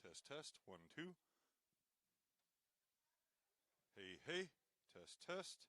Test, test. 1, 2. Hey, hey. Test, test.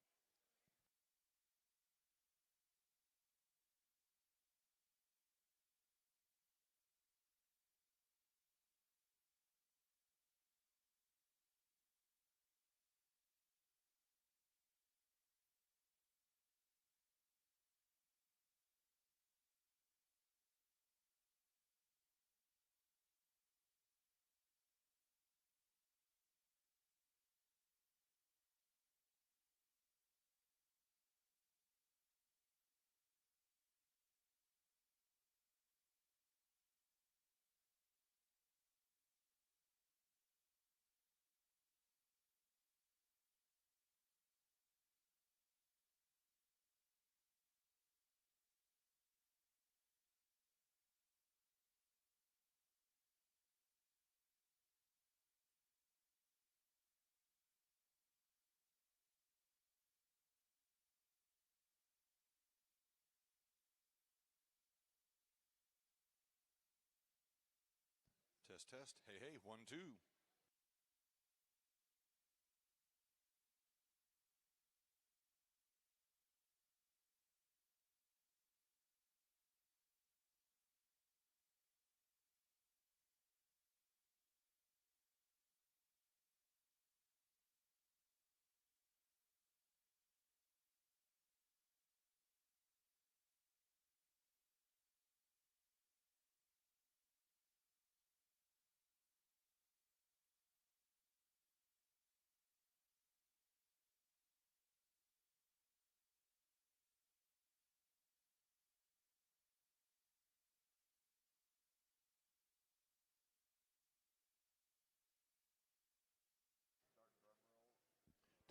Test, test. Hey, hey. 1, 2.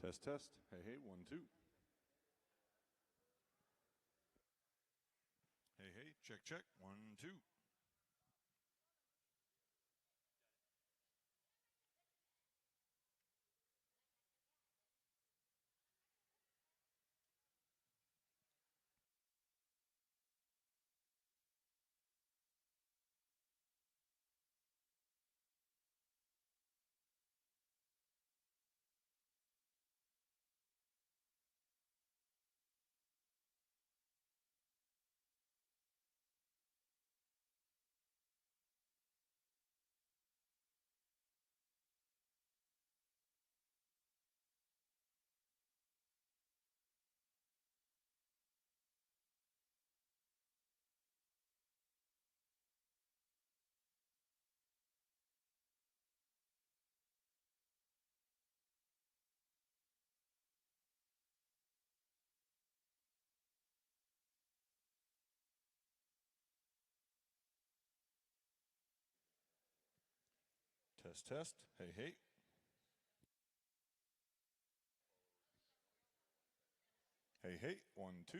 Test, test. Hey, hey. 1, 2. Hey, hey. Check, check. 1, 2. Test, test. Hey, hey. Hey, hey. 1, 2.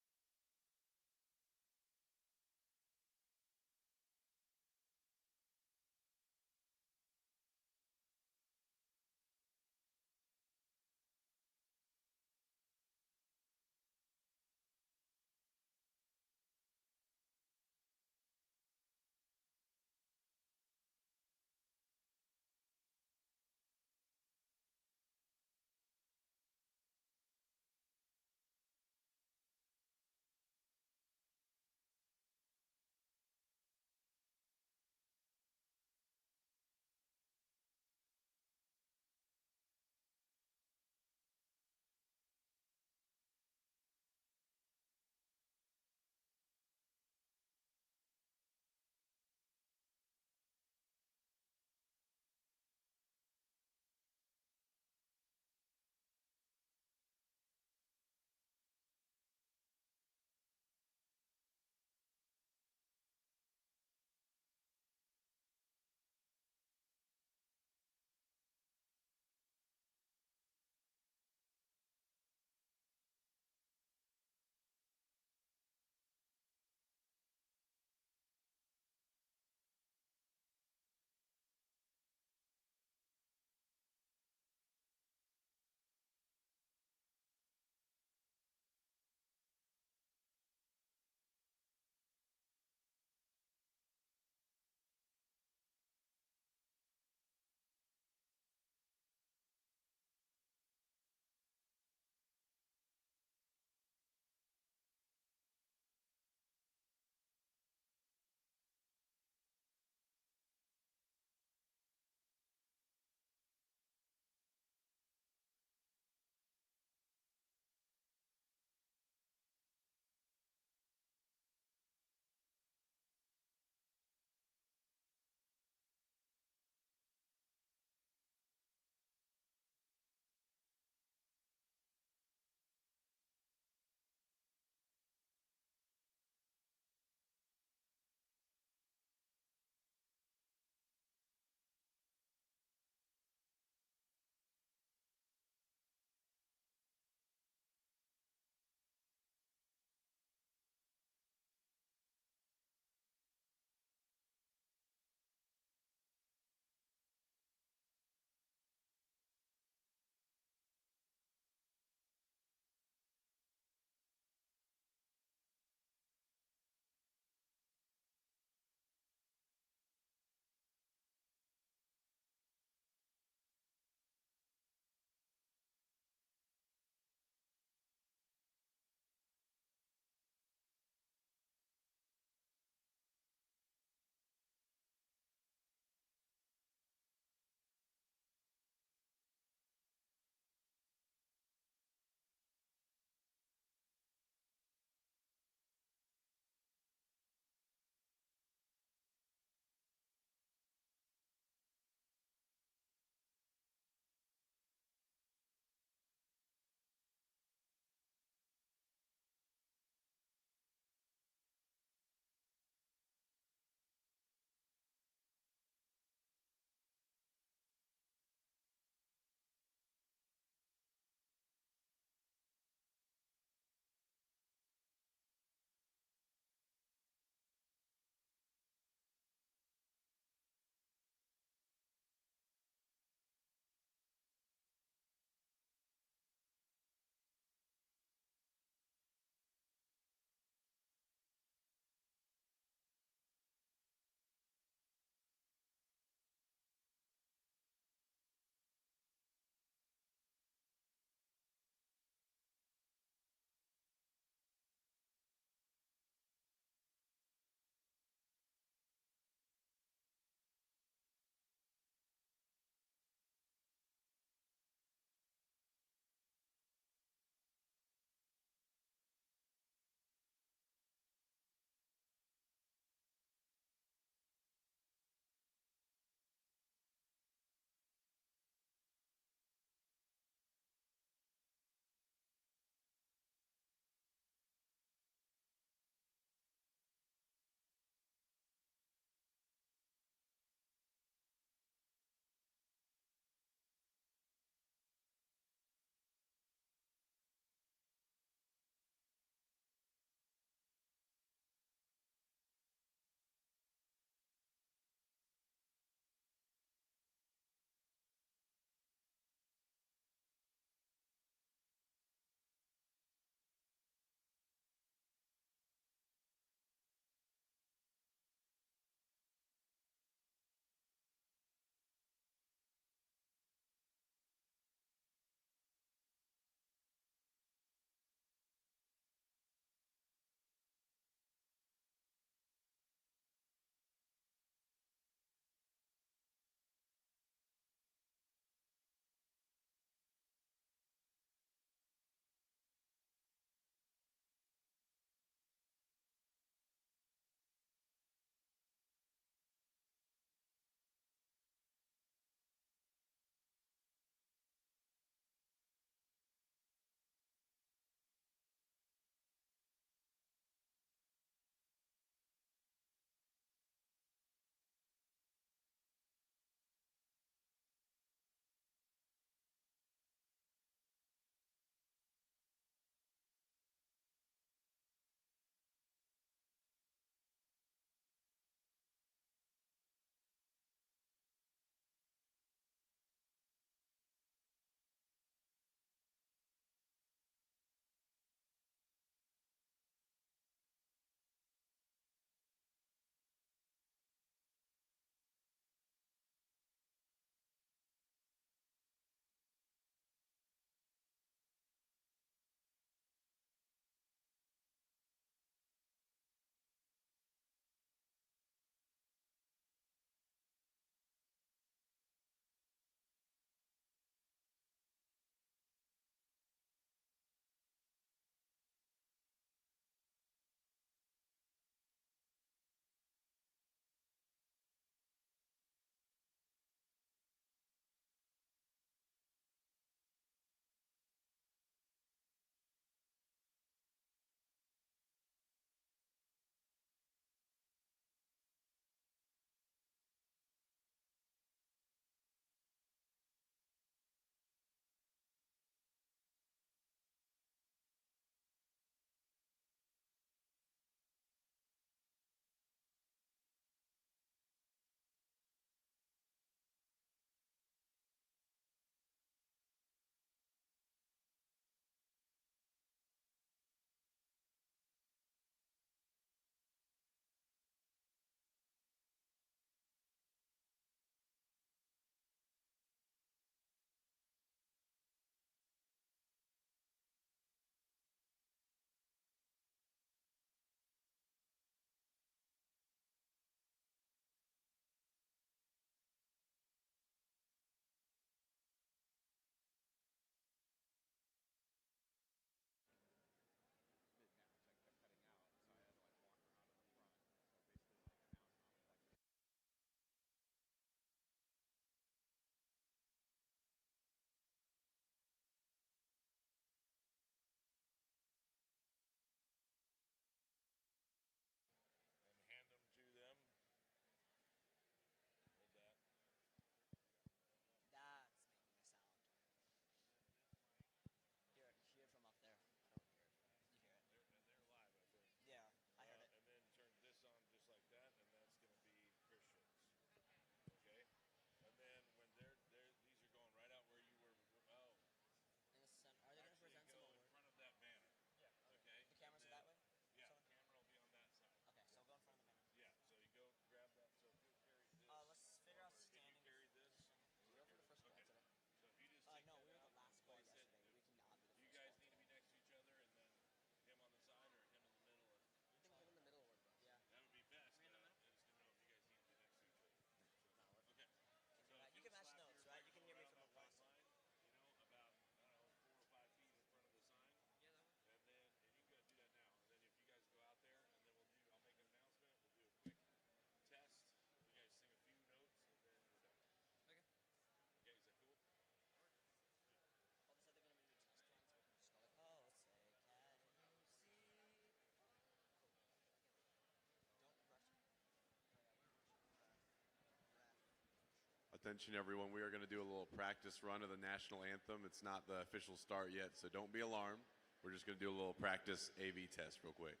Attention everyone, we are going to do a little practice run of the national anthem. It's not the official start yet, so don't be alarmed. We're just going to do a little practice AV test real quick.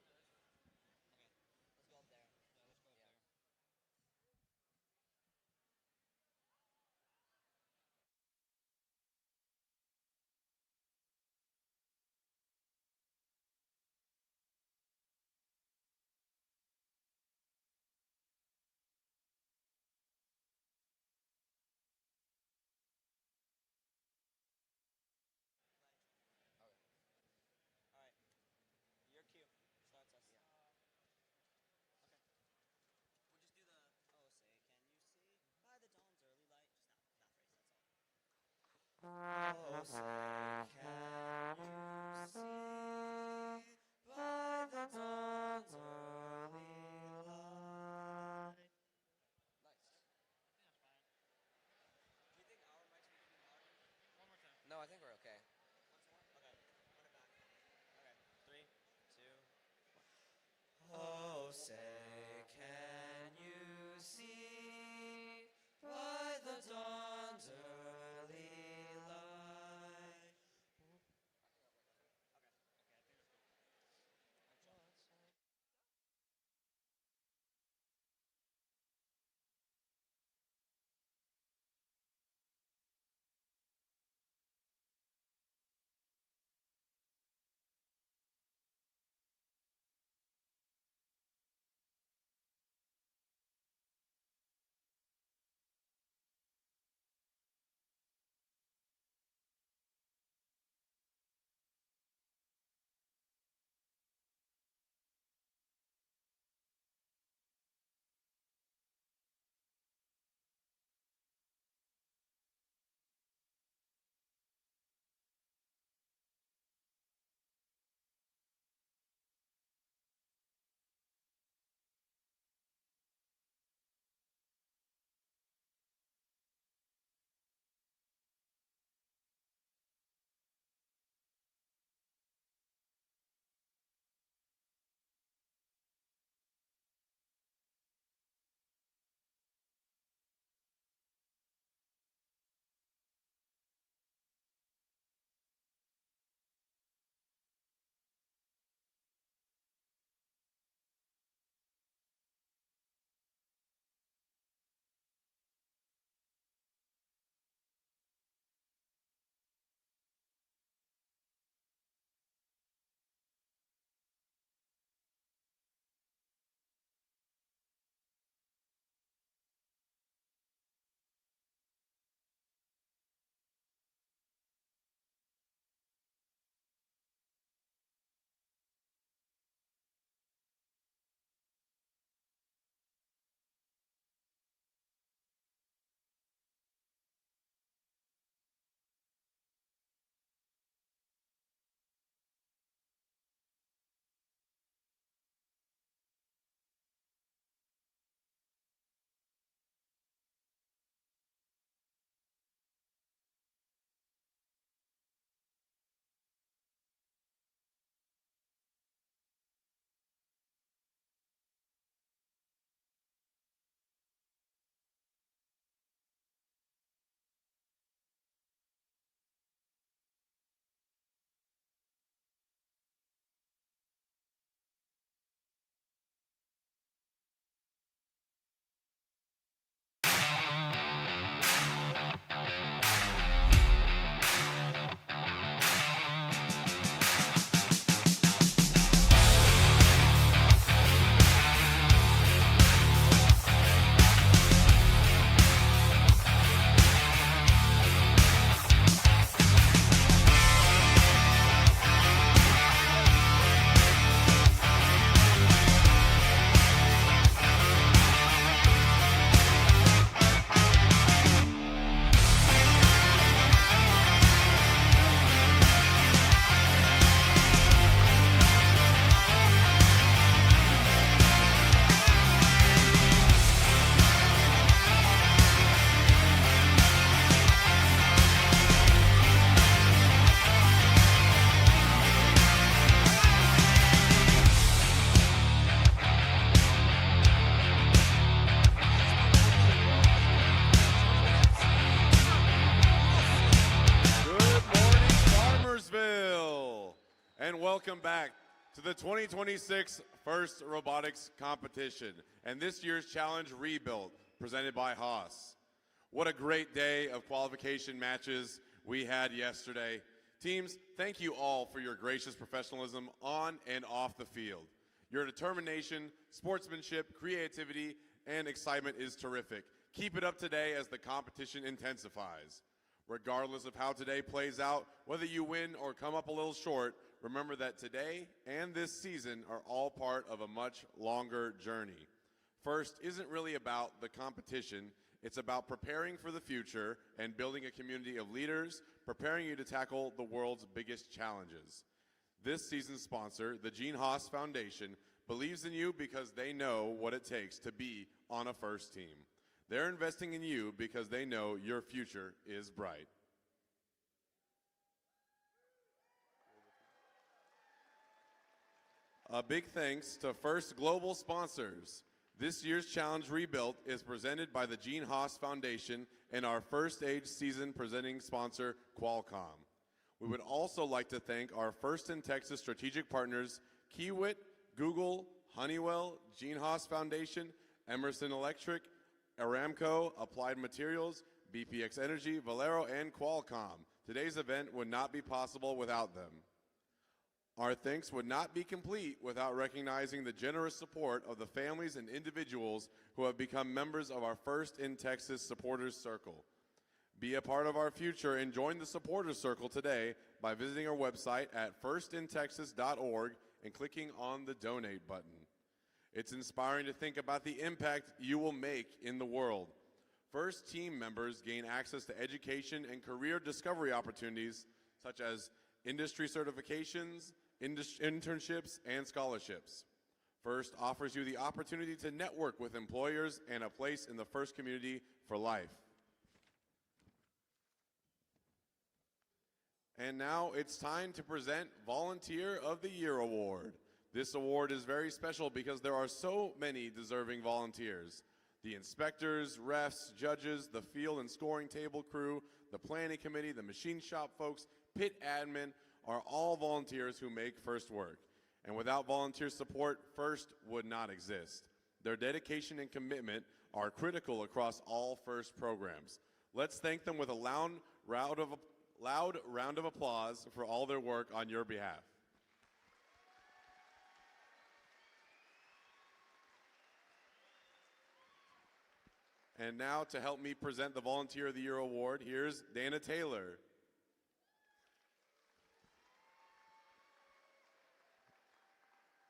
All right. Your cue. Start. And welcome back to the 2026 First Robotics Competition and this year's challenge Rebuilt, presented by Haas. What a great day of qualification matches we had yesterday. Teams, thank you all for your gracious professionalism on and off the field. Your determination, sportsmanship, creativity, and excitement is terrific. Keep it up today as the competition intensifies. Regardless of how today plays out, whether you win or come up a little short, remember that today and this season are all part of a much longer journey. First isn't really about the competition, it's about preparing for the future and building a community of leaders, preparing you to tackle the world's biggest challenges. This season's sponsor, the Gene Haas Foundation, believes in you because they know what it takes to be on a first team. They're investing in you because they know your future is bright. A big thanks to First Global sponsors. This year's Challenge Rebuilt is presented by the Gene Haas Foundation and our First Age season presenting sponsor, Qualcomm. We would also like to thank our First in Texas strategic partners, Kiewit, Google, Honeywell, Gene Haas Foundation, Emerson Electric, Aramco, Applied Materials, BPX Energy, Valero, and Qualcomm. Today's event would not be possible without them. Our thanks would not be complete without recognizing the generous support of the families and individuals who have become members of our First in Texas Supporters Circle. Be a part of our future and join the Supporters Circle today by visiting our website at firstintexas.org and clicking on the Donate button. It's inspiring to think about the impact you will make in the world. First team members gain access to education and career discovery opportunities such as industry certifications, internships, and scholarships. First offers you the opportunity to network with employers and a place in the First community for life. And now it's time to present Volunteer of the Year Award. This award is very special because there are so many deserving volunteers. The inspectors, refs, judges, the field and scoring table crew, the planning committee, the machine shop folks, pit admin are all volunteers who make First work. And without volunteer support, First would not exist. Their dedication and commitment are critical across all First programs. Let's thank them with a loud round of applause for all their work on your behalf. And now to help me present the Volunteer of the Year Award, here's Dana Taylor.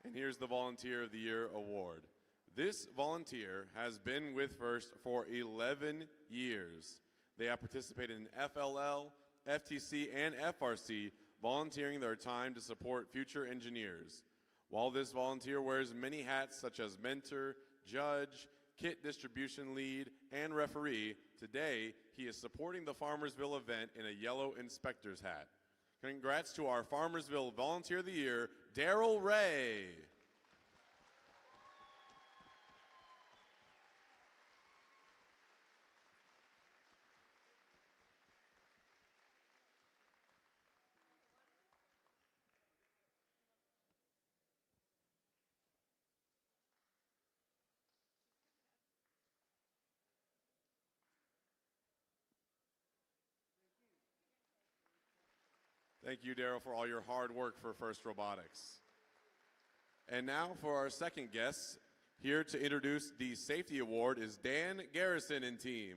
And here's the Volunteer of the Year Award. This volunteer has been with First for 11 years. They have participated in FLL, FTC, and FRC, volunteering their time to support future engineers. While this volunteer wears many hats such as mentor, judge, kit distribution lead, and referee, today he is supporting the Farmersville event in a yellow inspector's hat. Congrats to our Farmersville Volunteer of the Year, Daryl Ray. Thank you, Daryl, for all your hard work for First Robotics. And now for our second guest, here to introduce the Safety Award is Dan Garrison and team.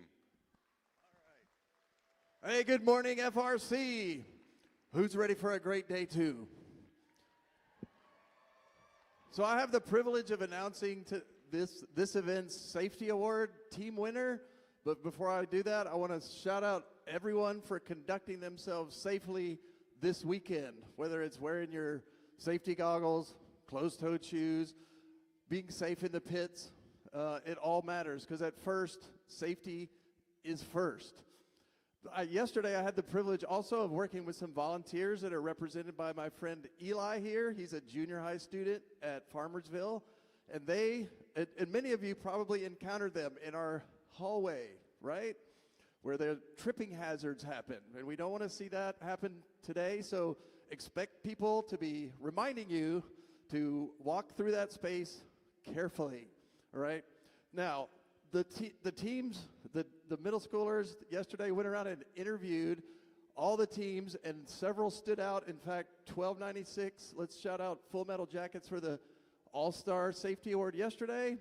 All right. Hey, good morning, FRC. Who's ready for a great day two? So I have the privilege of announcing this event's Safety Award team winner. But before I do that, I want to shout out everyone for conducting themselves safely this weekend, whether it's wearing your safety goggles, closed-toed shoes, being safe in the pits, it all matters because at First, safety is first. Yesterday, I had the privilege also of working with some volunteers that are represented by my friend Eli here. He's a junior high student at Farmersville, and and many of you probably encountered them in our hallway, right? Where the tripping hazards happen, and we don't want to see that happen today. So expect people to be reminding you to walk through that space carefully, all right? Now, the teams, the middle schoolers yesterday went around and interviewed all the teams, and several stood out. In fact, 1296, let's shout out Full Metal Jackets for the All-Star Safety Award yesterday.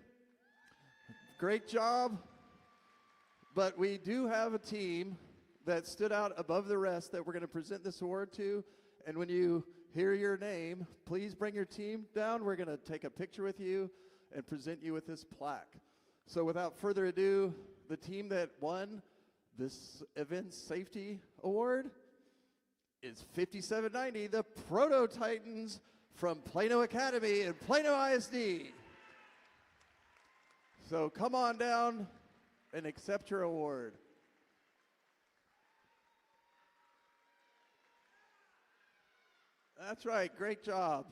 Great job. But we do have a team that stood out above the rest that we're going to present this award to. And when you hear your name, please bring your team down. We're going to take a picture with you and present you with this plaque. So without further ado, the team that won this event's safety award is 5790, the Proto Titans from Plano Academy and Plano ISD. So come on down and accept your award. That's right, great job.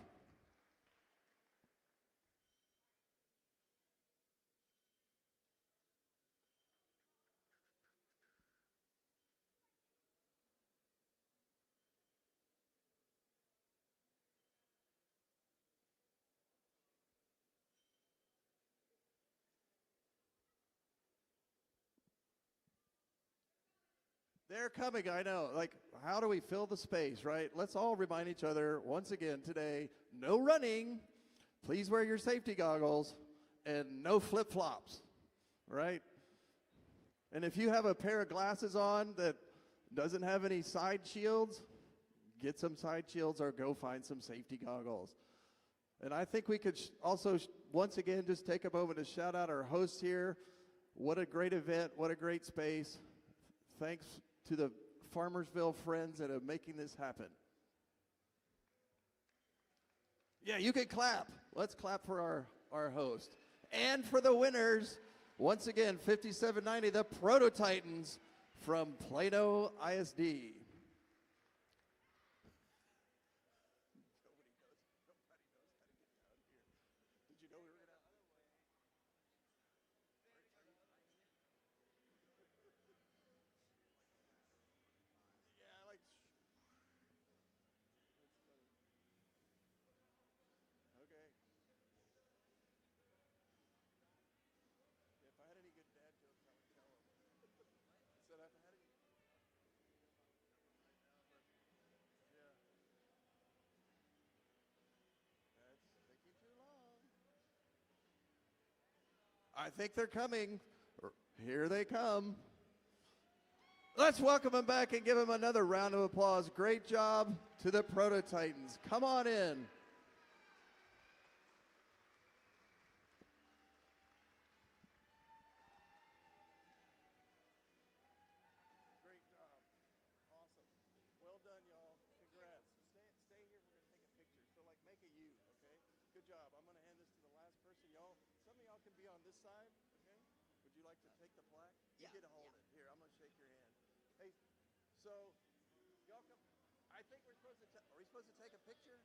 They're coming, I know. Like, how do we fill the space, right? Let's all remind each other once again today, no running, please wear your safety goggles, and no flip-flops, right? And if you have a pair of glasses on that doesn't have any side shields, get some side shields or go find some safety goggles. And I think we could also, once again, just take a moment to shout out our hosts here. What a great event, what a great space. Thanks to the Farmersville friends that are making this happen. Yeah, you can clap. Let's clap for our host. And for the winners, once again, 5790, the Proto Titans from Plano ISD. I think they're coming. Here they come. Let's welcome them back and give them another round of applause. Great job to the Proto Titans. Come on in. Great job. Awesome. Well done, y'all. Congrats. Stay here. We're going to take a picture. So, like, make a U, okay? Good job. I'm going to hand this to the last person. Y'all, some of y'all can be on this side, okay? Would you like to take the plaque? You get to hold it. Here, I'm going to shake your hand. Hey, so, y'all come. I think we're supposed to, are we supposed to take a picture?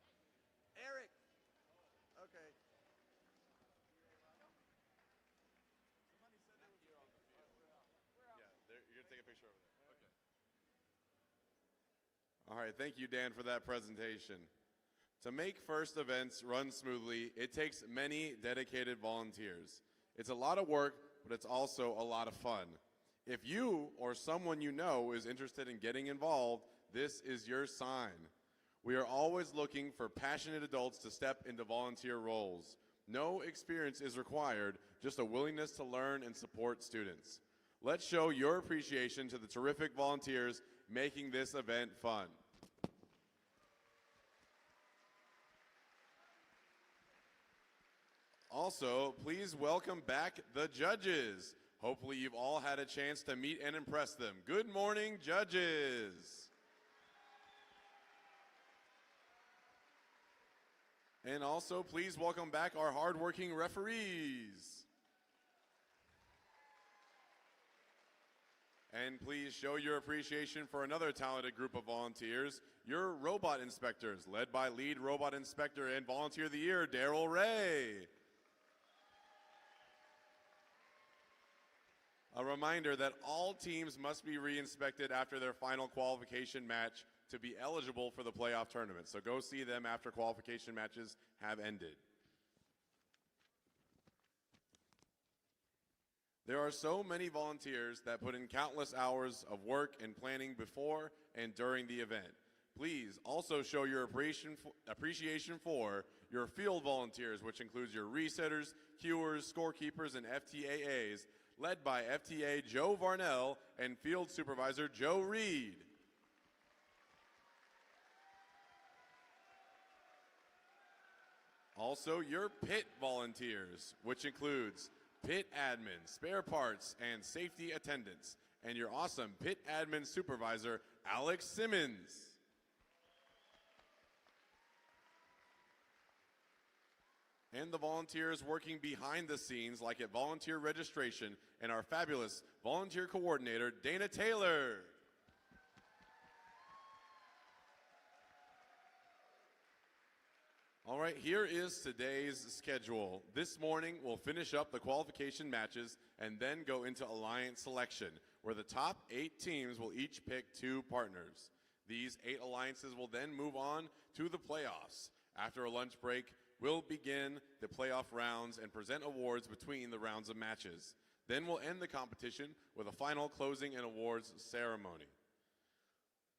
Eric. Okay. Somebody said there was a picture. Yeah, you're going to take a picture over there. Okay. All right, thank you, Dan, for that presentation. To make first events run smoothly, it takes many dedicated volunteers. It's a lot of work, but it's also a lot of fun. If you or someone you know is interested in getting involved, this is your sign. We are always looking for passionate adults to step into volunteer roles. No experience is required, just a willingness to learn and support students. Let's show your appreciation to the terrific volunteers making this event fun. Also, please welcome back the judges. Hopefully you've all had a chance to meet and impress them. Good morning, judges. And also, please welcome back our hardworking referees. And please show your appreciation for another talented group of volunteers, your robot inspectors, led by lead robot inspector and volunteer of the year, Daryl Ray. A reminder that all teams must be re-inspected after their final qualification match to be eligible for the playoff tournament. So go see them after qualification matches have ended. There are so many volunteers that put in countless hours of work and planning before and during the event. Please also show your appreciation for your field volunteers, which includes your resetters, cuers, scorekeepers, and FTAAs, led by FTA Joe Varnell and Field Supervisor Joe Reed. Also, your pit volunteers, which includes pit admin, spare parts, and safety attendants, and your awesome pit admin supervisor, Alex Simmons. And the volunteers working behind the scenes, like at volunteer registration, and our fabulous volunteer coordinator, Dana Taylor. All right, here is today's schedule. This morning, we'll finish up the qualification matches and then go into alliance selection, where the top 8 teams will each pick 2 partners. These 8 alliances will then move on to the playoffs. After a lunch break, we'll begin the playoff rounds and present awards between the rounds of matches. Then we'll end the competition with a final closing and awards ceremony.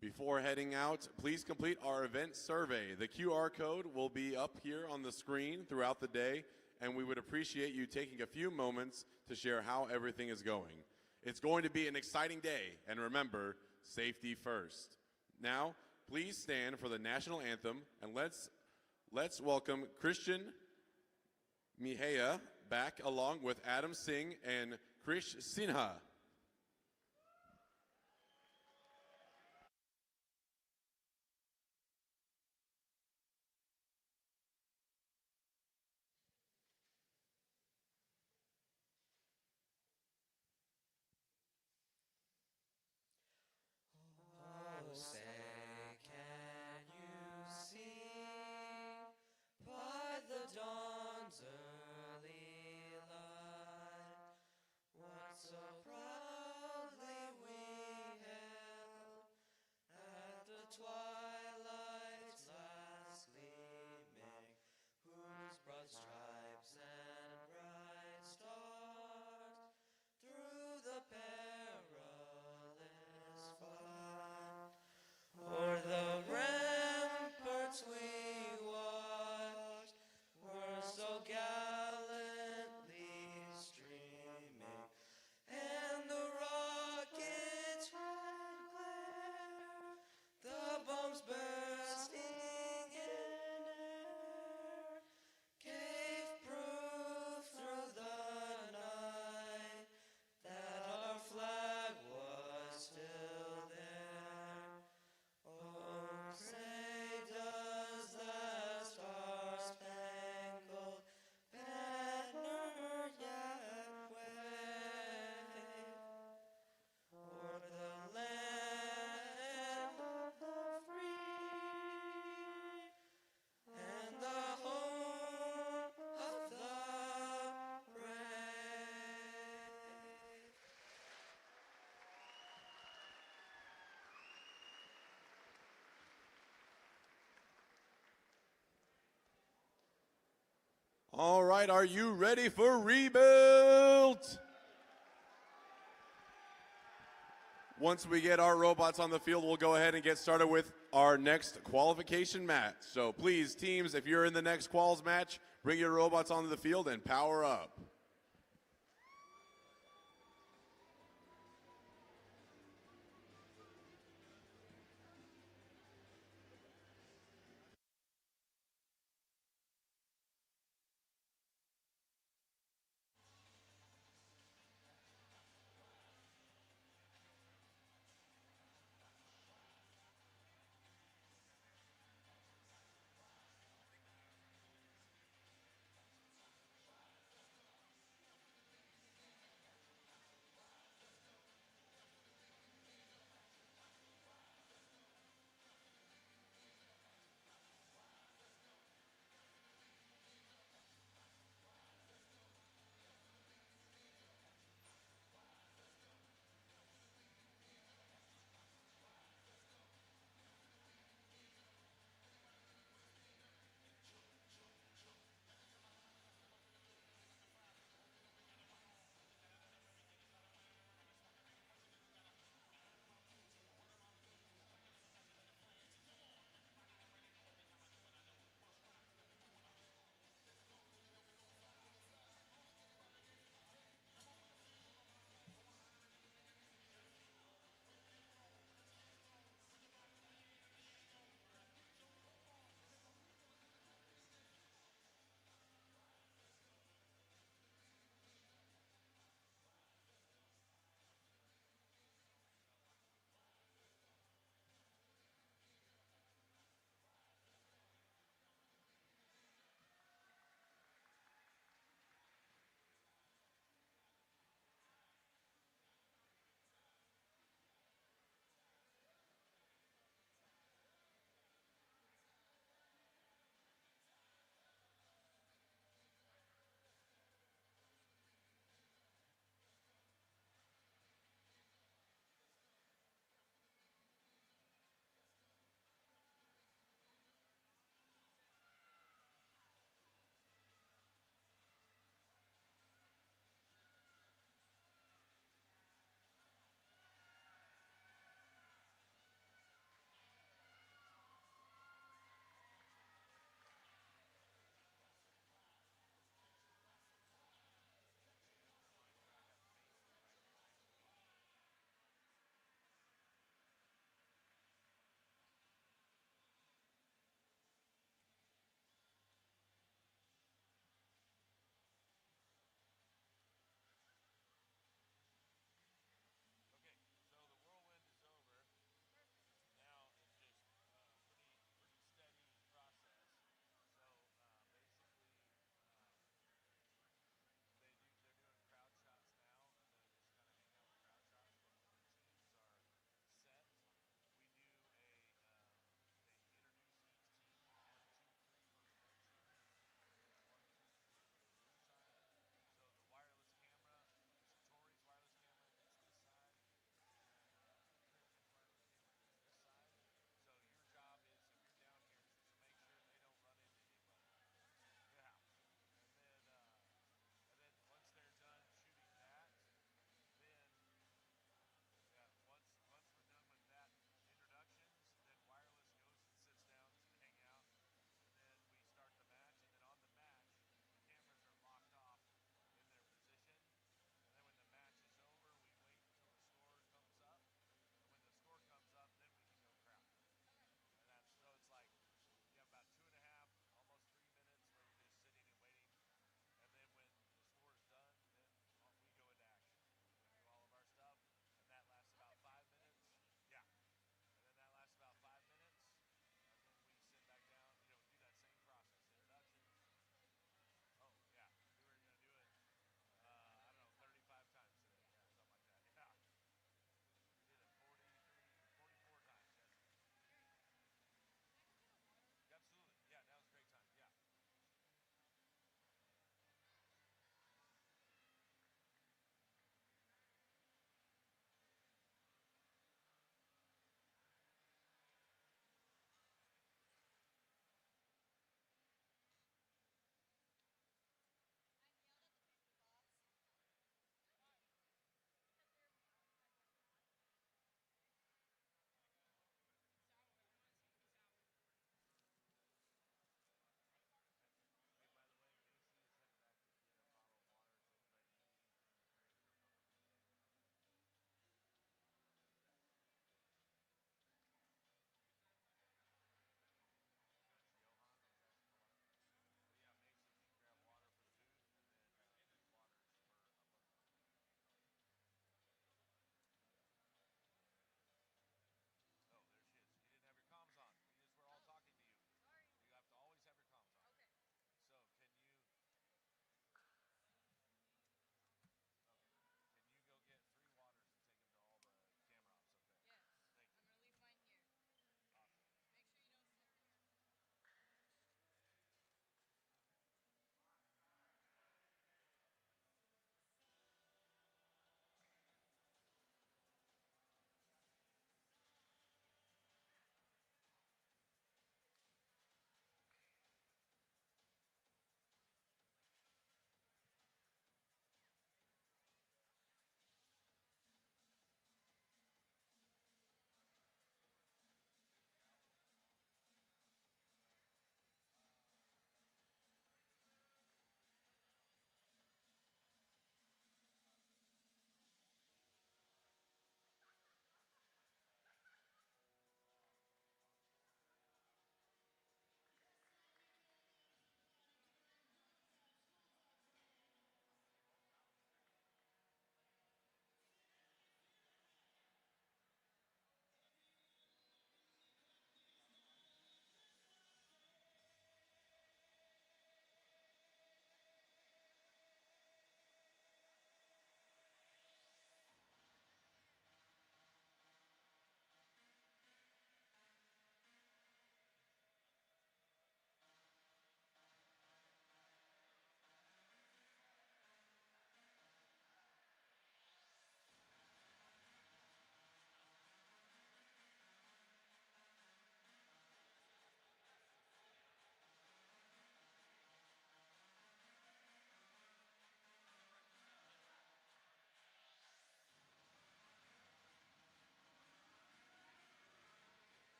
Before heading out, please complete our event survey. The QR code will be up here on the screen throughout the day, and we would appreciate you taking a few moments to share how everything is going. It's going to be an exciting day, and remember, safety first. Now, please stand for the national anthem, and let's welcome Christian Mihaya back along with Adam Singh and Krish Sinha. All right, are you ready for rebuild? Once we get our robots on the field, we'll go ahead and get started with our next qualification match. So please, teams, if you're in the next quals match, bring your robots onto the field and power up.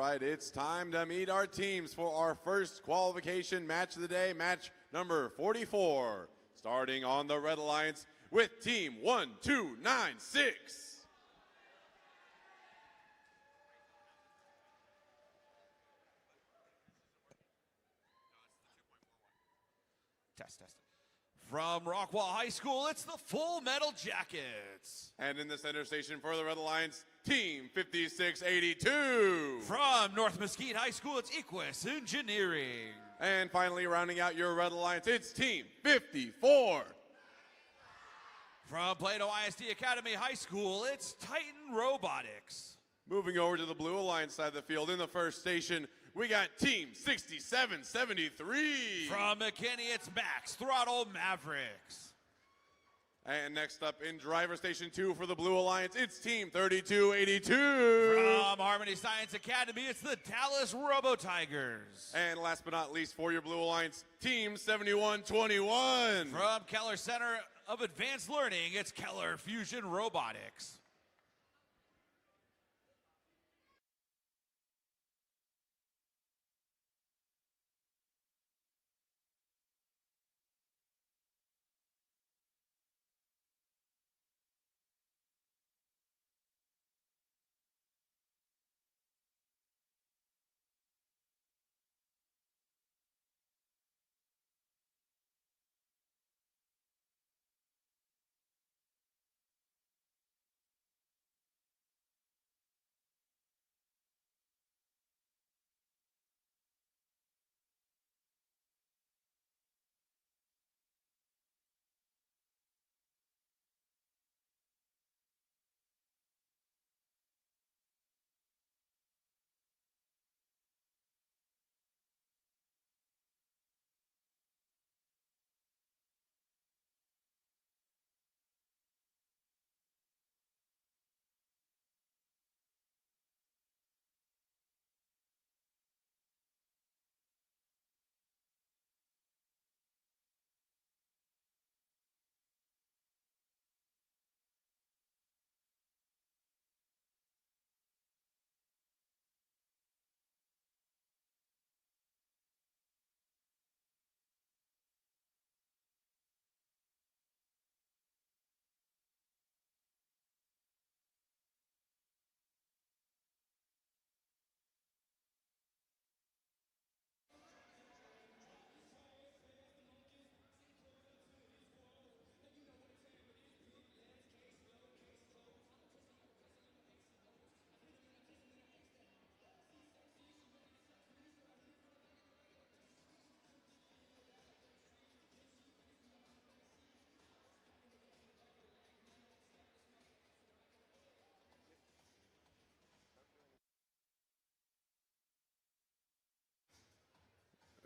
right, it's time to meet our teams for our first qualification match of the day, match number 44. Starting on the Red Alliance with Team 1296. Test. From Rockwall High School, it's the Full Metal Jackets. And in the center station for the Red Alliance, Team 5682. From North Mesquite High School, it's Equus Engineering. And finally, rounding out your Red Alliance, it's Team 54. From Plato ISD Academy High School, it's Titan Robotics. Moving over to the Blue Alliance side of the field, in the first station, we got Team 6773. From McKinney, it's Max Throttle Mavericks. And next up in driver station 2 for the Blue Alliance, it's Team 3282. From Harmony Science Academy, it's the Dallas Robo Tigers. And last but not least for your Blue Alliance, Team 7121. From Keller Center of Advanced Learning, it's Keller Fusion Robotics.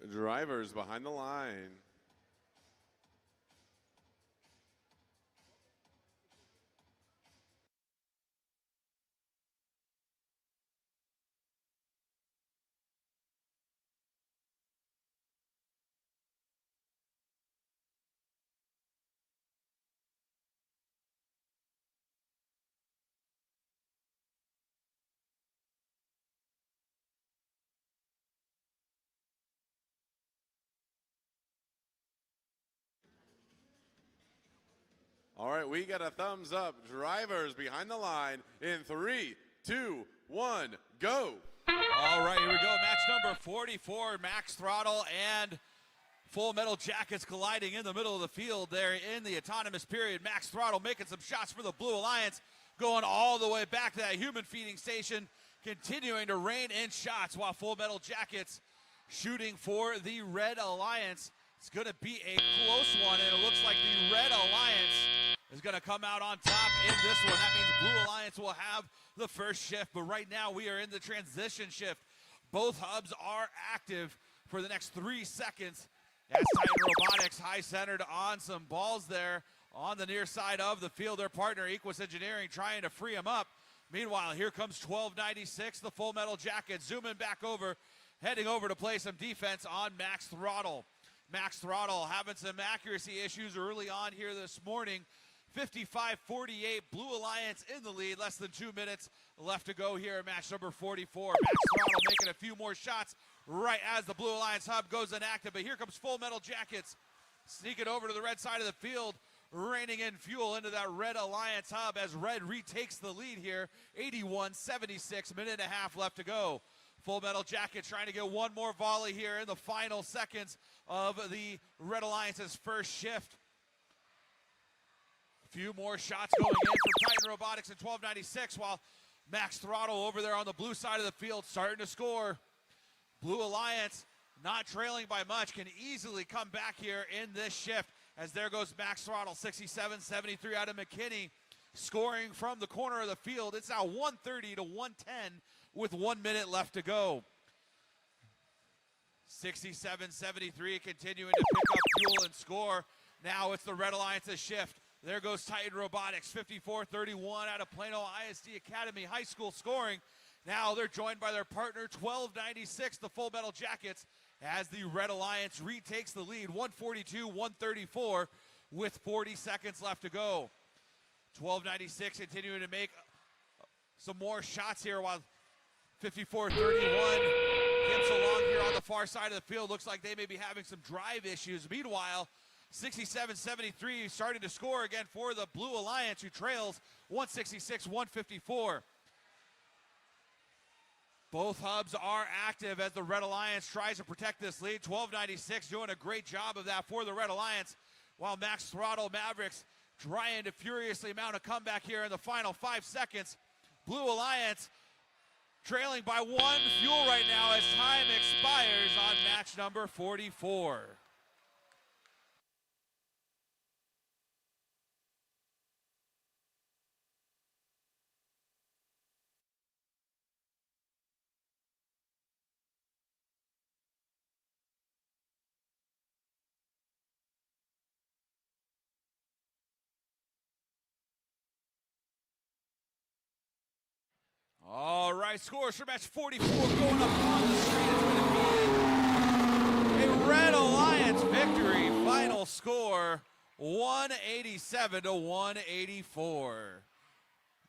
Drivers behind the line. All right, we got a thumbs up. Drivers behind the line in 3, 2, 1, go. All right, here we go. Match number 44, Max Throttle and Full Metal Jackets colliding in the middle of the field there in the autonomous period. Max Throttle making some shots for the Blue Alliance, going all the way back to that human feeding station, continuing to rain in shots while Full Metal Jackets shooting for the Red Alliance. It's going to be a close one, and it looks like the Red Alliance is going to come out on top in this one. That means Blue Alliance will have the first shift, but right now we are in the transition shift. Both hubs are active for the next 3 seconds. That's Titan Robotics high-centered on some balls there on the near side of the field. Their partner, Equus Engineering, trying to free him up. Meanwhile, here comes 1296, the Full Metal Jacket, zooming back over, heading over to play some defense on Max Throttle. Max Throttle having some accuracy issues early on here this morning. 55-48, Blue Alliance in the lead. Less than 2 minutes left to go here in match number 44. Max Throttle making a few more shots right as the Blue Alliance hub goes inactive. But here comes Full Metal Jackets sneaking over to the red side of the field, raining in fuel into that Red Alliance hub as Red retakes the lead here. 81-76, minute and a half left to go. Full Metal Jackets trying to get one more volley here in the final seconds of the Red Alliance's first shift. Few more shots going in from Titan Robotics in 1296, while Max Throttle over there on the blue side of the field starting to score. Blue Alliance not trailing by much, can easily come back here in this shift, as there goes Max Throttle, 67-73 out of McKinney, scoring from the corner of the field. It's now 130-110 with 1 minute left to go. 67-73 continuing to pick up fuel and score. Now it's the Red Alliance's shift. There goes Titan Robotics, 54-31 out of Plano ISD Academy High School scoring. Now they're joined by their partner, 1296, the Full Metal Jackets, as the Red Alliance retakes the lead, 142-134 with 40 seconds left to go. 1296 continuing to make some more shots here, while 54-31 Gimps along here on the far side of the field. Looks like they may be having some drive issues. Meanwhile, 67-73 starting to score again for the Blue Alliance, who trails 166-154. Both hubs are active as the Red Alliance tries to protect this lead. 1296 doing a great job of that for the Red Alliance, while Max Throttle Mavericks trying to furiously mount a comeback here in the final 5 seconds. Blue Alliance trailing by 1 fuel right now as time expires on match number 44. All right, scores for match 44 going up on the street. It's going to be a Red Alliance victory. Final score, 187-184.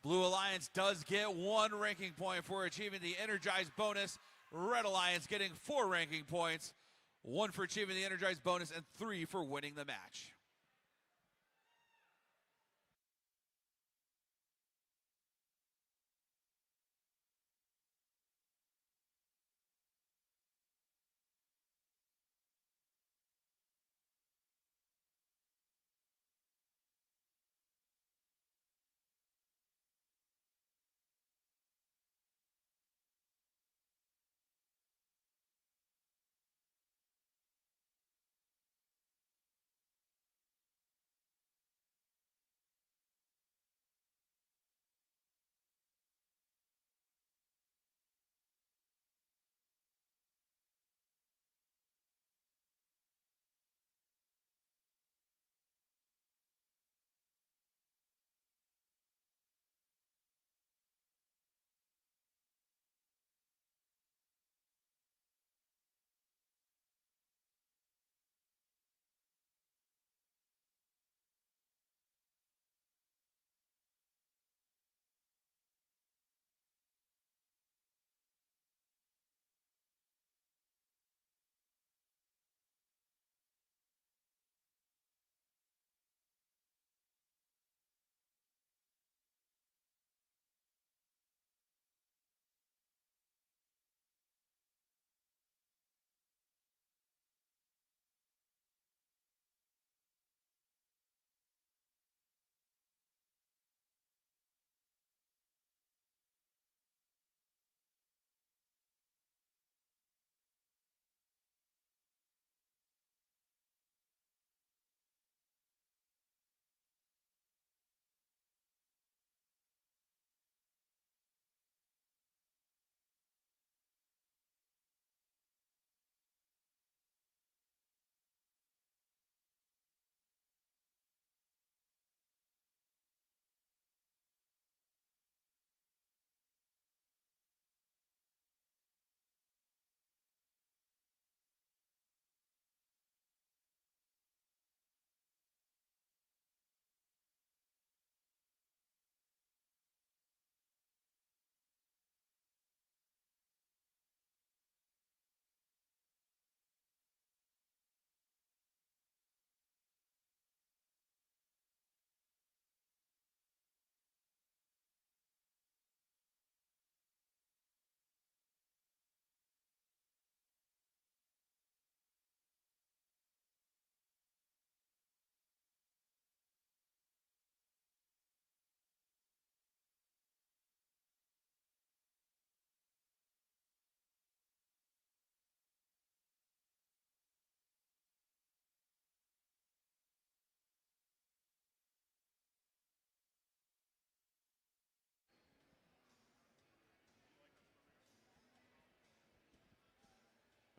Blue Alliance does get 1 ranking point for achieving the Energized bonus. Red Alliance getting 4 ranking points, 1 for achieving the Energized bonus and 3 for winning the match.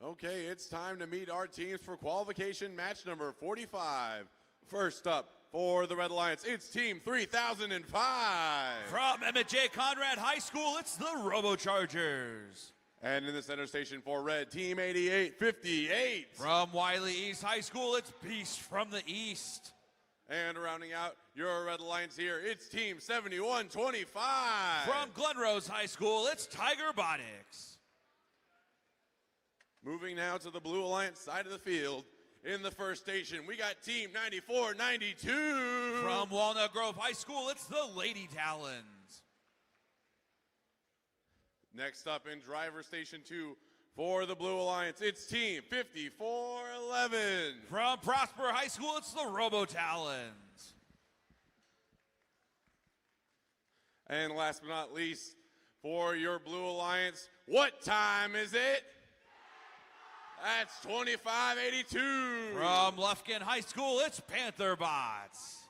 Okay, it's time to meet our teams for qualification match number 45. First up for the Red Alliance, it's Team 3005. From Emmett J. Conrad High School, it's the RoboChargers. And in the center station for Red, Team 8858. From Wiley East High School, it's Beast from the East. And rounding out your Red Alliance here, it's Team 7125. From Glen Rose High School, it's Tiger Robotics. Moving now to the Blue Alliance side of the field. In the first station, we got Team 9492. From Walnut Grove High School, it's the Lady Talons. Next up in driver station 2 for the Blue Alliance, it's Team 5411. From Prosper High School, it's the Robo Talons. And last but not least, for your Blue Alliance, what time is it? That's 2582. From Lufkin High School, it's Panther Bots.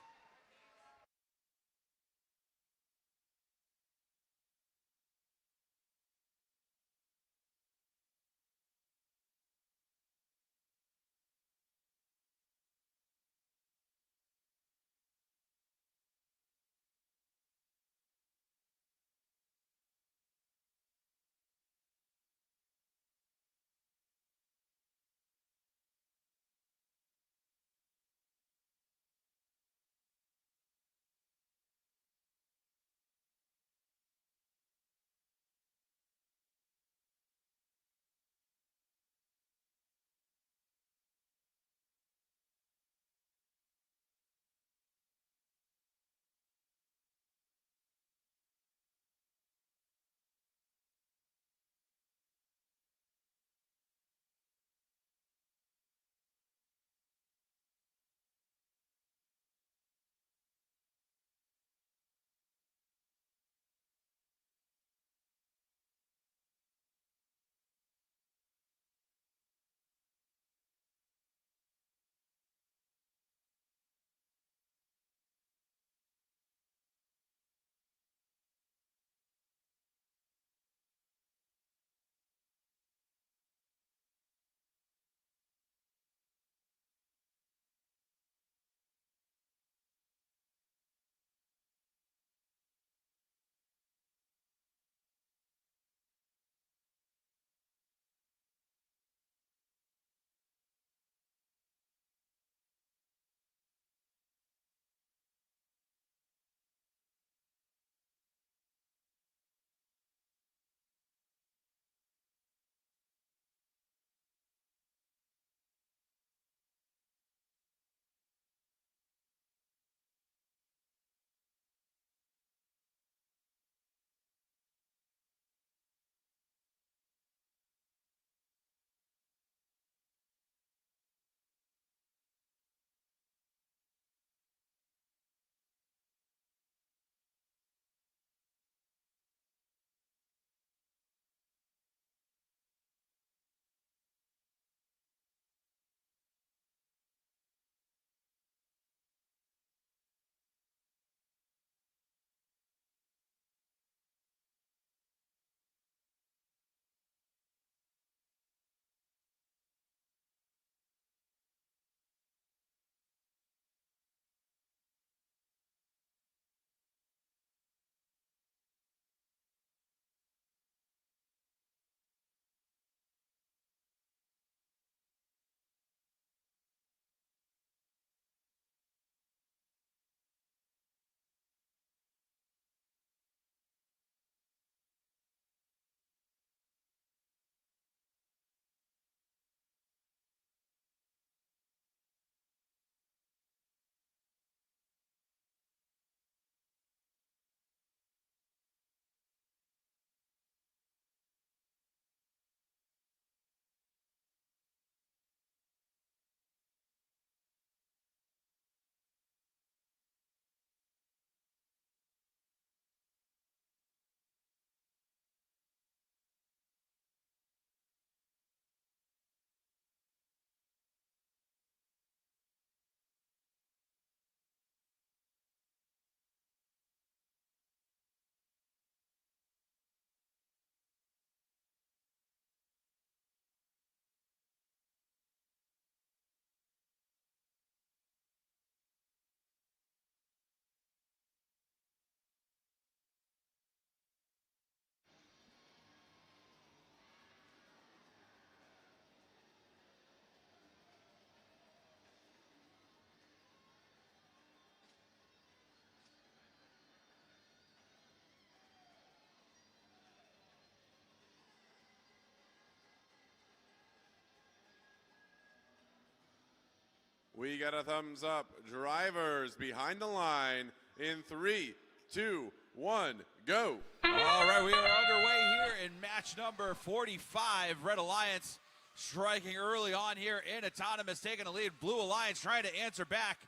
We got a thumbs up. Drivers behind the line in 3, 2, 1, go. All right, we are underway here in match number 45. Red Alliance striking early on here in Autonomous, taking a lead. Blue Alliance trying to answer back.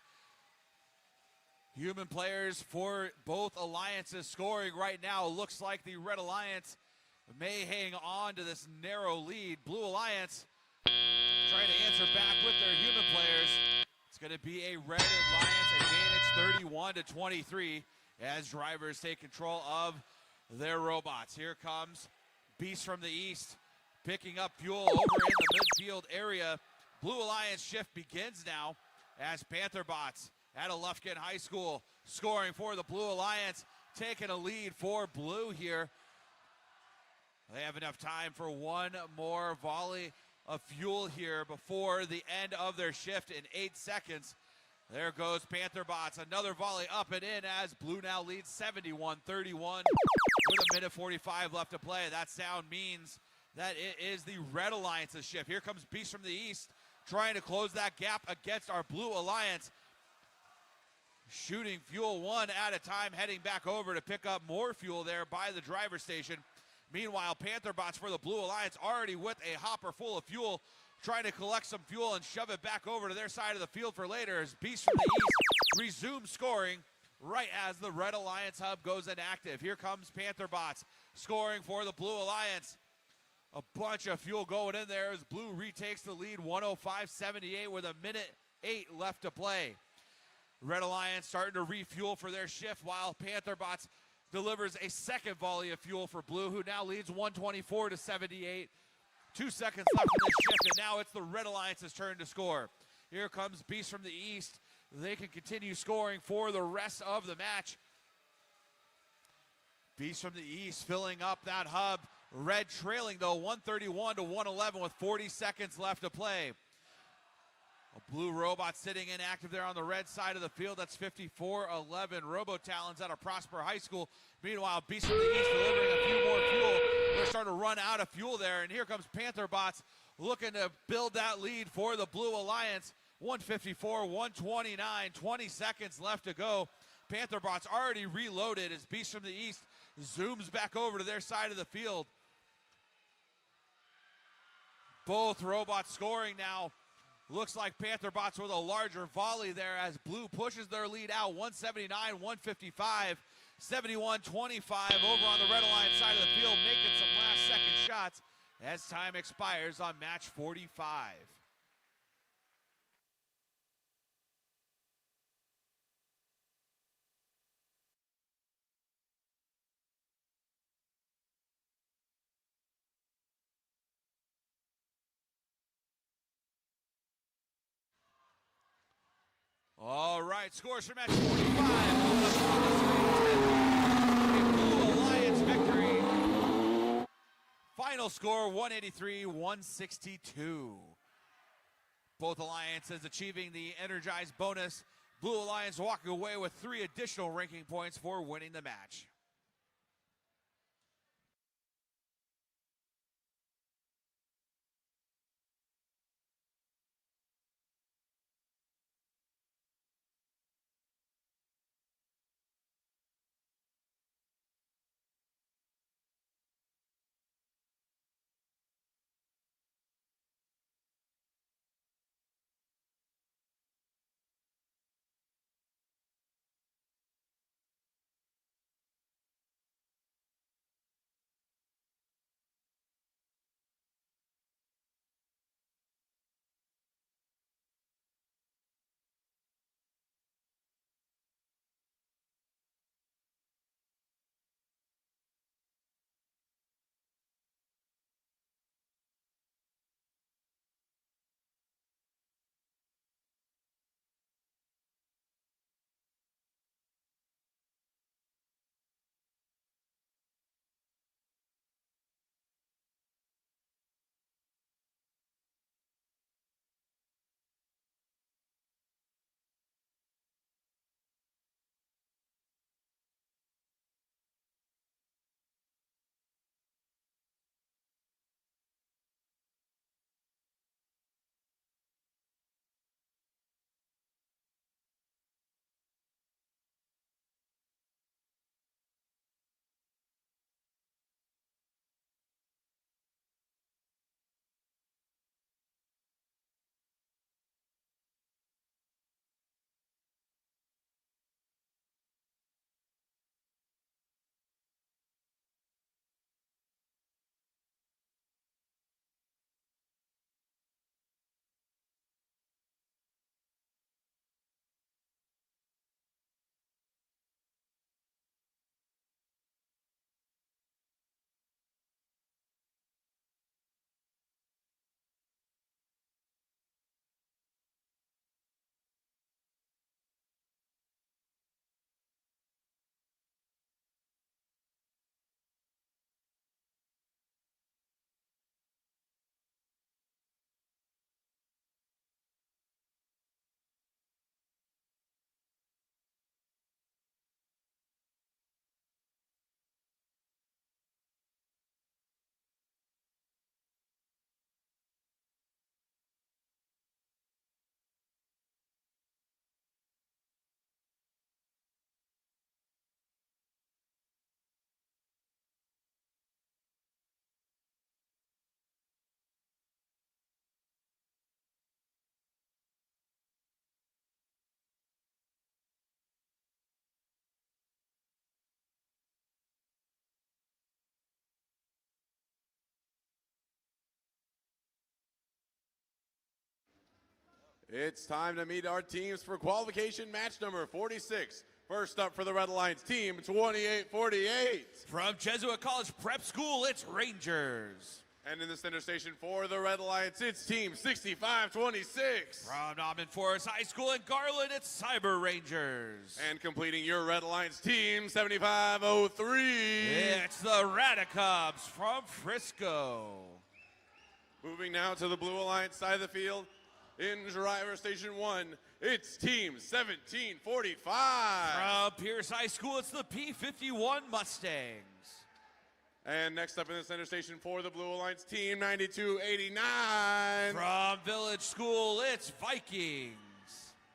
Human players for both alliances scoring right now. Looks like the Red Alliance may hang on to this narrow lead. Blue Alliance trying to answer back with their human players. It's going to be a Red Alliance advantage 31-23 as drivers take control of their robots. Here comes Beast from the East picking up fuel over in the midfield area. Blue Alliance shift begins now as Panther Bots at a Lufkin High School scoring for the Blue Alliance, taking a lead for Blue here. They have enough time for one more volley of fuel here before the end of their shift in 8 seconds. There goes Panther Bots, another volley up and in as Blue now leads 71-31 with a minute 45 left to play. That sound means that it is the Red Alliance's shift. Here comes Beast from the East trying to close that gap against our Blue Alliance. Shooting fuel one at a time, heading back over to pick up more fuel there by the driver station. Meanwhile, Panther Bots for the Blue Alliance already with a hopper full of fuel, trying to collect some fuel and shove it back over to their side of the field for later as Beast from the East resumes scoring right as the Red Alliance hub goes inactive. Here comes Panther Bots scoring for the Blue Alliance. A bunch of fuel going in there as Blue retakes the lead 105-78 with a minute 8 left to play. Red Alliance starting to refuel for their shift while Panther Bots delivers a second volley of fuel for Blue, who now leads 124-78. 2 seconds left in this shift, and now it's the Red Alliance's turn to score. Here comes Beast from the East. They can continue scoring for the rest of the match. Beast from the East filling up that hub. Red trailing, though, 131-111 with 40 seconds left to play. A Blue robot sitting inactive there on the red side of the field. That's 54-11. Robo-Talons out of Prosper High School. Meanwhile, Beast from the East delivering a few more fuel. They're starting to run out of fuel there. And here comes Panther Bots looking to build that lead for the Blue Alliance. 154-129, 20 seconds left to go. Panther Bots already reloaded as Beast from the East zooms back over to their side of the field. Both robots scoring now. Looks like Panther Bots with a larger volley there as Blue pushes their lead out 179-155, 71-25 over on the Red Alliance side of the field, making some last second shots as time expires on match 45. All right, scores for match 45. A Blue Alliance victory. Final score 183-162. Both alliances achieving the Energized bonus. Blue Alliance walking away with 3 additional ranking points for winning the match. It's time to meet our teams for qualification match number 46. First up for the Red Alliance team, 2848. From Jesuit College Prep School, it's Rangers. And in the center station for the Red Alliance, it's team 6526. From Nauman Forest High School in Garland, it's Cyber Rangers. And completing your Red Alliance team, 7503. It's the Radicubs from Frisco. Moving now to the Blue Alliance side of the field, in driver station 1, it's team 1745. From Pierce High School, it's the P51 Mustangs. And next up in the center station for the Blue Alliance team, 9289. From Village School, it's Vikings.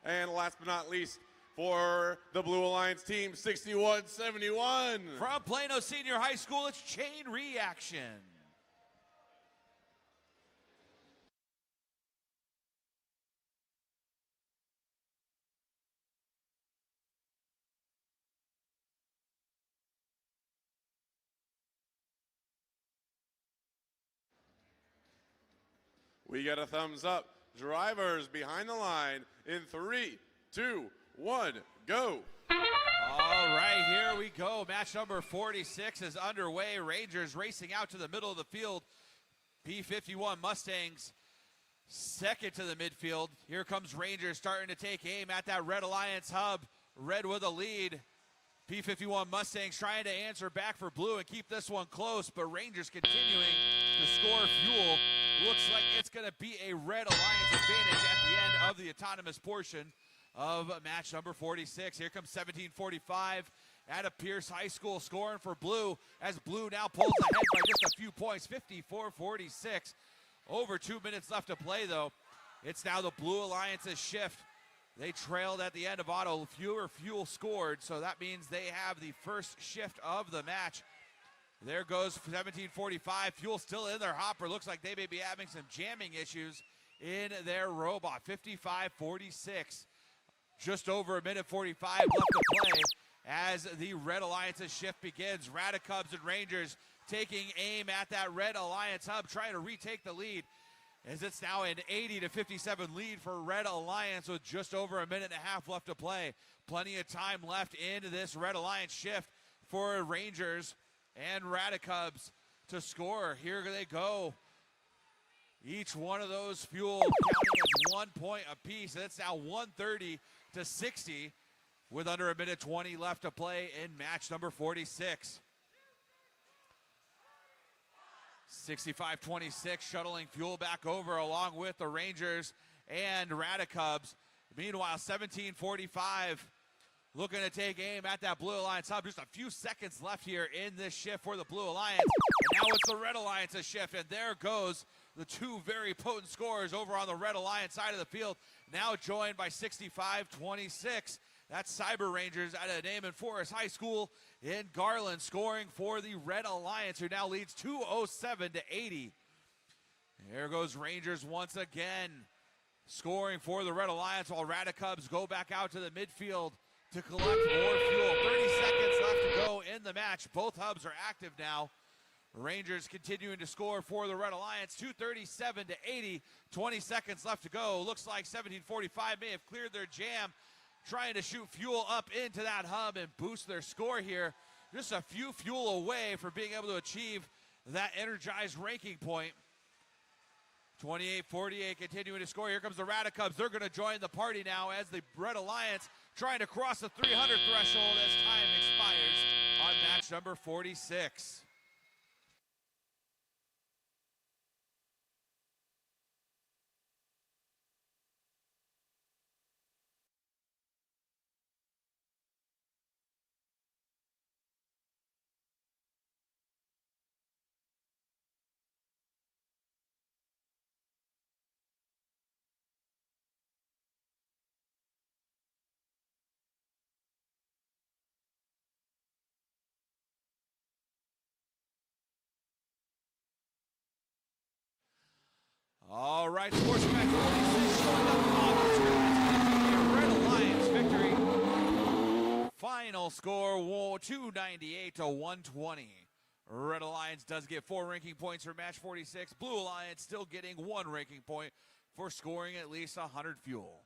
And last but not least, for the Blue Alliance team, 6171. From Plano Senior High School, it's Chain Reaction. We got a thumbs up. Drivers behind the line in 3, 2, 1, go. All right, here we go. Match number 46 is underway. Rangers racing out to the middle of the field. P51 Mustangs second to the midfield. Here comes Rangers starting to take aim at that Red Alliance hub. Red with a lead. P51 Mustangs trying to answer back for blue and keep this one close, but Rangers continuing to score fuel. Looks like it's going to be a Red Alliance advantage at the end of the autonomous portion of match number 46. Here comes 1745 at a Pierce High School scoring for blue as blue now pulls ahead by just a few points, 54-46. Over 2 minutes left to play, though. It's now the Blue Alliance's shift. They trailed at the end of auto. Fewer fuel scored, so that means they have the first shift of the match. There goes 1745. Fuel still in their hopper. Looks like they may be having some jamming issues in their robot. 55-46. Just over a minute 45 left to play as the Red Alliance's shift begins. Radicubs and Rangers taking aim at that Red Alliance hub, trying to retake the lead, as it's now an 80-57 lead for Red Alliance with just over a minute and a half left to play. Plenty of time left in this Red Alliance shift for Rangers and Radicubs to score. Here they go. Each one of those fuel counting as 1 point apiece. It's now 130-60 with under a minute 20 left to play in match number 46. 65-26, shuttling fuel back over along with the Rangers and Radicubs. Meanwhile, 1745 looking to take aim at that Blue Alliance hub. Just a few seconds left here in this shift for the Blue Alliance. And now it's the Red Alliance's shift, and there goes the two very potent scorers over on the Red Alliance side of the field. Now joined by 65-26. That's Cyber Rangers out of Nauman Forest High School in Garland, scoring for the Red Alliance, who now leads 207-80. There goes Rangers once again, scoring for the Red Alliance, while Radicubs go back out to the midfield to collect more fuel. 30 seconds left to go in the match. Both hubs are active now. Rangers continuing to score for the Red Alliance, 237-80. 20 seconds left to go. Looks like 1745 may have cleared their jam, trying to shoot fuel up into that hub and boost their score here. Just a few fuel away from being able to achieve that energized ranking point. 28-48 continuing to score. Here comes the Radicubs. They're going to join the party now as the Red Alliance trying to cross the 300 threshold as time expires on match number 46. All right, sportsman 46 showing up a Red Alliance victory. Final score 298-120. Red Alliance does get 4 ranking points for match 46. Blue Alliance still getting 1 ranking point for scoring at least 100 fuel.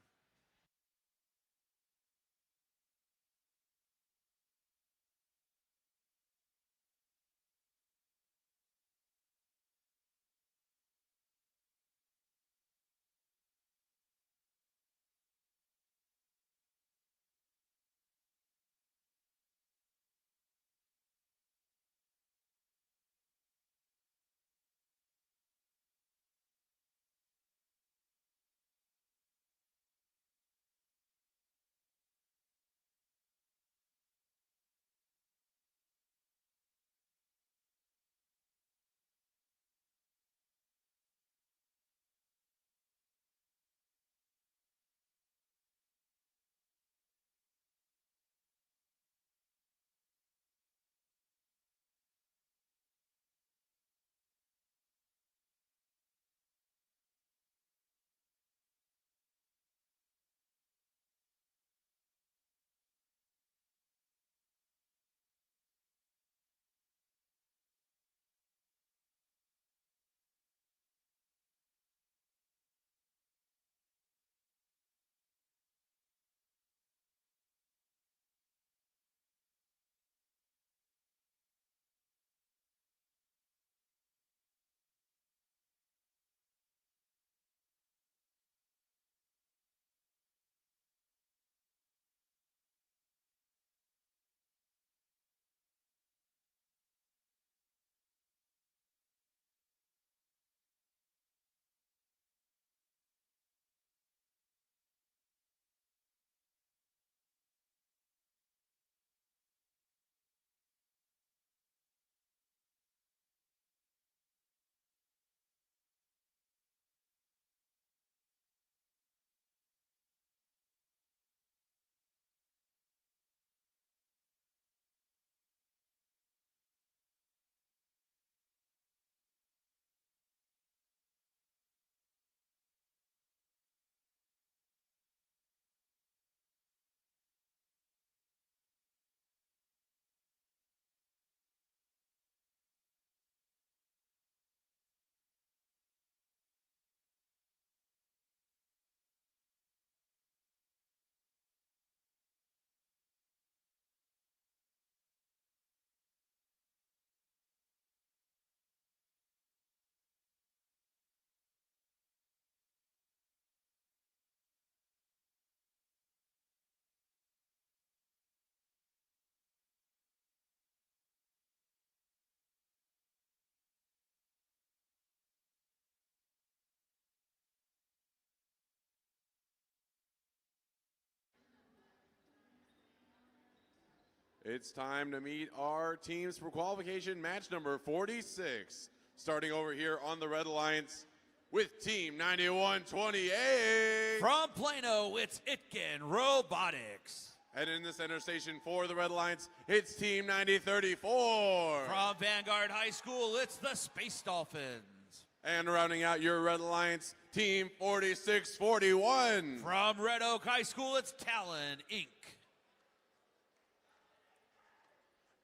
It's time to meet our teams for qualification match number 46. Starting over here on the Red Alliance with Team 9128. From Plano, it's Itkin Robotics. And in the center station for the Red Alliance, it's Team 9034. From Vanguard High School, it's the Space Dolphins. And rounding out your Red Alliance, Team 4641. From Red Oak High School, it's Talon Inc.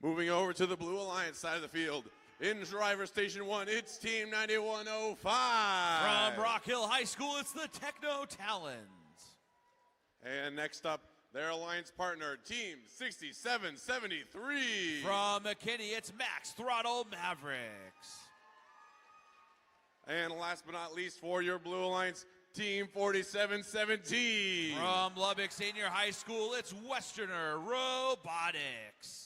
Moving over to the Blue Alliance side of the field, in driver station 1, it's Team 9105. From Rock Hill High School, it's the Techno Talons. And next up, their alliance partner, Team 6773. From McKinney, it's Max Throttle Mavericks. And last but not least for your Blue Alliance, Team 4717. From Lubbock Senior High School, it's Westerner Robotics.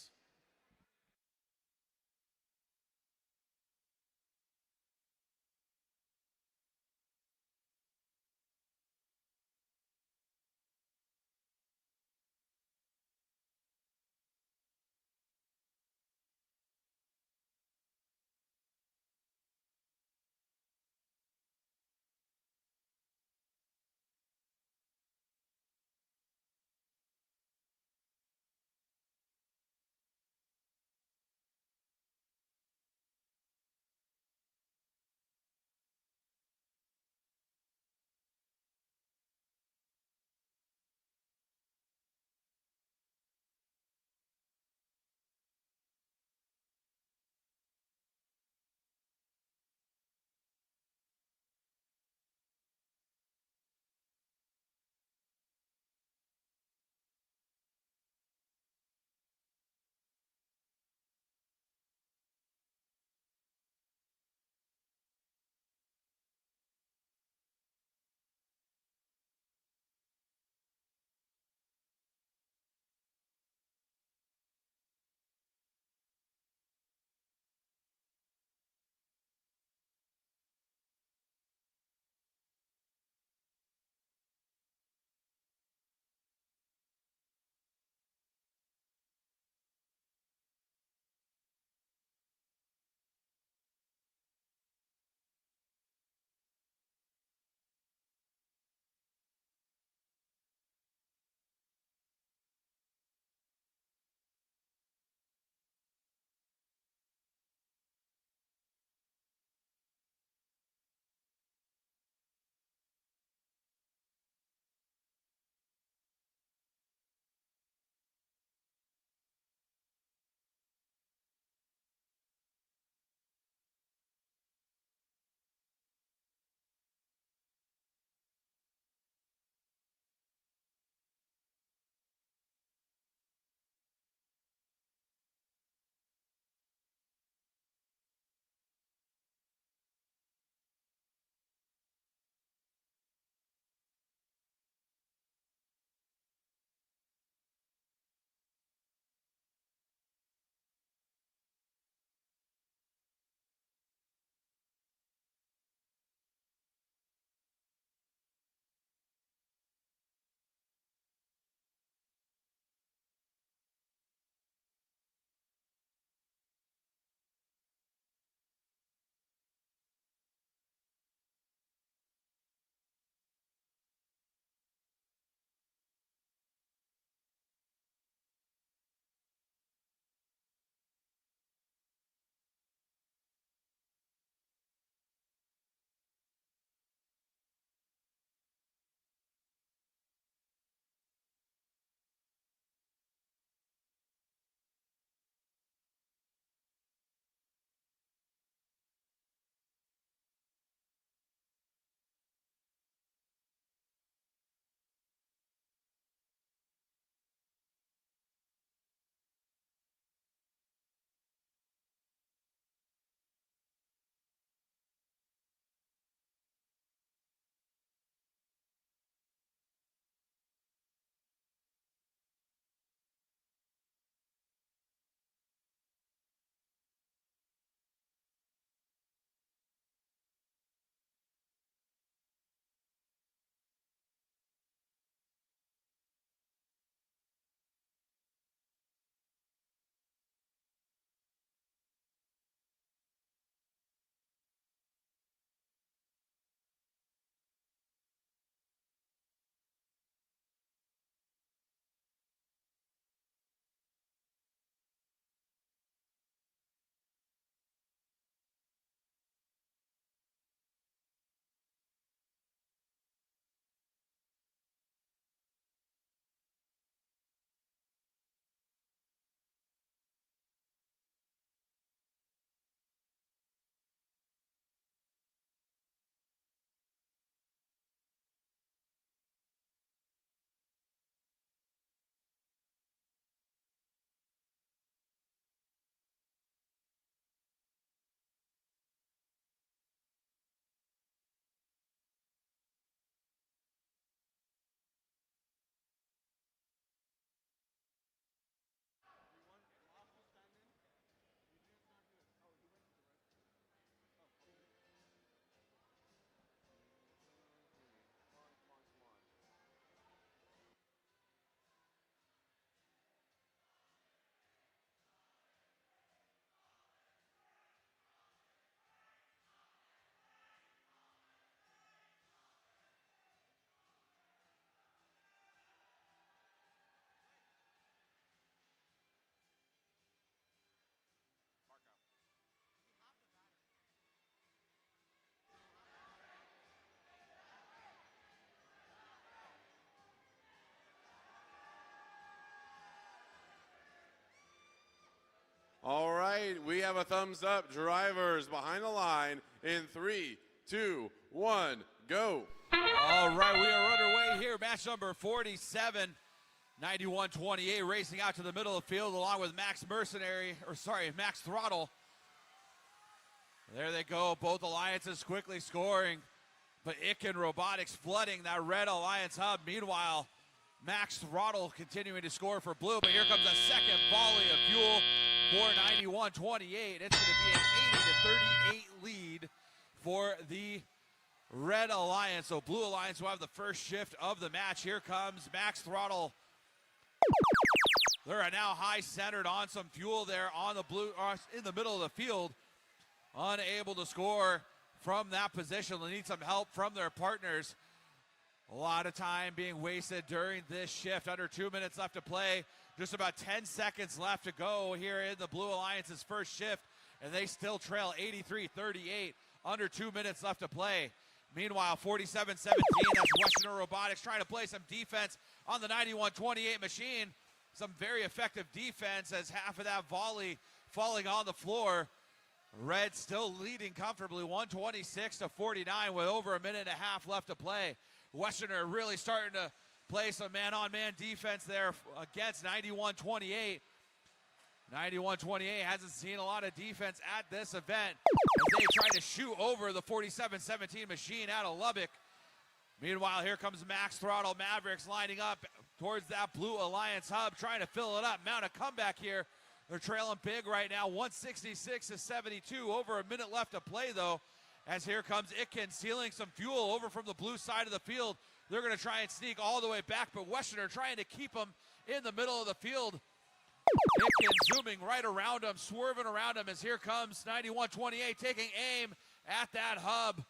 All right, we have a thumbs up. Drivers behind the line in 3, 2, 1, go. All right, we are underway here. Match number 47, 91-28, racing out to the middle of the field along with Max Throttle. There they go, both alliances quickly scoring, but Icken Robotics flooding that red alliance hub. Meanwhile, Max Throttle continuing to score for blue, but here comes a second volley of fuel for 91-28. It's going to be an 80-38 lead for the Red Alliance. So Blue Alliance will have the first shift of the match. Here comes Max Throttle. They're now high centered on some fuel there on the blue, in the middle of the field. Unable to score from that position. They need some help from their partners. A lot of time being wasted during this shift. Under 2 minutes left to play. Just about 10 seconds left to go here in the Blue Alliance's first shift. And they still trail 83-38. Under 2 minutes left to play. Meanwhile, 47-17, that's Westerner Robotics trying to play some defense on the 91-28 machine. Some very effective defense as half of that volley falling on the floor. Red still leading comfortably, 126-49 with over a minute and a half left to play. Westerner really starting to play some man-on-man defense there against 91-28. 91-28 hasn't seen a lot of defense at this event as they try to shoot over the 47-17 machine out of Lubbock. Meanwhile, here comes Max Throttle Mavericks lining up towards that Blue Alliance hub, trying to fill it up. Mount a comeback here. They're trailing big right now, 166-72. Over a minute left to play, though, as here comes Icken stealing some fuel over from the blue side of the field. They're going to try and sneak all the way back, but Westerner trying to keep them in the middle of the field. Icken zooming right around him, swerving around him as here comes 91-28 taking aim at that hub.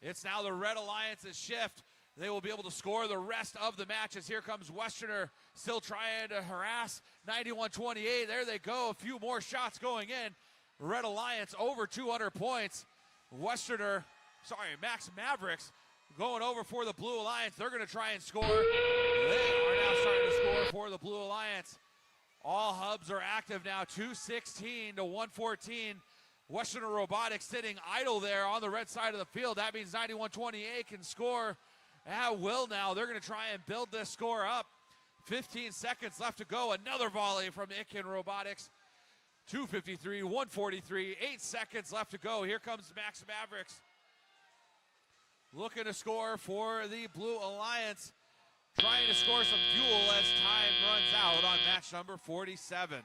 It's now the Red Alliance's shift. They will be able to score the rest of the match as here comes Westerner still trying to harass 91-28. There they go, a few more shots going in. Red Alliance over 200 points. Max Mavericks going over for the Blue Alliance. They're going to try and score. They are now starting to score for the Blue Alliance. All hubs are active now, 216-114. Westerner Robotics sitting idle there on the red side of the field. That means 91-28 can score at will now. They're going to try and build this score up. 15 seconds left to go. Another volley from Icken Robotics. 253-143. 8 seconds left to go. Here comes Max Mavericks. Looking to score for the Blue Alliance. Trying to score some fuel as time runs out on match number 47.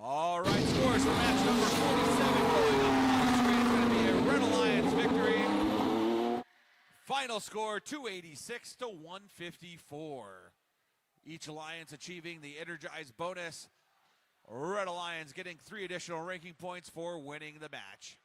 All right, scores for match number 47 going up on the screen. It's going to be a Red Alliance victory. Final score 286-154. Each alliance achieving the Energize bonus. Red Alliance getting 3 additional ranking points for winning the match.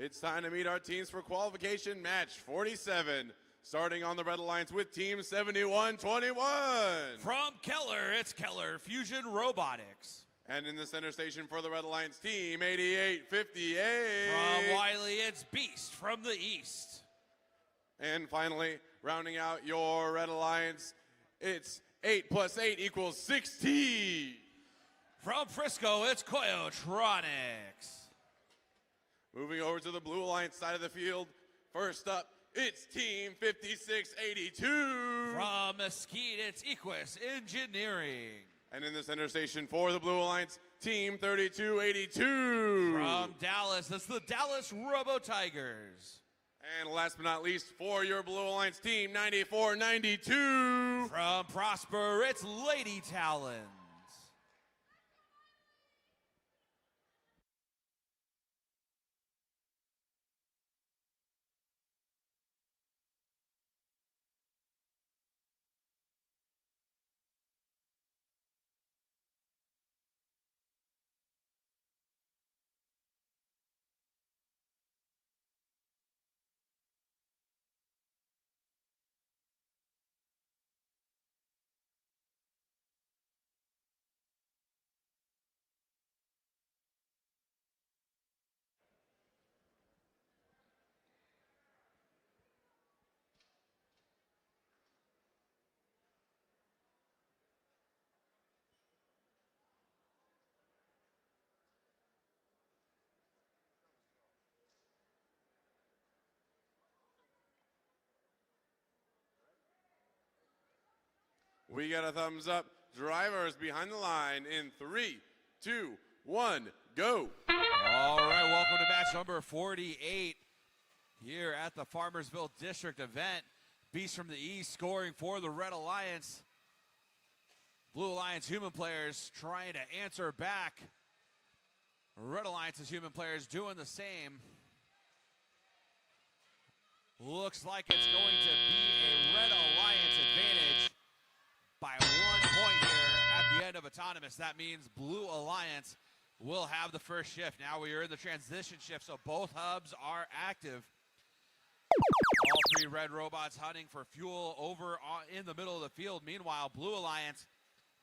It's time to meet our teams for qualification match 47. Starting on the Red Alliance with Team 7121. From Keller, it's Keller Fusion Robotics. And in the center station for the Red Alliance, Team 8858. From Wiley, it's Beast from the East. And finally, rounding out your Red Alliance, it's 8 plus 8 equals 16. From Frisco, it's Coyotronics. Moving over to the Blue Alliance side of the field, first up, it's Team 5682. From Mesquite, it's Equus Engineering. And in the center station for the Blue Alliance, Team 3282. From Dallas, it's the Dallas Robotigers. And last but not least, for your Blue Alliance team, 9492. From Prosper, it's Lady Talons. We got a thumbs up. Drivers behind the line in 3, 2, 1, go. All right, welcome to match number 48 here at the Farmersville District event. Beast from the East scoring for the Red Alliance. Blue Alliance human players trying to answer back. Red Alliance's human players doing the same. Looks like it's going to be a Red Alliance advantage by 1 point here at the end of Autonomous. That means Blue Alliance will have the first shift. Now we are in the transition shift, so both hubs are active. All 3 red robots hunting for fuel over in the middle of the field. Meanwhile, Blue Alliance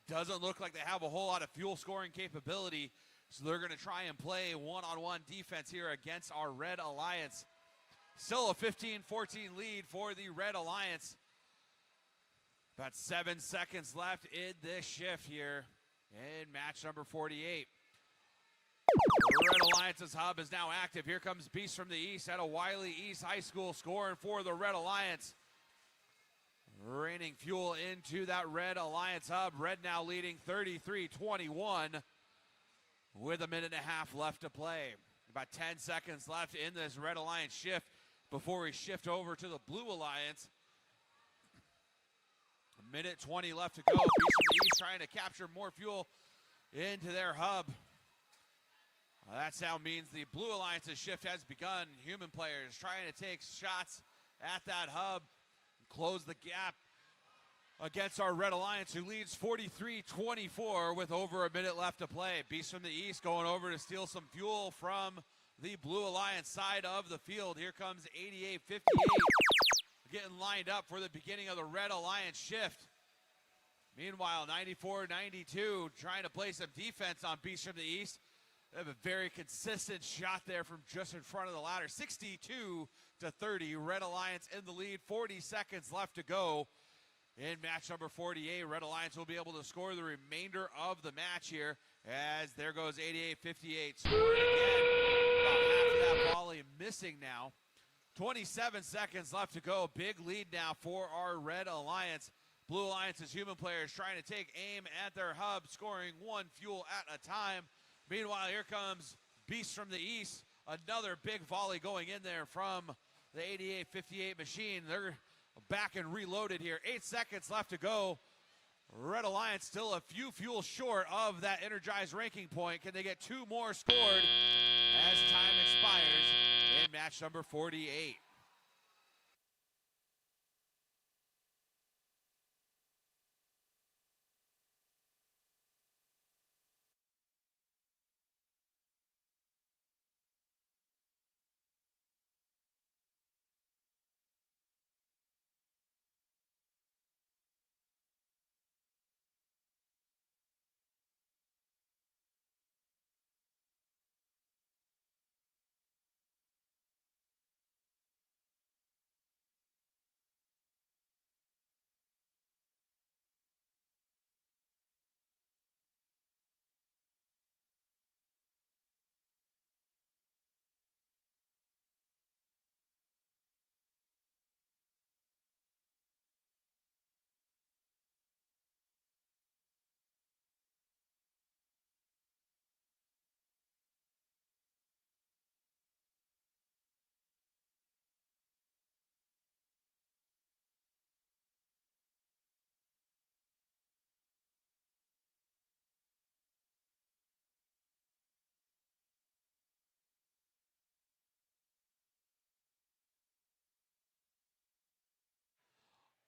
doesn't look like they have a whole lot of fuel scoring capability, so they're going to try and play one-on-one defense here against our Red Alliance. Still a 15-14 lead for the Red Alliance. About 7 seconds left in this shift here in match number 48. Red Alliance's hub is now active. Here comes Beast from the East out of Wiley East High School scoring for the Red Alliance. Raining fuel into that Red Alliance hub. Red now leading 33-21 with a minute and a half left to play. About 10 seconds left in this Red Alliance shift before we shift over to the Blue Alliance. A minute 20 left to go. Beast from the East trying to capture more fuel into their hub. That sound means the Blue Alliance's shift has begun. Human players trying to take shots at that hub, close the gap against our Red Alliance, who leads 43-24 with over a minute left to play. Beast from the East going over to steal some fuel from the Blue Alliance side of the field. Here comes 88-58 getting lined up for the beginning of the Red Alliance shift. Meanwhile, 94-92 trying to play some defense on Beast from the East. They have a very consistent shot there from just in front of the ladder. 62-30, Red Alliance in the lead. 40 seconds left to go in match number 48. Red Alliance will be able to score the remainder of the match here, as there goes 88-58. Scoring again. About half of that volley missing now. 27 seconds left to go. Big lead now for our Red Alliance. Blue Alliance's human players trying to take aim at their hub, scoring one fuel at a time. Meanwhile, here comes Beast from the East. Another big volley going in there from the 88-58 machine. They're back and reloaded here. 8 seconds left to go. Red Alliance still a few fuel short of that energized ranking point. Can they get 2 more scored as time expires in match number 48?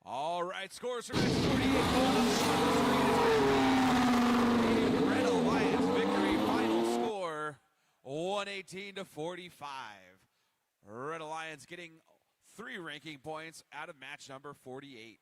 All right, scores for match 48 goals. Red Alliance victory, final score 118-45. Red Alliance getting 3 ranking points out of match number 48.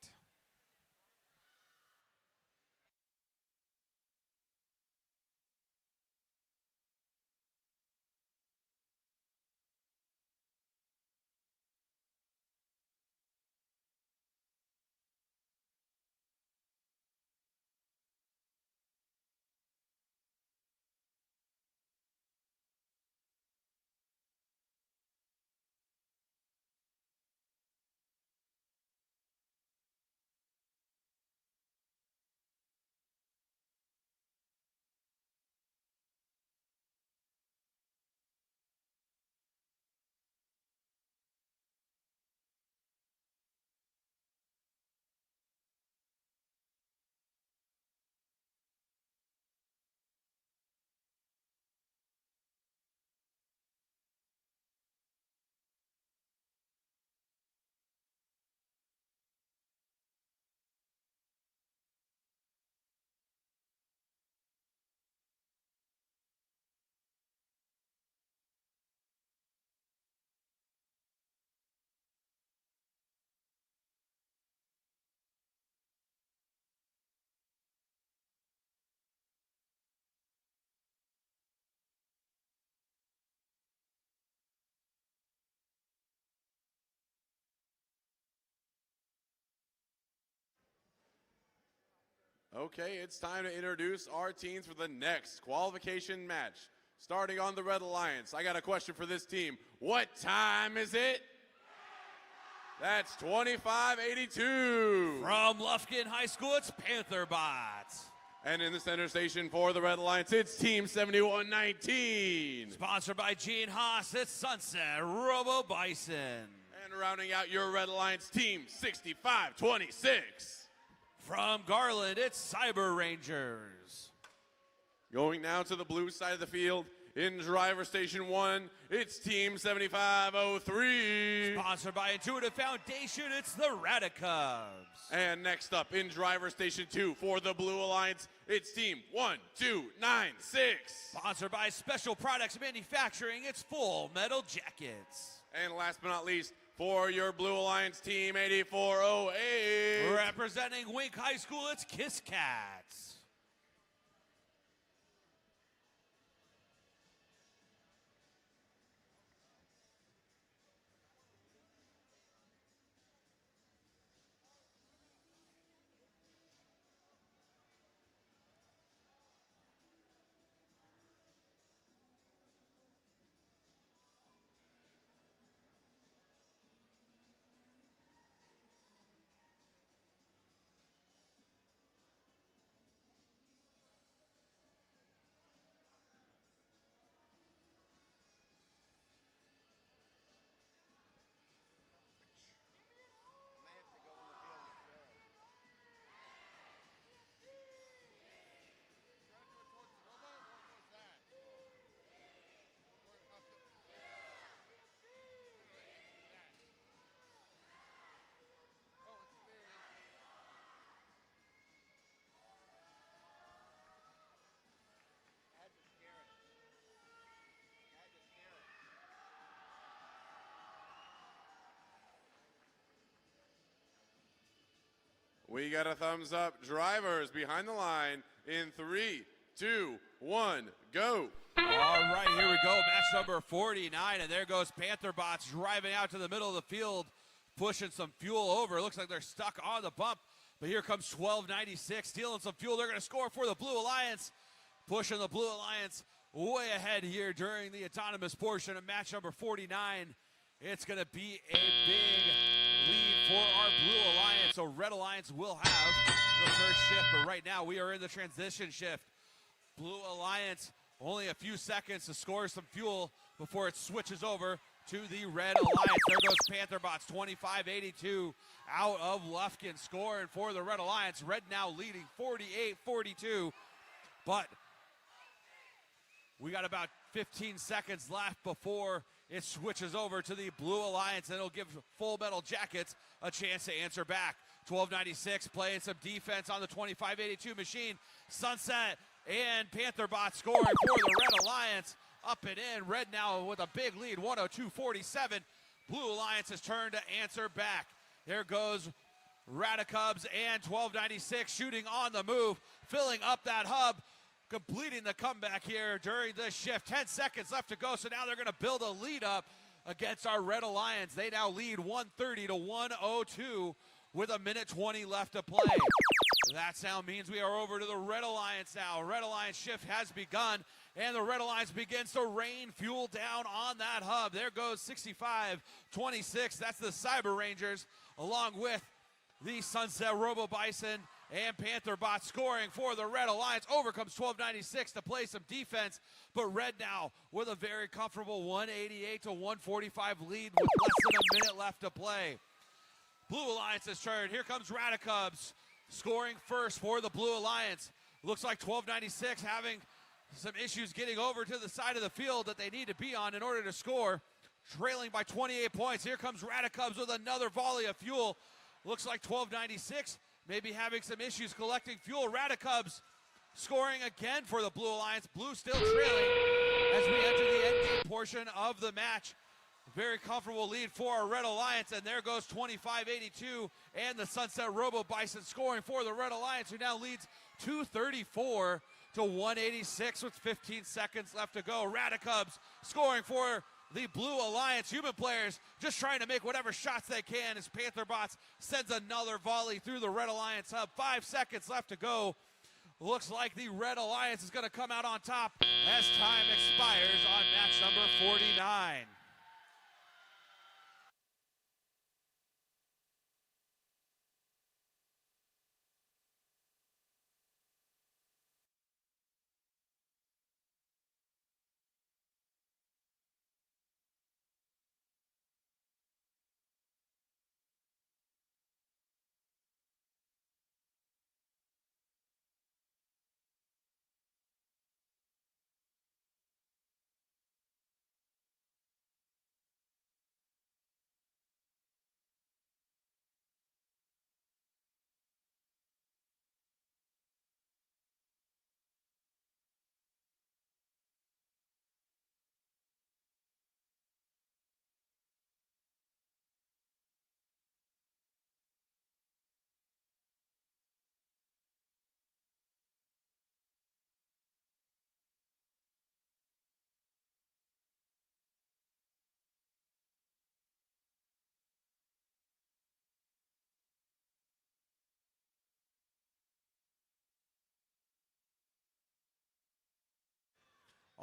Okay, it's time to introduce our teams for the next qualification match. Starting on the Red Alliance, I got a question for this team. What time is it? That's 25:82. From Lufkin High School, it's Panther Bots. And in the center station for the Red Alliance, it's Team 7119. Sponsored by Gene Haas, it's Sunset Robo Bison. And rounding out your Red Alliance, Team 6526. From Garland, it's Cyber Rangers. Going now to the blue side of the field, in driver station 1, it's Team 7503. Sponsored by Intuitive Foundation, it's the Radicubs. And next up, in driver station 2 for the Blue Alliance, it's Team 1296. Sponsored by Special Products Manufacturing, it's Full Metal Jackets. And last but not least, for your Blue Alliance Team 8408. Representing Wink High School, it's Kiss Cats. We got a thumbs up. Drivers behind the line in 3, 2, 1, go. All right, here we go. Match number 49, and there goes Panther Bots driving out to the middle of the field, pushing some fuel over. It looks like they're stuck on the bump, but here comes 1296, stealing some fuel. They're going to score for the Blue Alliance, pushing the Blue Alliance way ahead here during the autonomous portion of match number 49. It's going to be a big lead for our Blue Alliance, so Red Alliance will have the first shift, but right now we are in the transition shift. Blue Alliance only a few seconds to score some fuel before it switches over to the Red Alliance. There goes Panther Bots, 25-82 out of Lufkin, scoring for the Red Alliance. Red now leading 48-42, but we got about 15 seconds left before it switches over to the Blue Alliance, and it'll give Full Metal Jackets a chance to answer back. 1296 playing some defense on the 2582 machine. Sunset and Pantherbot scoring for the Red Alliance. Up and in. Red now with a big lead, 102-47. Blue Alliance has turned to answer back. There goes Radicubs and 1296 shooting on the move, filling up that hub, completing the comeback here during this shift. 10 seconds left to go, so now they're going to build a lead up against our Red Alliance. They now lead 130-102 with a minute 20 left to play. That sound means we are over to the Red Alliance now. Red Alliance shift has begun, and the Red Alliance begins to rain fuel down on that hub. There goes 65-26. That's the Cyber Rangers, along with the Sunset Robo Bison and Pantherbot scoring for the Red Alliance. Over comes 1296 to play some defense, but Red now with a very comfortable 188-145 lead with less than a minute left to play. Blue Alliance's turn. Here comes Radicubs scoring first for the Blue Alliance. Looks like 1296 having some issues getting over to the side of the field that they need to be on in order to score. Trailing by 28 points. Here comes Radicubs with another volley of fuel. Looks like 1296 maybe having some issues collecting fuel. Radicubs scoring again for the Blue Alliance. Blue still trailing as we enter the end game portion of the match. Very comfortable lead for our Red Alliance, and there goes 25-82 and the Sunset Robo Bison scoring for the Red Alliance, who now leads 234-186 with 15 seconds left to go. Radicubs scoring for the Blue Alliance. Human players just trying to make whatever shots they can as Pantherbots sends another volley through the Red Alliance hub. 5 seconds left to go. Looks like the Red Alliance is going to come out on top as time expires on match number 49.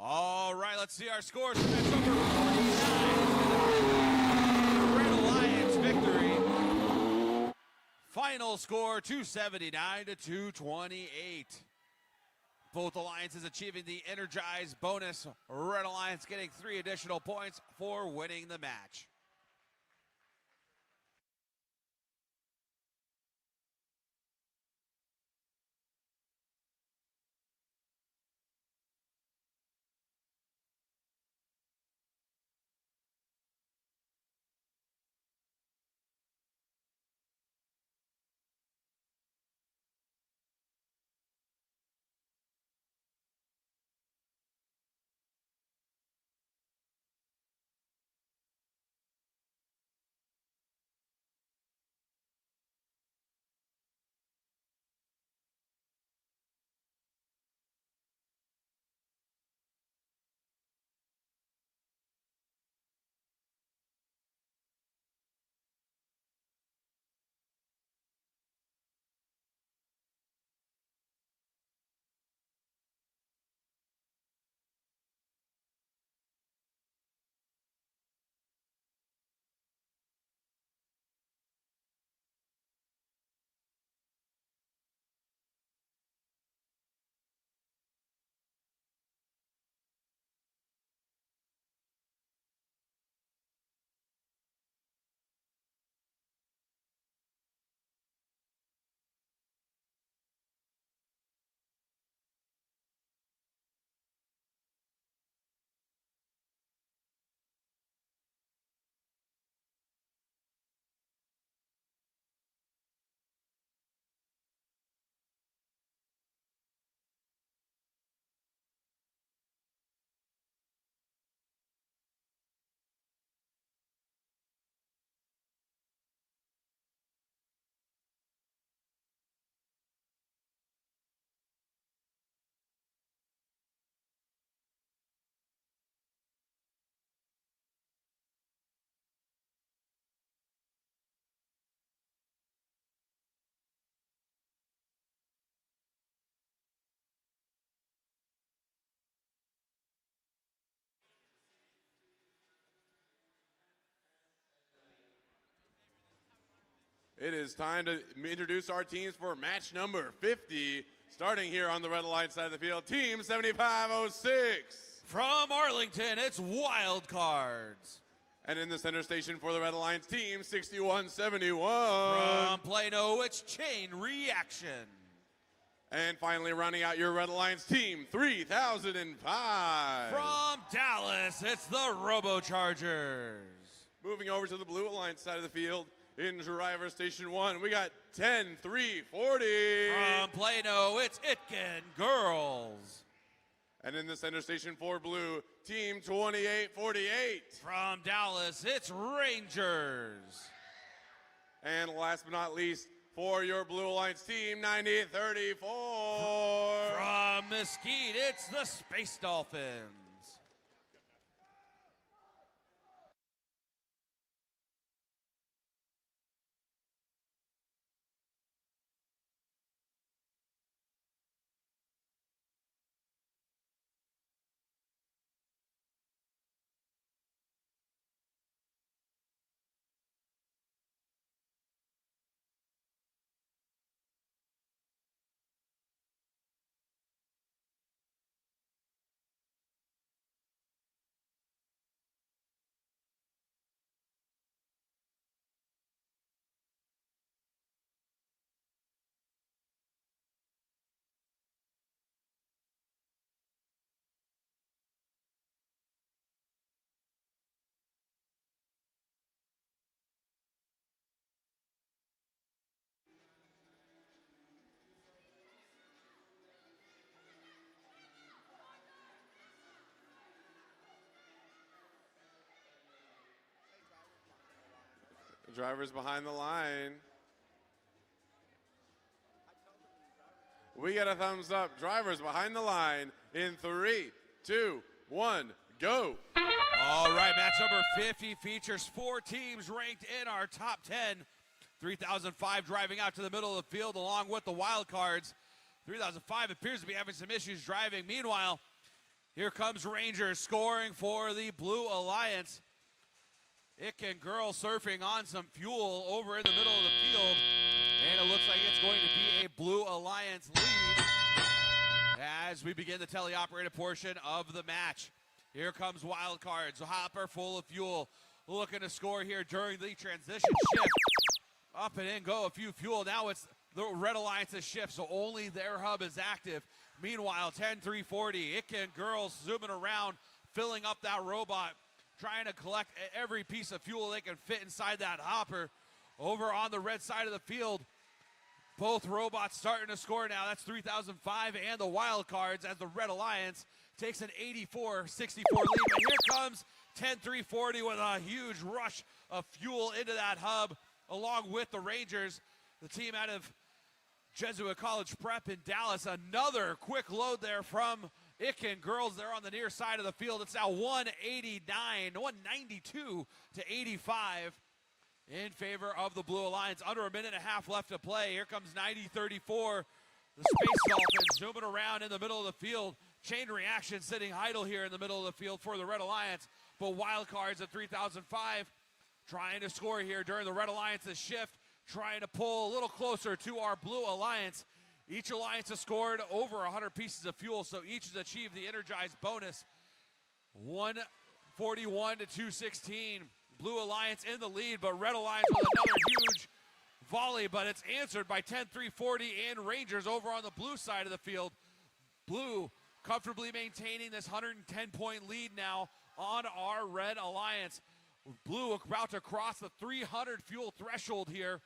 All right, let's see our scores for match number 49. Red Alliance victory. Final score 279-228. Both alliances achieving the Energize bonus. Red Alliance getting 3 additional points for winning the match. It is time to introduce our teams for match number 50. Starting here on the Red Alliance side of the field, Team 7506. From Arlington, it's Wild Cards. And in the center station for the Red Alliance, Team 6171. From Plano, it's Chain Reaction. And finally, rounding out your Red Alliance, Team 3005. From Dallas, it's the Robochargers. Moving over to the Blue Alliance side of the field, in driver station 1, we got 10340. From Plano, it's Itkin Girls. And in the center station for Blue, Team 2848. From Dallas, it's Rangers. And last but not least, for your Blue Alliance team, 9034. From Mesquite, it's the Space Dolphins. Drivers behind the line. We get a thumbs up. Drivers behind the line in 3, 2, 1, go. All right, match number 50 features 4 teams ranked in our top 10. 3005 driving out to the middle of the field along with the Wild Cards. 3005 appears to be having some issues driving. Meanwhile, here comes Rangers scoring for the Blue Alliance. Itkin Girls surfing on some fuel over in the middle of the field. And it looks like it's going to be a Blue Alliance lead as we begin the teleoperated portion of the match. Here comes Wild Cards, hopper full of fuel, looking to score here during the transition shift. Up and in go a few fuel. Now it's the Red Alliance's shift, so only their hub is active. Meanwhile, 10340, Itkin Girls zooming around, filling up that robot, trying to collect every piece of fuel they can fit inside that hopper. Over on the red side of the field, both robots starting to score now. That's 3005 and the Wild Cards as the Red Alliance takes an 84-64 lead. But here comes 10340 with a huge rush of fuel into that hub along with the Rangers, the team out of Jesuit College Prep in Dallas. Another quick load there from Itkin Girls there on the near side of the field. It's now 192 to 85 in favor of the Blue Alliance. Under a minute and a half left to play. Here comes 90-34. The Space Dolphins zooming around in the middle of the field. Chain Reaction sitting idle here in the middle of the field for the Red Alliance. But Wild Cards at 3005 trying to score here during the Red Alliance's shift. Trying to pull a little closer to our Blue Alliance. Each alliance has scored over 100 pieces of fuel, so each has achieved the Energized bonus. 141 to 216. Blue Alliance in the lead, but Red Alliance with another huge volley, but it's answered by 10340 and Rangers over on the blue side of the field. Blue comfortably maintaining this 110-point lead now on our Red Alliance. Blue about to cross the 300 fuel threshold here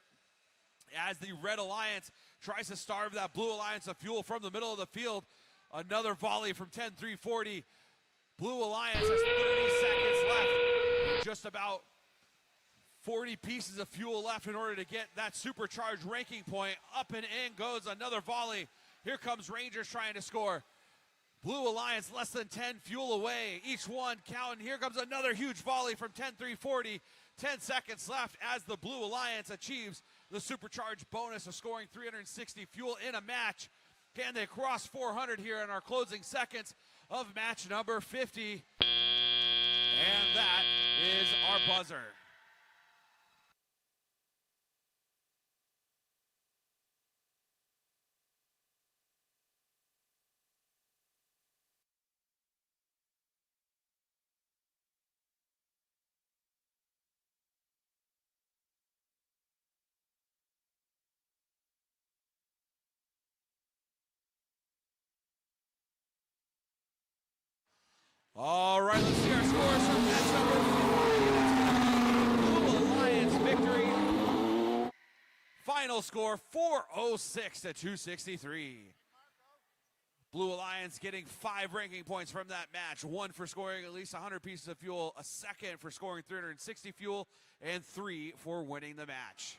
as the Red Alliance tries to starve that Blue Alliance of fuel from the middle of the field. Another volley from 10340. Blue Alliance has 30 seconds left. Just about 40 pieces of fuel left in order to get that supercharged ranking point. Up and in goes another volley. Here comes Rangers trying to score. Blue Alliance less than 10 fuel away. Each one counting. Here comes another huge volley from 10340. 10 seconds left as the Blue Alliance achieves the supercharged bonus of scoring 360 fuel in a match. Can they cross 400 here in our closing seconds of match number 50? And that is our buzzer. right, let's see our scores from match number 4. Blue Alliance victory. Final score 406 to 263. Blue Alliance getting 5 ranking points from that match. 1 for scoring at least 100 pieces of fuel, a second for scoring 360 fuel, and 3 for winning the match.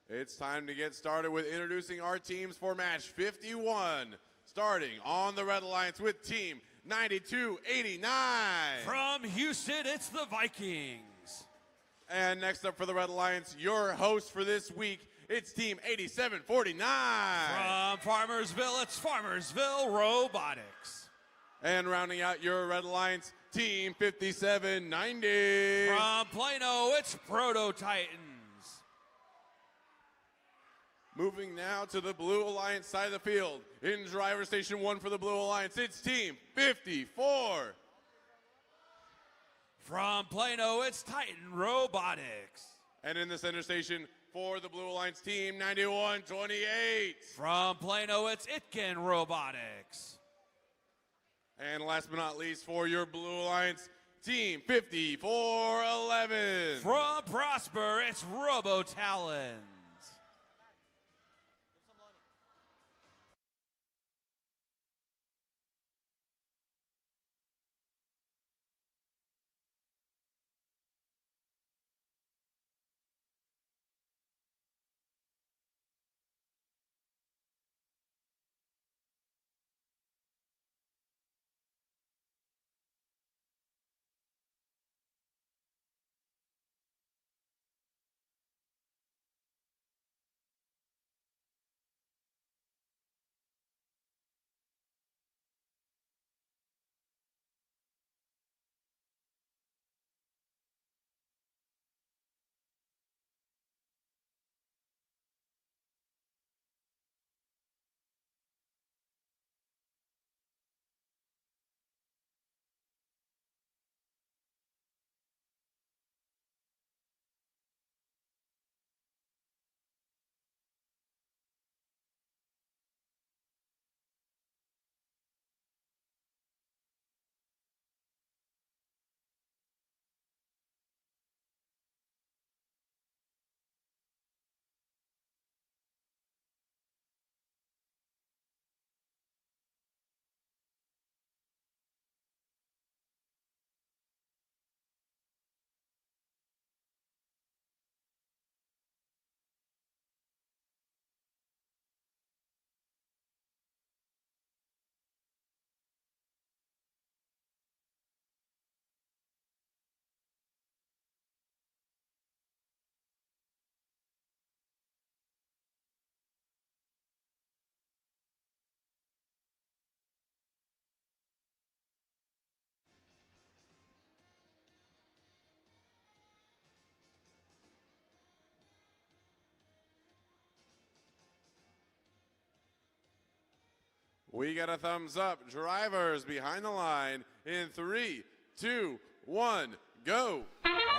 It's time to get started with introducing our teams for match 51. Starting on the Red Alliance with team 9289. From Houston, it's the Vikings. And next up for the Red Alliance, your host for this week, it's team 8749. From Farmersville, it's Farmersville Robotics. And rounding out your Red Alliance, team 5790. From Plano, it's Proto Titans. Moving now to the Blue Alliance side of the field. In driver station 1 for the Blue Alliance, it's team 54. From Plano, it's Titan Robotics. And in the center station for the Blue Alliance, team 9128. From Plano, it's Itkin Robotics. And last but not least for your Blue Alliance, team 5411. From Prosper, it's Robo Talon. We got a thumbs up. Drivers behind the line in 3, 2, 1, go.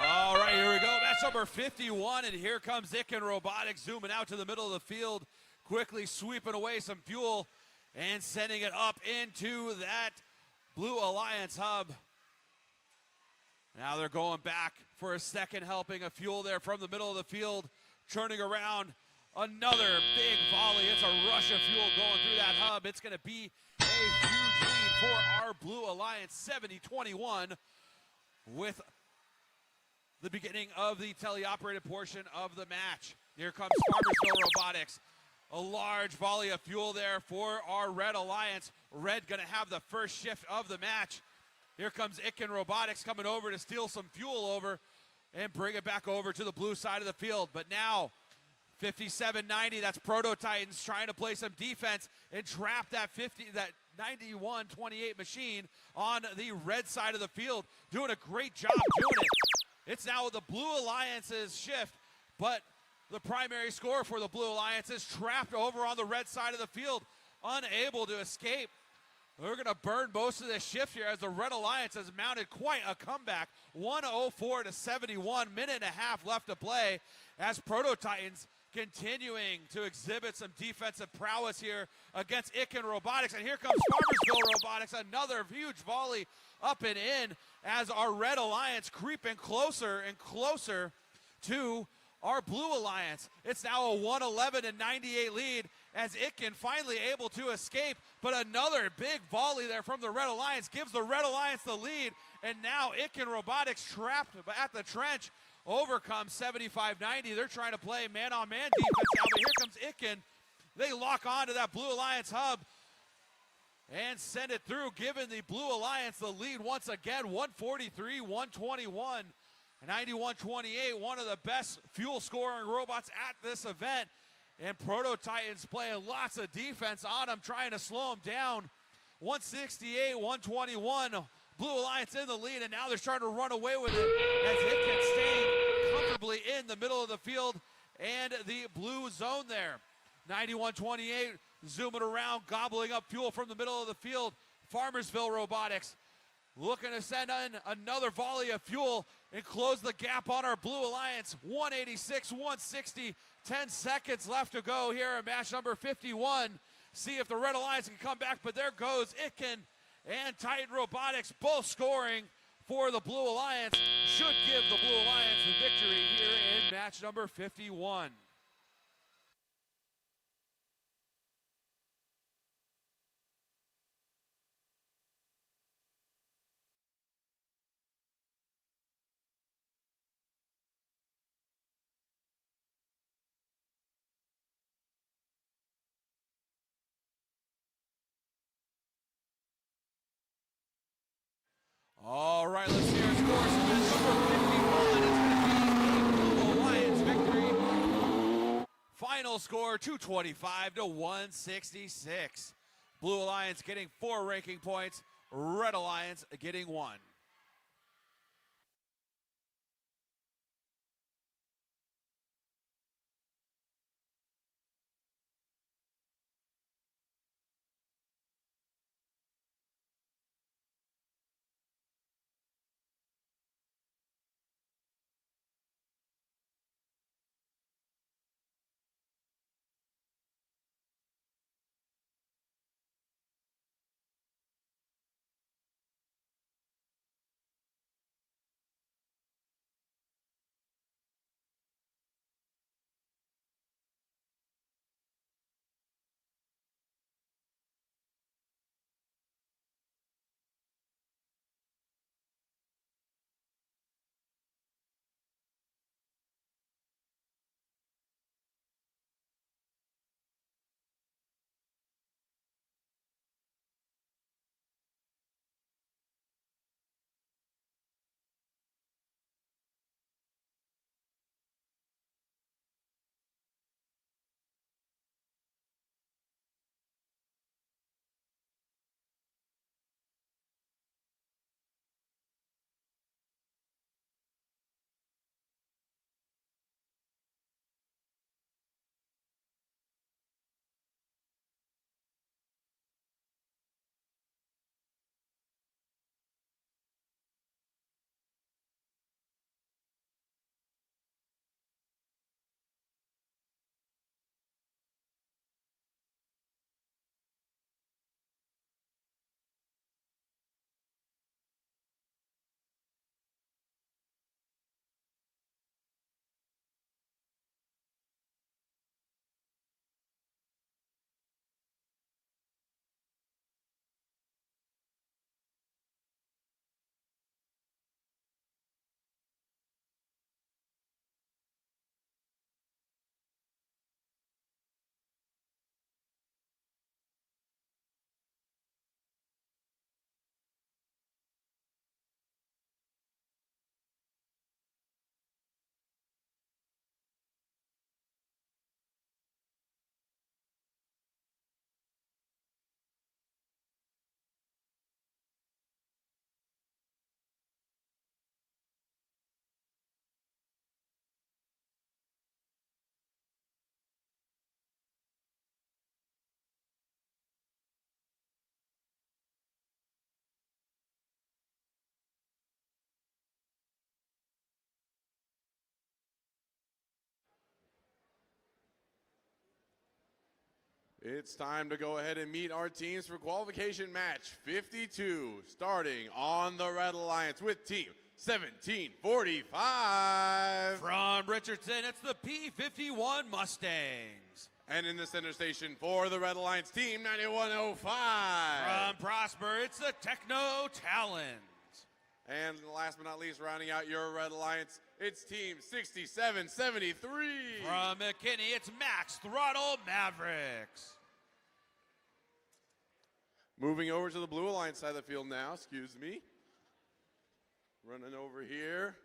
All right, here we go. Match number 51, and here comes Icken Robotics zooming out to the middle of the field, quickly sweeping away some fuel and sending it up into that Blue Alliance hub. Now they're going back for a second helping of fuel there from the middle of the field, turning around. Another big volley. It's a rush of fuel going through that hub. It's going to be a huge lead for our Blue Alliance, 70-21, with the beginning of the teleoperated portion of the match. Here comes Farmersville Robotics. A large volley of fuel there for our Red Alliance. Red going to have the first shift of the match. Here comes Icken Robotics coming over to steal some fuel over and bring it back over to the blue side of the field. But now, 57-90, that's Proto Titans trying to play some defense and trap that 91-28 machine on the red side of the field. Doing a great job doing it. It's now the Blue Alliance's shift, but the primary scorer for the Blue Alliance is trapped over on the red side of the field, unable to escape. We're going to burn most of this shift here as the Red Alliance has mounted quite a comeback. 104-71, minute and a half left to play as Proto Titans continuing to exhibit some defensive prowess here against Icken Robotics. And here comes Farmersville Robotics, another huge volley up and in as our Red Alliance creeping closer and closer to our Blue Alliance. It's now a 111-98 lead as Icken finally able to escape, but another big volley there from the Red Alliance gives the Red Alliance the lead, and now Icken Robotics trapped at the trench overcomes 75-90. They're trying to play man-on-man defense now, but here comes Icken. They lock on to that Blue Alliance hub and send it through, giving the Blue Alliance the lead once again, 143-121. 91-28, one of the best fuel scoring robots at this event. And Proto Titans playing lots of defense on them, trying to slow them down. 168-121. Blue Alliance in the lead, and now they're trying to run away with it as Icken staying comfortably in the middle of the field and the blue zone there. 91-28, zooming around, gobbling up fuel from the middle of the field. Farmersville Robotics looking to send in another volley of fuel and close the gap on our Blue Alliance. 186-160, 10 seconds left to go here in match number 51. See if the Red Alliance can come back, but there goes Icken and Titan Robotics both scoring for the Blue Alliance. Should give the Blue Alliance the victory here in match number 51. All right, let's see our scores. Match number 51 is going to be the Blue Alliance victory. Final score, 225-166. Blue Alliance getting 4 ranking points. Red Alliance getting 1. It's time to go ahead and meet our teams for qualification match 52, starting on the Red Alliance with Team 1745. From Richardson, it's the P-51 Mustangs. And in the center station for the Red Alliance, Team 9105. From Prosper, it's the Techno Talons. And last but not least, rounding out your Red Alliance, it's Team 6773. From McKinney, it's Max Throttle Mavericks. Moving over to the Blue Alliance side of the field now, excuse me. Running over here.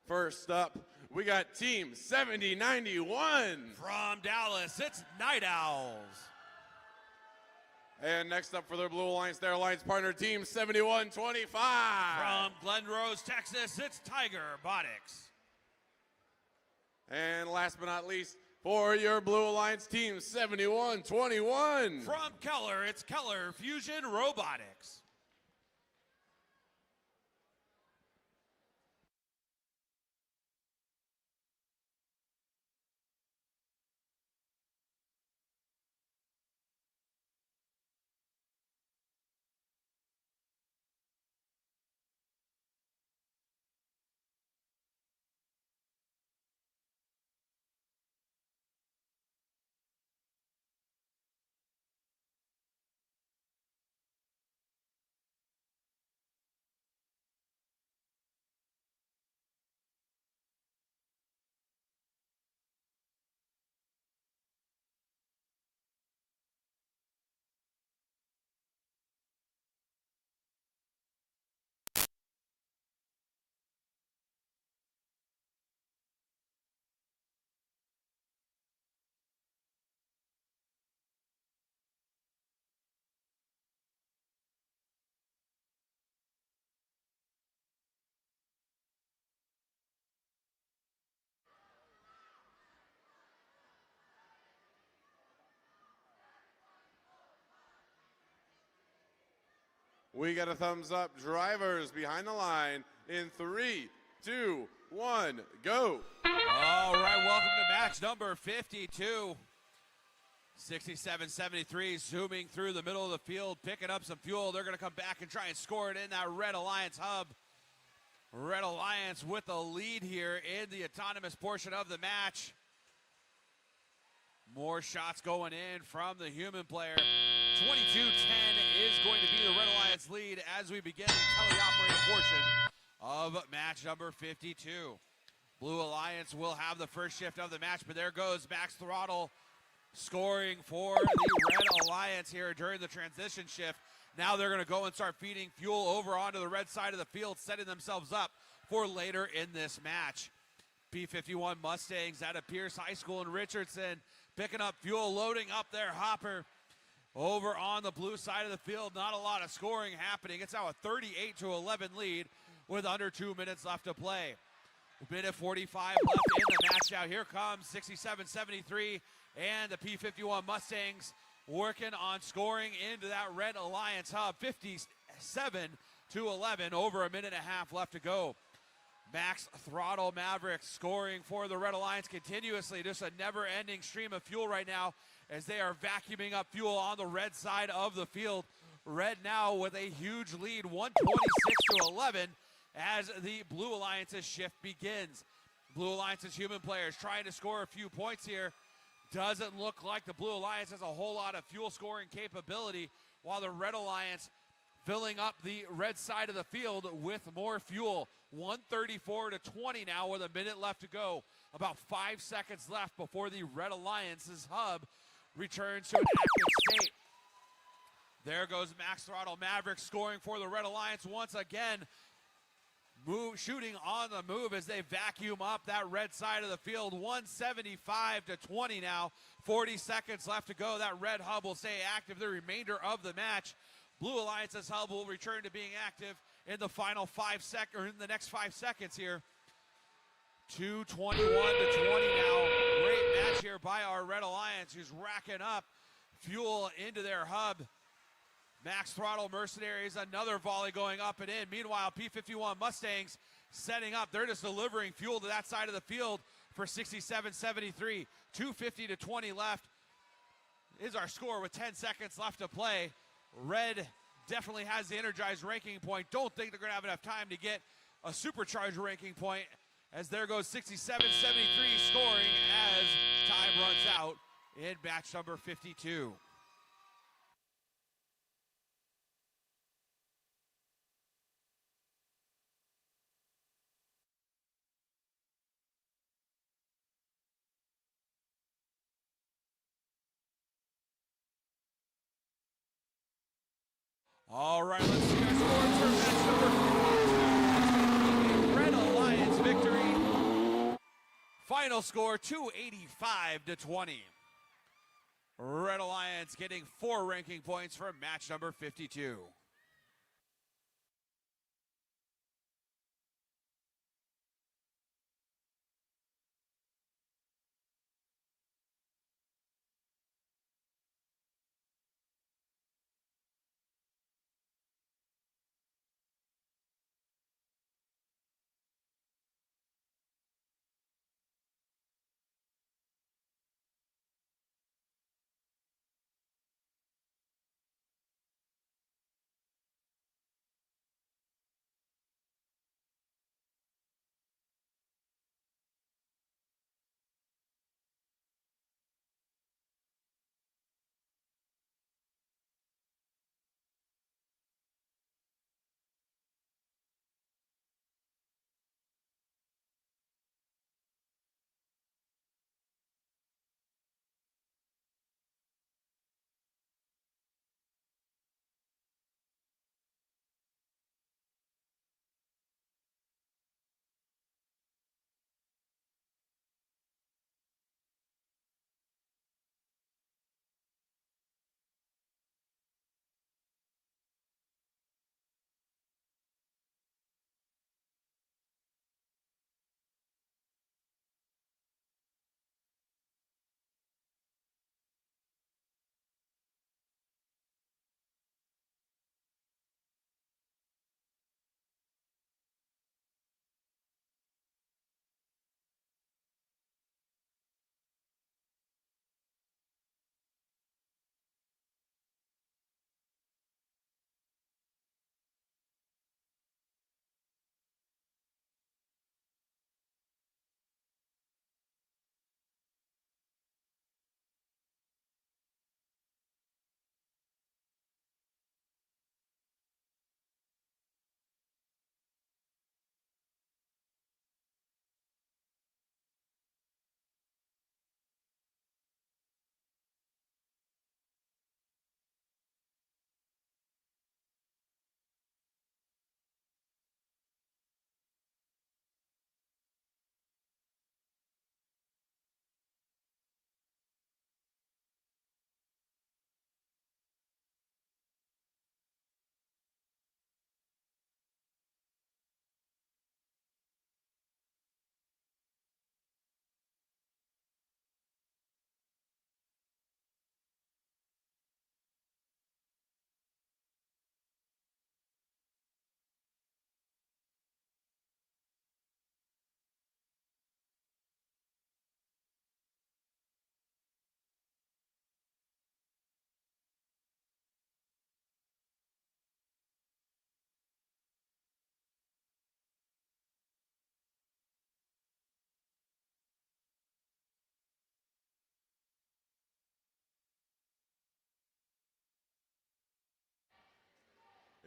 First up, we got Team 7091. From Dallas, it's Night Owls. And next up for their Blue Alliance, their alliance partner, Team 7125. From Glen Rose, Texas, it's Tiger Robotics. And last but not least, for your Blue Alliance, Team 7121. From Keller, it's Keller Fusion Robotics. We got a thumbs up. Drivers behind the line in 3, 2, 1, go. All right, welcome to match number 52. 67-73 zooming through the middle of the field, picking up some fuel. They're going to come back and try and score it in that Red Alliance hub. Red Alliance with the lead here in the autonomous portion of the match. More shots going in from the human player. 22-10 is going to be the Red Alliance lead as we begin the teleoperated portion of match number 52. Blue Alliance will have the first shift of the match, but there goes Max Throttle scoring for the Red Alliance here during the transition shift. Now they're going to go and start feeding fuel over onto the red side of the field, setting themselves up for later in this match. P-51 Mustangs out of Pierce High School in Richardson, picking up fuel, loading up their hopper over on the blue side of the field. Not a lot of scoring happening. It's now a 38-11 lead with under 2 minutes left to play. Minute 45 left in the match. Now here comes 67-73 and the P-51 Mustangs working on scoring into that Red Alliance hub. 57-11, over a minute and a half left to go. Max Throttle Mavericks scoring for the Red Alliance continuously. Just a never-ending stream of fuel right now as they are vacuuming up fuel on the red side of the field. Red now with a huge lead, 126-11, as the Blue Alliance's shift begins. Blue Alliance's human players trying to score a few points here. Doesn't look like the Blue Alliance has a whole lot of fuel scoring capability, while the Red Alliance filling up the red side of the field with more fuel. 134-20 now with a minute left to go. About 5 seconds left before the Red Alliance's hub returns to an active state. There goes Max Throttle Mavericks scoring for the Red Alliance once again. Shooting on the move as they vacuum up that red side of the field. 175-20 now. 40 seconds left to go. That red hub will stay active the remainder of the match. Blue Alliance's hub will return to being active in the final 5 seconds, or in the next 5 seconds here. 2:21-20 now. Great match here by our Red Alliance, who's racking up fuel into their hub. Max Throttle Mercenaries, another volley going up and in. Meanwhile, P-51 Mustangs setting up. They're just delivering fuel to that side of the field for 67-73. 2:50-20 left. is our score with 10 seconds left to play. Red definitely has the energized ranking point. Don't think they're going to have enough time to get a supercharged ranking point, as there goes 67-73 scoring as time runs out in match number 52. All right, let's see our scores for match number 52. Red Alliance victory. Final score 285-20. Red Alliance getting 4 ranking points for match number 52.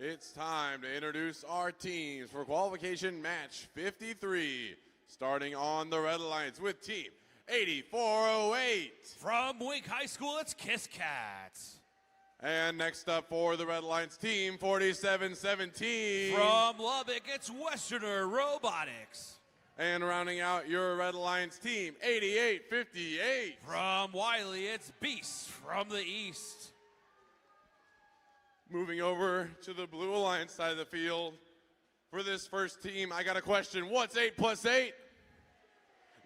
It's time to introduce our teams for qualification match 53. Starting on the Red Alliance with team 8408. From Wink High School, it's Kiss Cats. And next up for the Red Alliance team 4717. From Lubbock, it's Westerner Robotics. And rounding out your Red Alliance team 8858. From Wiley, it's Beast from the East. Moving over to the Blue Alliance side of the field. For this first team, I got a question. What's 8 plus 8?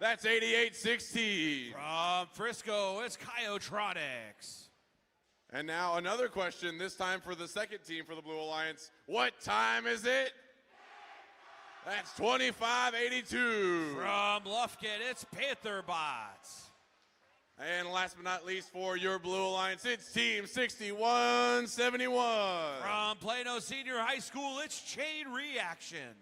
That's 8816. From Frisco, it's Kyotronics. And now another question, this time for the second team for the Blue Alliance. What time is it? That's 2582. From Lufkin, it's Panther Bots. And last but not least for your Blue Alliance, it's Team 6171. From Plano Senior High School, it's Chain Reaction.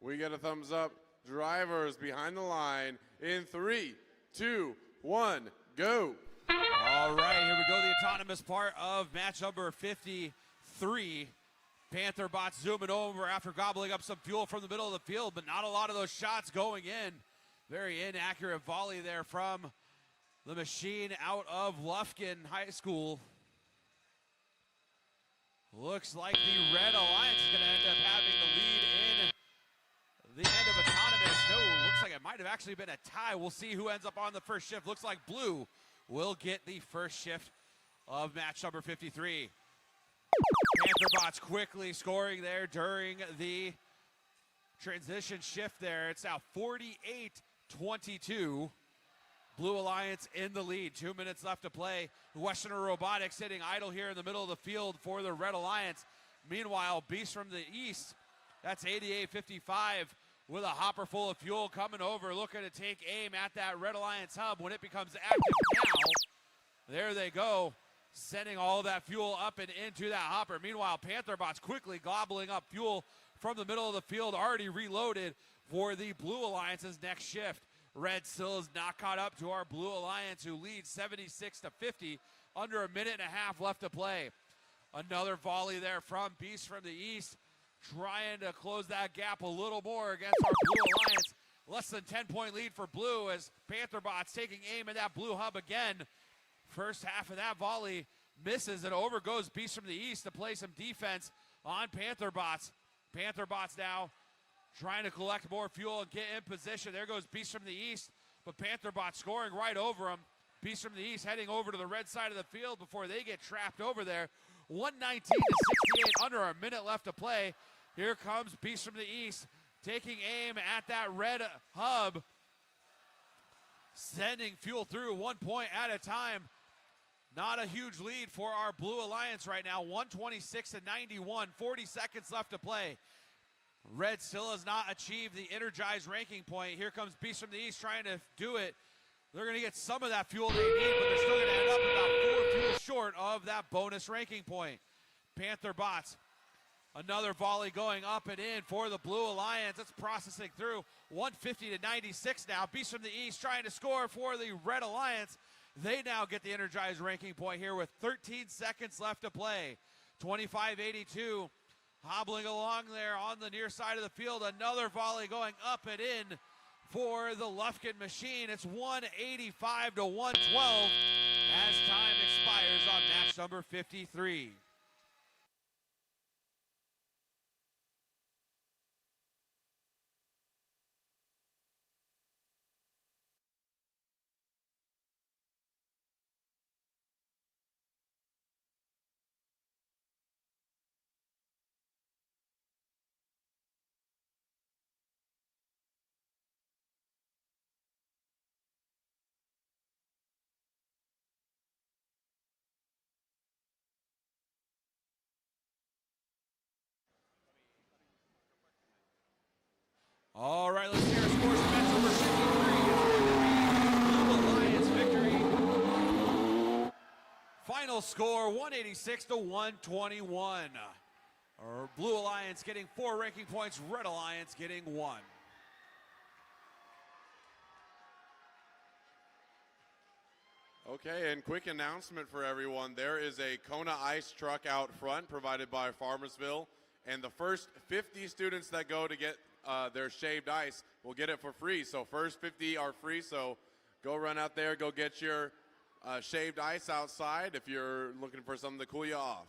We get a thumbs up. Drivers behind the line in 3, 2, 1, go. All right, here we go, the autonomous part of match number 53. Panther bots zooming over after gobbling up some fuel from the middle of the field, but not a lot of those shots going in. Very inaccurate volley there from the machine out of Lufkin High School. Looks like the Red Alliance is going to end up having the lead in the end of autonomous. No, looks like it might have actually been a tie. We'll see who ends up on the first shift. Looks like Blue will get the first shift of match number 53. Panther bots quickly scoring there during the transition shift there. It's now 48-22. Blue Alliance in the lead. 2 minutes left to play. Westerner Robotics sitting idle here in the middle of the field for the Red Alliance. Meanwhile, Beast from the east, that's 88-55 with a hopper full of fuel coming over, looking to take aim at that Red Alliance hub when it becomes active now. There they go, sending all that fuel up and into that hopper. Meanwhile, Panther bots quickly gobbling up fuel from the middle of the field, already reloaded for the Blue Alliance's next shift. Red still is not caught up to our Blue Alliance, who leads 76-50, under a minute and a half left to play. Another volley there from Beast from the east, trying to close that gap a little more against our Blue Alliance. Less than 10-point lead for Blue as Panther bots taking aim at that Blue hub again. First half of that volley misses, and over goes Beast from the east to play some defense on Panther bots. Panther bots now trying to collect more fuel and get in position. There goes Beast from the east, but Panther bots scoring right over him. Beast from the east heading over to the red side of the field before they get trapped over there. 119-68, under a minute left to play. Here comes Beast from the east, taking aim at that red hub, sending fuel through 1 point at a time. Not a huge lead for our Blue Alliance right now, 126-91, 40 seconds left to play. Red still has not achieved the energized ranking point. Here comes Beast from the east trying to do it. They're going to get some of that fuel they need, but they're still going to end up about 4 fuel short of that bonus ranking point. Panther bots, another volley going up and in for the Blue Alliance. It's processing through 150-96 now. Beast from the east trying to score for the Red Alliance. They now get the energized ranking point here with 13 seconds left to play. 25-82. Hobbling along there on the near side of the field. Another volley going up and in for the Lufkin machine. It's 185-112 as time expires on match number 53. All right, let's hear our scores for match number 53. Blue Alliance victory. Final score 186 to 121. Our Blue Alliance getting 4 ranking points, Red Alliance getting 1. Okay, and quick announcement for everyone. There is a Kona ice truck out front provided by Farmersville, and the first 50 students that go to get their shaved ice will get it for free. So first 50 are free, so go run out there, go get your shaved ice outside if you're looking for something to cool you off.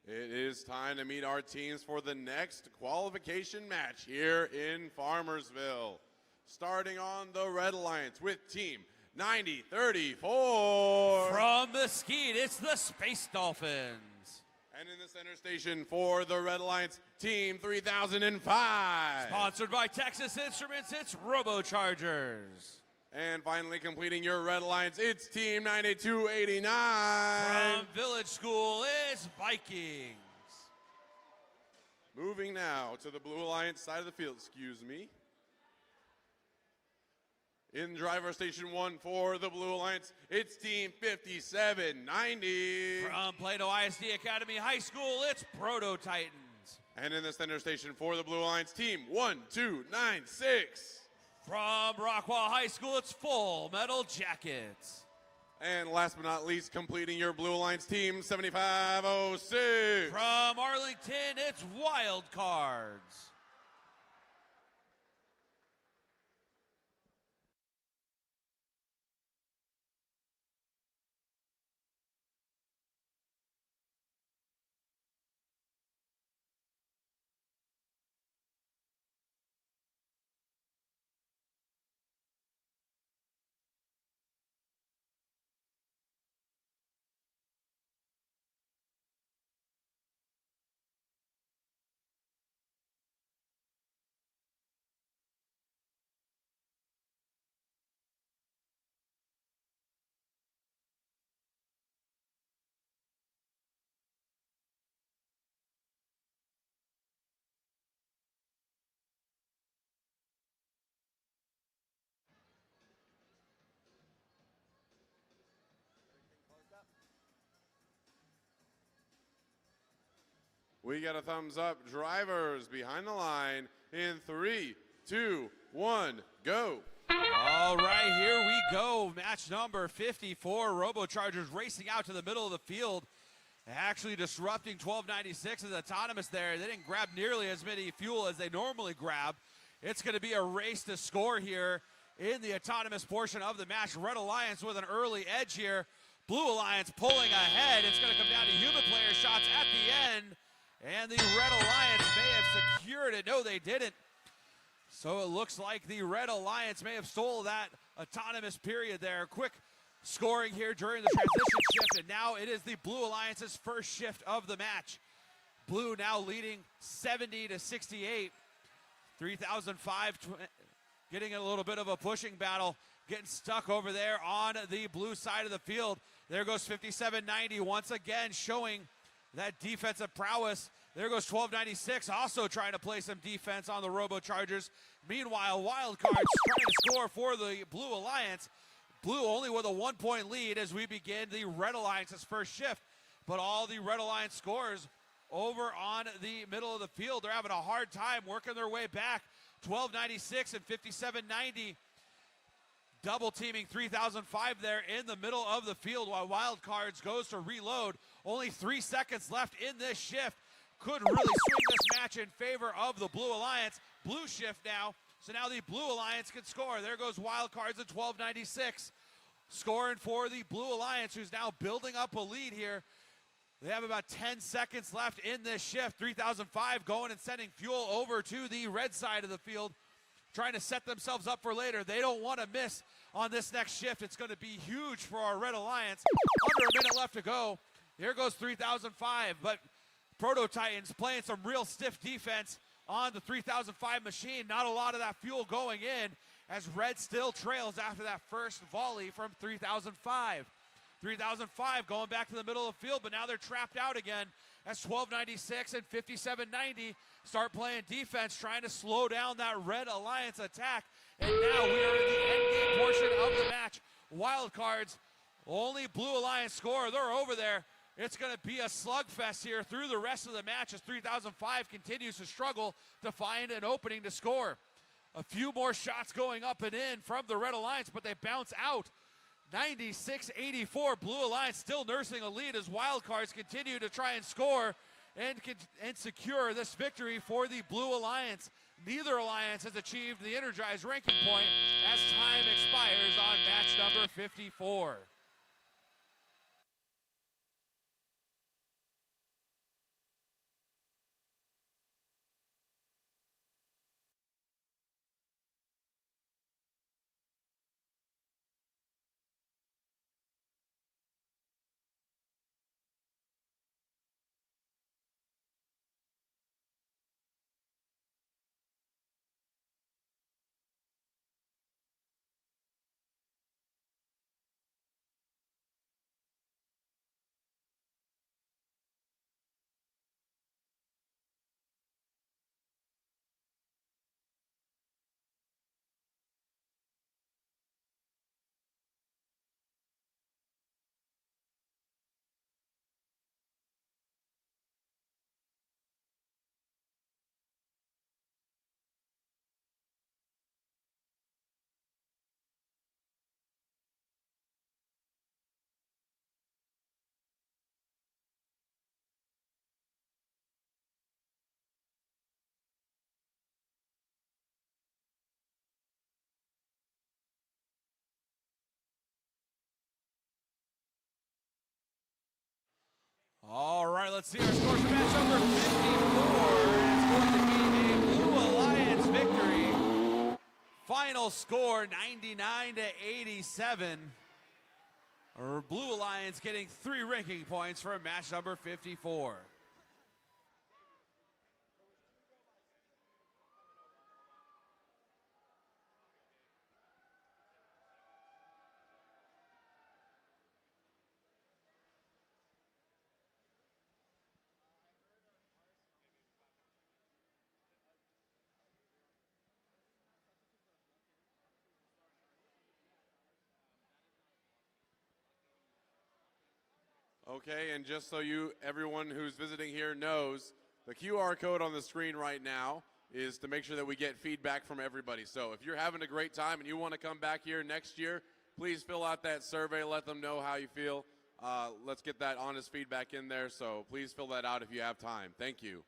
It is time to meet our teams for the next qualification match here in Farmersville. Starting on the Red Alliance with Team 9034. From Mesquite, it's the Space Dolphins. And in the center station for the Red Alliance, Team 3005. Sponsored by Texas Instruments, it's Robochargers. And finally completing your Red Alliance, it's Team 9289. From Village School, it's Vikings. Moving now to the Blue Alliance side of the field, excuse me. In driver station 1 for the Blue Alliance, it's Team 5790. From Plato ISD Academy High School, it's Proto Titans. And in the center station for the Blue Alliance, Team 1296. From Rockwall High School, it's Full Metal Jackets. And last but not least, completing your Blue Alliance, Team 7506. From Arlington, it's Wild Cards. We got a thumbs up. Drivers behind the line in 3, 2, 1, go. All right, here we go. Match number 54. Robochargers racing out to the middle of the field, actually disrupting 1296 as autonomous there. They didn't grab nearly as many fuel as they normally grab. It's going to be a race to score here in the autonomous portion of the match. Red Alliance with an early edge here. Blue Alliance pulling ahead. It's going to come down to human player shots at the end. And the Red Alliance may have secured it. No, they didn't. So it looks like the Red Alliance may have stole that autonomous period there. Quick scoring here during the transition shift. And now it is the Blue Alliance's first shift of the match. Blue now leading 70-68. 3005 getting a little bit of a pushing battle, getting stuck over there on the blue side of the field. There goes 5790 once again showing that defensive prowess. There goes 1296 also trying to play some defense on the Robo Chargers. Meanwhile, Wildcards trying to score for the Blue Alliance. Blue only with a 1-point lead as we begin the Red Alliance's first shift. But all the Red Alliance scores over on the middle of the field. They're having a hard time working their way back. 1296 and 5790 double teaming 3005 there in the middle of the field while Wildcards goes to reload. Only 3 seconds left in this shift. Could really swing this match in favor of the Blue Alliance. Blue shift now. So now the Blue Alliance can score. There goes Wildcards at 1296. Scoring for the Blue Alliance, who's now building up a lead here. They have about 10 seconds left in this shift. 3005 going and sending fuel over to the red side of the field, trying to set themselves up for later. They don't want to miss on this next shift. It's going to be huge for our Red Alliance. Under a minute left to go. Here goes 3005, but Proto Titans playing some real stiff defense on the 3005 machine. Not a lot of that fuel going in as Red still trails after that first volley from 3005. 3005 going back to the middle of the field, but now they're trapped out again as 1296 and 5790 start playing defense, trying to slow down that Red Alliance attack. And now we are in the end game portion of the match. Wildcards, only Blue Alliance score. They're over there. It's going to be a slugfest here through the rest of the match as 3005 continues to struggle to find an opening to score. A few more shots going up and in from the Red Alliance, but they bounce out. 96-84, Blue Alliance still nursing a lead as Wildcards continue to try and score and secure this victory for the Blue Alliance. Neither alliance has achieved the Energized ranking point as time expires on match number 54. All right, let's see our scores for match number 54. It's going to be a Blue Alliance victory. Final score 99-87. Our Blue Alliance getting 3 ranking points for match number 54. Okay, and just so everyone who's visiting here knows, the QR code on the screen right now is to make sure that we get feedback from everybody. So if you're having a great time and you want to come back here next year, please fill out that survey, let them know how you feel. Let's get that honest feedback in there, so please fill that out if you have time. Thank you.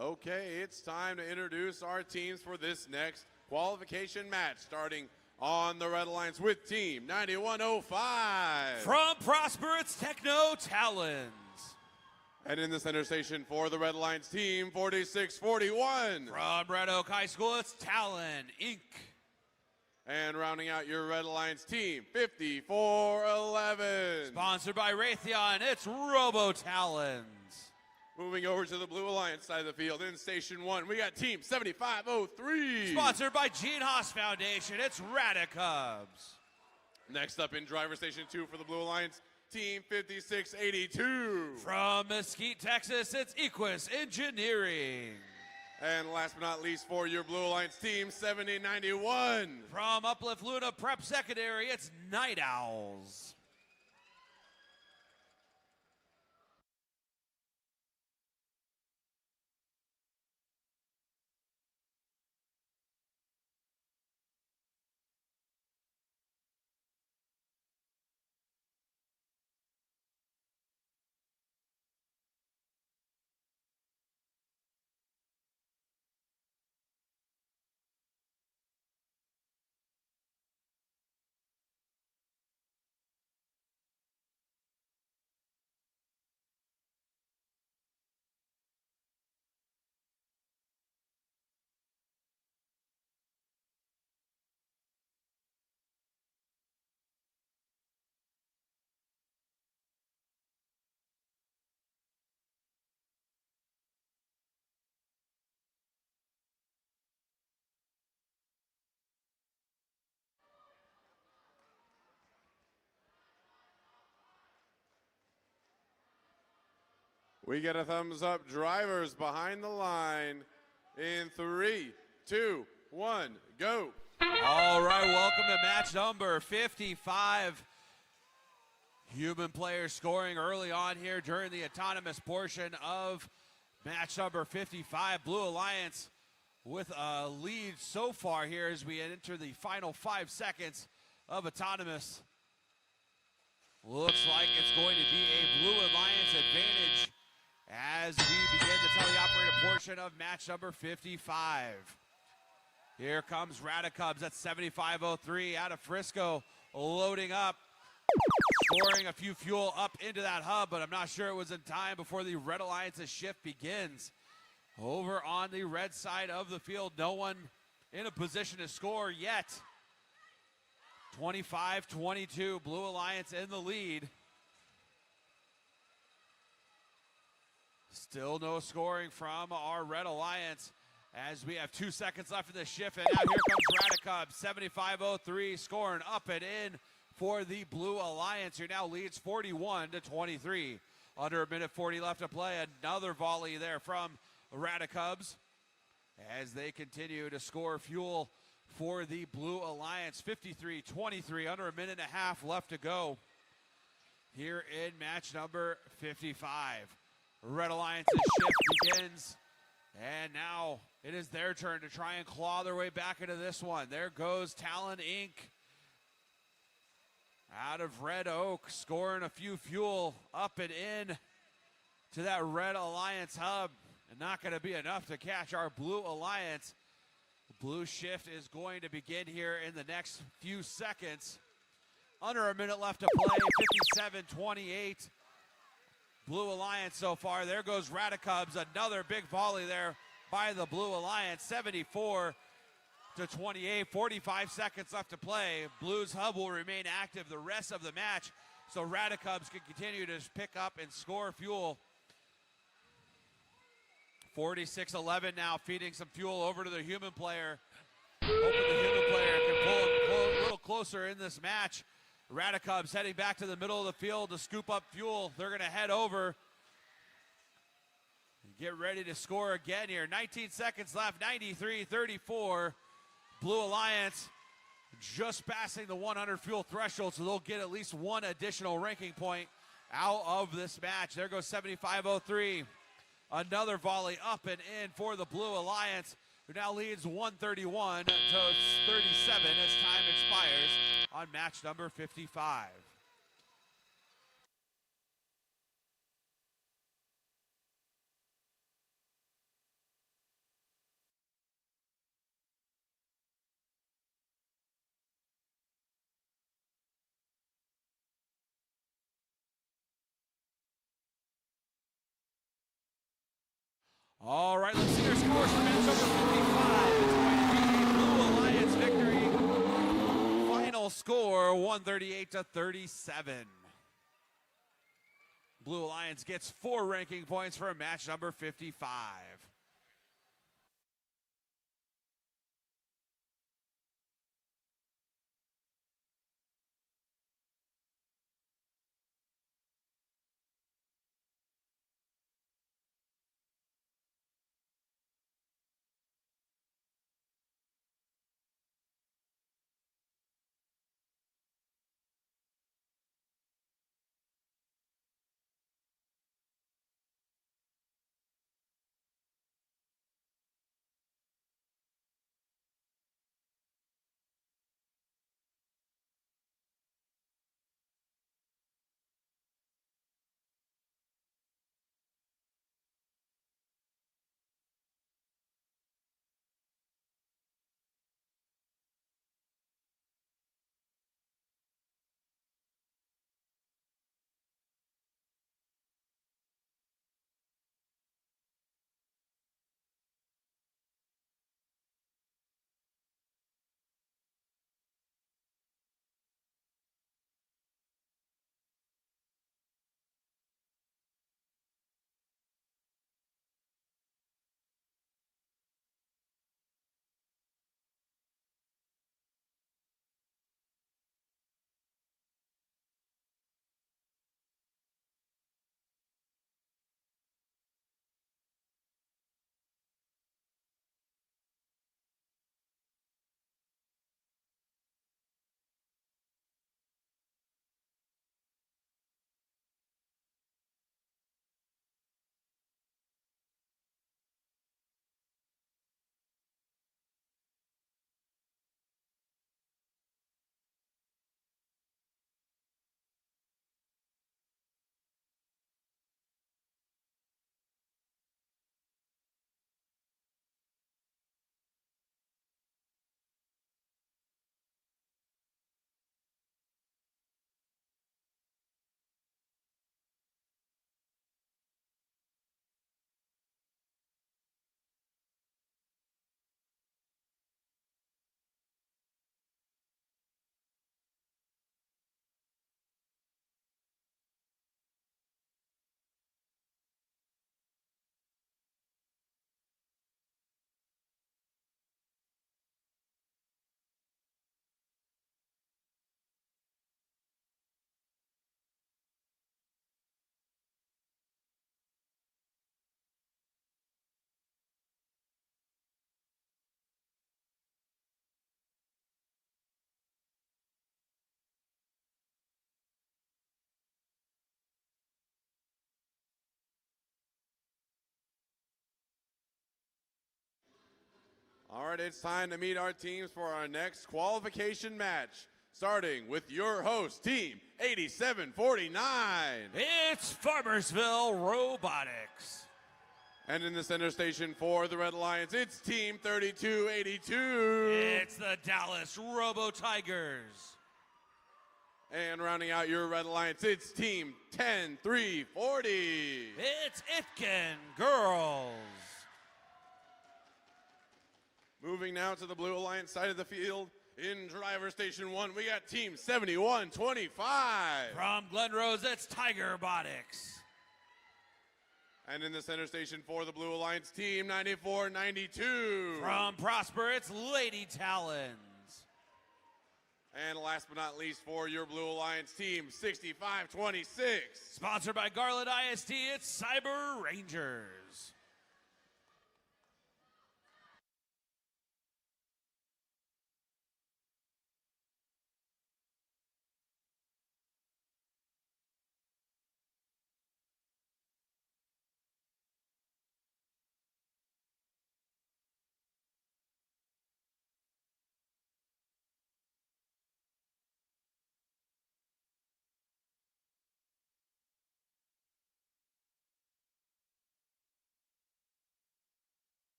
Okay, it's time to introduce our teams for this next qualification match, starting on the Red Alliance with Team 9105. From Prosper, it's Techno Talons. And in the center station for the Red Alliance Team 4641. From Red Oak High School, it's Talon Inc. And rounding out your Red Alliance Team 5411. Sponsored by Raytheon, it's Robo Talons. Moving over to the Blue Alliance side of the field in Station 1, we got Team 7503. Sponsored by Gene Haas Foundation, it's Radicubs. Next up in driver Station 2 for the Blue Alliance, Team 5682. From Mesquite, Texas, it's Equus Engineering. And last but not least for your Blue Alliance Team 7091. From Uplift Luna Prep Secondary, it's Night Owls. We get a thumbs up. Drivers behind the line in 3, 2, 1, go. All right, welcome to match number 55. Human players scoring early on here during the autonomous portion of match number 55. Blue Alliance with a lead so far here as we enter the final 5 seconds of autonomous. Looks like it's going to be a Blue Alliance advantage as we begin the teleoperated portion of match number 55. Here comes Radicubs at 7503 out of Frisco, loading up, scoring a few fuel up into that hub, but I'm not sure it was in time before the Red Alliance's shift begins. Over on the red side of the field, no one in a position to score yet. 25-22, Blue Alliance in the lead. Still no scoring from our Red Alliance as we have 2 seconds left in the shift. And now here comes Radicub, 7503, scoring up and in for the Blue Alliance, who now leads 41-23. Under a minute 40 left to play. Another volley there from Radicubs as they continue to score fuel for the Blue Alliance. 53-23, under a minute and a half left to go here in match number 55. Red Alliance's shift begins, and now it is their turn to try and claw their way back into this one. There goes Talon Inc. out of Red Oak, scoring a few fuel up and in to that Red Alliance hub, and not going to be enough to catch our Blue Alliance. The blue shift is going to begin here in the next few seconds. Under a minute left to play, 57-28. Blue Alliance so far. There goes Radicubs, another big volley there by the Blue Alliance, 74-28, 45 seconds left to play. Blues hub will remain active the rest of the match, so Radicubs can continue to pick up and score fuel. 46-11 now, feeding some fuel over to the human player. Hoping the human player can pull a little closer in this match. Radicubs heading back to the middle of the field to scoop up fuel. They're going to head over and get ready to score again here. 19 seconds left, 93-34. Blue Alliance just passing the 100 fuel threshold, so they'll get at least one additional ranking point out of this match. There goes 7503. Another volley up and in for the Blue Alliance, who now leads 131 to 37 as time expires on match number 55. All right, let's see your scores for match number 55. It's going to be a Blue Alliance victory. Final score, 138-37. Blue Alliance gets 4 ranking points for match number 55. All right, it's time to meet our teams for our next qualification match. Starting with your host, Team 8749. It's Farmersville Robotics. And in the center station for the Red Alliance, it's Team 3282. It's the Dallas Robo Tigers. And rounding out your Red Alliance, it's Team 10340. It's Itkin Girls. Moving now to the Blue Alliance side of the field. In driver station 1, we got Team 7125. From Glen Rose, it's Tiger Botics. And in the center station for the Blue Alliance, Team 9492. From Prosper, it's Lady Talons. And last but not least for your Blue Alliance, Team 6526. Sponsored by Garland ISD, it's Cyber Rangers.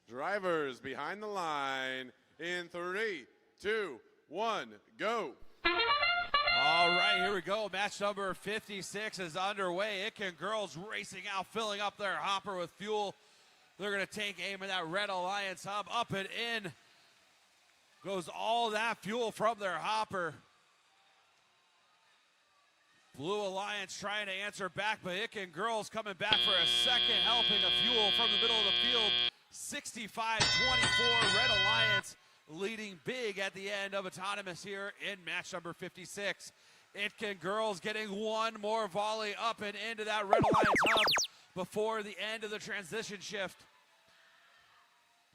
Drivers behind the line in 3, 2, 1, go. All right, here we go. Match number 56 is underway. Itkin girls racing out, filling up their hopper with fuel. They're going to take aim at that Red Alliance hub. Up and in goes all that fuel from their hopper. Blue Alliance trying to answer back, but Itkin girls coming back for a second helping of fuel from the middle of the field. 65-24, Red Alliance leading big at the end of autonomous here in match number 56. Itkin girls getting one more volley up and into that Red Alliance hub before the end of the transition shift.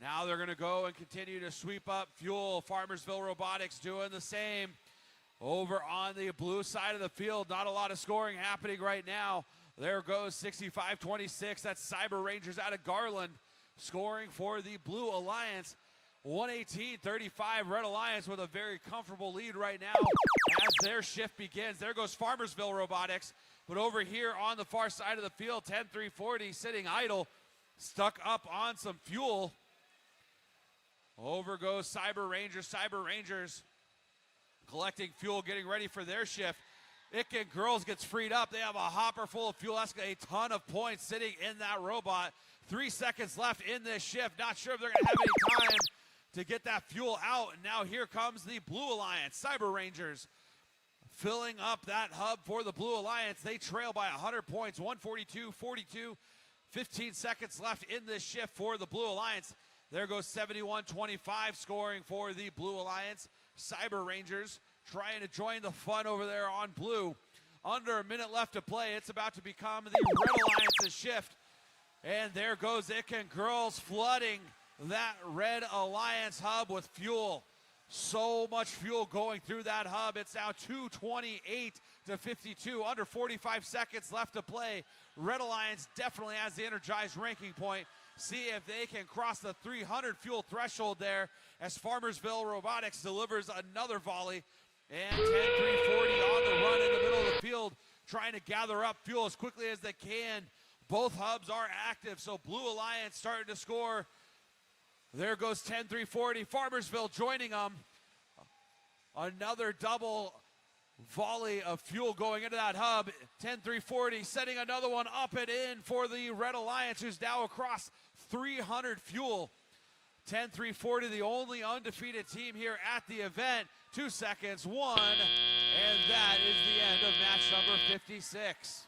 Now they're going to go and continue to sweep up fuel. Farmersville Robotics doing the same. Over on the blue side of the field, not a lot of scoring happening right now. There goes 65-26. That's Cyber Rangers out of Garland scoring for the Blue Alliance. 118-35, Red Alliance with a very comfortable lead right now as their shift begins. There goes Farmersville Robotics, but over here on the far side of the field, 10-3-40 sitting idle, stuck up on some fuel. Over goes Cyber Rangers. Cyber Rangers collecting fuel, getting ready for their shift. Itkin girls gets freed up. They have a hopper full of fuel. That's a ton of points sitting in that robot. 3 seconds left in this shift. Not sure if they're going to have any time to get that fuel out. And now here comes the Blue Alliance. Cyber Rangers filling up that hub for the Blue Alliance. They trail by 100 points, 142-42. 15 seconds left in this shift for the Blue Alliance. There goes 71-25 scoring for the Blue Alliance. Cyber Rangers trying to join the fun over there on blue. Under a minute left to play. It's about to become the Red Alliance's shift. And there goes Itkin girls flooding that Red Alliance hub with fuel. So much fuel going through that hub. It's now 228-52. Under 45 seconds left to play. Red Alliance definitely has the energized ranking point. See if they can cross the 300 fuel threshold there as Farmersville Robotics delivers another volley. And 10-3-40 on the run in the middle of the field, trying to gather up fuel as quickly as they can. Both hubs are active, so Blue Alliance starting to score. There goes 10-3-40. Farmersville joining them. Another double volley of fuel going into that hub. 10-3-40, setting another one up and in for the Red Alliance, who's now across 300 fuel. 10-3-40, the only undefeated team here at the event. 2 seconds, one, and that is the end of match number 56.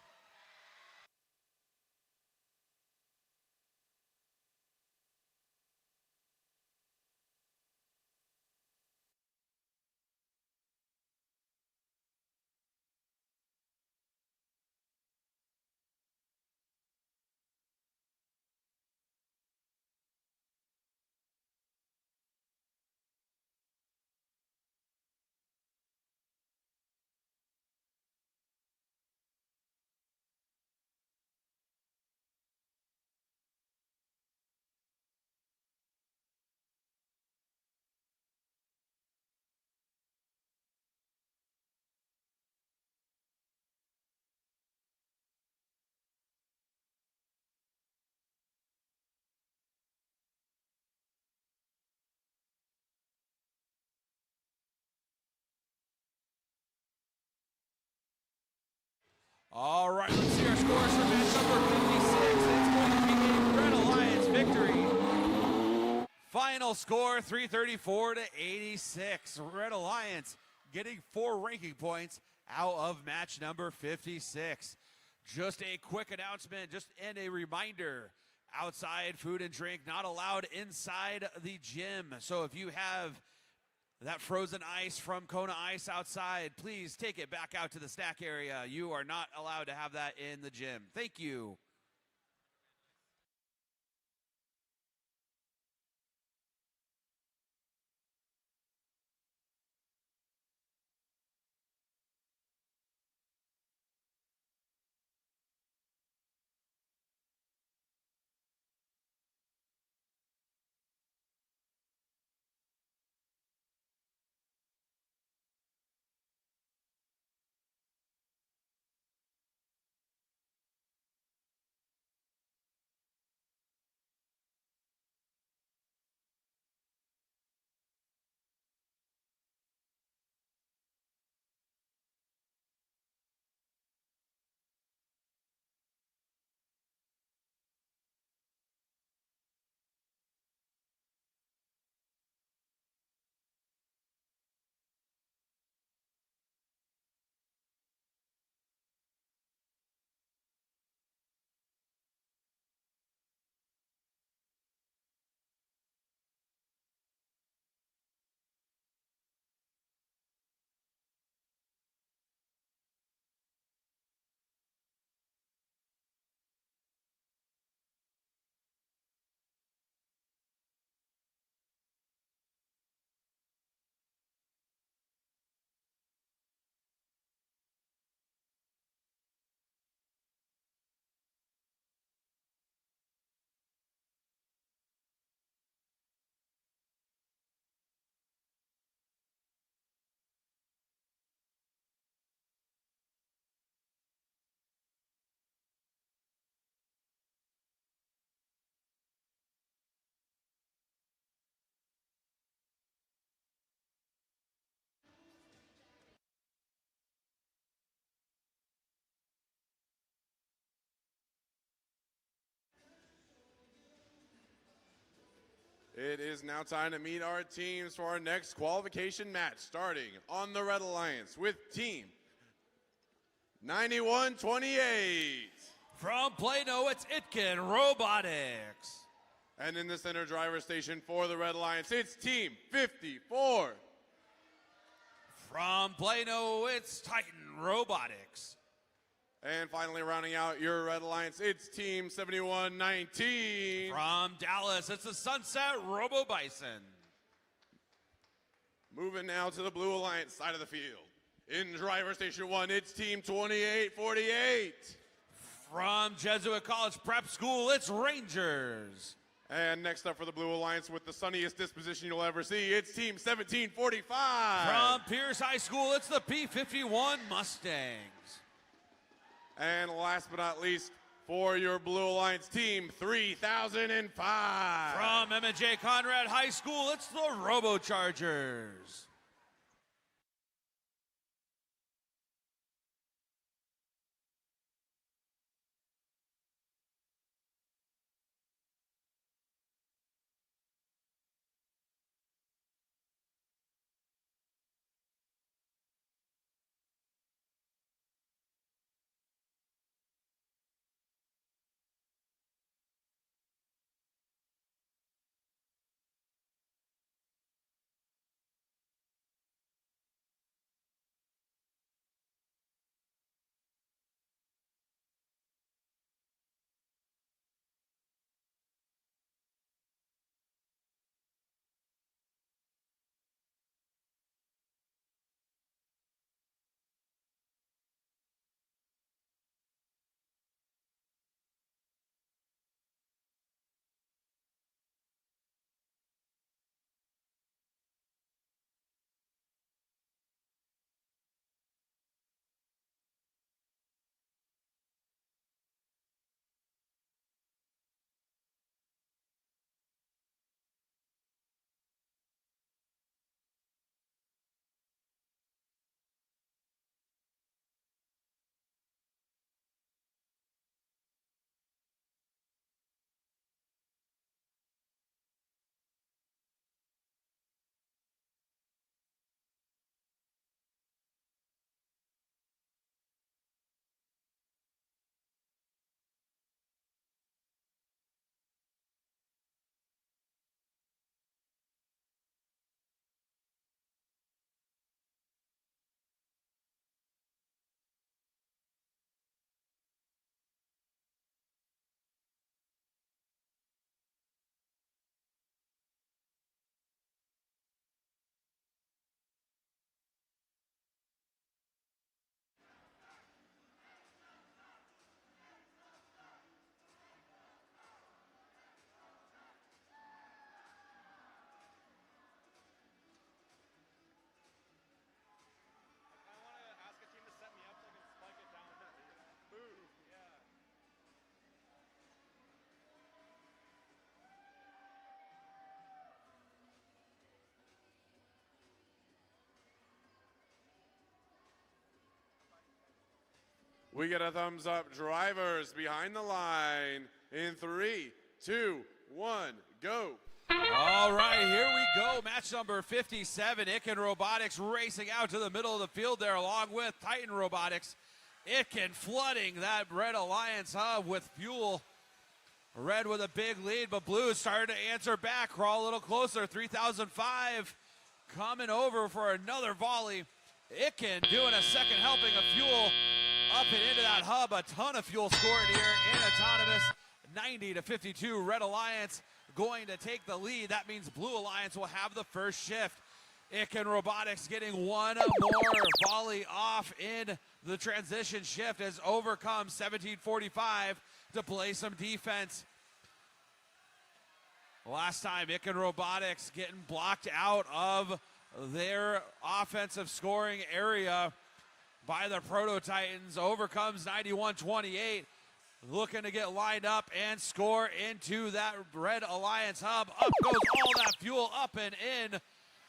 All right, let's see our scores for match number 56. It's going to be a Red Alliance victory. Final score, 334-86. Red Alliance getting 4 ranking points out of match number 56. Just a quick announcement, and a reminder. Outside food and drink not allowed inside the gym. So if you have that frozen ice from Kona Ice outside, please take it back out to the snack area. You are not allowed to have that in the gym. Thank you. It is now time to meet our teams for our next qualification match, starting on the Red Alliance with Team 9128. From Plano, it's Itkin Robotics. And in the center driver station for the Red Alliance, it's Team 54. From Plano, it's Titan Robotics. And finally rounding out your Red Alliance, it's Team 7119. From Dallas, it's the Sunset Robo Bison. Moving now to the Blue Alliance side of the field. In driver station 1, it's Team 2848. From Jesuit College Prep School, it's Rangers. And next up for the Blue Alliance with the sunniest disposition you'll ever see, it's Team 1745. From Pierce High School, it's the P-51 Mustangs. And last but not least, for your Blue Alliance Team 3005. From M&J Conrad High School, it's the Robochargers. We get a thumbs up. Drivers behind the line in 3, 2, 1, go. All right, here we go. Match number 57, Itkin Robotics racing out to the middle of the field there along with Titan Robotics. Itkin flooding that Red Alliance hub with fuel. Red with a big lead, but Blue started to answer back, crawl a little closer. 3005 coming over for another volley. Itkin doing a second helping of fuel up and into that hub. A ton of fuel scored here in autonomous. 90-52, Red Alliance going to take the lead. That means Blue Alliance will have the first shift. Itkin Robotics getting one more volley off in the transition shift as overcomes 1745 to play some defense. Last time, Itkin Robotics getting blocked out of their offensive scoring area by the Proto Titans. Overcomes 91-28. Looking to get lined up and score into that Red Alliance hub. Up goes all that fuel up and in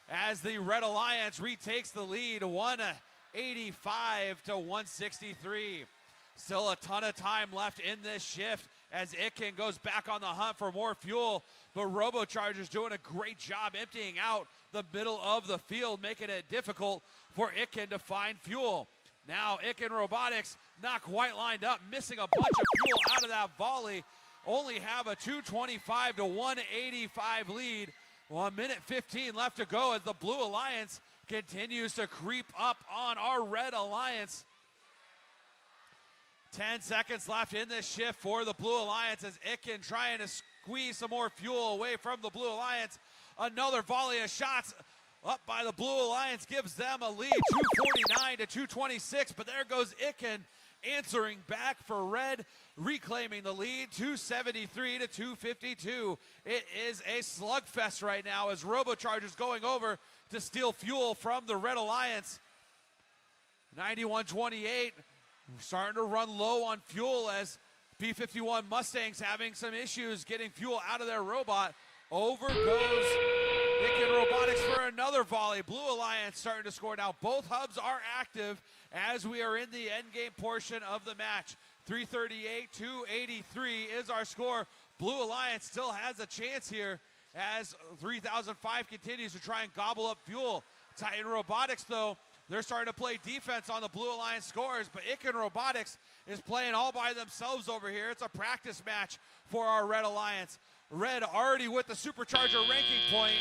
as the Red Alliance retakes the lead, 185 to 163. Still a ton of time left in this shift. as Itkin goes back on the hunt for more fuel. But Robocharger's doing a great job emptying out the middle of the field, making it difficult for Itkin to find fuel. Now Itkin Robotics not quite lined up, missing a bunch of fuel out of that volley. Only have a 225 to 185 lead. 1 minute 15 left to go as the Blue Alliance continues to creep up on our Red Alliance. 10 seconds left in this shift for the Blue Alliance as Itkin trying to squeeze some more fuel away from the Blue Alliance. Another volley of shots up by the Blue Alliance gives them a lead, 249 to 226, but there goes Itkin answering back for Red, reclaiming the lead, 273 to 252. It is a slugfest right now as Robocharger's going over to steal fuel from the Red Alliance. 91-28, starting to run low on fuel as P-51 Mustangs having some issues getting fuel out of their robot. Over goes Itkin Robotics for another volley. Blue Alliance starting to score now. Both hubs are active as we are in the endgame portion of the match. 338-283 is our score. Blue Alliance still has a chance here as 3005 continues to try and gobble up fuel. Titan Robotics, though, they're starting to play defense on the Blue Alliance scores, but Itkin Robotics is playing all by themselves over here. It's a practice match for our Red Alliance. Red already with the Supercharger ranking point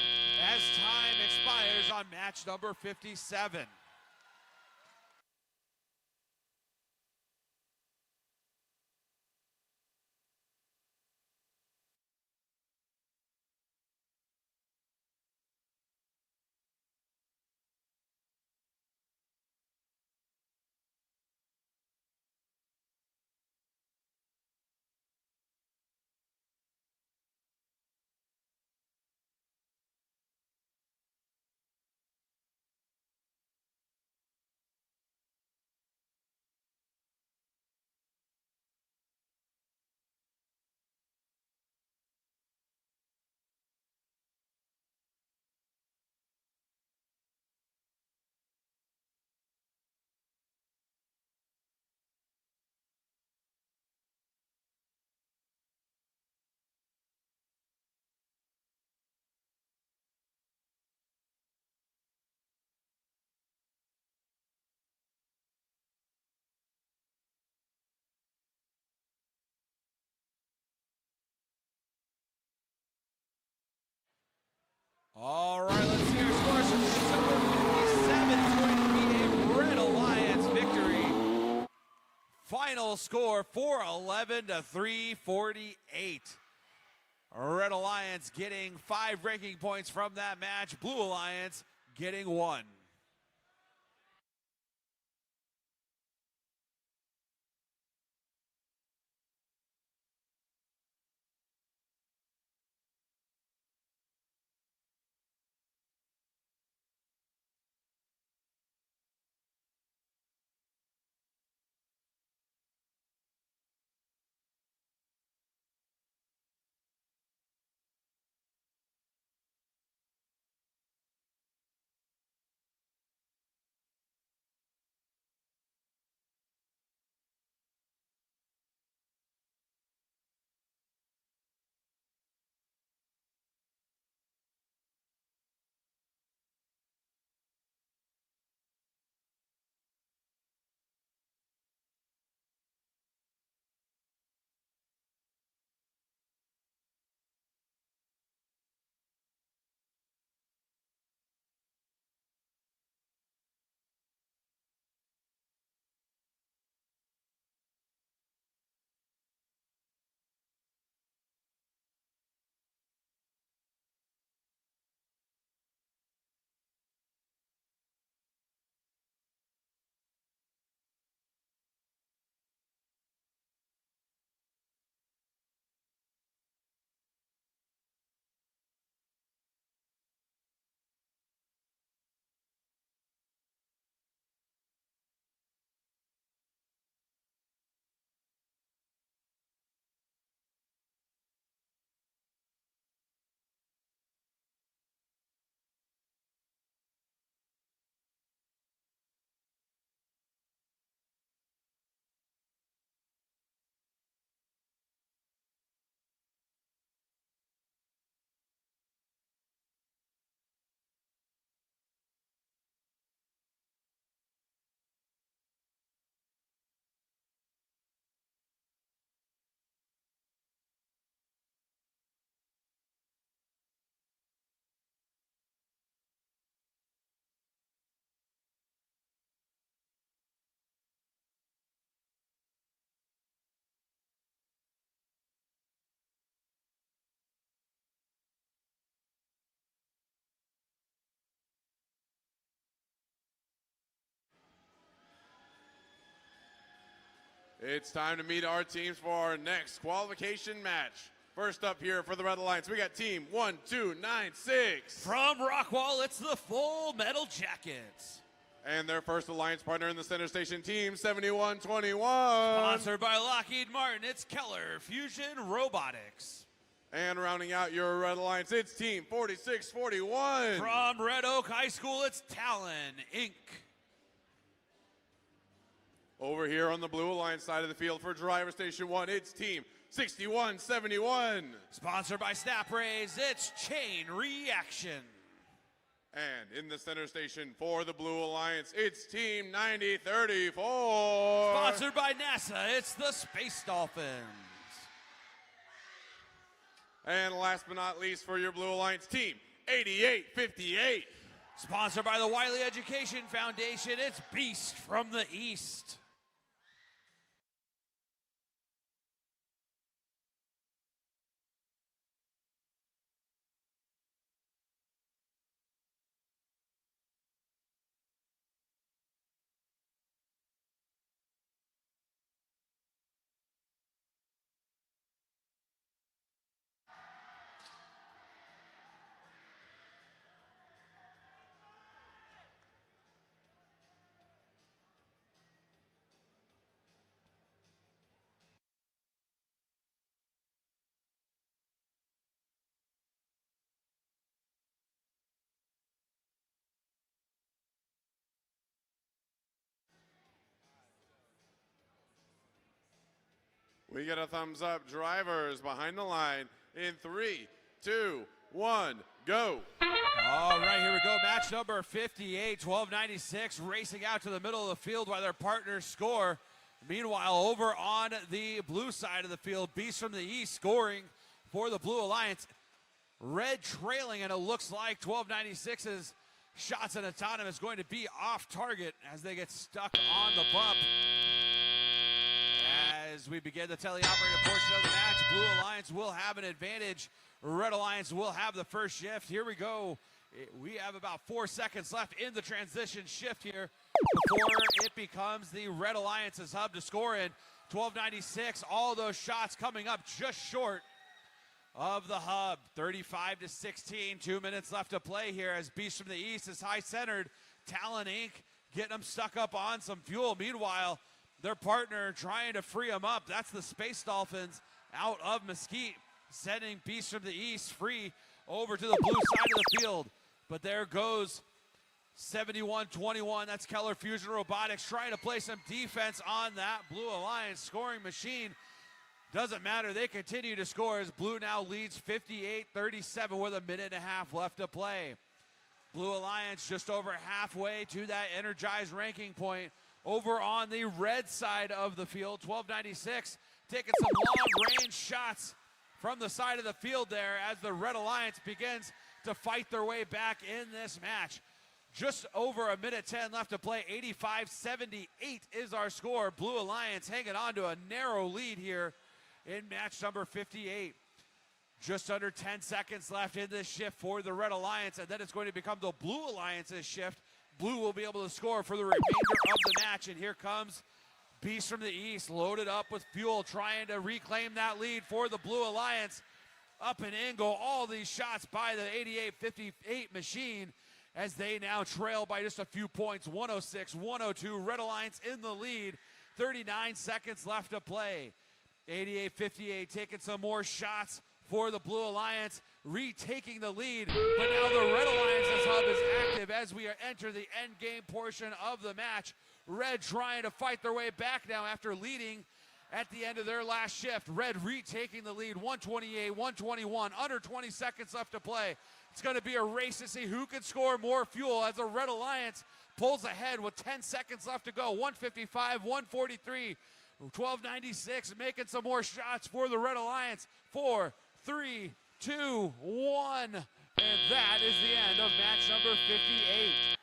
as time expires on match number 57. All right, let's see our scores from this number 57. It's going to be a Red Alliance victory. Final score 411 to 348. Red Alliance getting 5 ranking points from that match. Blue Alliance getting 1. It's time to meet our teams for our next qualification match. First up here for the Red Alliance, we got team 1296. From Rockwall, it's the Full Metal Jackets. And their first alliance partner in the center station, team 7121. Sponsored by Lockheed Martin, it's Keller Fusion Robotics. And rounding out your Red Alliance, it's team 4641. From Red Oak High School, it's Talon Inc. Over here on the Blue Alliance side of the field for driver station 1, it's team 6171. Sponsored by Snap Rays, it's Chain Reaction. And in the center station for the Blue Alliance, it's team 9034. Sponsored by NASA, it's the Space Dolphins. And last but not least for your Blue Alliance, team 8858. Sponsored by the Wiley Education Foundation, it's Beast from the East. We get a thumbs up. Drivers behind the line in 3, 2, 1, go. All right, here we go. Match number 58, 1296, racing out to the middle of the field while their partners score. Meanwhile, over on the blue side of the field, Beast from the East scoring for the Blue Alliance. Red trailing, and it looks like 1296's shots and autonomous going to be off target as they get stuck on the bump. As we begin the teleoperated portion of the match, Blue Alliance will have an advantage. Red Alliance will have the first shift. Here we go. We have about 4 seconds left in the transition shift here before it becomes the Red Alliance's hub to score in. 1296, all those shots coming up just short of the hub. 35-16, 2 minutes left to play here as Beast from the East is high-centered. Talon Inc. getting them stuck up on some fuel. Meanwhile, their partner trying to free them up. That's the Space Dolphins out of Mesquite, sending Beast from the East free over to the blue side of the field. But there goes 71-21. That's Keller Fusion Robotics trying to play some defense on that Blue Alliance scoring machine. Doesn't matter. They continue to score as Blue now leads 58-37 with a minute and a half left to play. Blue Alliance just over halfway to that energized ranking point. Over on the red side of the field, 1296 taking some long-range shots from the side of the field there as the Red Alliance begins to fight their way back in this match. Just over a minute 10 left to play. 85-78 is our score. Blue Alliance hanging on to a narrow lead here in match number 58. Just under 10 seconds left in this shift for the Red Alliance, and then it's going to become the Blue Alliance's shift. Blue will be able to score for the remainder of the match, and here comes Beast from the East, loaded up with fuel, trying to reclaim that lead for the Blue Alliance. Up and in go all these shots by the 88-58 machine as they now trail by just a few points, 106-102. Red Alliance in the lead, 39 seconds left to play. 88-58 taking some more shots for the Blue Alliance, retaking the lead, but now the Red Alliance's hub is active as we enter the end game portion of the match. Red trying to fight their way back now after leading at the end of their last shift. Red retaking the lead, 128-121, under 20 seconds left to play. It's going to be a race to see who can score more fuel as the Red Alliance pulls ahead with 10 seconds left to go, 155-143. 1296 making some more shots for the Red Alliance. 4, 3, 2, 1. And that is the end of match number 58.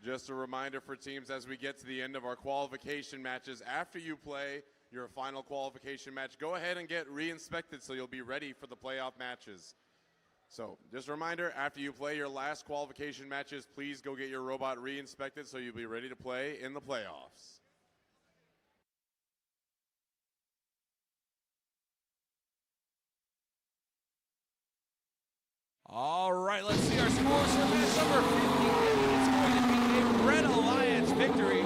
Just a reminder for teams as we get to the end of our qualification matches, after you play your final qualification match, go ahead and get re-inspected so you'll be ready for the playoff matches. So just a reminder, after you play your last qualification matches, please go get your robot re-inspected so you'll be ready to play in the playoffs. All right, let's see our scores for match number 58. It's going to be a Red Alliance victory.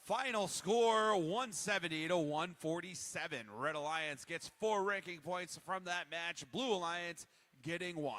Final score 170 to 147. Red Alliance gets 4 ranking points from that match. Blue Alliance getting 1.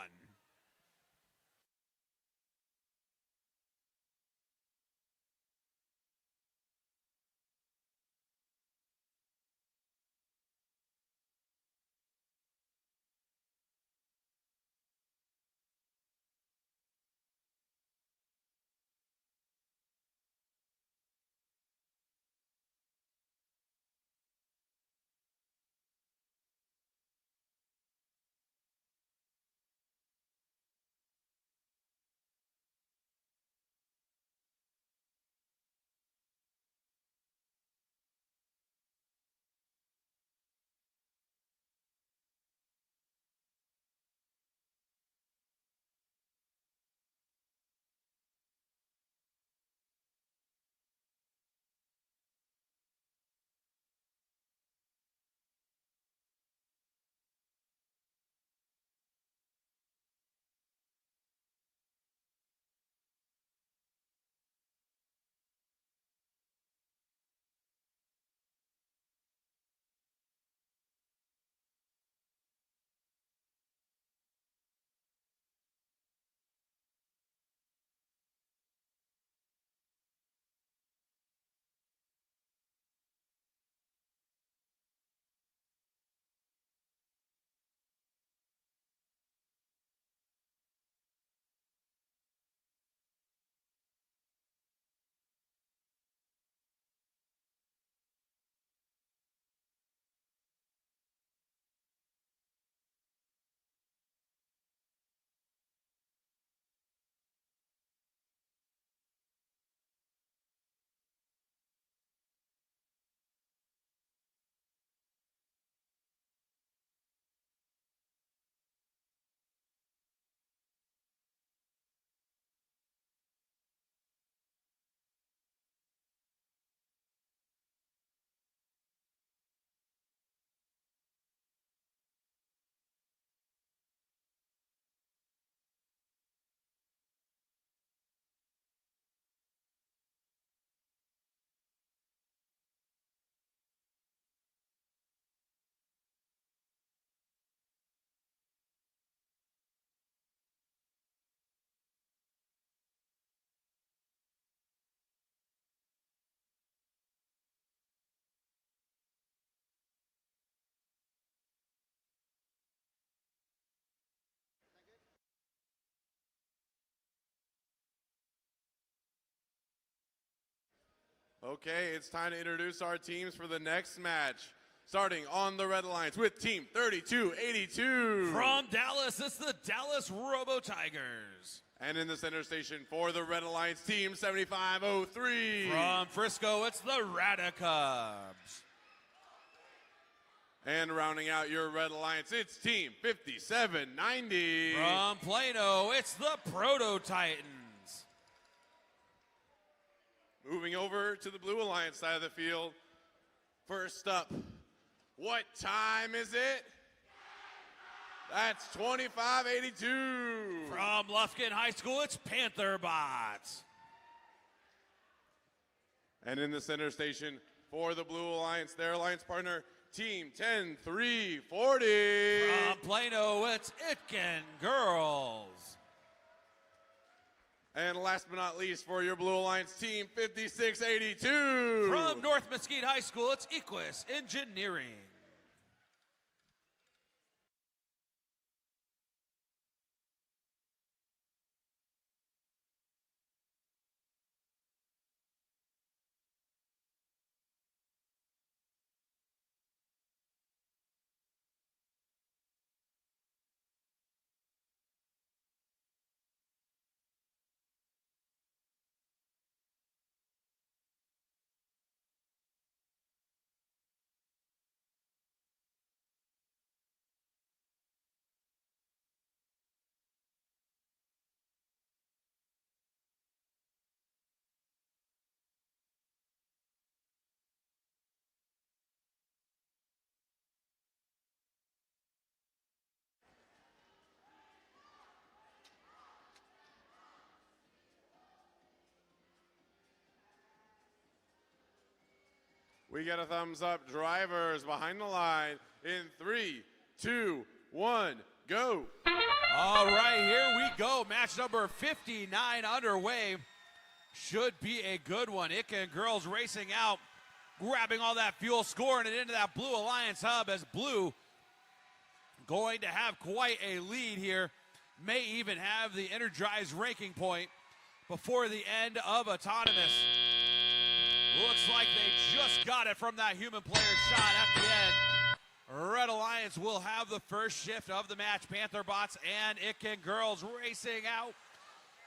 Okay, it's time to introduce our teams for the next match. Starting on the Red Alliance with Team 3282. From Dallas, it's the Dallas Robo Tigers. And in the center station for the Red Alliance, Team 7503. From Frisco, it's the Radicubs. And rounding out your Red Alliance, it's Team 5790. From Plano, it's the Proto Titans. Moving over to the Blue Alliance side of the field. First up, what time is it? That's 2582. From Lufkin High School, it's Panther Bots. And in the center station for the Blue Alliance, their alliance partner, Team 10340. From Plano, it's Itkin Girls. And last but not least for your Blue Alliance, Team 5682. From North Mesquite High School, it's Equus Engineering. We get a thumbs up. Drivers behind the line in 3, 2, 1, go. All right, here we go. Match number 59 underway. Should be a good one. Itkin girls racing out, grabbing all that fuel, scoring it into that Blue Alliance hub as Blue going to have quite a lead here. May even have the energized ranking point before the end of Autonomous. Looks like they just got it from that human player shot at the end. Red Alliance will have the first shift of the match. Panther Bots and Itkin girls racing out,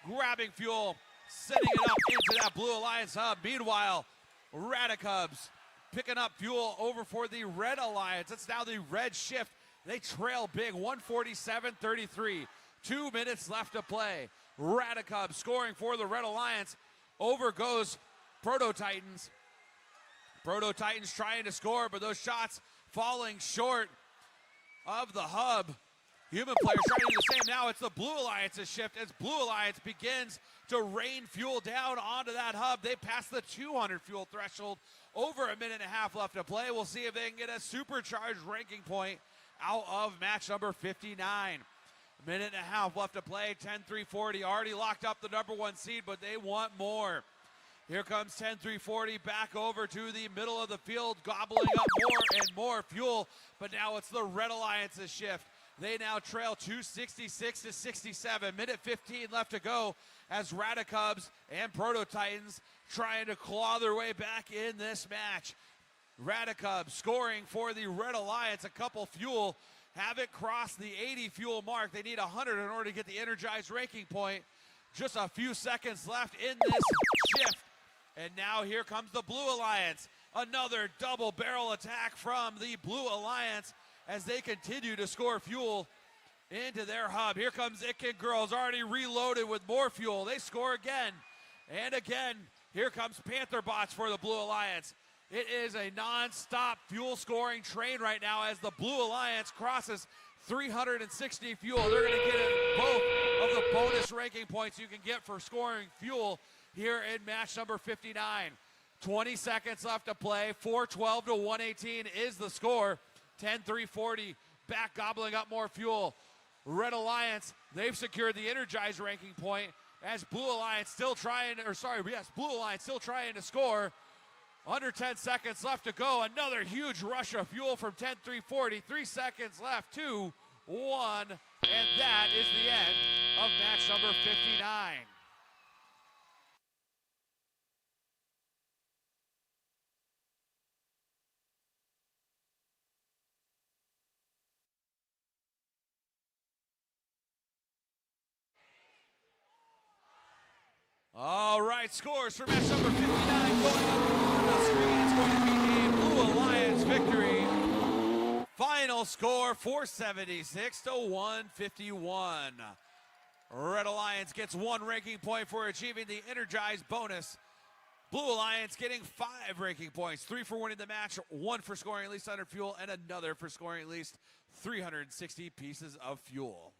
grabbing fuel, sending it up into that Blue Alliance hub. Meanwhile, Radicubs picking up fuel over for the Red Alliance. It's now the red shift. They trail big, 147-33. 2 minutes left to play. Radicubs scoring for the Red Alliance. Over goes Proto Titans. Proto Titans trying to score, but those shots falling short of the hub. Human players trying to do the same. Now it's the Blue Alliance's shift as Blue Alliance begins to rain fuel down onto that hub. They pass the 200 fuel threshold. Over a minute and a half left to play. We'll see if they can get a supercharged ranking point out of match number 59. Minute and a half left to play. 10-3-40 already locked up the number 1 seed, but they want more. Here comes 10-3-40 back over to the middle of the field, gobbling up more and more fuel. But now it's the Red Alliance's shift. They now trail 266-67. Minute 15 left to go as Radicubs and Proto Titans trying to claw their way back in this match. Radicubs scoring for the Red Alliance. A couple fuel. Haven't crossed the 80 fuel mark. They need 100 in order to get the energized ranking point. Just a few seconds left in this shift. And now here comes the Blue Alliance. Another double barrel attack from the Blue Alliance as they continue to score fuel into their hub. Here comes Itkin girls already reloaded with more fuel. They score again and again. Here comes Panther Bots for the Blue Alliance. It is a non-stop fuel scoring train right now as the Blue Alliance crosses 360 fuel. They're going to get both of the bonus ranking points you can get for scoring fuel here in match number 59. 20 seconds left to play. 412-118 is the score. 10-3-40 back gobbling up more fuel. Red Alliance, they've secured the energized ranking point as Blue Alliance still trying, Blue Alliance still trying to score. Under 10 seconds left to go. Another huge rush of fuel from 10-3-40. 3 seconds left, 2, 1, and that is the end of match number 59. All right, scores for match number 59 going up on the screen. It's going to be a Blue Alliance victory. Final score 476-151. Red Alliance gets 1 ranking point for achieving the energized bonus. Blue Alliance getting 5 ranking points, 3 for winning the match, 1 for scoring at least 100 fuel, and another for scoring at least 360 pieces of fuel.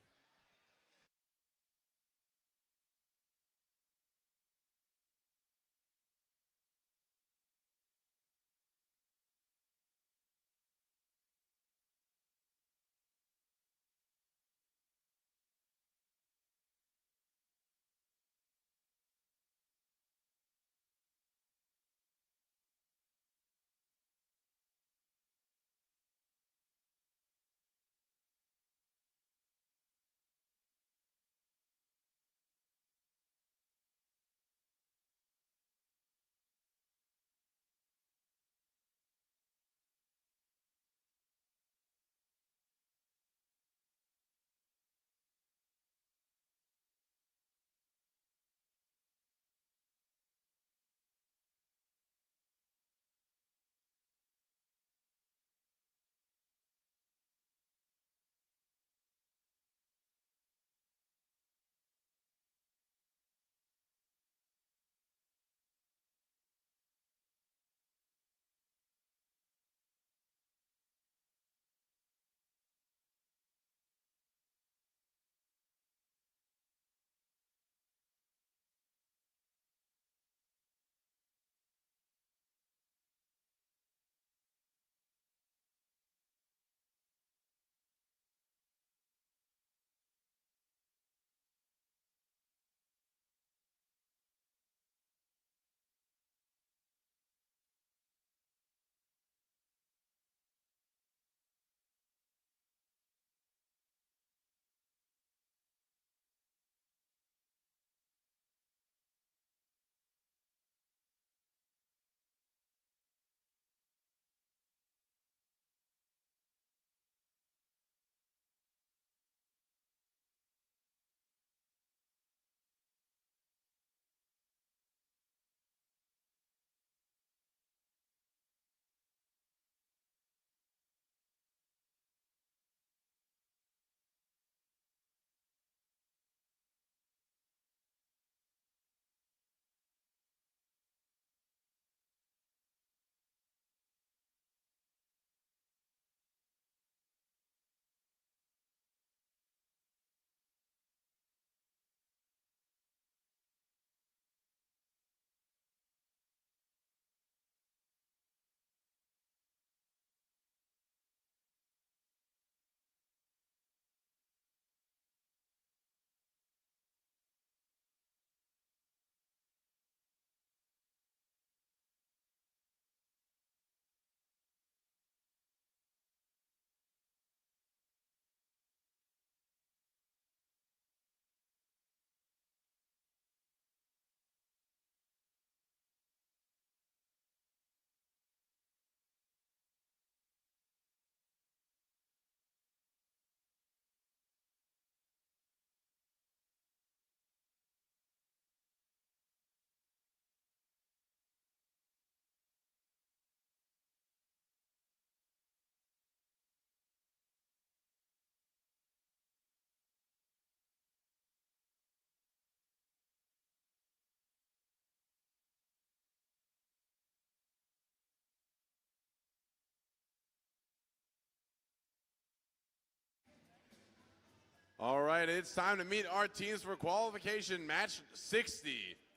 All right, it's time to meet our teams for qualification match 60.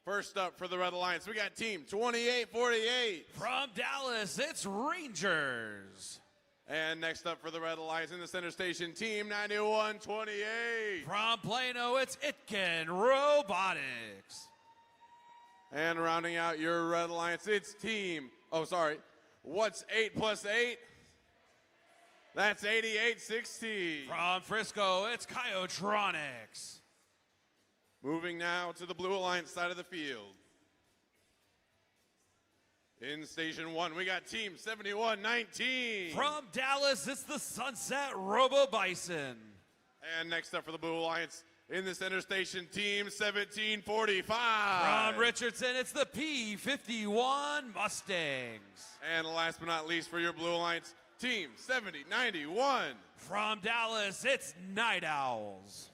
First up for the Red Alliance, we got team 2848. From Dallas, it's Rangers. And next up for the Red Alliance in the center station, team 9128. From Plano, it's Itkin Robotics. And rounding out your Red Alliance, it's what's 8 plus 8? That's 8860. From Frisco, it's Kyotronics. Moving now to the Blue Alliance side of the field. In Station 1, we got Team 7119. From Dallas, it's the Sunset Robo Bison. And next up for the Blue Alliance, in the center station, Team 1745. From Richardson, it's the P-51 Mustangs. And last but not least for your Blue Alliance, Team 7091. From Dallas, it's Night Owls.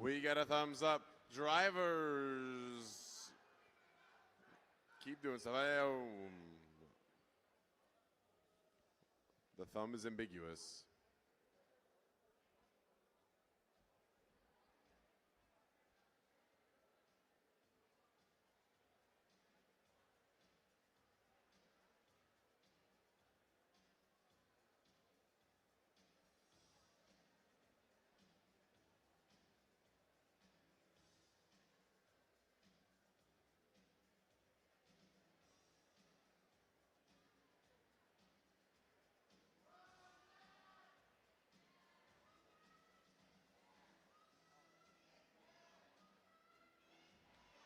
We got a thumbs up. Drivers, keep doing stuff. The thumb is ambiguous.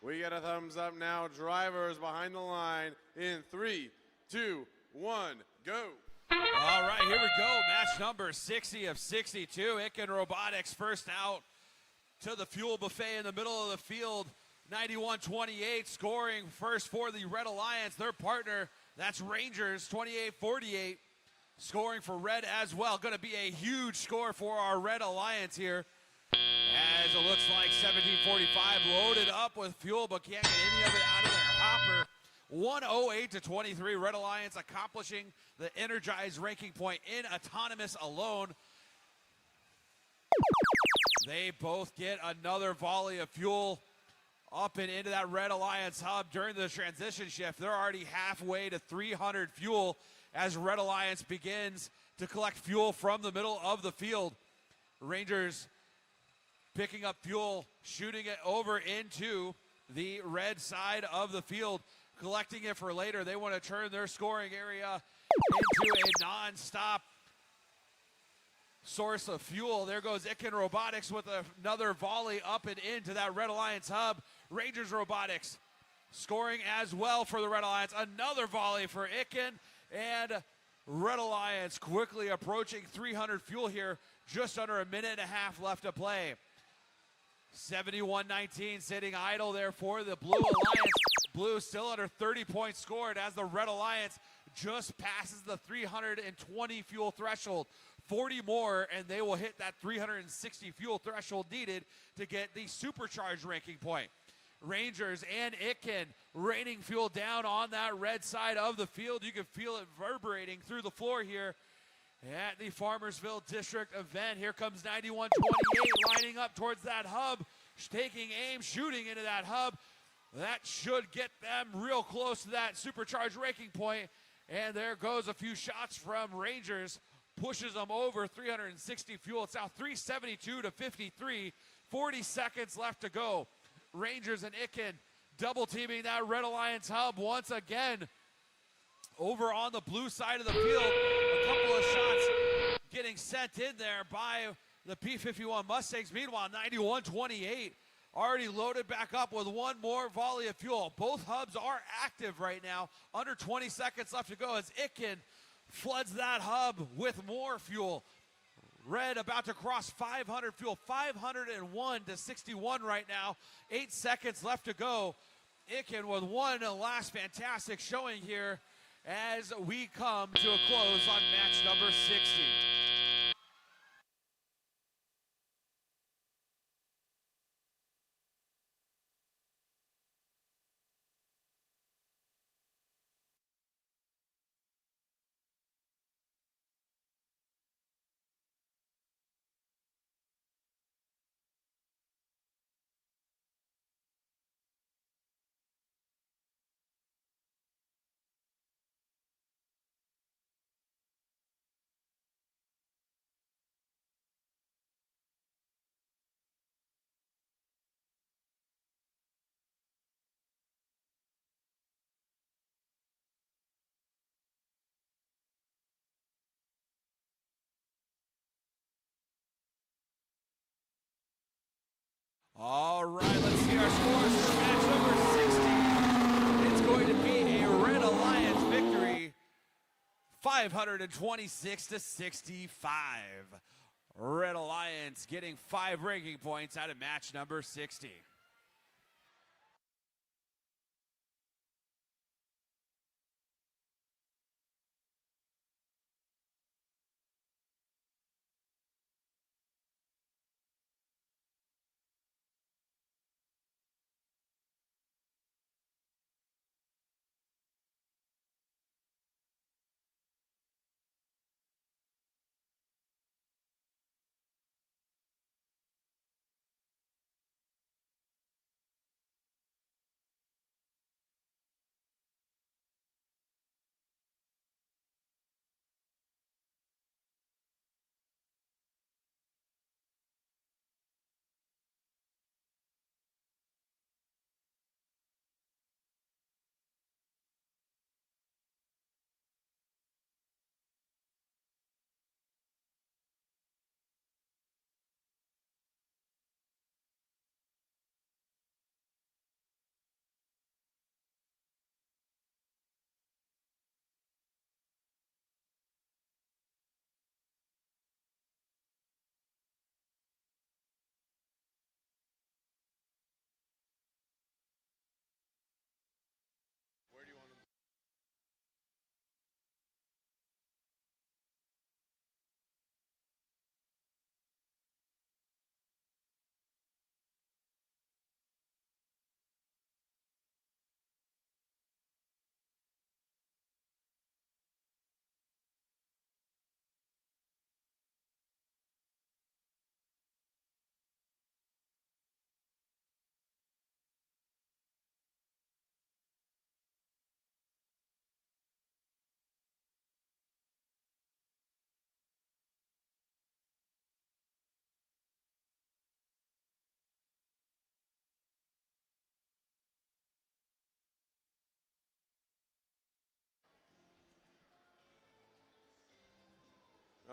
We get a thumbs up now. Drivers behind the line in 3, 2, 1, go. All right, here we go. Match number 60 of 62. Icken Robotics first out to the fuel buffet in the middle of the field. 91-28 scoring first for the Red Alliance. Their partner, that's Rangers, 28-48. Scoring for Red as well. Going to be a huge score for our Red Alliance here. As it looks like 17:45 loaded up with fuel, but can't get any of it out of their hopper. 108-23, Red Alliance accomplishing the Energize ranking point in autonomous alone. They both get another volley of fuel up and into that Red Alliance hub during the transition shift. They're already halfway to 300 fuel as Red Alliance begins to collect fuel from the middle of the field. Rangers picking up fuel, shooting it over into the red side of the field, collecting it for later. They want to turn their scoring area into a non-stop source of fuel. There goes Icken Robotics with another volley up and into that Red Alliance hub. Rangers Robotics scoring as well for the Red Alliance. Another volley for Icken, and Red Alliance quickly approaching 300 fuel here. Just under a minute and a half left to play. 71-19 sitting idle there for the Blue Alliance. Blue still under 30 points scored as the Red Alliance just passes the 320 fuel threshold. 40 more and they will hit that 360 fuel threshold needed to get the supercharged ranking point. Rangers and Icken raining fuel down on that red side of the field. You can feel it reverberating through the floor here at the Farmersville District event. Here comes 91-28 lining up towards that hub, taking aim, shooting into that hub. That should get them real close to that supercharged ranking point. And there goes a few shots from Rangers. Pushes them over 360 fuel. It's now 372-53. 40 seconds left to go. Rangers and Icken double teaming that Red Alliance hub once again. Over on the blue side of the field, a couple of shots getting sent in there by the P-51 Mustangs. Meanwhile, 91-28 already loaded back up with one more volley of fuel. Both hubs are active right now. Under 20 seconds left to go as Icken floods that hub with more fuel. Red about to cross 500 fuel, 501-61 right now. 8 seconds left to go. Icken with one last fantastic showing here as we come to a close on match number 60. All right, let's see our scores for match number 60. It's going to be a Red Alliance victory, 526-65. Red Alliance getting 5 ranking points out of match number 60.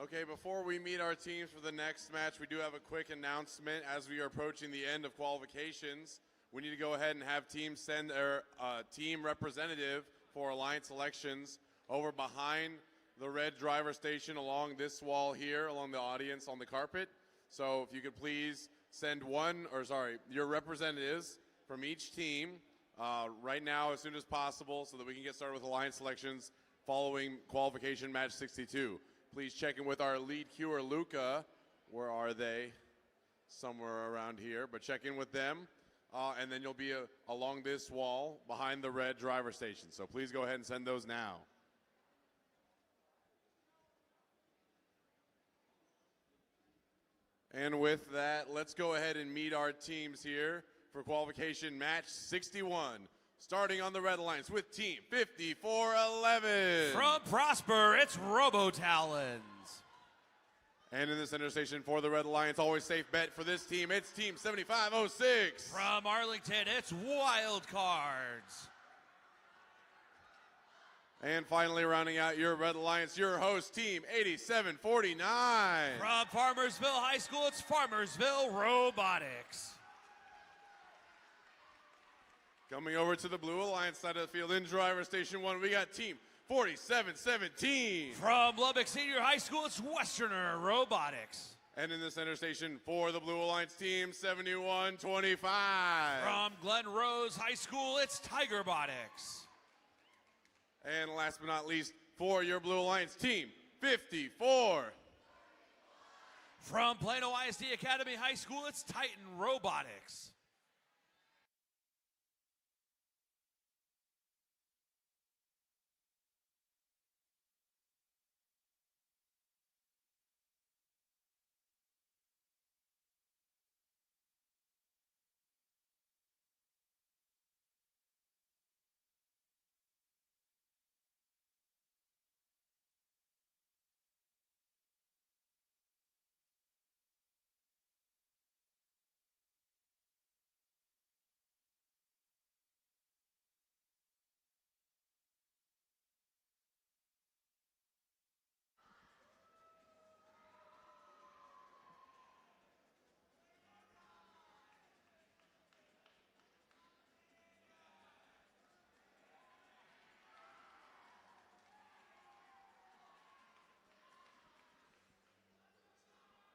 Okay, before we meet our teams for the next match, we do have a quick announcement as we are approaching the end of qualifications. We need to go ahead and have teams send their team representative for Alliance elections over behind the red driver station along this wall here, along the audience on the carpet. So if you could please send your representatives from each team right now as soon as possible so that we can get started with Alliance selections following qualification match 62. Please check in with our lead queuer, Luca. Where are they? Somewhere around here, but check in with them. And then you'll be along this wall behind the red driver station. So please go ahead and send those now. And with that, let's go ahead and meet our teams here for qualification match 61. Starting on the red alliance with team 5411. From Prosper, it's Robotalons. And in the center station for the red alliance, always safe bet for this team, it's team 7506. From Arlington, it's Wild Cards. And finally rounding out your red alliance, your host team 8749. From Farmersville High School, it's Farmersville Robotics. Coming over to the blue alliance side of the field in driver station 1, we got team 4717. From Lubbock Senior High School, it's Westerner Robotics. And in the center station for the blue alliance team 7125. From Glen Rose High School, it's Tigerbotics. And last but not least, for your blue alliance team 54. From Plano ISD Academy High School, it's Titan Robotics.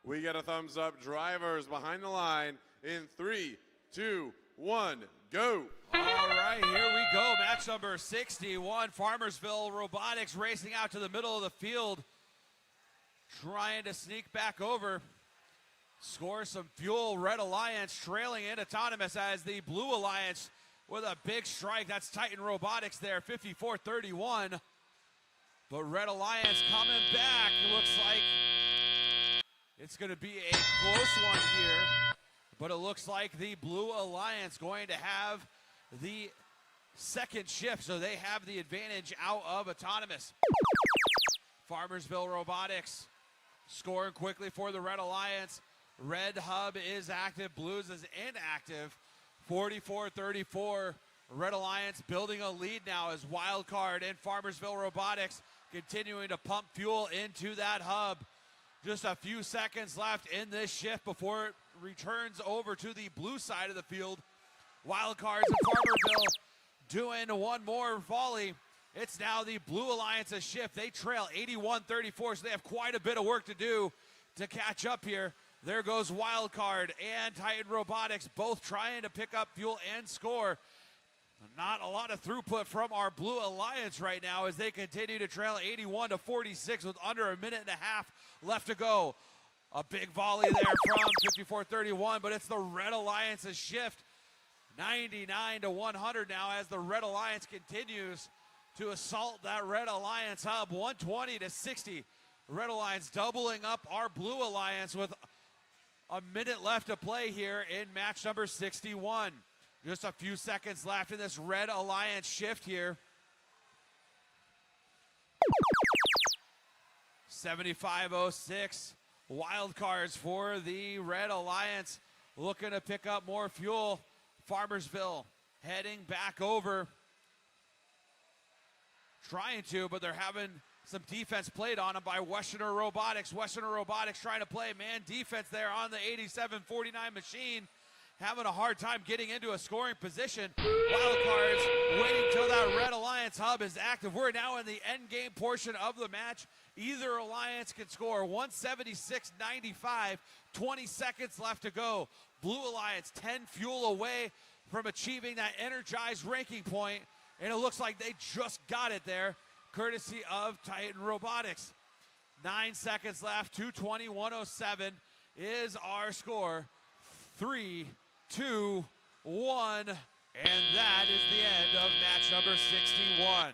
We get a thumbs up. Drivers behind the line in 3, 2, 1, go. All right, here we go. Match number 61, Farmersville Robotics racing out to the middle of the field, trying to sneak back over, score some fuel. Red Alliance trailing in autonomous as the Blue Alliance with a big strike. That's Titan Robotics there, 54-31. But Red Alliance coming back. It looks like it's going to be a close one here, but it looks like the Blue Alliance going to have the second shift, so they have the advantage out of autonomous. Farmersville Robotics scoring quickly for the Red Alliance. Red Hub is active, Blues is inactive. 44-34, Red Alliance building a lead now as Wildcard and Farmersville Robotics continuing to pump fuel into that hub. Just a few seconds left in this shift before it returns over to the blue side of the field. Wildcards and Farmersville doing one more volley. It's now the Blue Alliance's shift. They trail 81-34, so they have quite a bit of work to do to catch up here. There goes Wildcard and Titan Robotics, both trying to pick up fuel and score. Not a lot of throughput from our Blue Alliance right now as they continue to trail 81-46 with under a minute and a half left to go. A big volley there from 54-31, but it's the Red Alliance's shift. 99-100 now as the Red Alliance continues to assault that Red Alliance hub. 120-60. Red Alliance doubling up our Blue Alliance with a minute left to play here in match number 61. Just a few seconds left in this Red Alliance shift here. 75-06. Wild cards for the Red Alliance, looking to pick up more fuel. Farmersville heading back over. Trying to, but they're having Some defense played on him by Westerner Robotics. Westerner Robotics trying to play man defense there on the 87-49 machine. Having a hard time getting into a scoring position. Wildcards waiting till that Red Alliance hub is active. We're now in the end game portion of the match. Either Alliance can score 176-95, 20 seconds left to go. Blue Alliance 10 fuel away from achieving that energized ranking point, and it looks like they just got it there, courtesy of Titan Robotics. 9 seconds left, 220-107 is our score. 3, 2, 1, and that is the end of match number 61.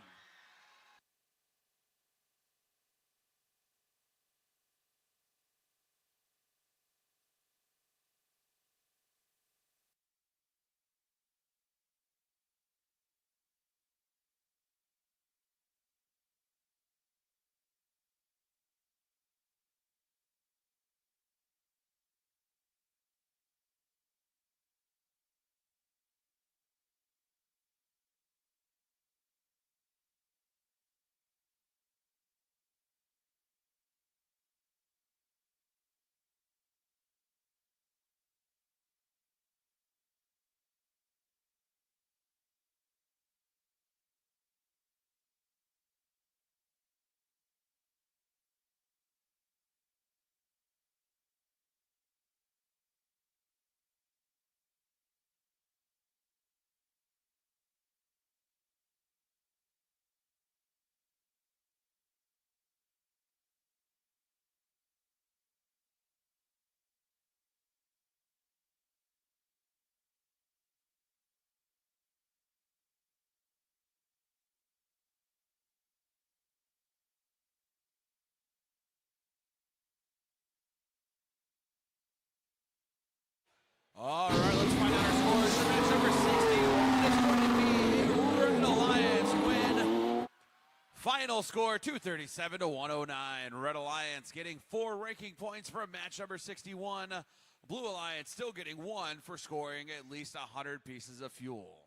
All right, let's find out our scores for match number 61. It's going to be Red Alliance win. Final score 237-109. Red Alliance getting 4 ranking points from match number 61. Blue Alliance still getting 1 for scoring at least 100 pieces of fuel.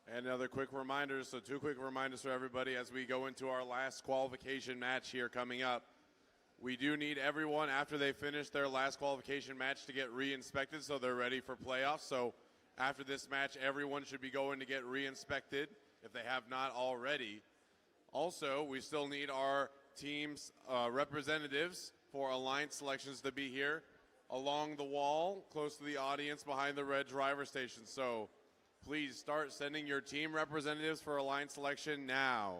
And another quick reminder, so 2 quick reminders for everybody as we go into our last qualification match here coming up. We do need everyone after they finish their last qualification match to get re-inspected so they're ready for playoffs. So after this match, everyone should be going to get re-inspected if they have not already. Also, we still need our team's representatives for Alliance selections to be here along the wall, close to the audience behind the red driver station. So please start sending your team representatives for Alliance selection now.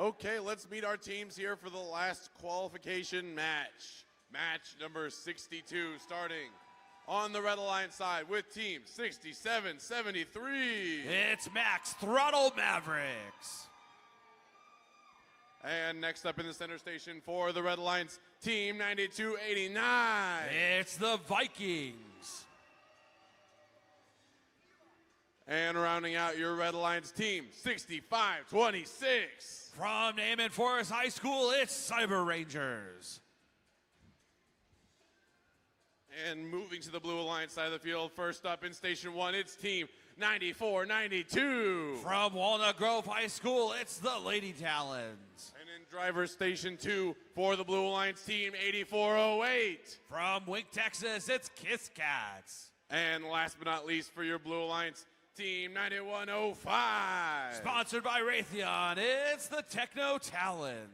Okay, let's meet our teams here for the last qualification match. Match number 62 starting on the Red Alliance side with team 6773. It's Max Throttle Mavericks. And next up in the center station for the Red Alliance, team 9289. It's the Vikings. And rounding out your Red Alliance team, 6526. From Naaman Forest High School, it's Cyber Rangers. And moving to the Blue Alliance side of the field, first up in Station 1, it's team 9492. From Walnut Grove High School, it's the Lady Talons. And in driver Station 2 for the Blue Alliance team, 8408. From Wink, Texas, it's Kiss Cats. And last but not least for your Blue Alliance team, 9105. Sponsored by Raytheon, it's the Techno Talons.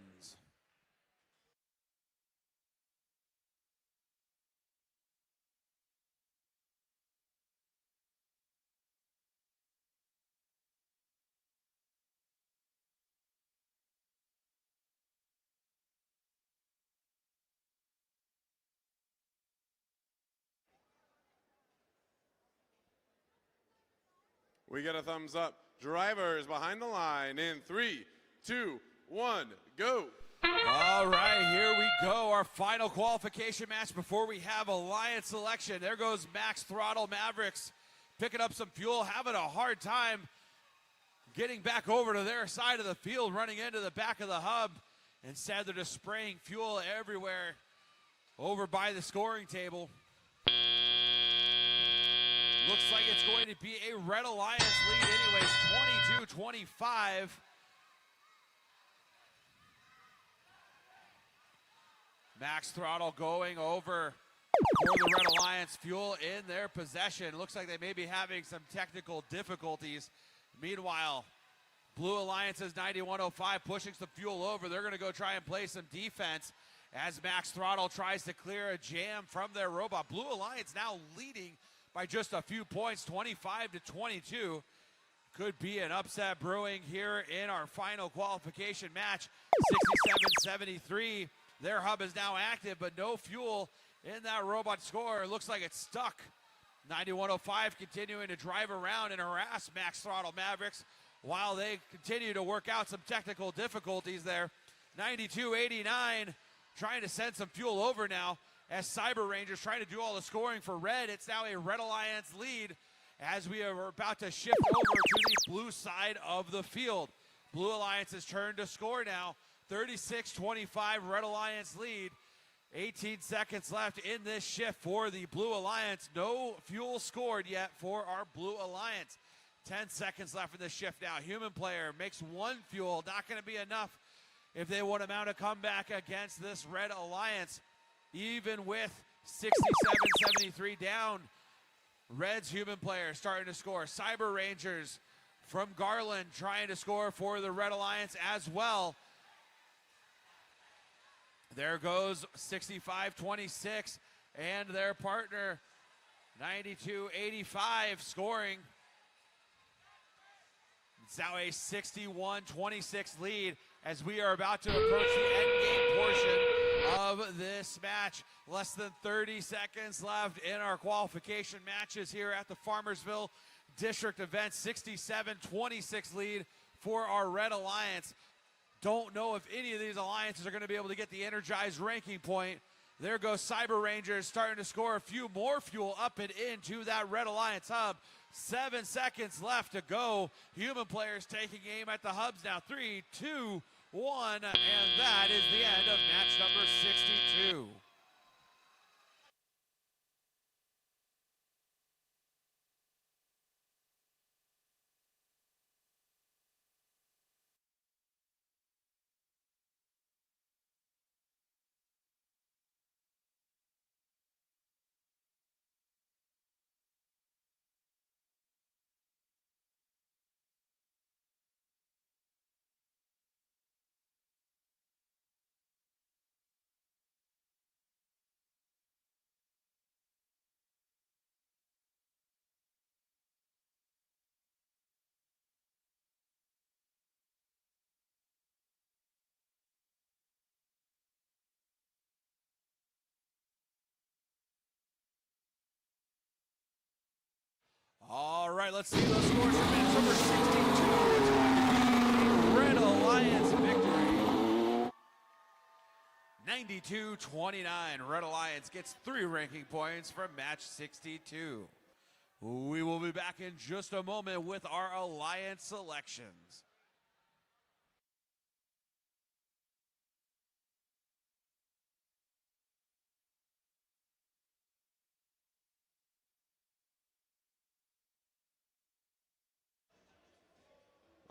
We get a thumbs up. Drivers behind the line in 3, 2, 1, go. All right, here we go. Our final qualification match before we have Alliance selection. There goes Max Throttle Mavericks picking up some fuel, having a hard time getting back over to their side of the field, running into the back of the hub. Instead, they're just spraying fuel everywhere over by the scoring table. Looks like it's going to be a Red Alliance lead anyways, 22-25. Max Throttle going over for the Red Alliance, fuel in their possession. Looks like they may be having some technical difficulties. Meanwhile, Blue Alliance is 9105 pushing some fuel over. They're going to go try and play some defense as Max Throttle tries to clear a jam from their robot. Blue Alliance now leading by just a few points, 25-22. Could be an upset brewing here in our final qualification match. 67-73. Their hub is now active, but no fuel in that robot score. It looks like it's stuck. 9105 continuing to drive around and harass Max Throttle Mavericks while they continue to work out some technical difficulties there. 9289 trying to send some fuel over now as Cyber Rangers trying to do all the scoring for Red. It's now a Red Alliance lead as we are about to shift over to the blue side of the field. Blue Alliance's turn to score now. 36-25 Red Alliance lead. 18 seconds left in this shift for the Blue Alliance. No fuel scored yet for our Blue Alliance. 10 seconds left in this shift now. Human player makes one fuel. Not going to be enough if they want to mount a comeback against this Red Alliance. Even with 67-73 down, Red's human player starting to score. Cyber Rangers from Garland trying to score for the Red Alliance as well. There goes 65-26 and their partner 92-85 scoring. It's now a 61-26 lead as we are about to approach the end game portion of this match. Less than 30 seconds left in our qualification matches here at the Farmersville District event. 67-26 lead for our Red Alliance. Don't know if any of these alliances are going to be able to get the energized ranking point. There goes Cyber Rangers starting to score a few more fuel up and into that Red Alliance hub. 7 seconds left to go. Human players taking aim at the hubs now. 3, 2, 1, and that is the end of match number 62. right, let's see those scores for match number 62. It's going to be a Red Alliance victory. 92-29. Red Alliance gets 3 ranking points from match 62. We will be back in just a moment with our Alliance selections.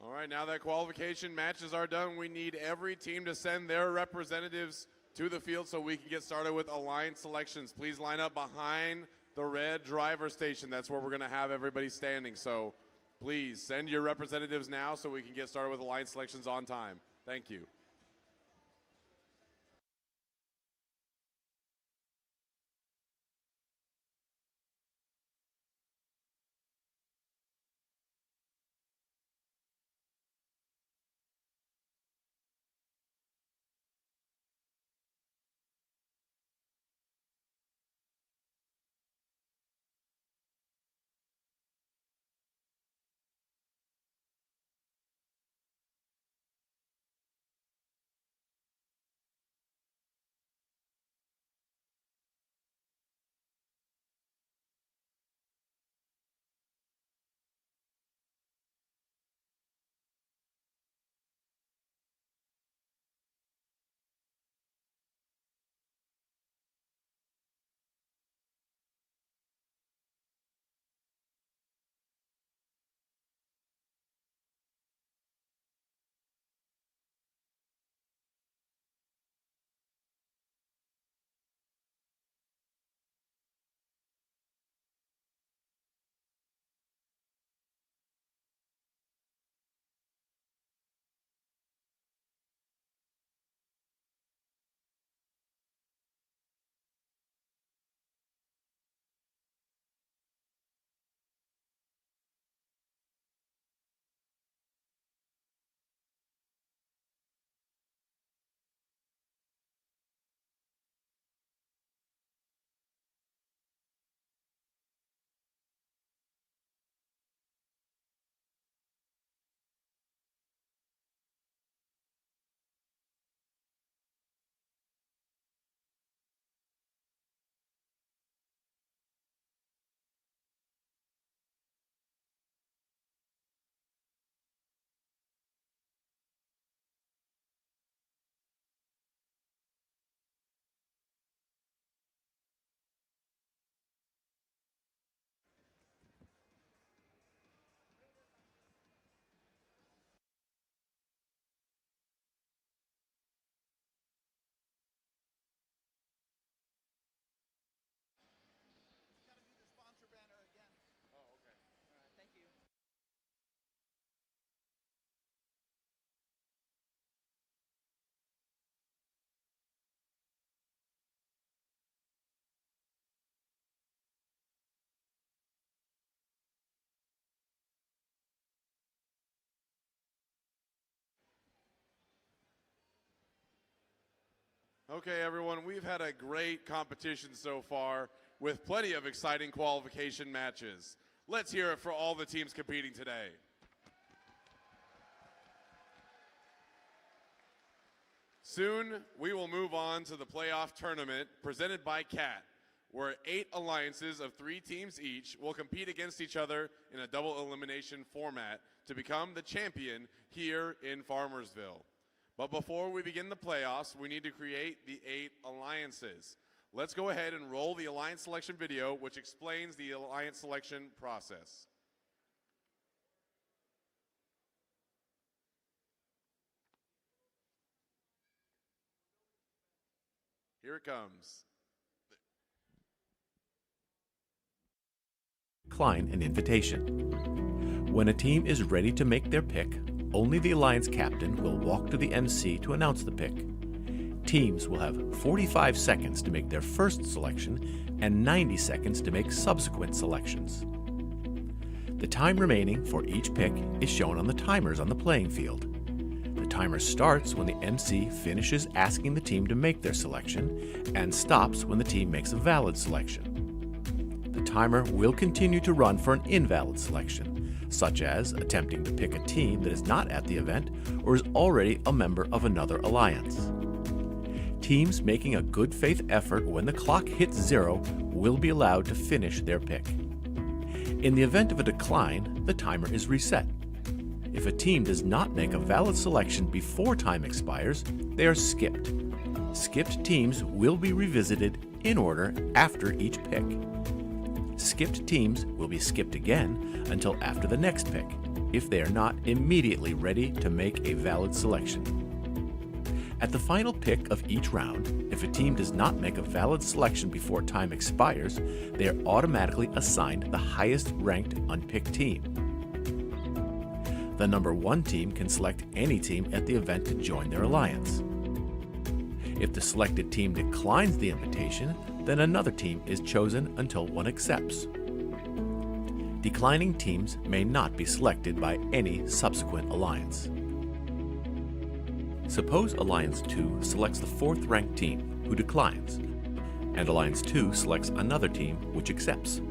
All right, now that qualification matches are done, we need every team to send their representatives to the field so we can get started with Alliance selections. Please line up behind the red driver station. That's where we're going to have everybody standing. So please send your representatives now so we can get started with Alliance selections on time. Thank you. Okay, everyone, we've had a great competition so far with plenty of exciting qualification matches. Let's hear it for all the teams competing today. Soon, we will move on to the playoff tournament presented by CAT, where 8 alliances of 3 teams each will compete against each other in a double elimination format to become the champion here in Farmersville. But before we begin the playoffs, we need to create the 8 alliances. Let's go ahead and roll the alliance selection video, which explains the alliance selection process. Here it comes. Decline an invitation. When a team is ready to make their pick, only the Alliance captain will walk to the MC to announce the pick. Teams will have 45 seconds to make their first selection and 90 seconds to make subsequent selections. The time remaining for each pick is shown on the timers on the playing field. The timer starts when the MC finishes asking the team to make their selection and stops when the team makes a valid selection. the timer will continue to run for an invalid selection, such as attempting to pick a team that is not at the event or is already a member of another alliance. Teams making a good faith effort when the clock hits 0 will be allowed to finish their pick. In the event of a decline, the timer is reset. If a team does not make a valid selection before time expires, they are skipped. Skipped teams will be revisited in order after each pick. Skipped teams will be skipped again until after the next pick, if they are not immediately ready to make a valid selection. At the final pick of each round, if a team does not make a valid selection before time expires, they are automatically assigned the highest ranked unpicked team. The number 1 team can select any team at the event to join their alliance. If the selected team declines the invitation, then another team is chosen until one accepts. Declining teams may not be selected by any subsequent alliance. Suppose Alliance 2 selects the 4th ranked team, who declines, and Alliance 2 selects another team, which accepts.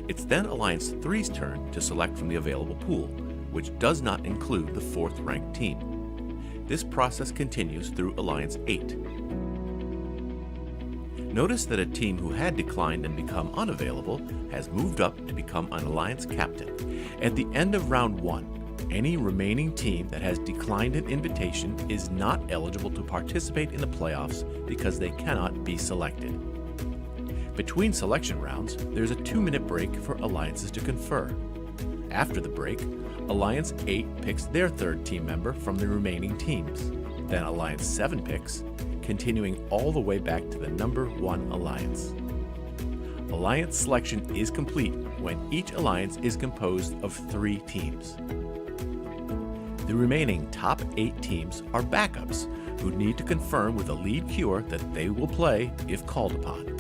It's then Alliance 3's turn to select from the available pool, which does not include the 4th ranked team. This process continues through Alliance 8. Notice that a team who had declined and become unavailable has moved up to become an Alliance captain. At the end of round 1, any remaining team that has declined an invitation is not eligible to participate in the playoffs because they cannot be selected. Between selection rounds, there's a 2-minute break for alliances to confer. After the break, Alliance 8 picks their 3rd team member from the remaining teams. Then Alliance 7 picks, continuing all the way back to the number 1 alliance. Alliance selection is complete when each alliance is composed of 3 teams. The remaining top 8 teams are backups who need to confirm with a lead queuer that they will play if called upon.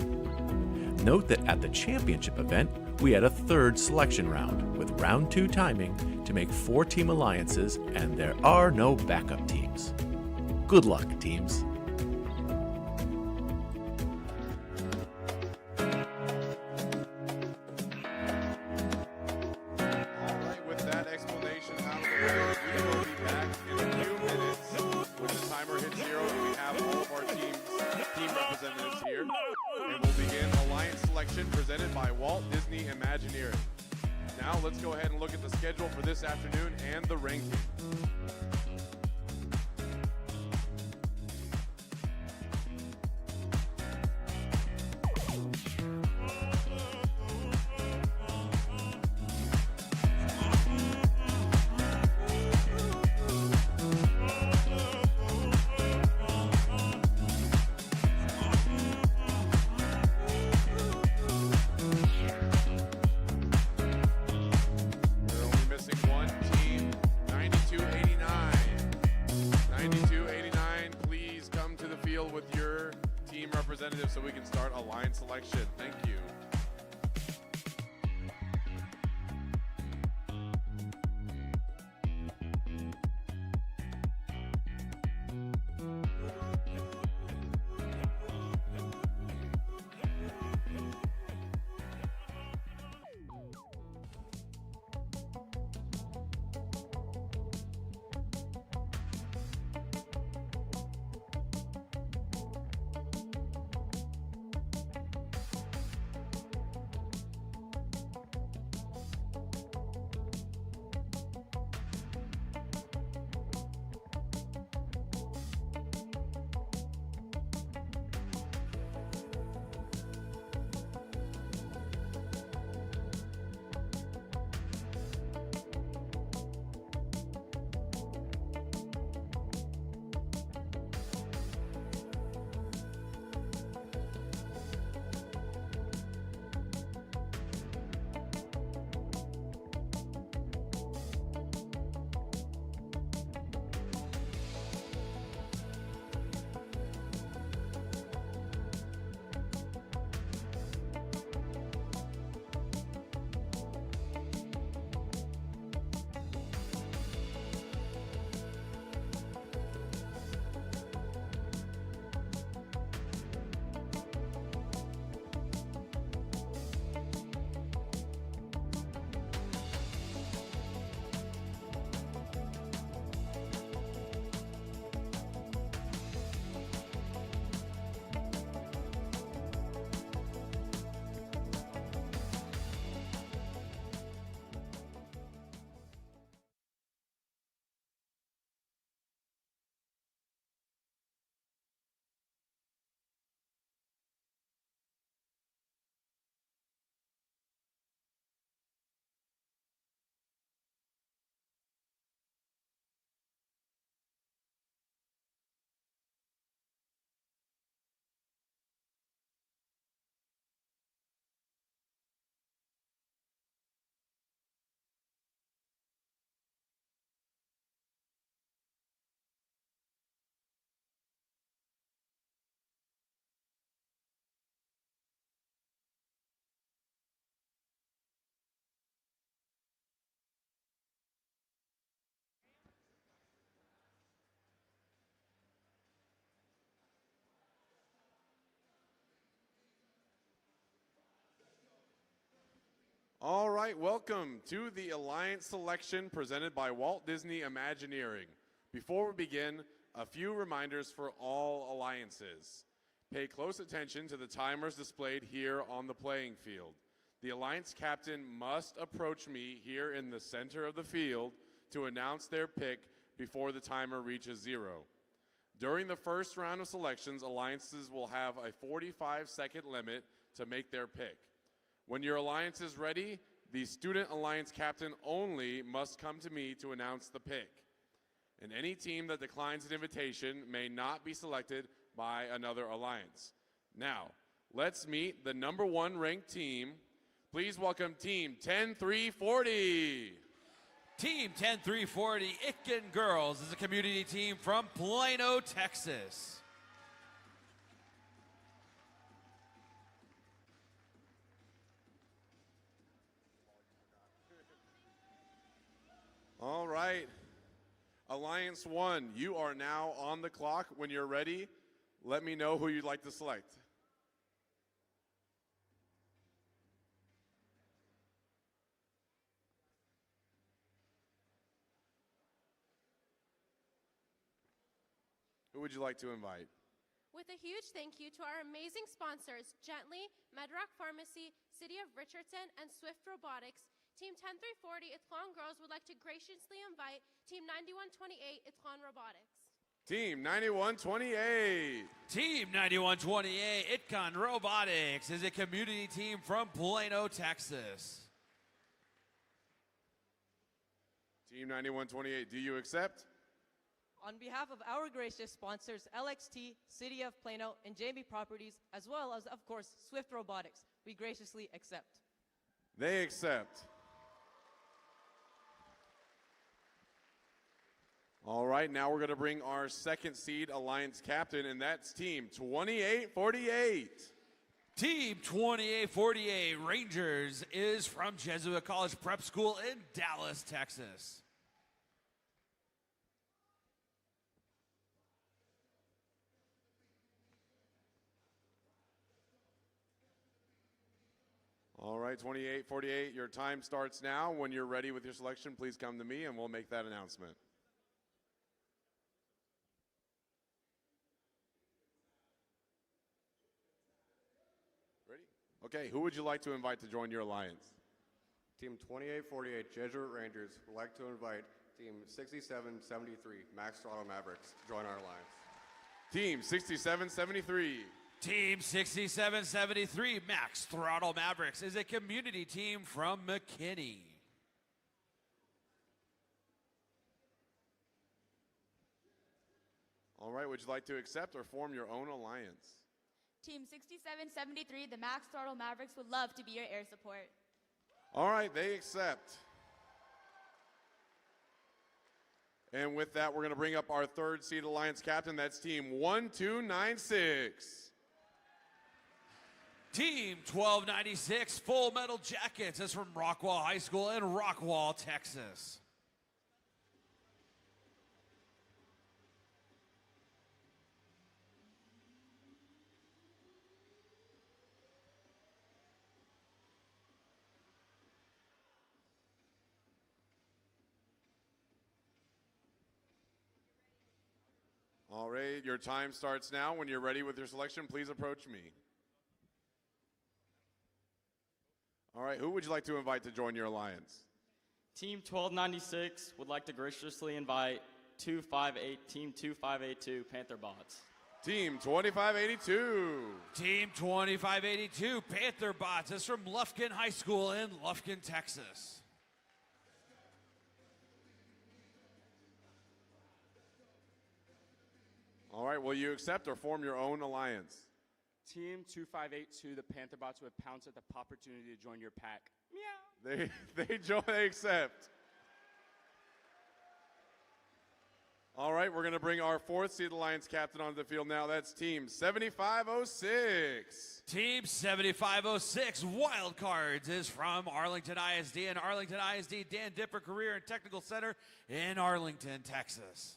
Note that at the championship event, we had a 3rd selection round with round 2 timing to make 4-team alliances, and there are no backup teams. Good luck, teams. Presented by Walt Disney Imagineering. Now let's go ahead and look at the schedule for this afternoon and the ranking. With your team representative so we can start a line selection. Thank you. All right, welcome to the Alliance selection presented by Walt Disney Imagineering. Before we begin, a few reminders for all alliances. Pay close attention to the timers displayed here on the playing field. The Alliance captain must approach me here in the center of the field to announce their pick before the timer reaches 0. During the first round of selections, alliances will have a 45-second limit to make their pick. When your alliance is ready, the student alliance captain only must come to me to announce the pick. And any team that declines an invitation may not be selected by another alliance. Now, let's meet the number 1 ranked team. Please welcome Team 10-3-40. Team 10-3-40 Itkin Girls is a community team from Plano, Texas. All right. Alliance 1, you are now on the clock. When you're ready, let me know who you'd like to select. Who would you like to invite? With a huge thank you to our amazing sponsors, Gently, Medrock Pharmacy, City of Richardson, and Swift Robotics, Team 10-3-40 Ithlon Girls would like to graciously invite Team 9128 Ithlon Robotics. Team 9128. Team 9128 Itcon Robotics is a community team from Plano, Texas. Team 9128, do you accept? On behalf of our gracious sponsors, LXT, City of Plano, and Jamie Properties, as well as, of course, Swift Robotics, we graciously accept. They accept. All right, now we're going to bring our second seed alliance captain, and that's Team 2848. Team 2848 Rangers is from Jesuit College Prep School in Dallas, Texas. All right, 2848, your time starts now. When you're ready with your selection, please come to me and we'll make that announcement. Ready? Okay, who would you like to invite to join your alliance? Team 2848 Jesuit Rangers would like to invite Team 6773 Max Throttle Mavericks to join our alliance. Team 6773. Team 6773 Max Throttle Mavericks is a community team from McKinney. All right, would you like to accept or form your own alliance? Team 6773, the Max Throttle Mavericks, would love to be your air support. All right, they accept. And with that, we're going to bring up our third seed alliance captain. That's Team 1296. Team 1296 Full Metal Jackets is from Rockwall High School in Rockwall, Texas. All right, your time starts now. When you're ready with your selection, please approach me. All right, who would you like to invite to join your alliance? Team 1296 would like to graciously invite Team 2582 Panther Bots. Team 2582. Team 2582 Panther Bots is from Lufkin High School in Lufkin, Texas. All right, will you accept or form your own alliance? Team 2582, the Panther Bots, would pounce at the opportunity to join your pack. Meow. They accept. All right, we're going to bring our fourth seed alliance captain onto the field now. That's Team 7506. Team 7506 Wild Cards is from Arlington ISD and Arlington ISD Dan Dipper Career and Technical Center in Arlington, Texas.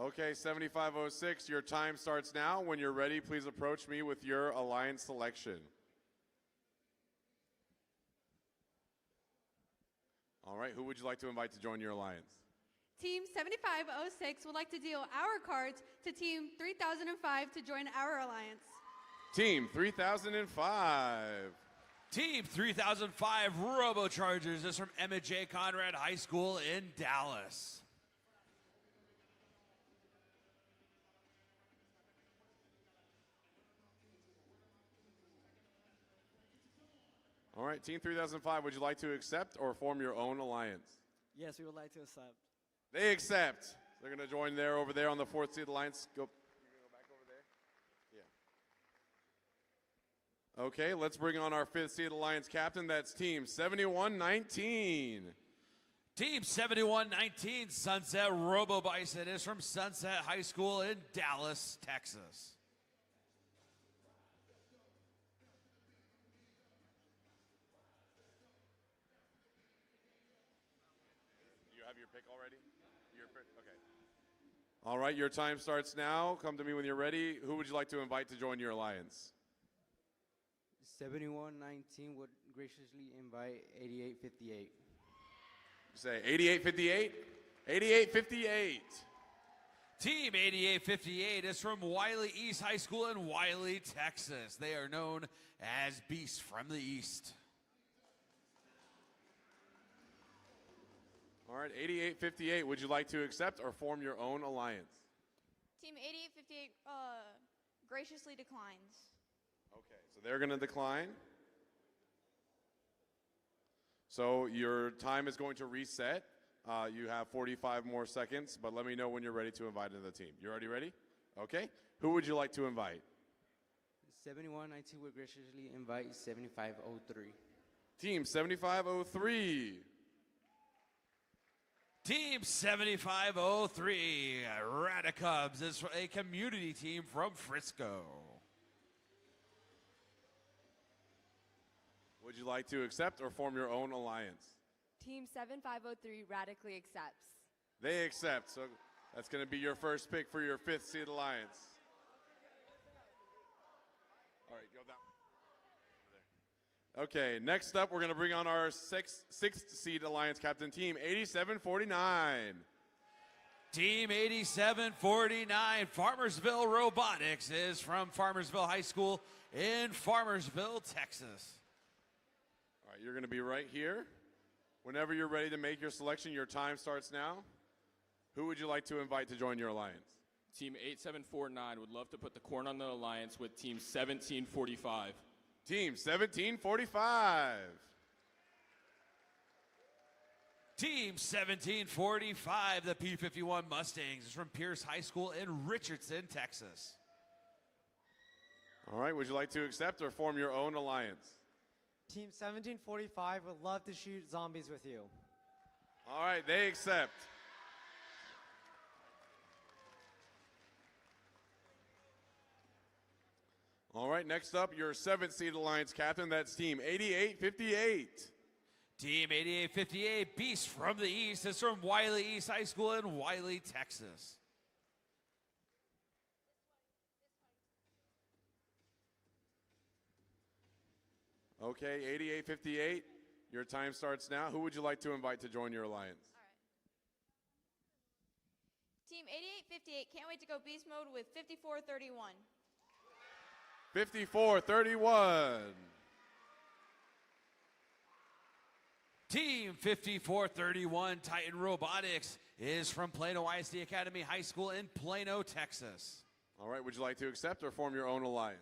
Okay, 7506, your time starts now. When you're ready, please approach me with your alliance selection. All right, who would you like to invite to join your alliance? Team 7506 would like to deal our cards to Team 3005 to join our alliance. Team 3005. Team 3005 Robochargers is from Emma J. Conrad High School in Dallas. All right, Team 3005, would you like to accept or form your own alliance? Yes, we would like to accept. They accept. They're going to join there over there on the 4th seed alliance. Go. You're going to go back over there? Yeah. Okay, let's bring on our 5th seed alliance captain. That's Team 7119. Team 7119 Sunset Robo Bison is from Sunset High School in Dallas, Texas. Pick already? Your pick? Okay. All right, your time starts now. Come to me when you're ready. Who would you like to invite to join your alliance? 7119 would graciously invite 8858. Say 8858? 8858. Team 8858 is from Wiley East High School in Wiley, Texas. They are known as Beasts from the East. All right, 8858, would you like to accept or form your own alliance? Team 8858 graciously declines. Okay, so they're going to decline. So your time is going to reset. You have 45 more seconds, but let me know when you're ready to invite into the team. You already ready? Okay. Who would you like to invite? 7119 would graciously invite 7503. Team 7503. Team 7503 Radicubs is a community team from Frisco. Would you like to accept or form your own alliance? Team 7503 radically accepts. They accept, so that's going to be your first pick for your 5th seed alliance. All right, go down. Okay, next up, we're going to bring on our 6th seed alliance captain, Team 8749. Team 8749 Farmersville Robotics is from Farmersville High School in Farmersville, Texas. All right, you're going to be right here. Whenever you're ready to make your selection, your time starts now. Who would you like to invite to join your alliance? Team 8749 would love to put the corn on the alliance with Team 1745. Team 1745. Team 1745, the P-51 Mustangs, is from Pierce High School in Richardson, Texas. All right, would you like to accept or form your own alliance? Team 1745 would love to shoot zombies with you. All right, they accept. All right, next up, your 7th seed alliance captain, that's Team 8858. Team 8858, Beast from the East, is from Wiley East High School in Wiley, Texas. Okay, 8858, your time starts now. Who would you like to invite to join your alliance? All right. Team 8858 can't wait to go beast mode with 5431. 5431. Team 5431 Titan Robotics is from Plano ISD Academy High School in Plano, Texas. All right, would you like to accept or form your own alliance?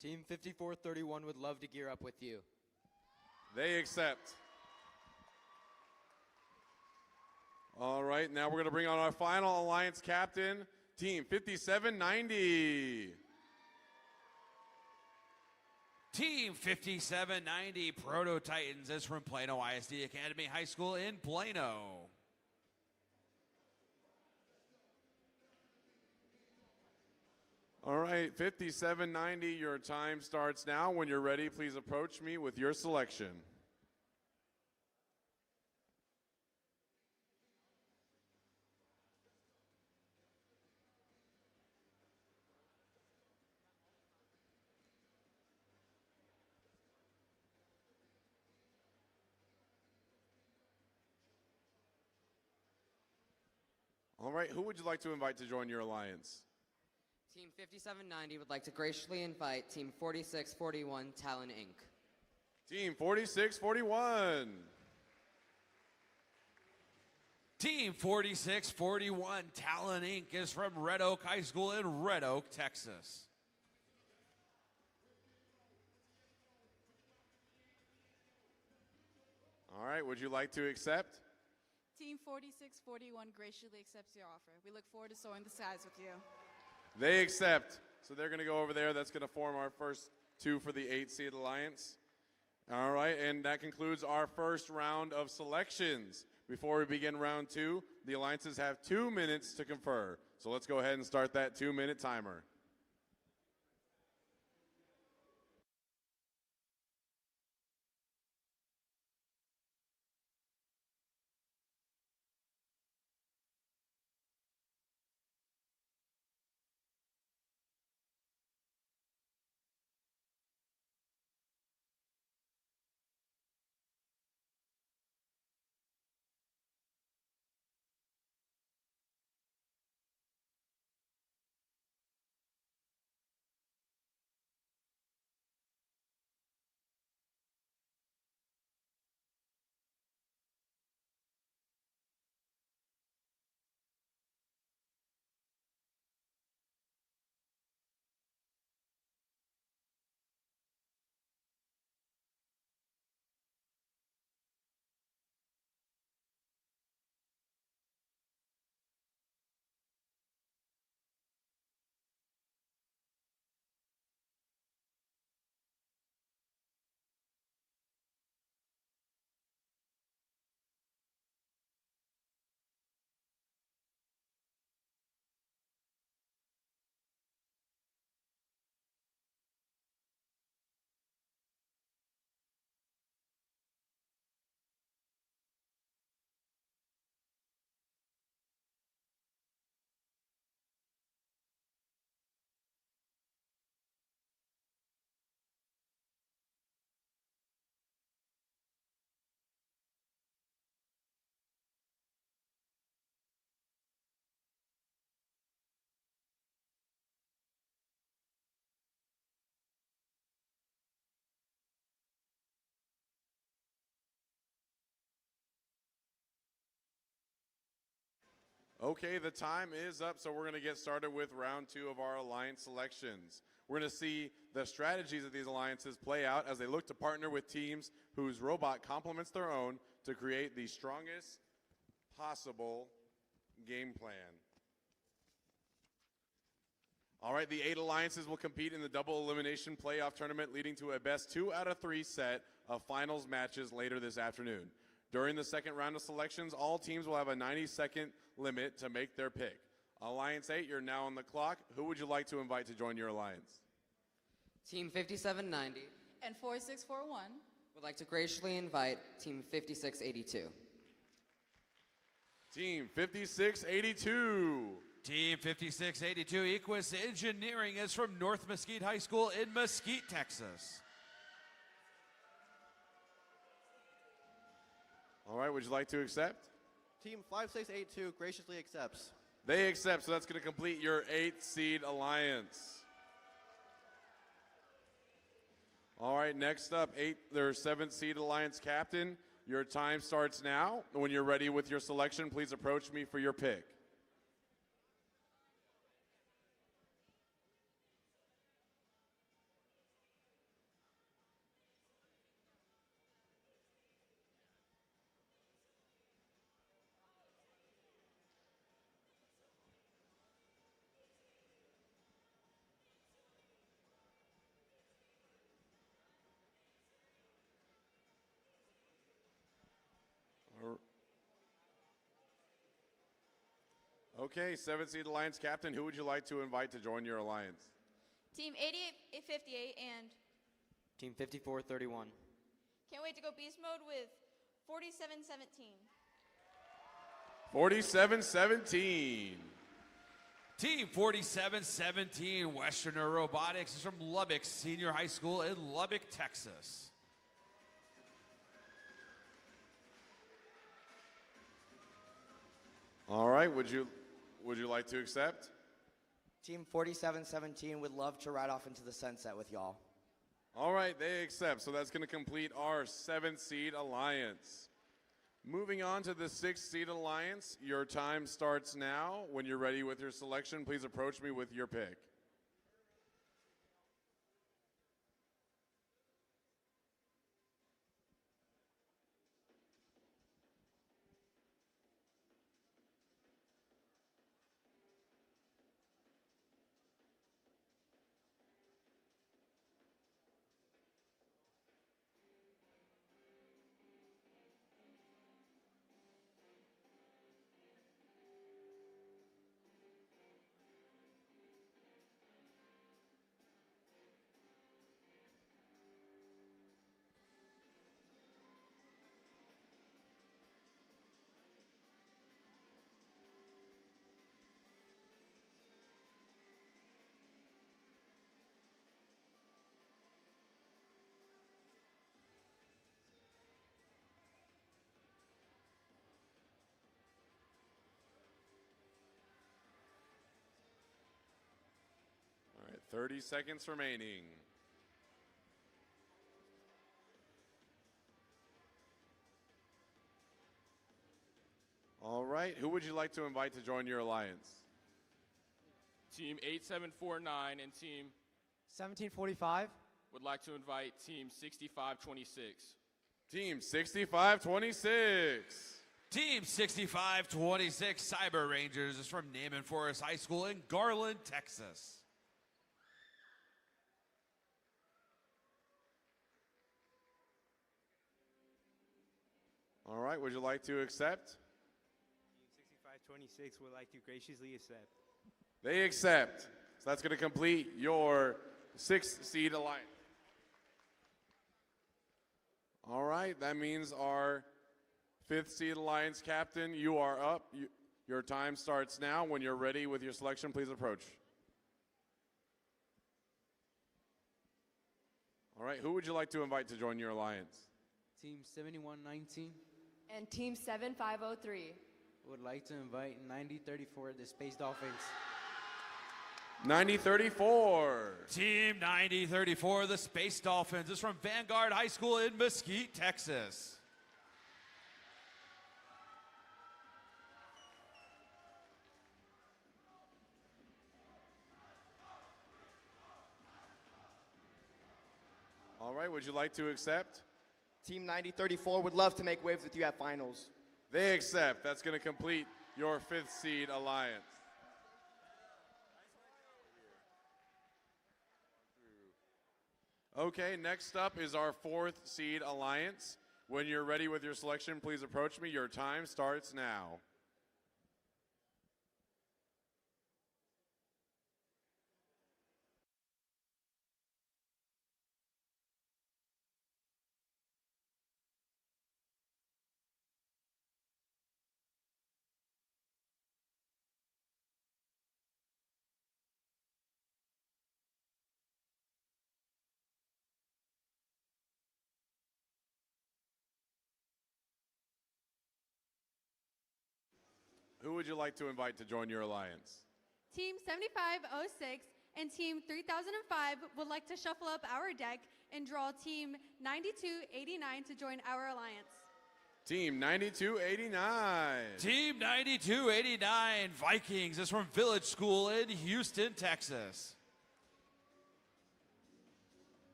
Team 5431 would love to gear up with you. They accept. All right, now we're going to bring on our final alliance captain, Team 5790. Team 5790 Proto Titans is from Plano ISD Academy High School in Plano. All right, 5790, your time starts now. When you're ready, please approach me with your selection. All right, who would you like to invite to join your alliance? Team 5790 would like to graciously invite Team 4641 Talon Inc. Team 4641. Team 4641 Talon Inc. is from Red Oak High School in Red Oak, Texas. All right, would you like to accept? Team 4641 graciously accepts your offer. We look forward to sowing the skies with you. They accept. So they're going to go over there. That's going to form our first two for the 8-seed alliance. All right, and that concludes our first round of selections. Before we begin round two, the alliances have 2 minutes to confer. So let's go ahead and start that 2-minute timer. Okay, the time is up, so we're going to get started with round two of our alliance selections. We're going to see the strategies of these alliances play out as they look to partner with teams whose robot complements their own to create the strongest possible game plan. All right, the 8 alliances will compete in the double elimination playoff tournament, leading to a best 2 out of 3 set of finals matches later this afternoon. During the second round of selections, all teams will have a 90-second limit to make their pick. Alliance 8, you're now on the clock. Who would you like to invite to join your alliance? Team 5790 And 4641 would like to graciously invite Team 5682. Team 5682. Team 5682 Equus Engineering is from North Mesquite High School in Mesquite, Texas. All right, would you like to accept? Team 5682 graciously accepts. They accept, so that's going to complete your 8-seed alliance. All right, next up, their 7th-seed alliance captain. Your time starts now. When you're ready with your selection, please approach me for your pick. Okay, 7th-seed alliance captain, who would you like to invite to join your alliance? Team 8858 and Team 5431. can't wait to go beast mode with 4717. 4717. Team 4717 Westerner Robotics is from Lubbock Senior High School in Lubbock, Texas. All right, would you would you like to accept? Team 4717 would love to ride off into the sunset with y'all. All right, they accept. So that's going to complete our 7th seed alliance. Moving on to the 6th seed alliance, your time starts now. When you're ready with your selection, please approach me with your pick. All right, 30 seconds remaining. All right, who would you like to invite to join your alliance? Team 8749 and Team 1745. would like to invite Team 6526. Team 6526. Team 6526 Cyber Rangers is from Naaman Forest High School in Garland, Texas. All right, would you like to accept? Team 6526 would like to graciously accept. They accept. So that's going to complete your 6th seed alliance. All right, that means our 5th seed alliance captain, you are up. Your time starts now. When you're ready with your selection, please approach. All right, who would you like to invite to join your alliance? Team 7119 And Team 7503. would like to invite 9034, the Space Dolphins. 9034. Team 9034, the Space Dolphins, is from Vanguard High School in Mesquite, Texas. All right, would you like to accept? Team 9034 would love to make waves with you at finals. They accept. That's going to complete your 5th seed alliance. Okay, next up is our 4th seed alliance. When you're ready with your selection, please approach me. Your time starts now. Who would you like to invite to join your alliance? Team 7506 and Team 3005 would like to shuffle up our deck and draw Team 9289 to join our alliance. Team 9289. Team 9289 Vikings is from Village School in Houston, Texas.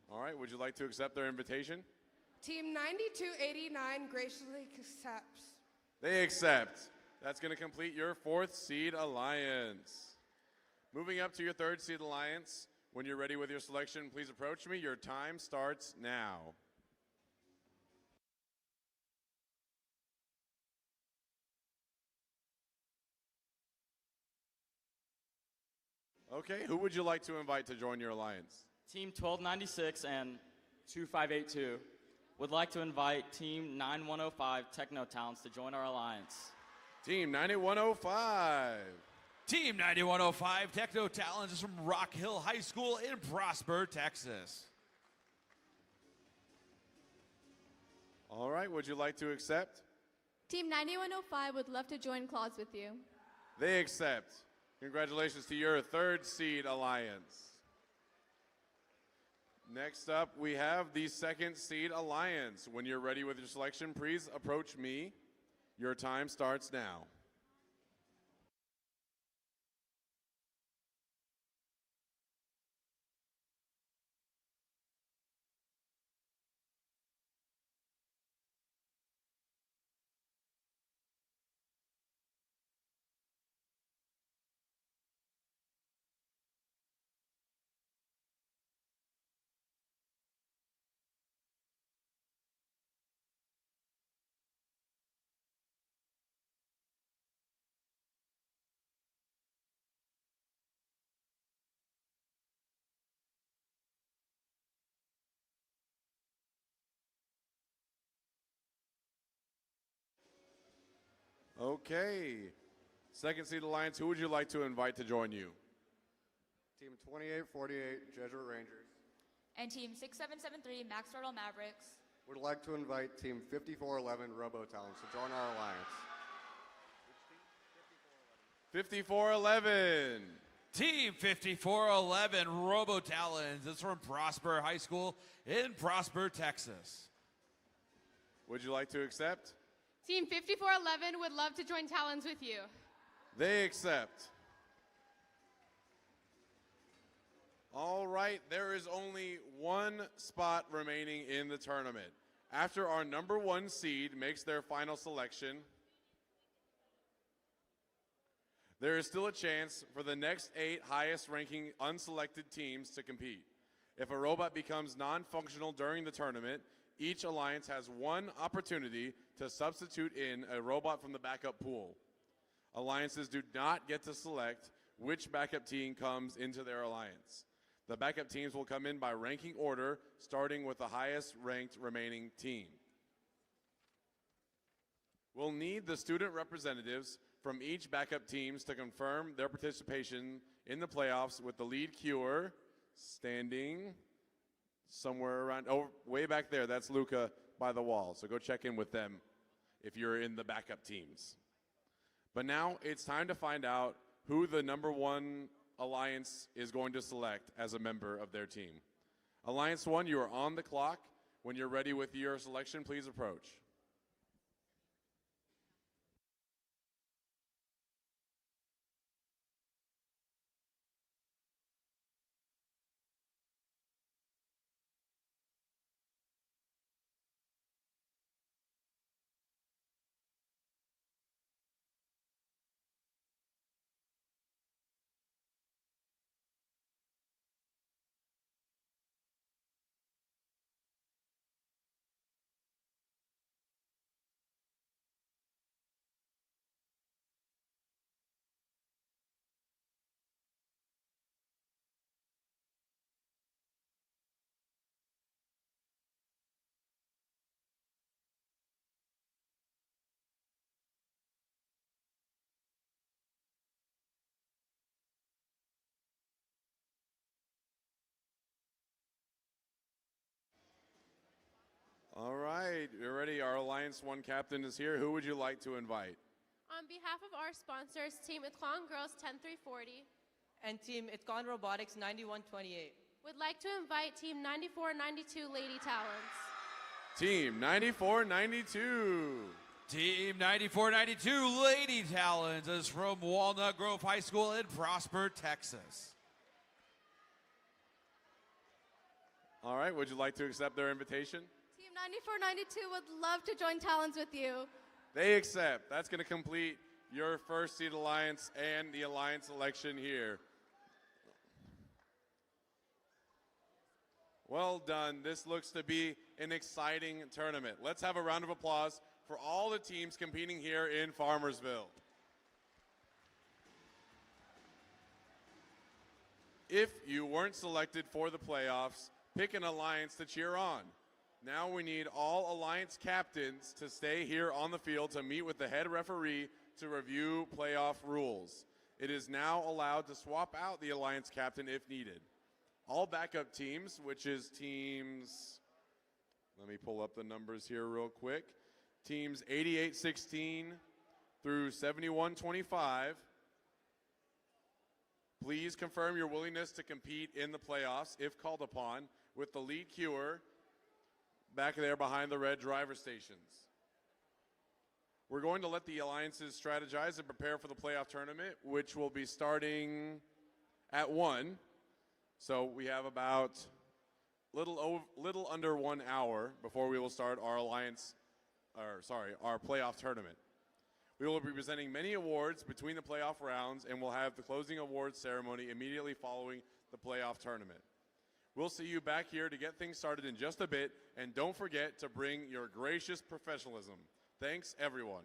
All right, would you like to accept their invitation? Team 9289 graciously accepts. They accept. That's going to complete your 4th seed alliance. Moving up to your 3rd seed alliance. When you're ready with your selection, please approach me. Your time starts now. Okay, who would you like to invite to join your alliance? Team 1296 and 2582 would like to invite Team 9105 Techno Talents to join our alliance. Team 9105. Team 9105 Techno Talents is from Rock Hill High School in Prosper, Texas. All right, would you like to accept? Team 9105 would love to join claws with you. They accept. Congratulations to your third seed alliance. Next up, we have the second seed alliance. When you're ready with your selection, please approach me. Your time starts now. Okay. Second seed alliance, who would you like to invite to join you? Team 2848 Jesuit Rangers And Team 6773 Max Throttle Mavericks would like to invite Team 5411 Robotalents to join our alliance. 5411. Team 5411 Robotalents is from Prosper High School in Prosper, Texas. Would you like to accept? Team 5411 would love to join Talons with you. They accept. All right, there is only one spot remaining in the tournament. After our number one seed makes their final selection, there is still a chance for the next 8 highest ranking unselected teams to compete. If a robot becomes non-functional during the tournament, each alliance has one opportunity to substitute in a robot from the backup pool. Alliances do not get to select which backup team comes into their alliance. The backup teams will come in by ranking order, starting with the highest ranked remaining team. We'll need the student representatives from each backup teams to confirm their participation in the playoffs, with the lead queuer standing somewhere around, oh, way back there. That's Luca by the wall. So go check in with them if you're in the backup teams. But now it's time to find out who the number one alliance is going to select as a member of their team. Alliance 1, you are on the clock. When you're ready with your selection, please approach. All right, you're ready. Our Alliance 1 captain is here. Who would you like to invite? On behalf of our sponsors, Team Ithlon Girls 10340 And Team Itcon Robotics 9128 would like to invite Team 9492 Lady Talons. Team 9492. Team 9492 Lady Talons is from Walnut Grove High School in Prosper, Texas. All right, would you like to accept their invitation? Team 9492 would love to join Talons with you. They accept. That's going to complete your first seed alliance and the alliance election here. Well done. This looks to be an exciting tournament. Let's have a round of applause for all the teams competing here in Farmersville. If you weren't selected for the playoffs, pick an alliance to cheer on. Now we need all alliance captains to stay here on the field to meet with the head referee to review playoff rules. It is now allowed to swap out the alliance captain if needed. All backup teams, which is teams, let me pull up the numbers here real quick. teams 88-16 through 71-25. Please confirm your willingness to compete in the playoffs if called upon with the lead queuer back there behind the red driver stations. We're going to let the alliances strategize and prepare for the playoff tournament, which will be starting at 1. So we have about little under 1 hour before we will start our our playoff tournament. We will be presenting many awards between the playoff rounds, and we'll have the closing awards ceremony immediately following the playoff tournament. We'll see you back here to get things started in just a bit, and don't forget to bring your gracious professionalism. Thanks, everyone.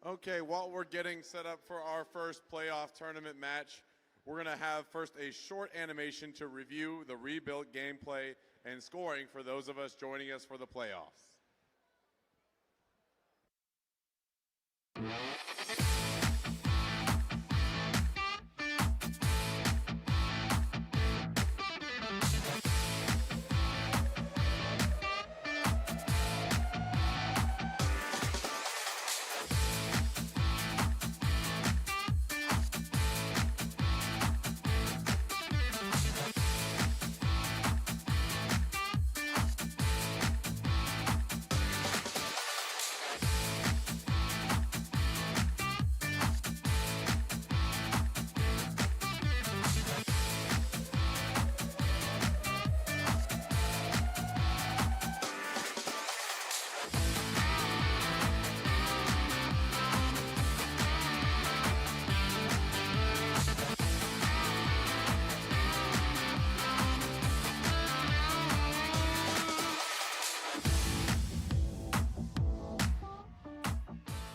Okay, while we're getting set up for our first playoff tournament match, we're going to have first a short animation to review the rebuilt gameplay and scoring for those of us joining us for the playoffs.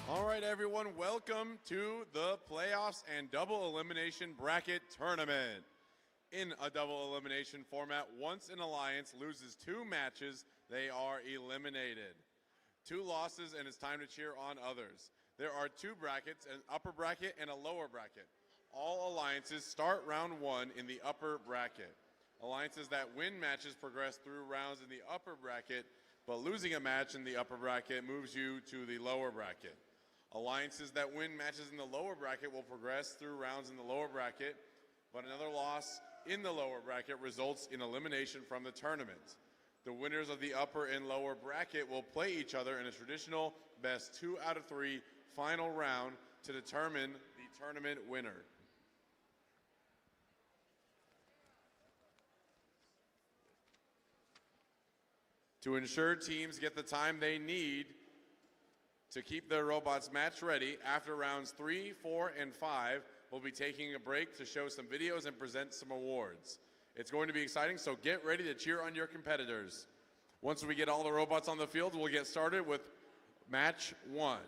All right, everyone, welcome to the playoffs and double elimination bracket tournament. In a double elimination format, once an alliance loses 2 matches, they are eliminated. 2 losses, and it's time to cheer on others. There are 2 brackets, an upper bracket and a lower bracket. All alliances start round 1 in the upper bracket. Alliances that win matches progress through rounds in the upper bracket, but losing a match in the upper bracket moves you to the lower bracket. Alliances that win matches in the lower bracket will progress through rounds in the lower bracket, but another loss in the lower bracket results in elimination from the tournament. The winners of the upper and lower bracket will play each other in a traditional best 2 out of 3 final round to determine the tournament winner. To ensure teams get the time they need to keep their robots match ready, after rounds 3, 4, and 5, we'll be taking a break to show some videos and present some awards. It's going to be exciting, so get ready to cheer on your competitors. Once we get all the robots on the field, we'll get started with match 1.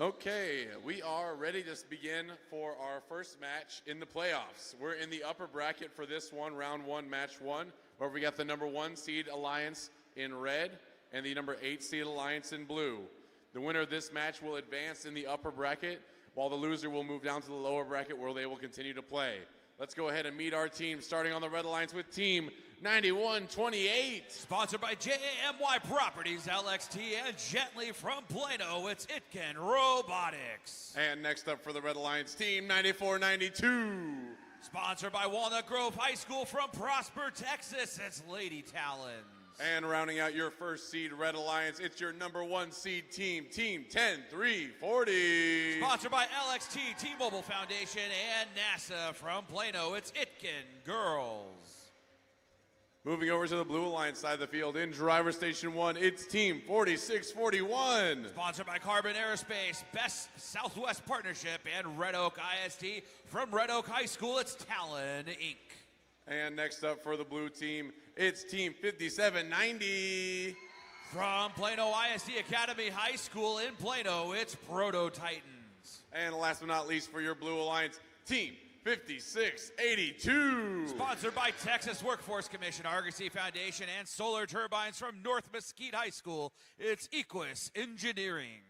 Okay, we are ready to begin for our first match in the playoffs. We're in the upper bracket for this one, round 1, match 1, where we got the number 1 seed alliance in red and the number 8 seed alliance in blue. The winner of this match will advance in the upper bracket, while the loser will move down to the lower bracket where they will continue to play. Let's go ahead and meet our team, starting on the red alliance with team 9128. Sponsored by JAMY Properties, LXT, and gently from Plano, it's Itkin Robotics. And next up for the red alliance, team 9492. Sponsored by Walnut Grove High School from Prosper, Texas, it's Lady Talons. And rounding out your first seed red alliance, it's your number 1 seed team, team 10340. Sponsored by LXT, T-Mobile Foundation, and NASA from Plano, it's Itkin Girls. Moving over to the blue alliance side of the field, in driver station 1, it's team 4641. Sponsored by Carbon Aerospace, Best Southwest Partnership, and Red Oak ISD from Red Oak High School, it's Talon Inc. And next up for the blue team, it's team 5790. From Plano ISD Academy High School in Plano, it's Proto Titans. And last but not least for your blue alliance, team 5682. Sponsored by Texas Workforce Commission, Argosy Foundation, and Solar Turbines from North Mesquite High School, it's Equus Engineering.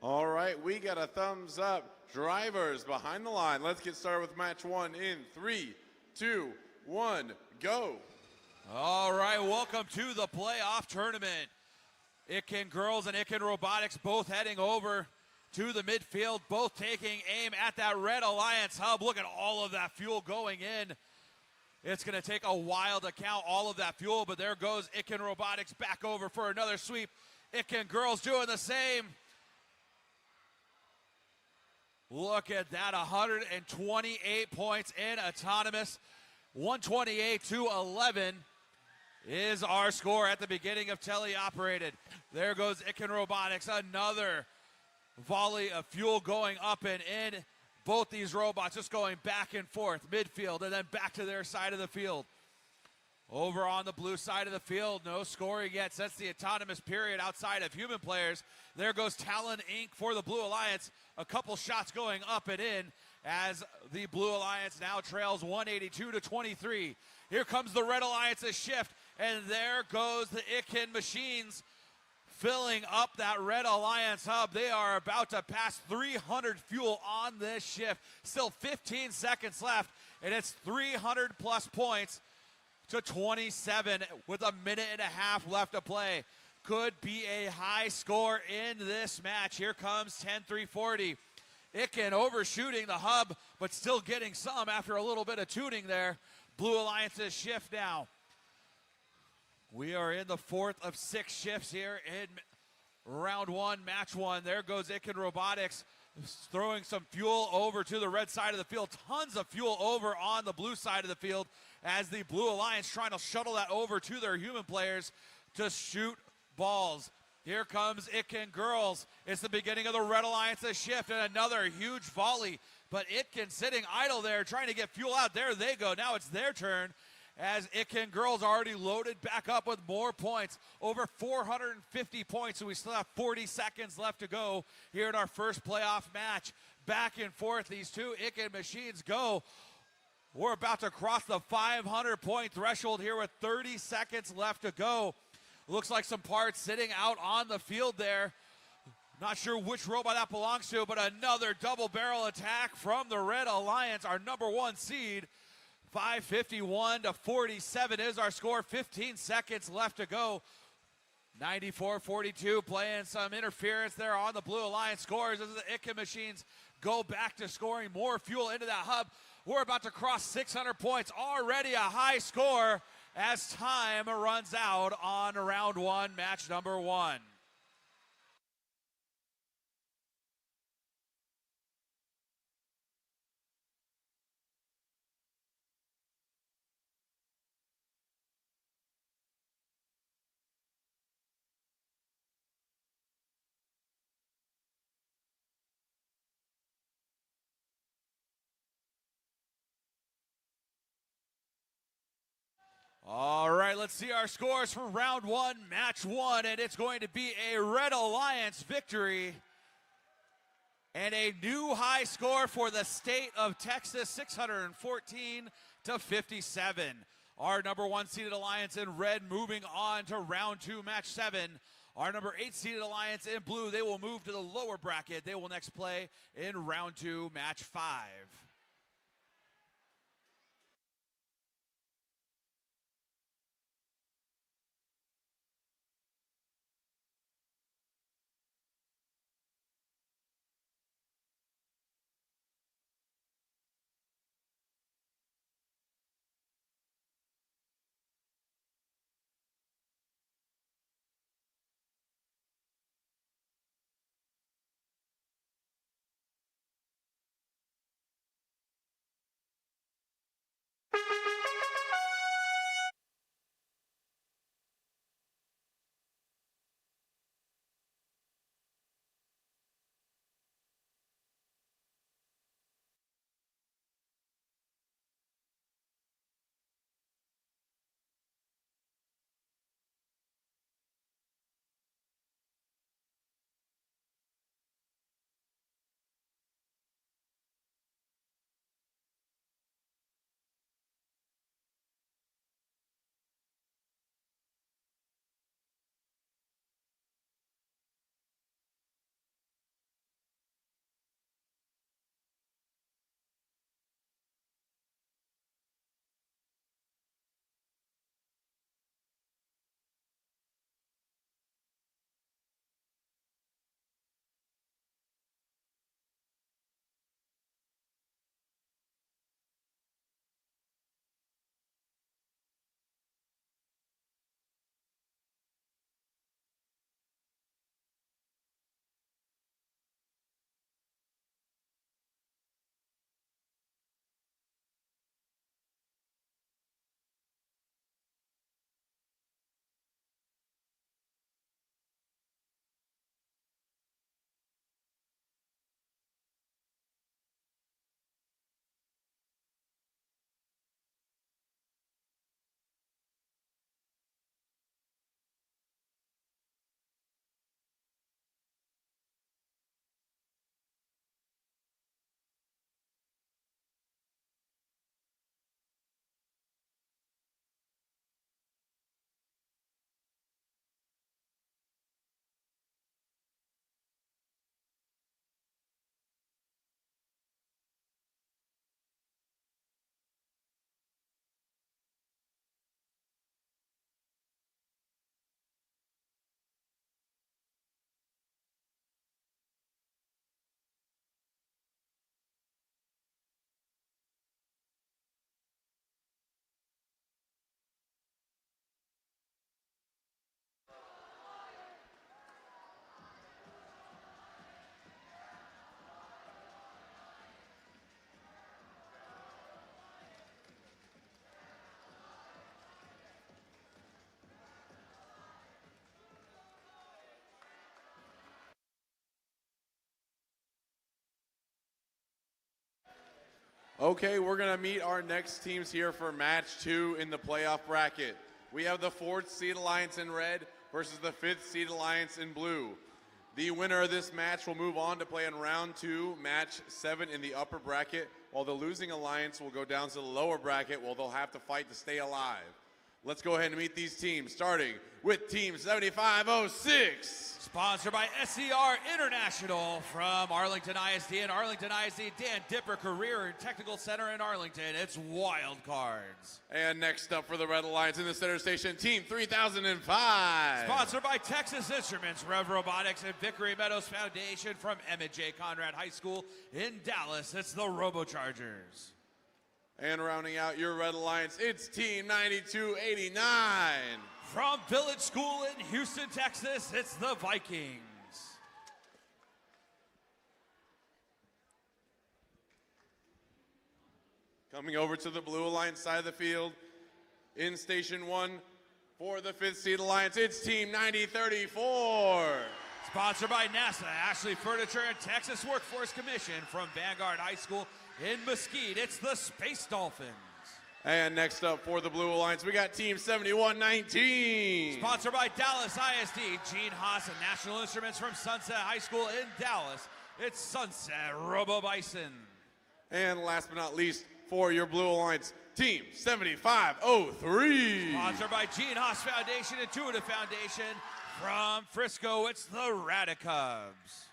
All right, we got a thumbs up. Drivers behind the line. Let's get started with match 1 in 3, 2, 1, go. All right, welcome to the playoff tournament. Itkin Girls and Itkin Robotics both heading over to the midfield, both taking aim at that Red Alliance hub. Look at all of that fuel going in. It's going to take a while to count all of that fuel, but there goes Itkin Robotics back over for another sweep. Itkin Girls doing the same. Look at that, 128 points in autonomous. 128 to 11 is our score at the beginning of teleoperated. There goes Itkin Robotics, another volley of fuel going up and in. Both these robots just going back and forth, midfield, and then back to their side of the field. Over on the blue side of the field, no scoring yet since the autonomous period outside of human players. There goes Talon Inc. for the Blue Alliance. A couple shots going up and in as the Blue Alliance now trails 182 to 23. Here comes the Red Alliance's shift, and there goes the Itkin machines filling up that Red Alliance hub. They are about to pass 300 fuel on this shift. Still 15 seconds left, and it's 300 plus points to 27 with a minute and a half left to play. Could be a high score in this match. Here comes 10-3-40. Itkin overshooting the hub, but still getting some after a little bit of tuning there. Blue Alliance's shift now. We are in the 4th of 6 shifts here in round 1, match 1. There goes Itkin Robotics throwing some fuel over to the red side of the field. Tons of fuel over on the blue side of the field as the Blue Alliance trying to shuttle that over to their human players to shoot balls. Here comes Itkin Girls. It's the beginning of the Red Alliance's shift, and another huge volley. But Itkin sitting idle there trying to get fuel out. There they go. Now it's their turn as Itkin Girls already loaded back up with more points. Over 450 points, so we still have 40 seconds left to go here in our first playoff match. Back and forth, these two Itkin machines go. We're about to cross the 500-point threshold here with 30 seconds left to go. Looks like some parts sitting out on the field there. Not sure which robot that belongs to, but another double barrel attack from the Red Alliance, our number 1 seed. 551 to 47 is our score. 15 seconds left to go. 94-42 playing some interference there on the Blue Alliance scores as the Itkin machines go back to scoring more fuel into that hub. We're about to cross 600 points. Already a high score as time runs out on round 1, match number 1. All right, let's see our scores for round 1, match 1, and it's going to be a Red Alliance victory and a new high score for the state of Texas, 614 to 57. Our number 1 seeded Alliance in red moving on to round 2, match 7. Our number 8 seeded Alliance in blue, they will move to the lower bracket. They will next play in round 2, match 5. Okay, we're going to meet our next teams here for match 2 in the playoff bracket. We have the 4th seed Alliance in red versus the 5th seed Alliance in blue. The winner of this match will move on to play in round 2, match 7 in the upper bracket, while the losing Alliance will go down to the lower bracket where they'll have to fight to stay alive. Let's go ahead and meet these teams, starting with Team 7506. Sponsored by SCR International from Arlington ISD and Arlington ISD Dan Dipper Career and Technical Center in Arlington. It's Wild Cards. And next up for the Red Alliance in the center station, Team 3005. Sponsored by Texas Instruments, Rev Robotics, and Vickery Meadows Foundation from Emmett J. Conrad High School in Dallas. It's the Robochargers. And rounding out your Red Alliance, it's Team 9289. From Village School in Houston, Texas, it's the Vikings. Coming over to the Blue Alliance side of the field, in Station 1 for the 5th seed Alliance, it's Team 9034. Sponsored by NASA, Ashley Furniture, and Texas Workforce Commission from Vanguard High School in Mesquite, it's the Space Dolphins. And next up for the Blue Alliance, we got Team 7119. Sponsored by Dallas ISD, Gene Haas and National Instruments from Sunset High School in Dallas. It's Sunset Robo Bison. And last but not least, for your Blue Alliance, Team 7503. Sponsored by Gene Haas Foundation, Intuitive Foundation from Frisco, it's the Radicubs.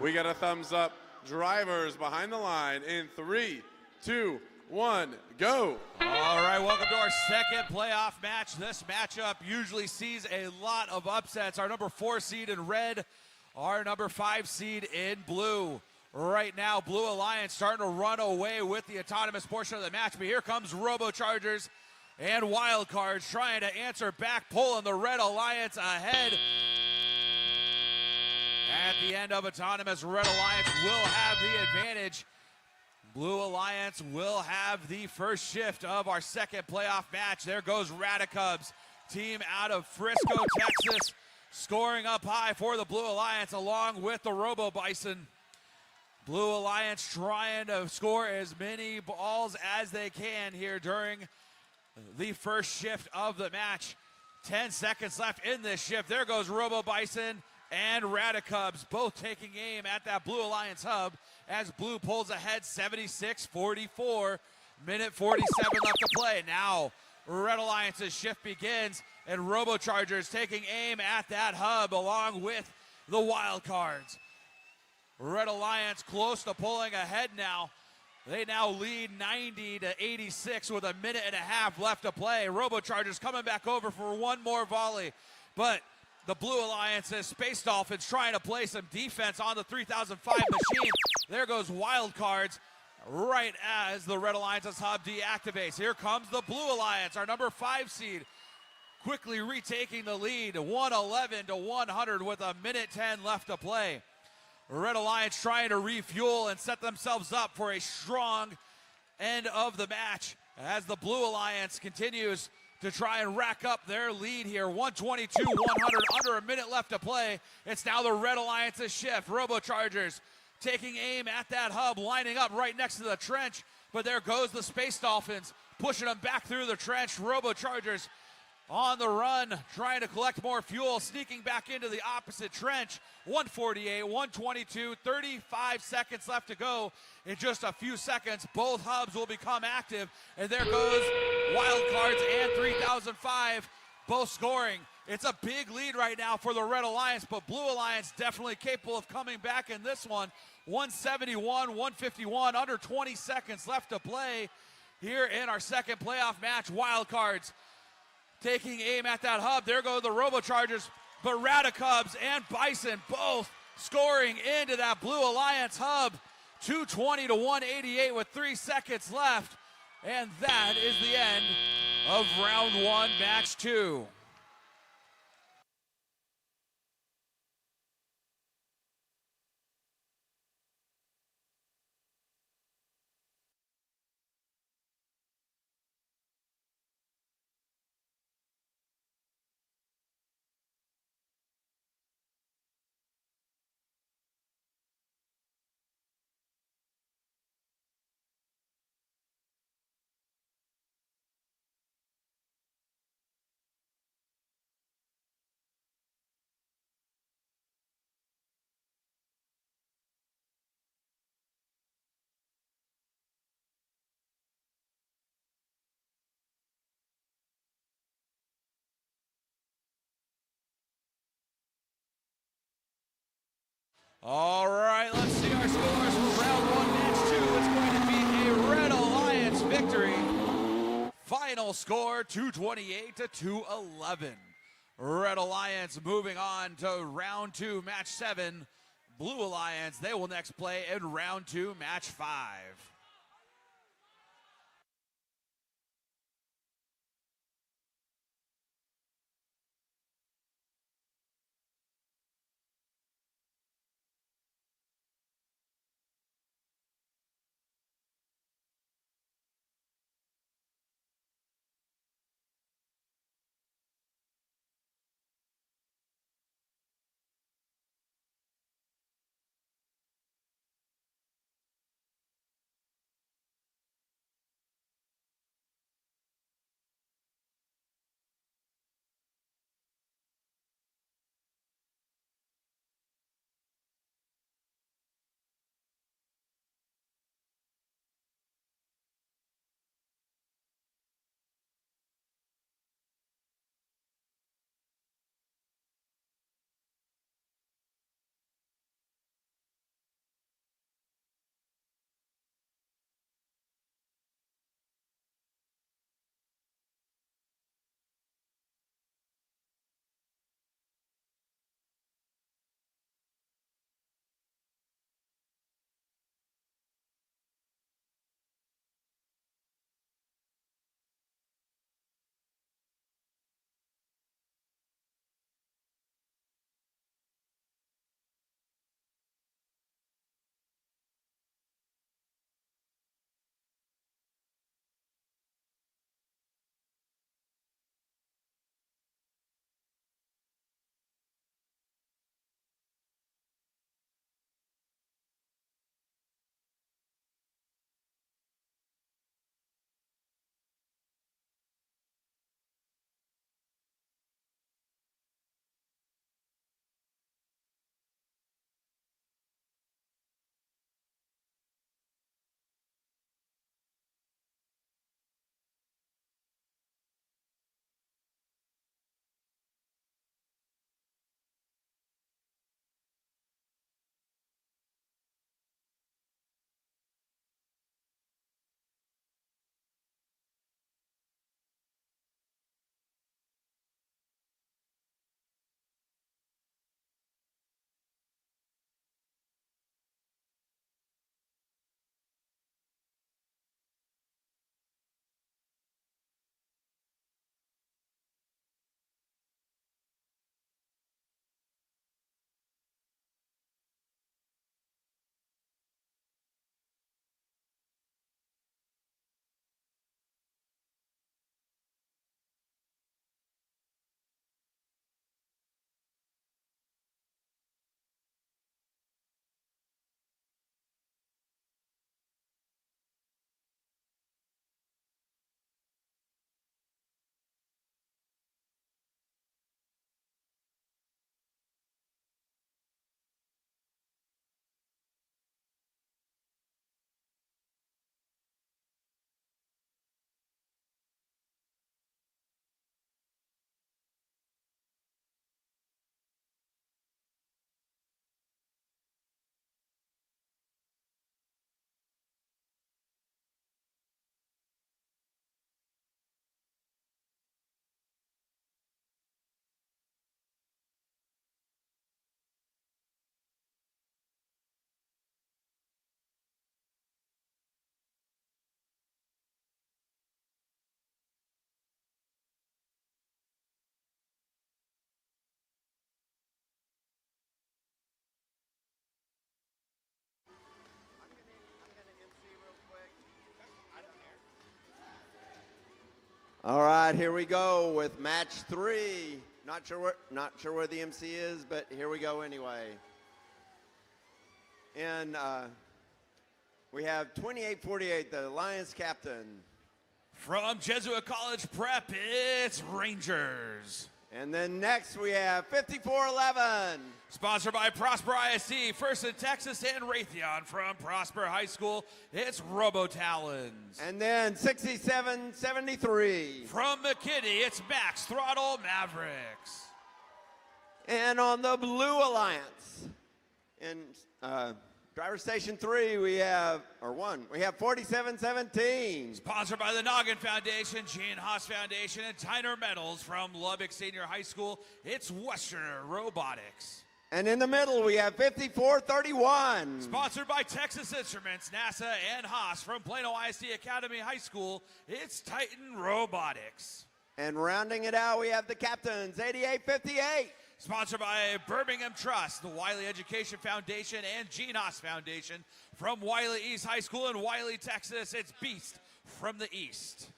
We got a thumbs up. Drivers behind the line in 3, 2, 1, go. All right, welcome to our second playoff match. This matchup usually sees a lot of upsets. Our number 4 seed in red, our number 5 seed in blue. Right now, Blue Alliance starting to run away with the autonomous portion of the match, but here comes Robochargers and Wild Cards trying to answer back, pulling the Red Alliance ahead. At the end of autonomous, Red Alliance will have the advantage. Blue Alliance will have the first shift of our second playoff match. There goes Radicubs, team out of Frisco, Texas, scoring up high for the Blue Alliance along with the Robo Bison. Blue Alliance trying to score as many balls as they can here during the first shift of the match. 10 seconds left in this shift. There goes Robo Bison and Radicubs, both taking aim at that Blue Alliance hub as Blue pulls ahead 76-44. Minute 47 left to play. Now Red Alliance's shift begins and Robochargers taking aim at that hub along with the Wild Cards. Red Alliance close to pulling ahead now. They now lead 90-86 with a minute and a half left to play. Robochargers coming back over for one more volley, but the Blue Alliance's Space Dolphins trying to play some defense on the 3005 machine. There goes Wild Cards right as the Red Alliance's hub deactivates. Here comes the Blue Alliance, our number 5 seed, quickly retaking the lead, 111-100 with a minute 10 left to play. Red Alliance trying to refuel and set themselves up for a strong end of the match as the Blue Alliance continues to try and rack up their lead here. 122-100, under a minute left to play. It's now the Red Alliance's shift. Robochargers taking aim at that hub, lining up right next to the trench. But there goes the Space Dolphins, pushing them back through the trench. Robochargers on the run, trying to collect more fuel, sneaking back into the opposite trench. 148, 122, 35 seconds left to go. In just a few seconds, both hubs will become active. And there goes Wild Cards and 3005, both scoring. It's a big lead right now for the Red Alliance, but Blue Alliance definitely capable of coming back in this one. 171, 151, under 20 seconds left to play here in our second playoff match. Wild Cards taking aim at that hub. There go the Robochargers, but Radicubs and Bison both scoring into that Blue Alliance hub. 220-188 with 3 seconds left. And that is the end of round 1, match 2. All right, let's see our scores for round 1, match 2. It's going to be a Red Alliance victory. Final score 228 to 211. Red Alliance moving on to round 2, match 7. Blue Alliance, they will next play in round 2, match 5. All right, here we go with match 3. Not sure where the MC is, but here we go anyway. And we have 2848, the Alliance captain. From Jesuit College Prep, it's Rangers. And then next we have 5411. Sponsored by Prosper ISD, First in Texas, and Raytheon. From Prosper High School, it's Robotalons. And then 6773. From McKinney, it's Max Throttle Mavericks. And on the Blue Alliance, In driver station 3, we have 4717. Sponsored by the Noggin Foundation, Gene Haas Foundation, and Tyner Metals from Lubbock Senior High School. It's Westerner Robotics. And in the middle, we have 5431. Sponsored by Texas Instruments, NASA, and Haas from Plano ISD Academy High School. It's Titan Robotics. And rounding it out, we have the captains, 8858. Sponsored by Birmingham Trust, the Wiley Education Foundation, and Gene Haas Foundation from Wiley East High School in Wiley, Texas. It's Beast from the East.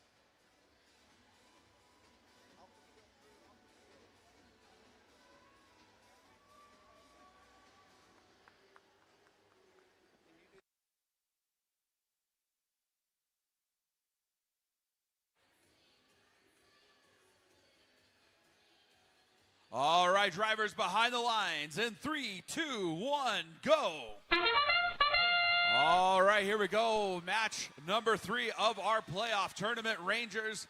All right, drivers behind the lines in 3, 2, 1, go. All right, here we go. Match number 3 of our playoff tournament. Rangers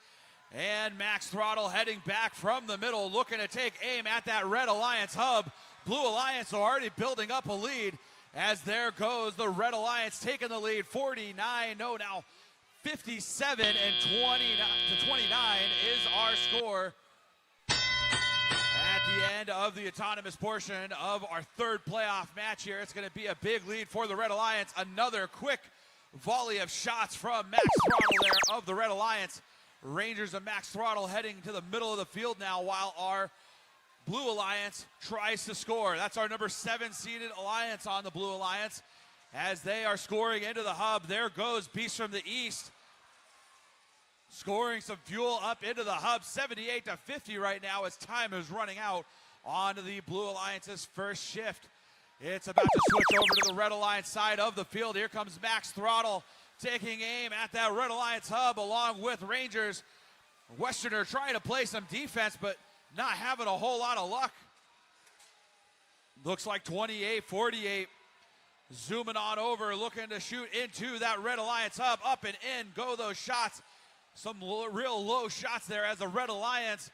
and Max Throttle heading back from the middle, looking to take aim at that Red Alliance hub. Blue Alliance already building up a lead as there goes the Red Alliance taking the lead. 57 and 29 is our score. At the end of the autonomous portion of our third playoff match here, it's going to be a big lead for the Red Alliance. Another quick volley of shots from Max Throttle there of the Red Alliance. Rangers and Max Throttle heading to the middle of the field now while our Blue Alliance tries to score. That's our number 7 seeded Alliance on the Blue Alliance. As they are scoring into the hub, there goes Beast from the East. Scoring some fuel up into the hub, 78-50 right now as time is running out on the Blue Alliance's first shift. It's about to switch over to the Red Alliance side of the field. Here comes Max Throttle taking aim at that Red Alliance hub along with Rangers. Westerner trying to play some defense, but not having a whole lot of luck. Looks like 28-48. Zooming on over, looking to shoot into that Red Alliance hub. Up and in go those shots. Some real low shots there as the Red Alliance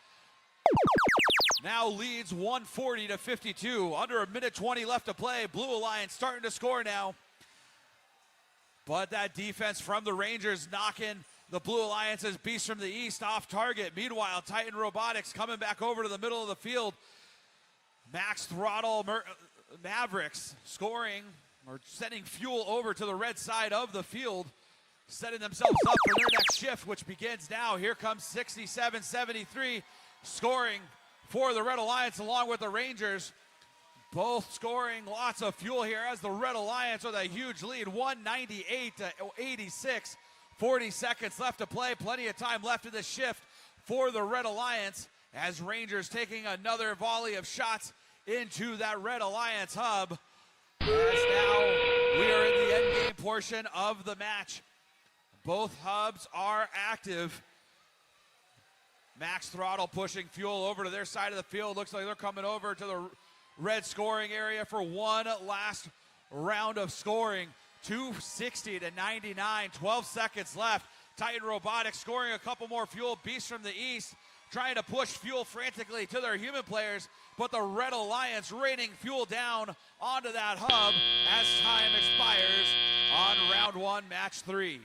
now leads 140-52. Under a minute 20 left to play. Blue Alliance starting to score now. But that defense from the Rangers knocking the Blue Alliance's Beast from the East off target. Meanwhile, Titan Robotics coming back over to the middle of the field. Max Throttle Mavericks scoring or sending fuel over to the red side of the field, setting themselves up for their next shift, which begins now. Here comes 67-73, scoring for the Red Alliance along with the Rangers. Both scoring lots of fuel here as the Red Alliance with a huge lead, 198-86. 40 seconds left to play. Plenty of time left in the shift for the Red Alliance as Rangers taking another volley of shots into that Red Alliance hub. As now we are in the end game portion of the match. Both hubs are active. Max Throttle pushing fuel over to their side of the field. Looks like they're coming over to the red scoring area for one last round of scoring. 260-99, 12 seconds left. Titan Robotics scoring a couple more fuel. Beast from the East trying to push fuel frantically to their human players, but the Red Alliance raining fuel down onto that hub as time expires on round 1, match 3.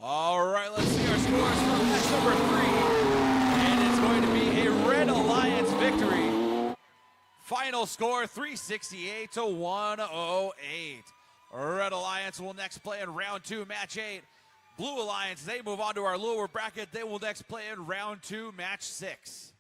All right, let's see our scores for match number 3. And it's going to be a Red Alliance victory. Final score 368 to 108. Red Alliance will next play in round 2, match 8. Blue Alliance, they move on to our lower bracket. They will next play in round 2, match 6.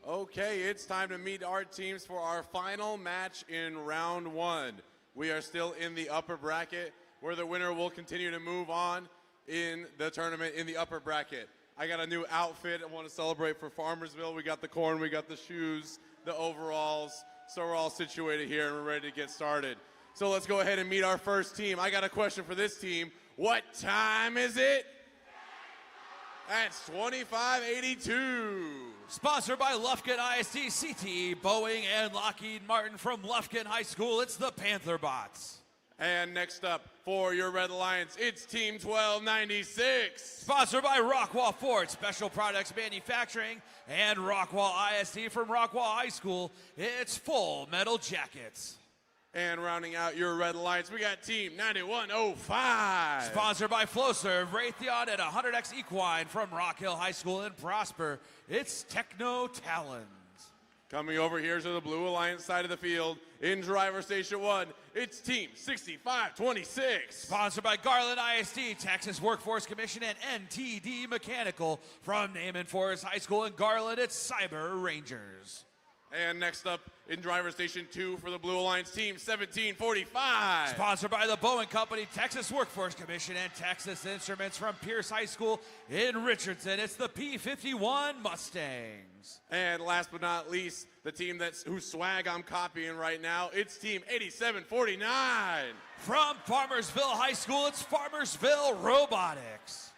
Okay, it's time to meet our teams for our final match in round 1. We are still in the upper bracket, where the winner will continue to move on in the tournament in the upper bracket. I got a new outfit I want to celebrate for Farmersville. We got the corn, we got the shoes, the overalls. So we're all situated here and we're ready to get started. So let's go ahead and meet our first team. I got a question for this team. What time is it? That's 25:82. Sponsored by Lufkin ISD, CTE, Boeing, and Lockheed Martin from Lufkin High School, it's the Panther Bots. And next up for your Red Alliance, it's Team 1296. Sponsored by Rockwall Ford, Special Products Manufacturing, and Rockwall ISD from Rockwall High School, it's Full Metal Jackets. And rounding out your Red Alliance, we got Team 9105. Sponsored by Flowserve, Raytheon, and 100X Equine from Rock Hill High School in Prosper, it's Techno Talons. Coming over here to the Blue Alliance side of the field, in driver station 1, it's Team 6526. Sponsored by Garland ISD, Texas Workforce Commission, and NTD Mechanical from Naaman Forest High School in Garland, it's Cyber Rangers. And next up in driver station 2 for the Blue Alliance team, 1745. Sponsored by the Boeing Company, Texas Workforce Commission, and Texas Instruments from Pierce High School in Richardson. It's the P-51 Mustangs. And last but not least, the team whose swag I'm copying right now, it's team 8749. From Farmersville High School, it's Farmersville Robotics.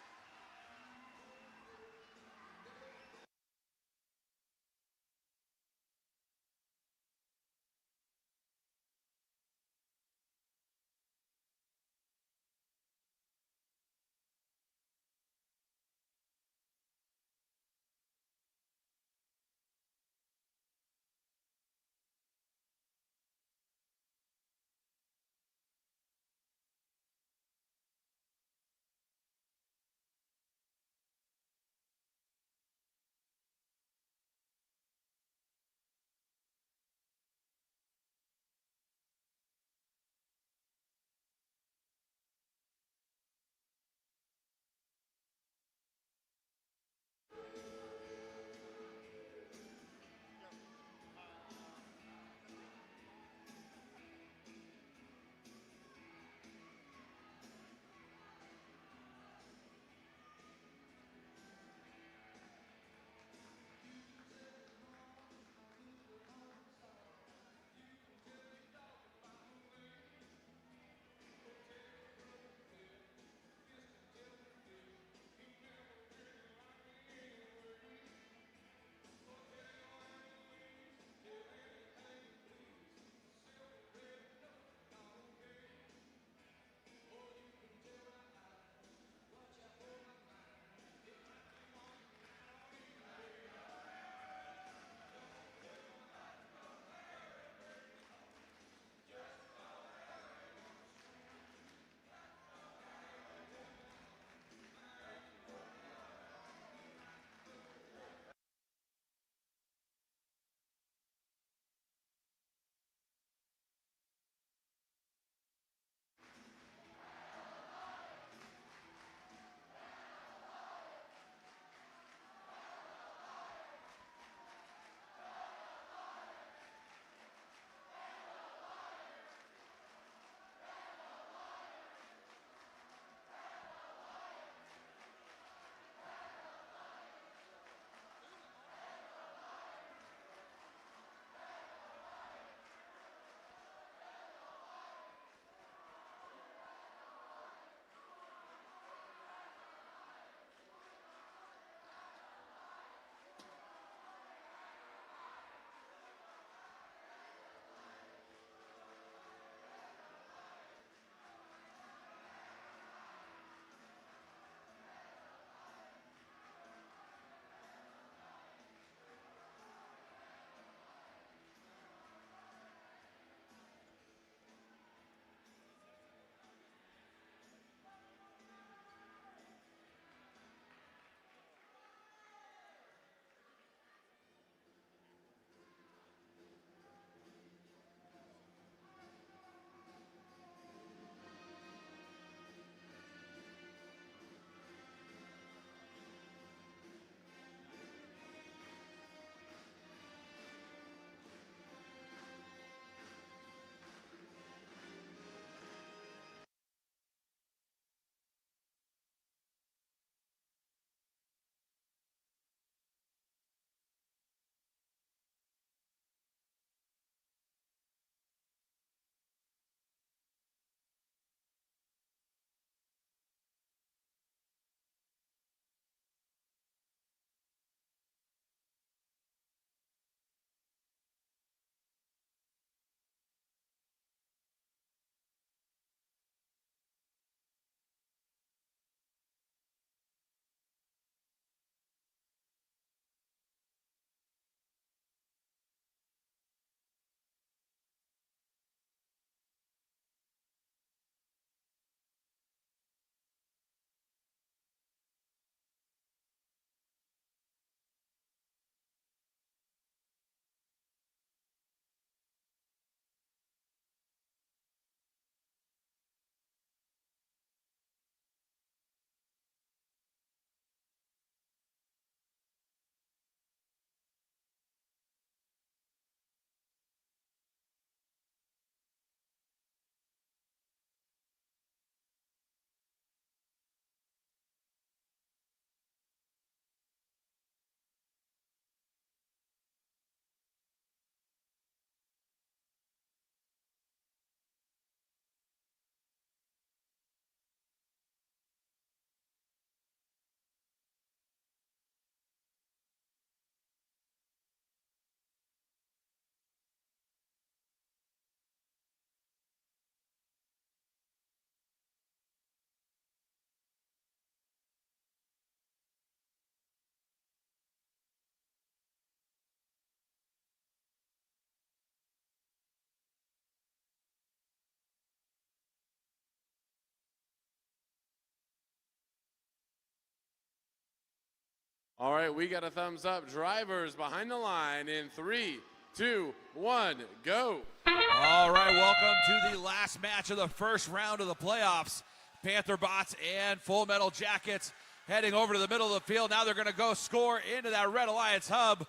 All right, we got a thumbs up. Drivers behind the line in 3, 2, 1, go. All right, welcome to the last match of the first round of the playoffs. Panther Bots and Full Metal Jackets heading over to the middle of the field. Now they're going to go score into that Red Alliance hub.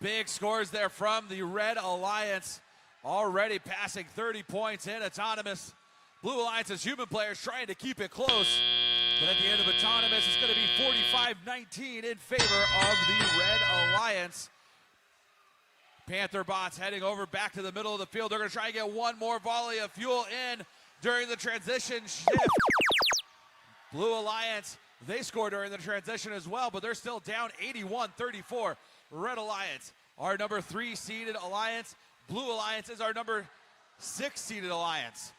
Big scores there from the Red Alliance. Already passing 30 points in Autonomous. Blue Alliance's human players trying to keep it close. But at the end of Autonomous, it's going to be 45-19 in favor of the Red Alliance. Panther Bots heading over back to the middle of the field. They're going to try and get one more volley of fuel in during the transition shift. Blue Alliance, they scored during the transition as well, but they're still down 81-34. Red Alliance, our number 3 seeded alliance. Blue Alliance is our number 6 seeded alliance.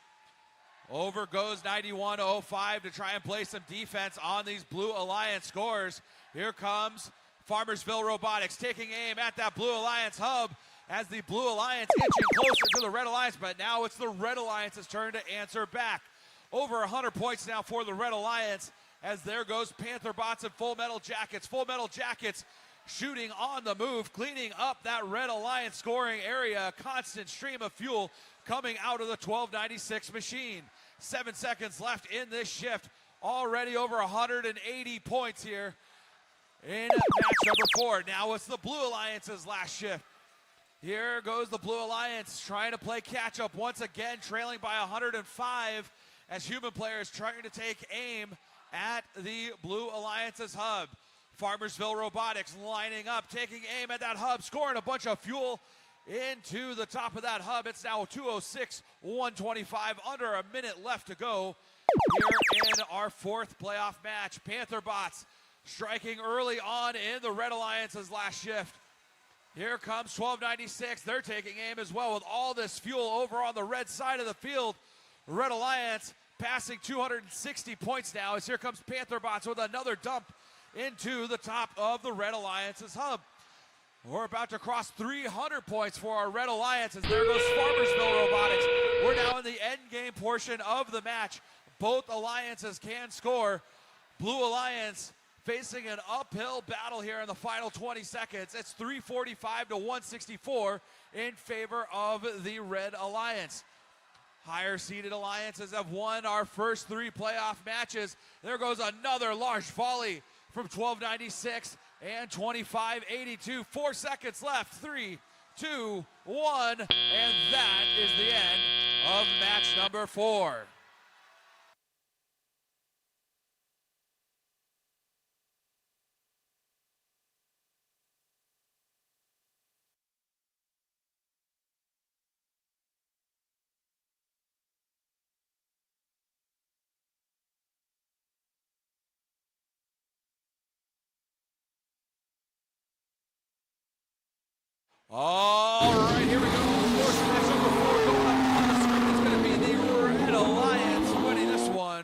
Over goes 91-05 to try and play some defense on these Blue Alliance scores. Here comes Farmersville Robotics taking aim at that Blue Alliance hub as the Blue Alliance inching closer to the Red Alliance, but now it's the Red Alliance's turn to answer back. Over 100 points now for the Red Alliance as there goes Panther Bots and Full Metal Jackets. Full Metal Jackets shooting on the move, cleaning up that Red Alliance scoring area. A constant stream of fuel coming out of the 1296 machine. 7 seconds left in this shift. Already over 180 points here in match number 4. Now it's the Blue Alliance's last shift. Here goes the Blue Alliance trying to play catch up once again, trailing by 105 as human players trying to take aim at the Blue Alliance's hub. Farmersville Robotics lining up, taking aim at that hub, scoring a bunch of fuel into the top of that hub. It's now 206, 125, under a minute left to go here in our 4th playoff match. Panther Bots striking early on in the Red Alliance's last shift. Here comes 1296. They're taking aim as well with all this fuel over on the red side of the field. Red Alliance passing 260 points now as here comes Panther Bots with another dump into the top of the Red Alliance's hub. We're about to cross 300 points for our Red Alliance as there goes Farmersville Robotics. We're now in the end game portion of the match. Both alliances can score. Blue Alliance facing an uphill battle here in the final 20 seconds. It's 345 to 164 in favor of the Red Alliance. Higher seeded alliances have won our first 3 playoff matches. There goes another large volley from 1296 and 2582. 4 seconds left. 3, 2, 1. And that is the end of match number 4. All right, here we go. Fourth match number 4 going up on the screen. It's going to be the Red Alliance winning this one.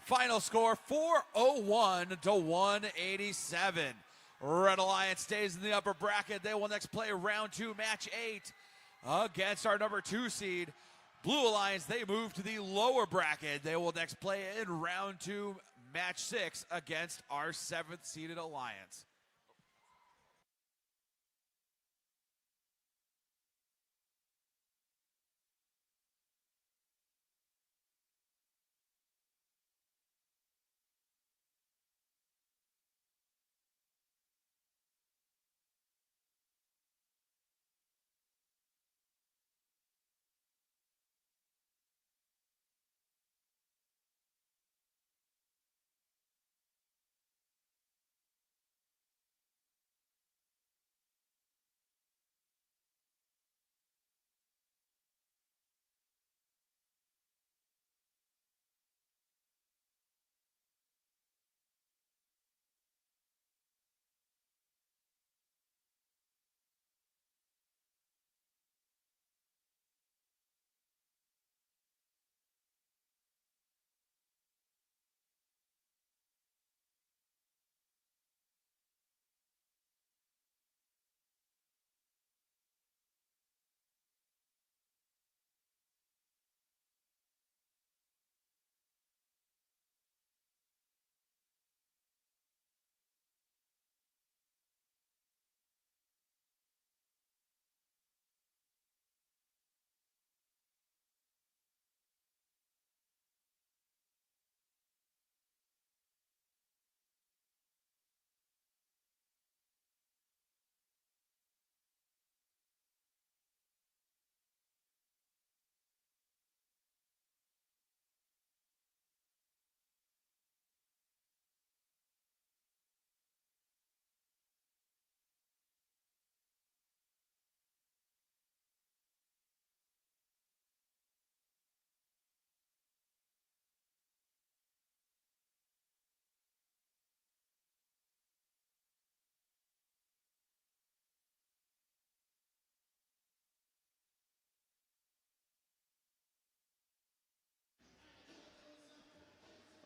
Final score 401 to 187. Red Alliance stays in the upper bracket. They will next play round 2, match 8 against our number 2 seed. Blue Alliance, they move to the lower bracket. They will next play in round 2, match 6 against our 7th seeded alliance.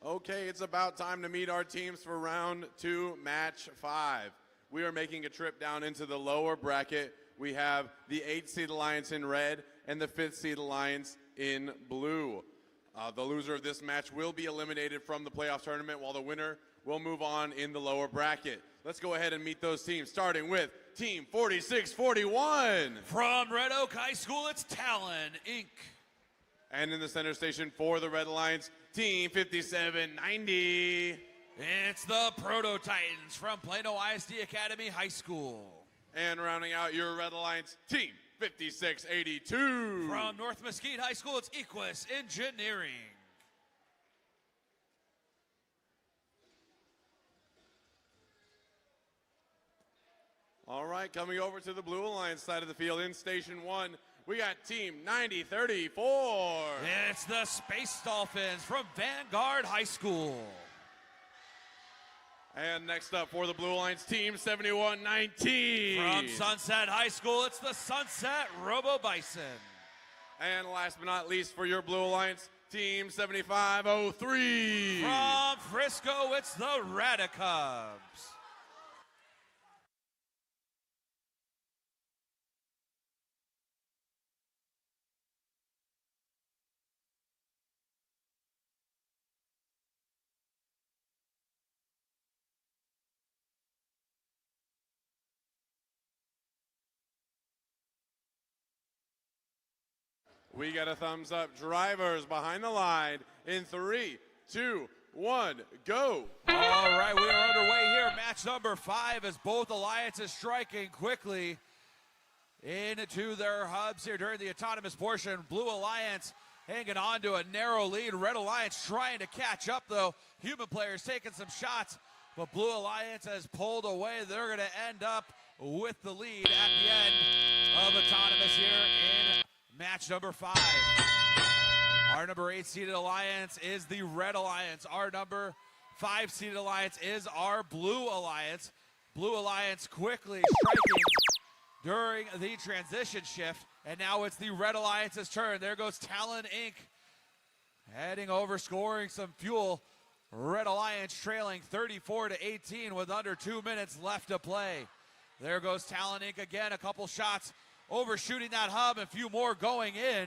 Okay, it's about time to meet our teams for round 2, match 5. We are making a trip down into the lower bracket. We have the 8th seed Alliance in red and the 5th seed Alliance in blue. The loser of this match will be eliminated from the playoff tournament, while the winner will move on in the lower bracket. Let's go ahead and meet those teams, starting with Team 4641. From Red Oak High School, it's Talon Inc. And in the center station for the Red Alliance, Team 5790. It's the Proto Titans from Plano ISD Academy High School. And rounding out your Red Alliance, Team 5682. From North Mesquite High School, it's Equus Engineering. All right, coming over to the Blue Alliance side of the field in Station 1, we got Team 9034. It's the Space Dolphins from Vanguard High School. And next up for the Blue Alliance, Team 7119. From Sunset High School, it's the Sunset Robo Bison. And last but not least for your Blue Alliance, Team 7503. From Frisco, it's the Radicubs. We got a thumbs up. Drivers behind the line in 3, 2, 1, go. All right, we are underway here. Match number 5 as both alliances striking quickly into their hubs here during the autonomous portion. Blue Alliance hanging on to a narrow lead. Red Alliance trying to catch up, though. Human players taking some shots, but Blue Alliance has pulled away. They're going to end up with the lead at the end of autonomous here in match number 5. Our number 8 seeded alliance is the Red Alliance. Our number 5 seeded alliance is our Blue Alliance. Blue Alliance quickly striking during the transition shift. And now it's the Red Alliance's turn. There goes Talon Inc. heading over, scoring some fuel. Red Alliance trailing 34-18 with under 2 minutes left to play. There goes Talon Inc. again, a couple shots overshooting that hub, a few more going in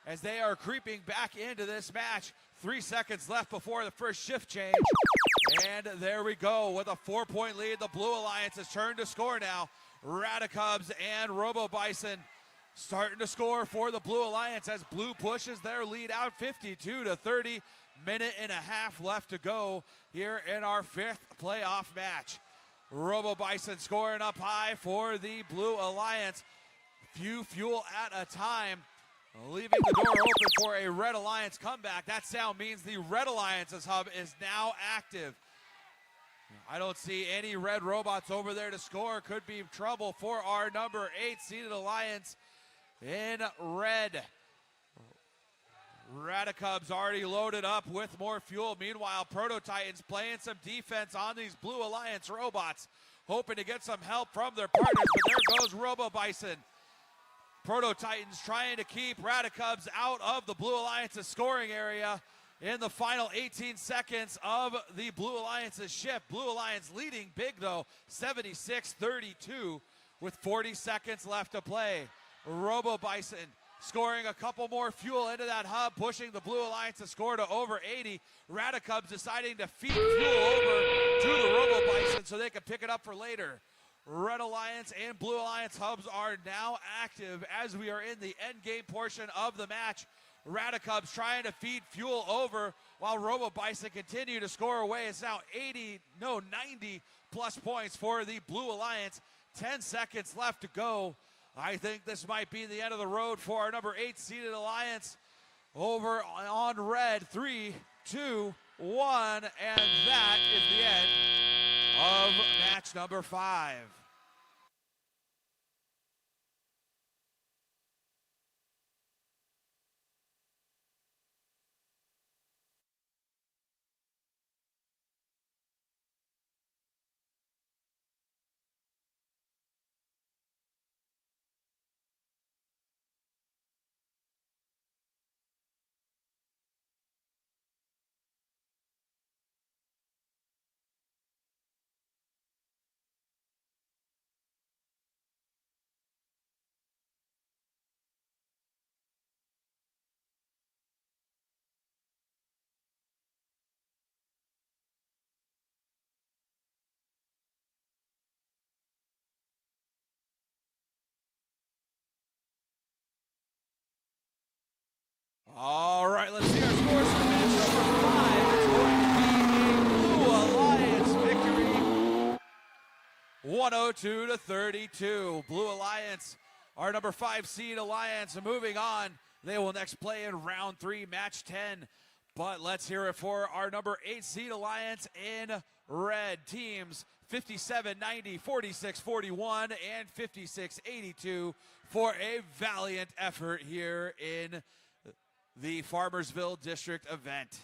as they are creeping back into this match. 3 seconds left before the first shift change. And there we go with a 4-point lead. The Blue Alliance has turned to score now. Radicubs and Robo Bison starting to score for the Blue Alliance as Blue pushes their lead out 52-30. Minute and a half left to go here in our 5th playoff match. Robo Bison scoring up high for the Blue Alliance. Few fuel at a time, leaving the door open for a Red Alliance comeback. That sound means the Red Alliance's hub is now active. I don't see any red robots over there to score. Could be trouble for our number 8 seeded alliance in red. Radicubs already loaded up with more fuel. Meanwhile, Proto Titans playing some defense on these Blue Alliance robots, hoping to get some help from their partners, but there goes Robo Bison. Proto Titans trying to keep Radicubs out of the Blue Alliance's scoring area in the final 18 seconds of the Blue Alliance's shift. Blue Alliance leading big though, 76-32 with 40 seconds left to play. Robo Bison scoring a couple more fuel into that hub, pushing the Blue Alliance to score to over 80. Radicubs deciding to feed fuel over to the Robo Bison so they can pick it up for later. Red Alliance and Blue Alliance hubs are now active as we are in the end game portion of the match. Radicubs trying to feed fuel over while Robo Bison continue to score away. It's now 90 plus points for the Blue Alliance. 10 seconds left to go. I think this might be the end of the road for our number 8 seeded alliance over on red. 3, 2, 1, and that is the end of match number 5. 102 to 32. Blue Alliance, our number 5 seed Alliance, moving on. They will next play in round 3, match 10. But let's hear it for our number 8 seed Alliance in red. Teams 57-90, 46-41, and 56-82 for a valiant effort here in the Farmersville District event.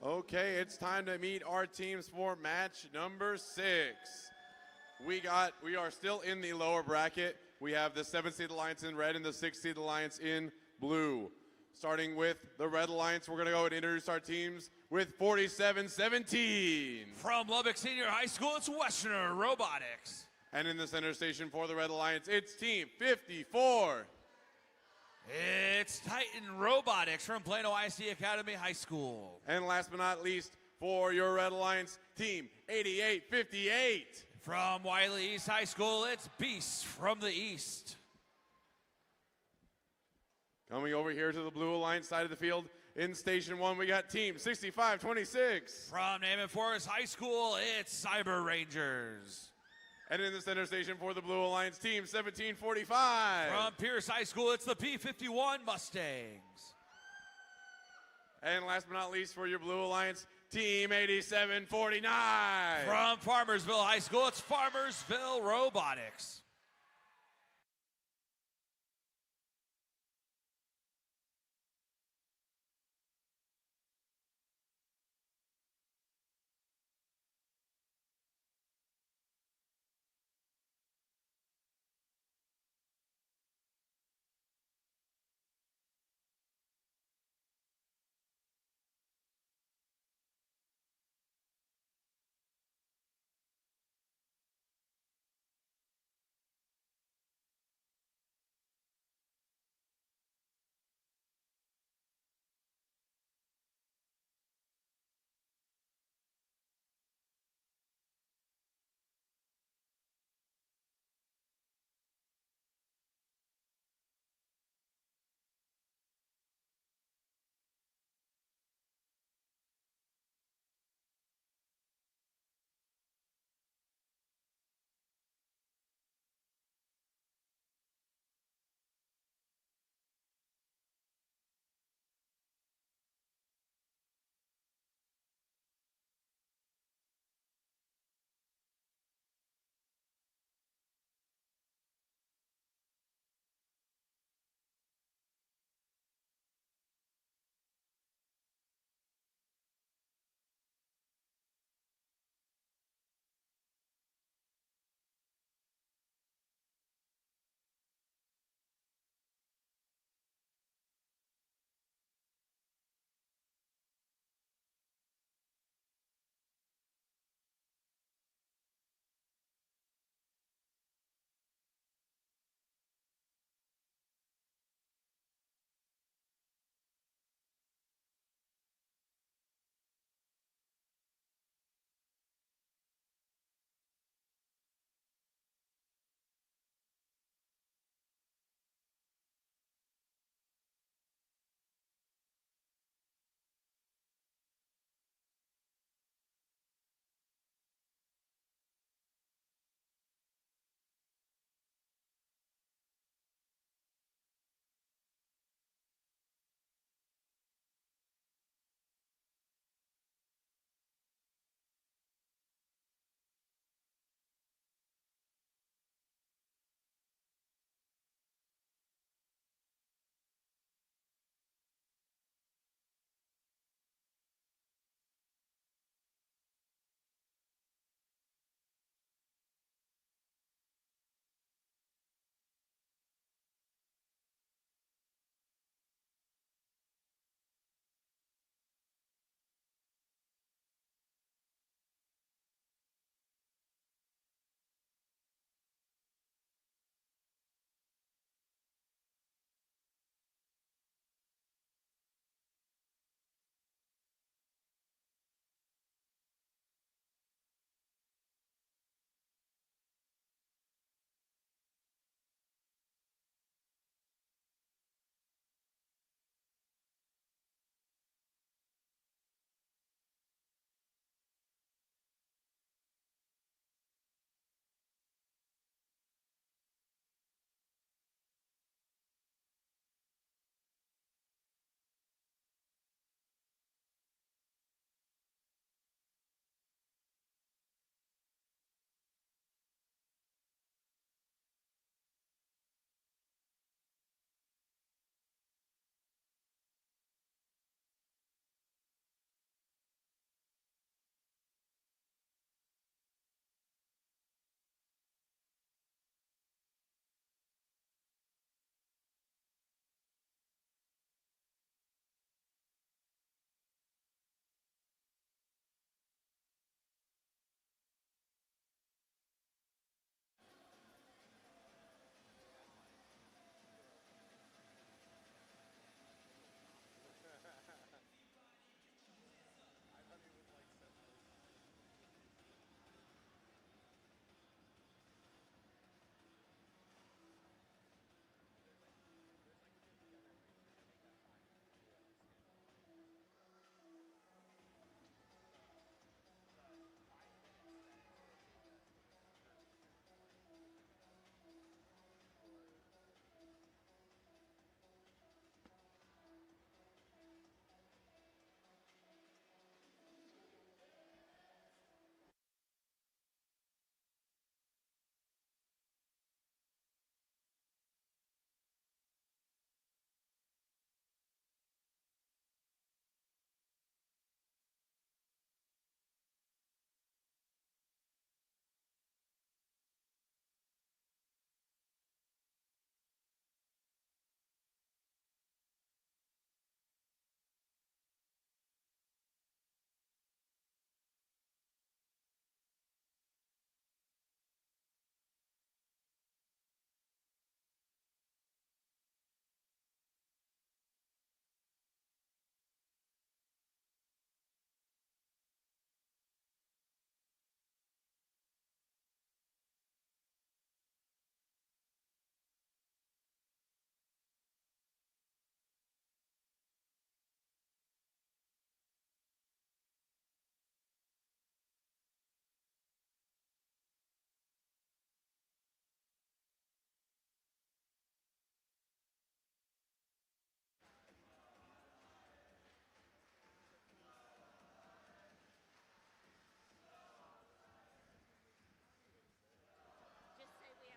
Okay, it's time to meet our teams for match number 6. We are still in the lower bracket. We have the 7th seed Alliance in red and the 6th seed Alliance in blue. Starting with the Red Alliance, we're gonna go and introduce our teams with 47-17. From Lubbock Senior High School, it's Westerner Robotics. And in the center station for the Red Alliance, it's team 54. It's Titan Robotics from Plano IC Academy High School. And last but not least, for your Red Alliance, team 8858. From Wiley East High School, it's Beasts from the East. Coming over here to the Blue Alliance side of the field, in Station 1, we got team 6526. From Naaman Forest High School, it's Cyber Rangers. And in the center station for the Blue Alliance, team 1745. From Pierce High School, it's the P-51 Mustangs. And last but not least for your Blue Alliance, team 8749. From Farmersville High School, it's Farmersville Robotics.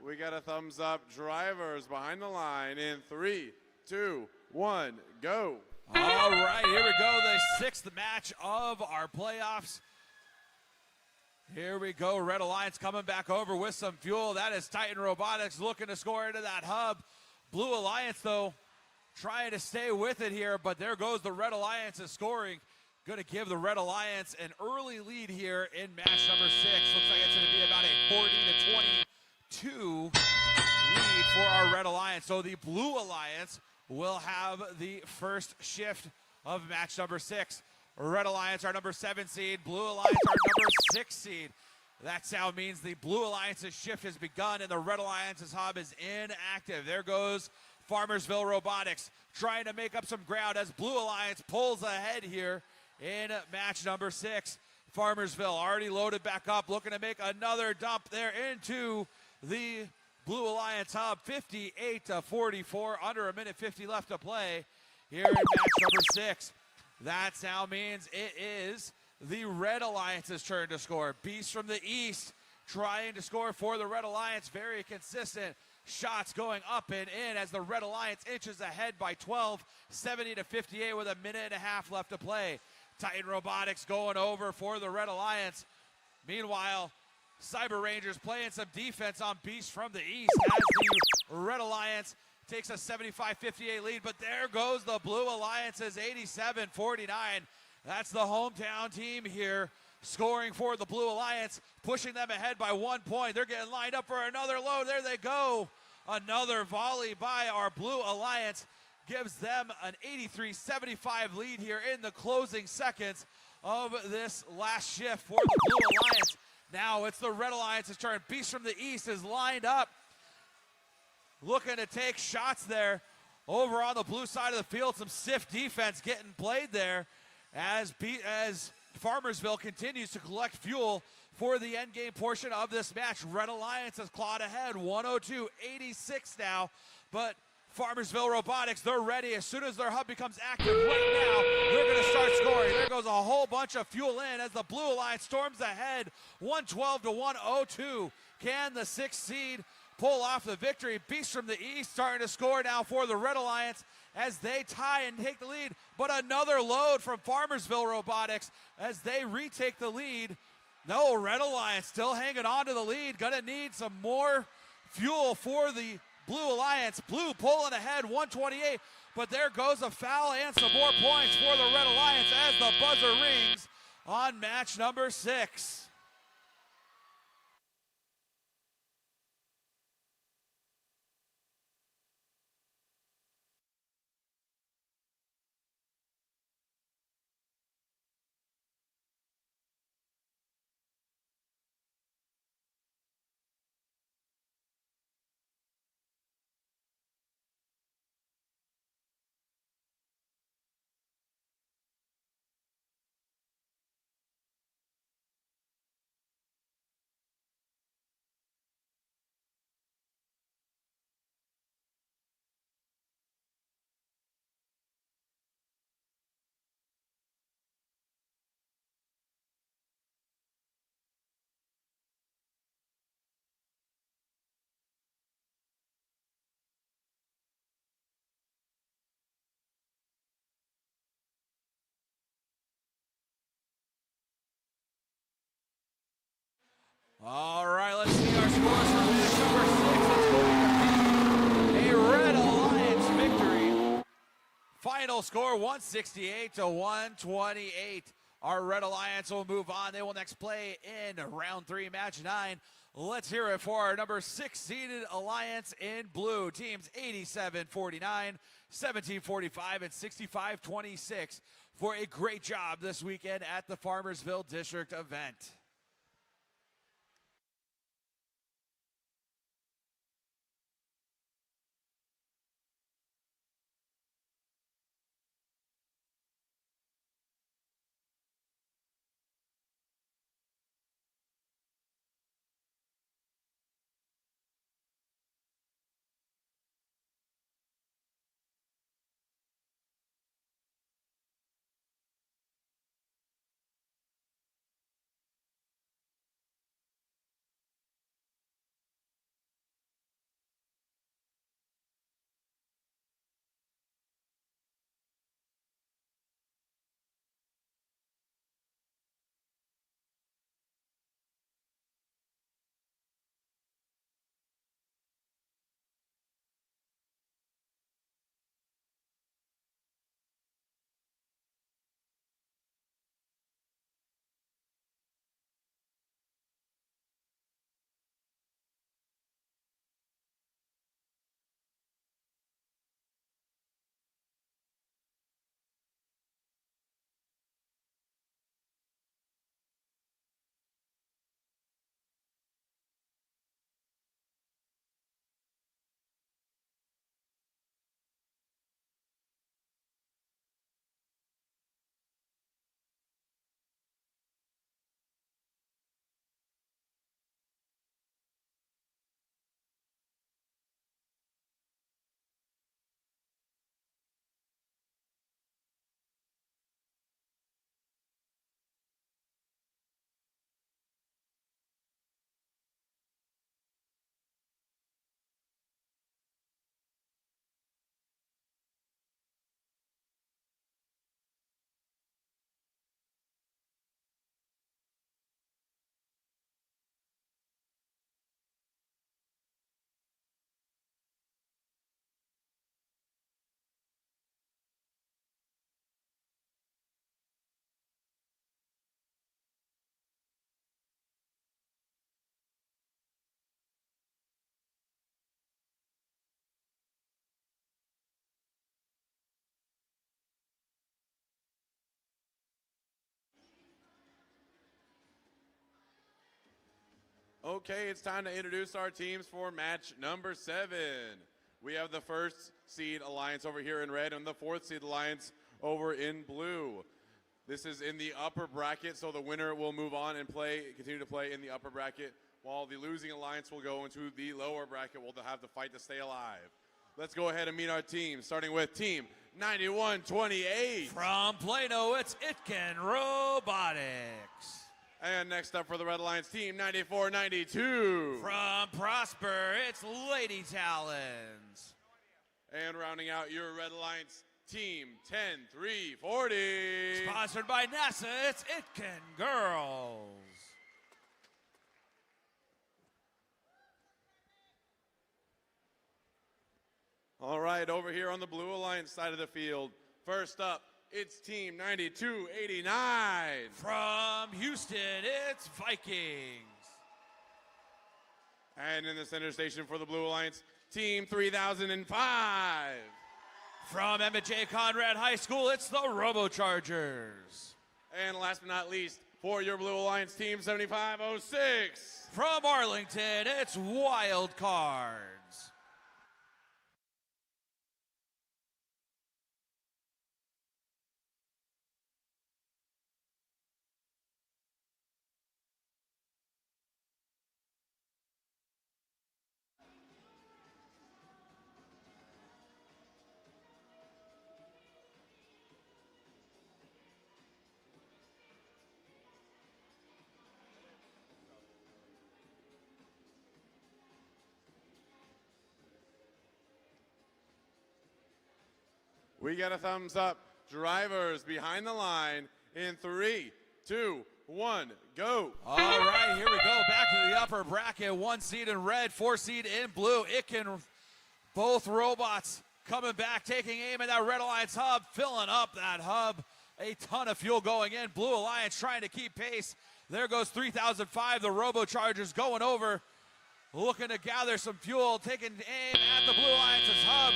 We got a thumbs up. Drivers behind the line in 3, 2, 1, go. All right, here we go, the 6th match of our playoffs. Here we go, Red Alliance coming back over with some fuel. That is Titan Robotics looking to score into that hub. Blue Alliance, though, trying to stay with it here, but there goes the Red Alliance is scoring. Going to give the Red Alliance an early lead here in match number 6. Looks like it's going to be about a 40-22 lead for our Red Alliance. So the Blue Alliance will have the first shift of match number 6. Red Alliance, our number 7 seed. Blue Alliance, our number 6 seed. That sound means the Blue Alliance's shift has begun and the Red Alliance's hub is inactive. There goes Farmersville Robotics trying to make up some ground as Blue Alliance pulls ahead here in match number 6. Farmersville already loaded back up, looking to make another dump there into the Blue Alliance hub. 58-44, under a minute 50 left to play here in match number 6. That now means it is the Red Alliance's turn to score. Beast from the east trying to score for the Red Alliance. Very consistent shots going up and in as the Red Alliance inches ahead by 12, 70-58 with a minute and a half left to play. Titan Robotics going over for the Red Alliance. Meanwhile, Cyber Rangers playing some defense on Beast from the east as the Red Alliance takes a 75-58 lead, but there goes the Blue Alliance's 87-49. That's the hometown team here scoring for the Blue Alliance, pushing them ahead by 1 point. They're getting lined up for another load. There they go. Another volley by our Blue Alliance gives them an 83-75 lead here in the closing seconds of this last shift for the Blue Alliance. Now it's the Red Alliance's turn. Beast from the east is lined up, looking to take shots there over on the blue side of the field. Some stiff defense getting played there as Farmersville continues to collect fuel for the endgame portion of this match. Red Alliance has clawed ahead, 102-86 now, but Farmersville Robotics, they're ready. As soon as their hub becomes active right now, they're going to start scoring. There goes a whole bunch of fuel in as the Blue Alliance storms ahead, 112-102. Can the 6th seed pull off the victory? Beast from the east starting to score now for the Red Alliance as they tie and take the lead. But another load from Farmersville Robotics as they retake the lead. No, Red Alliance still hanging on to the lead. Gonna need some more fuel for the Blue Alliance. Blue pulling ahead, 128. But there goes a foul and some more points for the Red Alliance as the buzzer rings on match number 6. All right, let's see our scores for match number 6. It's going to be a Red Alliance victory. Final score, 168-128. Our Red Alliance will move on. They will next play in round 3, match 9. Let's hear it for our number 6-seeded Alliance in blue. Teams 87-49, 17-45, and 65-26 for a great job this weekend at the Farmersville District event. Okay, it's time to introduce our teams for match number 7. We have the first seed alliance over here in red and the fourth seed alliance over in blue. This is in the upper bracket, so the winner will move on and continue to play in the upper bracket, while the losing alliance will go into the lower bracket. We'll have to fight to stay alive. Let's go ahead and meet our teams, starting with team 9128. From Plano, it's Itkin Robotics. And next up for the Red Alliance, team 9492. From Prosper, it's Lady Talons. And rounding out your Red Alliance, team 10340. Sponsored by NASA, it's Itkin Girls. All right, over here on the Blue Alliance side of the field, first up, it's team 9289. From Houston, it's Vikings. And in the center station for the Blue Alliance, team 3005. From Emmett J. Conrad High School, it's the Robochargers. And last but not least, for your Blue Alliance, team 7506. From Arlington, it's Wild Cards. We got a thumbs up. Drivers behind the line in 3, 2, 1, go. All right, here we go. Back to the upper bracket. 1 seed in red, 4 seed in blue. Itkin, both robots coming back, taking aim at that Red Alliance hub, filling up that hub. A ton of fuel going in. Blue Alliance trying to keep pace. There goes 3005. The Robochargers going over, looking to gather some fuel, taking aim at the Blue Alliance's hub.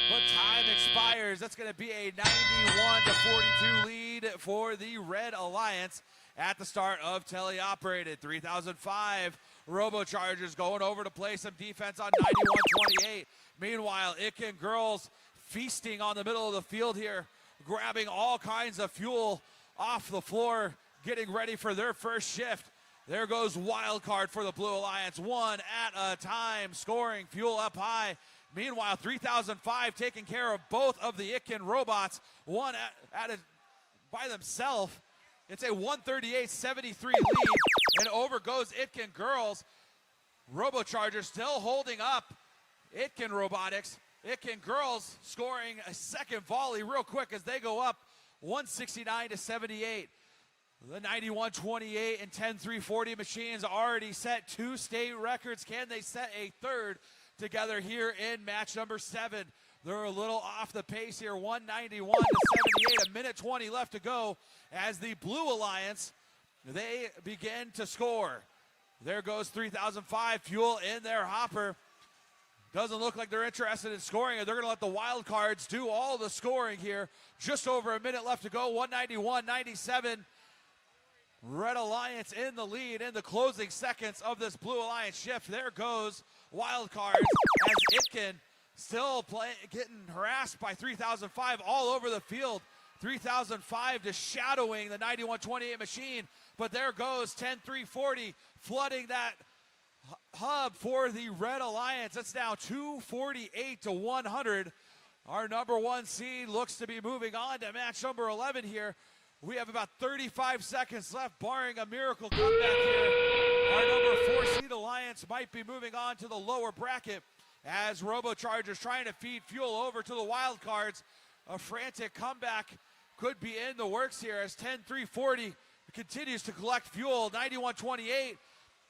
But time expires. That's going to be a 91-42 lead for the Red Alliance at the start of teleoperated. 3005 Robochargers going over to play some defense on 9128. Meanwhile, Itkin Girls feasting on the middle of the field here, grabbing all kinds of fuel off the floor, getting ready for their first shift. There goes Wild Card for the Blue Alliance, one at a time, scoring fuel up high. Meanwhile, 3005 taking care of both of the Itkin robots, one at it by themselves. It's a 138-73 lead, and over goes Itkin Girls. Robochargers still holding up Itkin Robotics. Itkin Girls scoring a second volley real quick as they go up 169-78. The 91-28 and 10-340 machines already set 2 state records. Can they set a third together here in match number 7? They're a little off the pace here, 191-78, a minute 20 left to go as the Blue Alliance, they begin to score. There goes 3005, fuel in their hopper. Doesn't look like they're interested in scoring. They're going to let the Wild Cards do all the scoring here. Just over a minute left to go, 191-97. Red Alliance in the lead in the closing seconds of this Blue Alliance shift. There goes Wild Cards as Itkin still getting harassed by 3005 all over the field. 3005 just shadowing the 91-28 machine, but there goes 10-340 flooding that hub for the Red Alliance. It's now 248-100. Our number 1 seed looks to be moving on to match number 11 here. We have about 35 seconds left, barring a miracle comeback here. Our number 4 seed Alliance might be moving on to the lower bracket as Robochargers trying to feed fuel over to the Wild Cards. A frantic comeback could be in the works here as 10-340 continues to collect fuel. 91-28,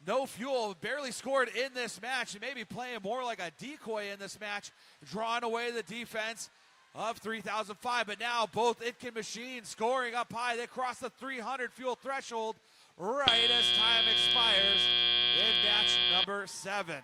no fuel, barely scored in this match. Maybe playing more like a decoy in this match, drawing away the defense of 3005, but now both Itkin machines scoring up high. They cross the 300 fuel threshold right as time expires in match number 7.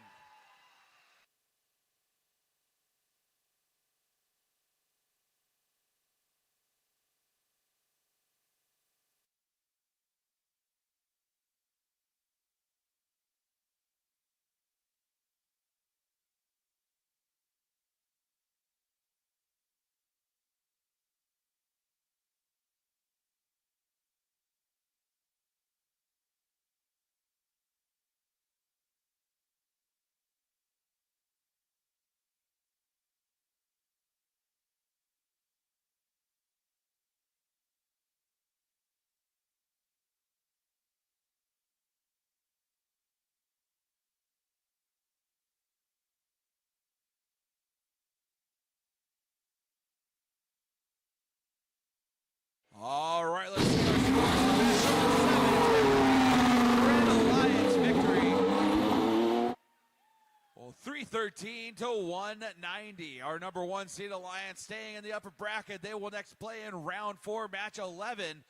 113 to 190. Our number 1 seed Alliance staying in the upper bracket. They will next play in round 4, match 11.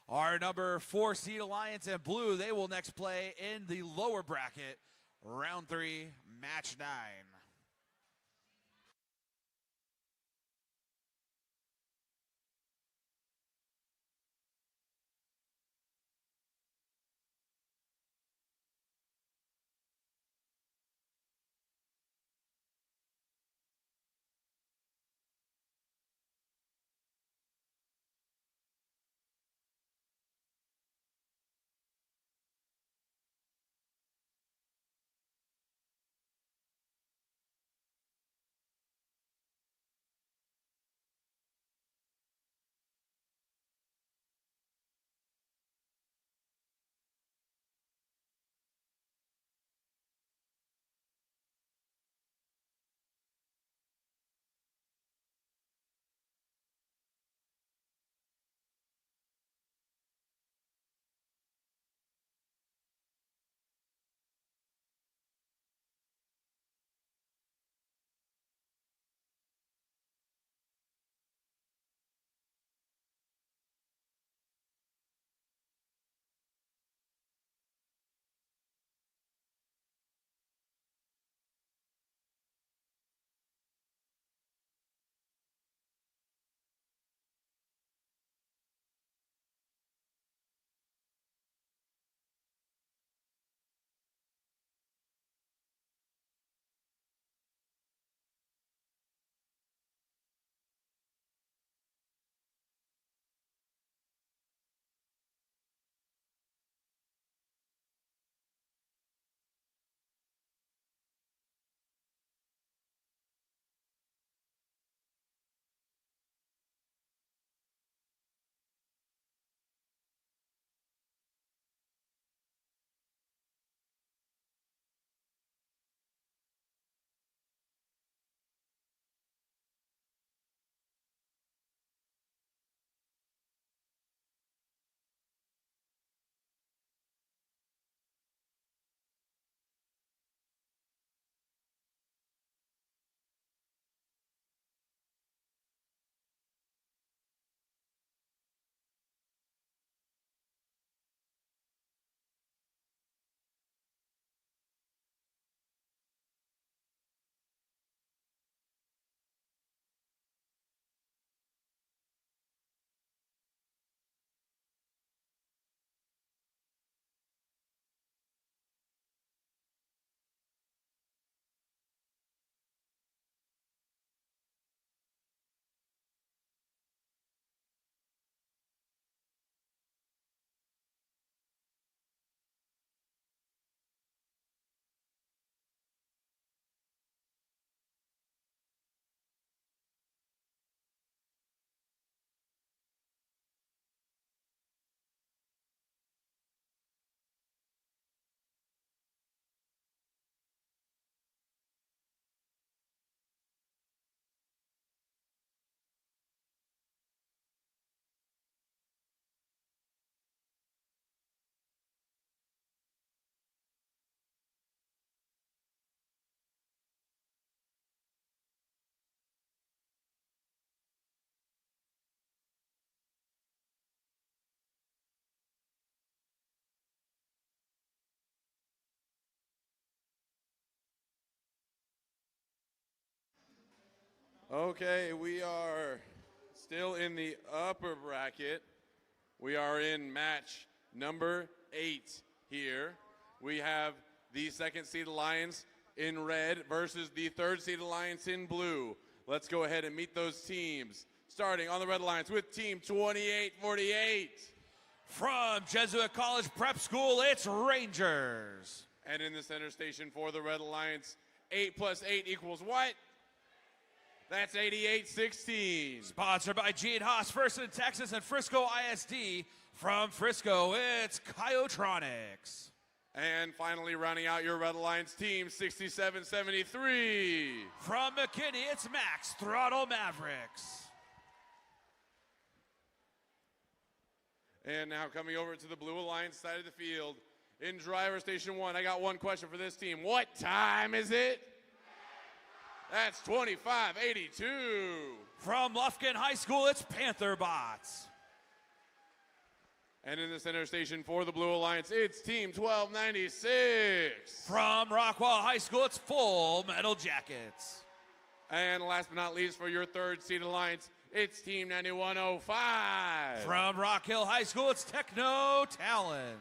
Our number 4 seed Alliance in blue, they will next play in the lower bracket, round 3, match 9. Okay, we are still in the upper bracket. We are in match number 8 here. We have the 2nd seed Alliance in red versus the 3rd seed Alliance in blue. Let's go ahead and meet those teams. Starting on the Red Alliance with team 2848. From Jesuit College Prep School, it's Rangers. And in the center station for the Red Alliance, 8 plus 8 equals what? That's 88-16. Sponsored by Gene Haas, First in Texas, and Frisco ISD. From Frisco, it's Kyotronics. And finally, rounding out your Red Alliance team, 67-73. From McKinney, it's Max Throttle Mavericks. And now coming over to the Blue Alliance side of the field, in driver station 1, I got one question for this team. What time is it? That's 25-82. From Lufkin High School, it's Panther Bots. And in the center station for the Blue Alliance, it's Team 1296. From Rockwall High School, it's Full Metal Jackets. And last but not least, for your third seed alliance, it's Team 9105. From Rock Hill High School, it's Techno Talons.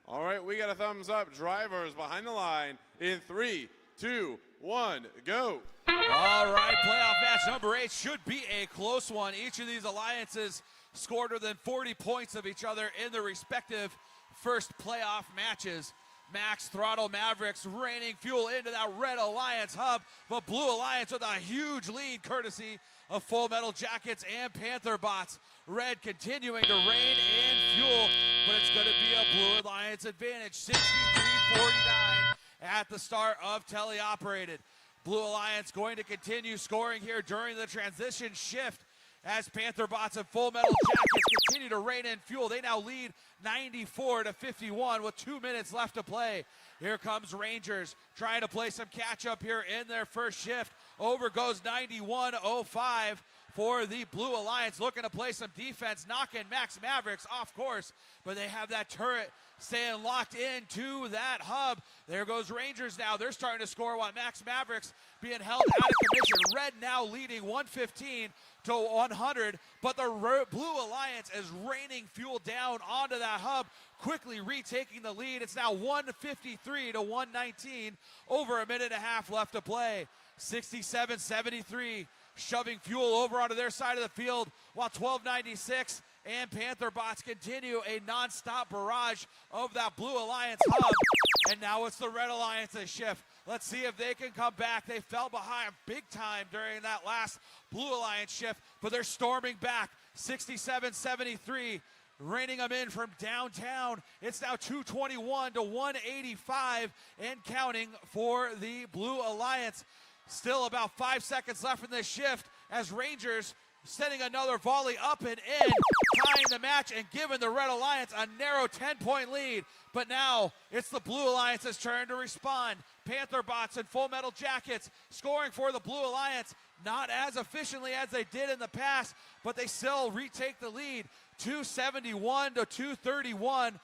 All right, we got a thumbs up. Drivers behind the line in 3, 2, 1, go. All right, playoff match number 8 should be a close one. Each of these alliances scored within 40 points of each other in their respective first playoff matches. Max Throttle Mavericks raining fuel into that Red Alliance hub, but Blue Alliance with a huge lead courtesy of Full Metal Jackets and Panther Bots. Red continuing to rain and fuel, but it's going to be a Blue Alliance advantage, 63-49 at the start of teleoperated. Blue Alliance going to continue scoring here during the transition shift as Panther Bots and Full Metal Jackets continue to rain in fuel. They now lead 94-51 with 2 minutes left to play. Here comes Rangers trying to play some catch up here in their first shift. Over goes 91-05 for the Blue Alliance, looking to play some defense, knocking Max Mavericks off course, but they have that turret staying locked into that hub. There goes Rangers now. They're starting to score while Max Mavericks being held out of commission. Red now leading 115 to 100, but the Blue Alliance is raining fuel down onto that hub, quickly retaking the lead. It's now 153 to 119, over a minute and a half left to play. 67-73, shoving fuel over onto their side of the field, while 1296 and Panther Bots continue a non-stop barrage of that Blue Alliance hub. And now it's the Red Alliance's shift. Let's see if they can come back. They fell behind big time during that last Blue Alliance shift, but they're storming back. 67-73, reining them in from downtown. It's now 221 to 185 and counting for the Blue Alliance. Still about 5 seconds left in this shift as Rangers sending another volley up and in, tying the match and giving the Red Alliance a narrow 10-point lead. But now it's the Blue Alliance's turn to respond. Panther Bots and Full Metal Jackets scoring for the Blue Alliance, not as efficiently as they did in the past, but they still retake the lead, 271 to 231.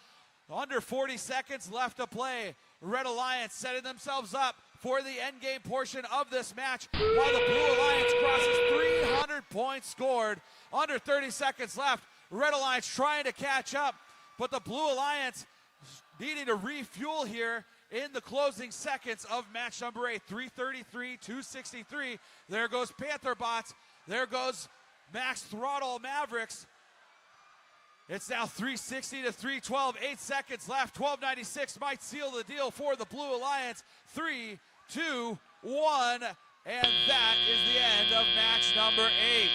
Under 40 seconds left to play. Red Alliance setting themselves up for the endgame portion of this match, while the Blue Alliance crosses 300 points scored. Under 30 seconds left. Red Alliance trying to catch up, but the Blue Alliance needing to refuel here in the closing seconds of match number 8. 333-263. There goes Panther Bots. There goes Max Throttle Mavericks. It's now 360 to 312. 8 seconds left. 1296 might seal the deal for the Blue Alliance. 3, 2, 1. And that is the end of match number 8.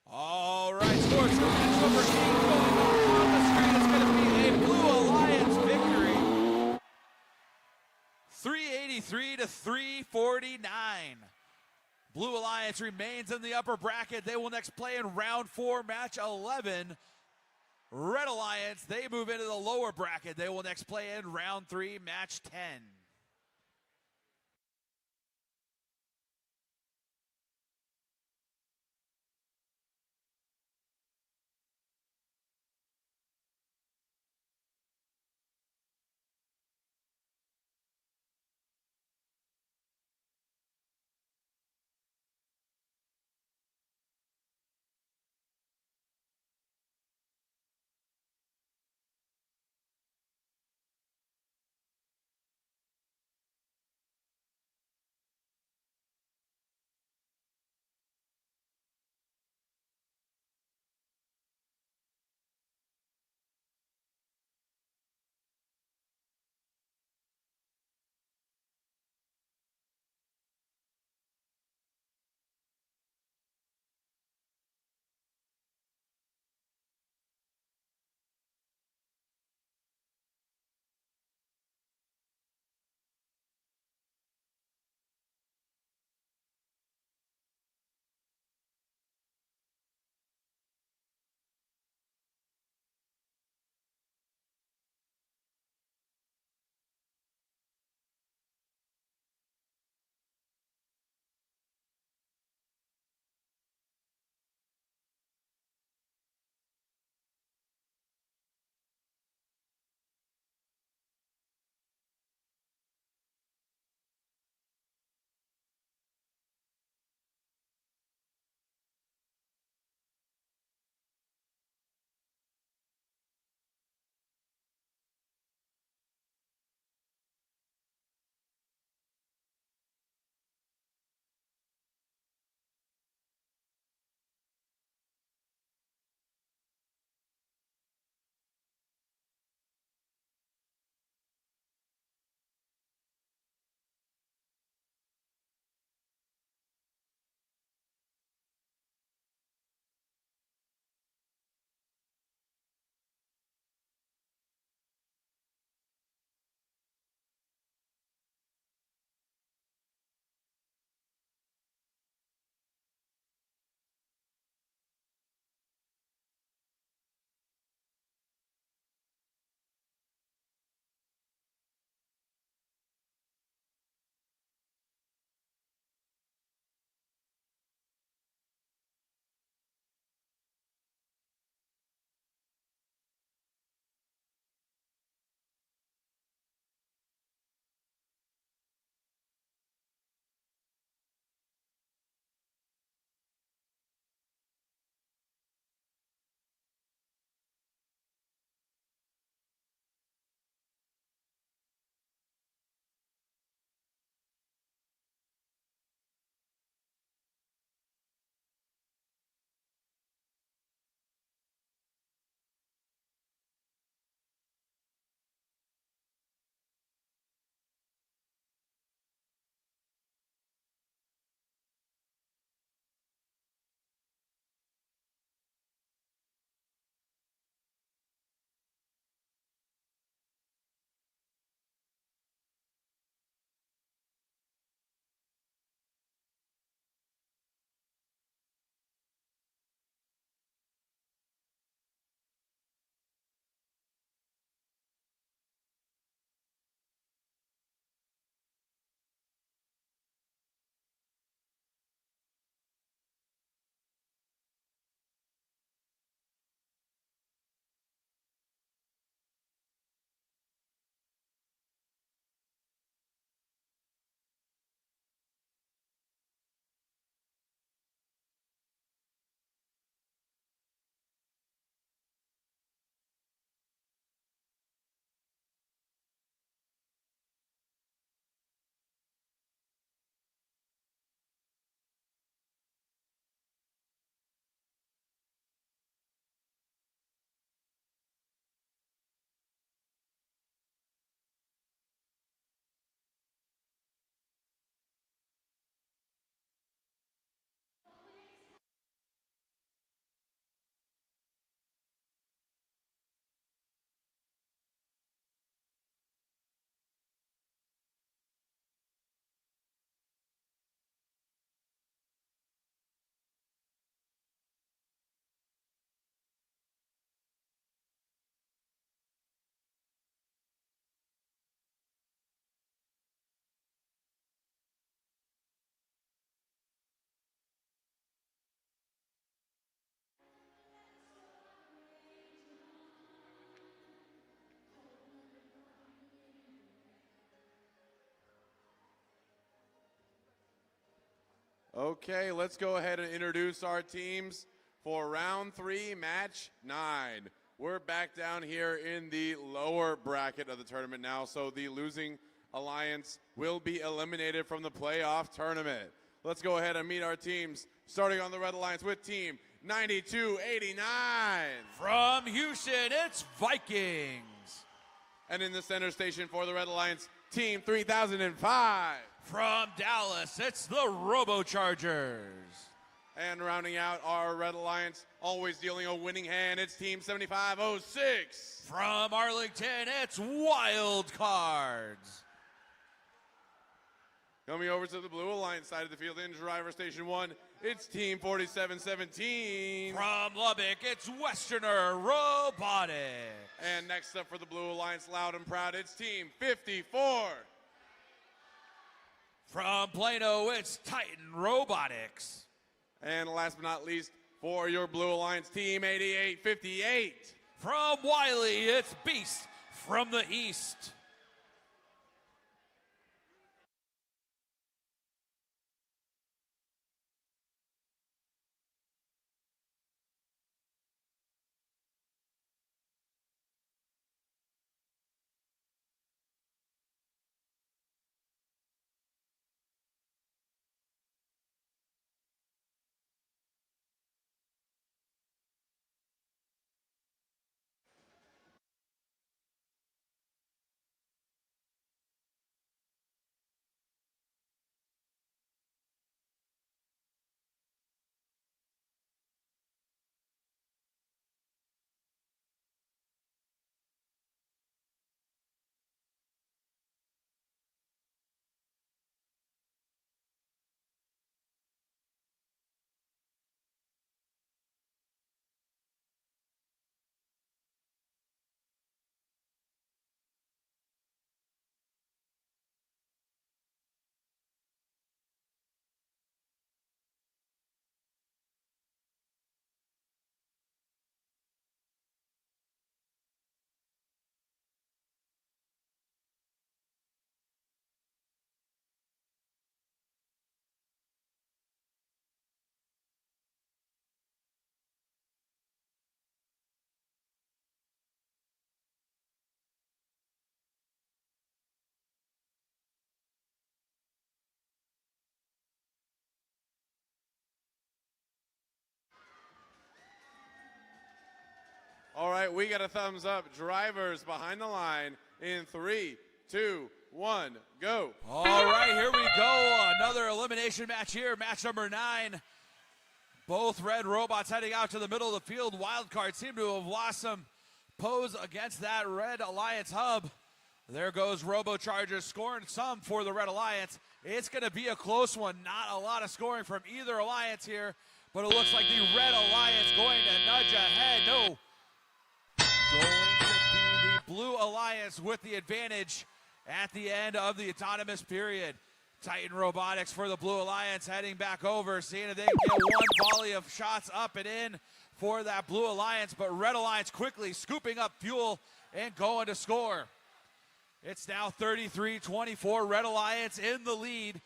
All right, scores for match number 8 going on the screen. It's going to be a Blue Alliance victory. 383 to 349. Blue Alliance remains in the upper bracket. They will next play in round 4, match 11 Red Alliance, they move into the lower bracket. They will next play in round 3, match 10. Okay, let's go ahead and introduce our teams for round 3, match 9. We're back down here in the lower bracket of the tournament now, so the losing alliance will be eliminated from the playoff tournament. Let's go ahead and meet our teams, starting on the red alliance with team 9289. From Houston, it's Vikings. And in the center station for the red alliance, team 3005. From Dallas, it's the Robochargers. And rounding out our red alliance, always dealing a winning hand, it's team 7506. From Arlington, it's Wild Cards. Coming over to the blue alliance side of the field in driver station 1, it's team 4717. From Lubbock, it's Westerner Robotics. And next up for the blue alliance, loud and proud, it's team 54. From Plano, it's Titan Robotics. And last but not least, for your blue alliance, team 8858. From Wiley, it's Beast from the East. All right, we got a thumbs up. Drivers behind the line in 3, 2, 1, go. All right, here we go. Another elimination match here, match number 9. Both red robots heading out to the middle of the field. Wildcards seem to have lost some pose against that red alliance hub. There goes Robochargers scoring some for the red alliance. It's going to be a close one. Not a lot of scoring from either alliance here, but it looks like the red alliance going to nudge ahead. No. Going to be the blue alliance with the advantage at the end of the autonomous period. Titan Robotics for the blue alliance heading back over, seeing if they can get one volley of shots up and in for that blue alliance, but red alliance quickly scooping up fuel and going to score. It's now 33-24, red alliance in the lead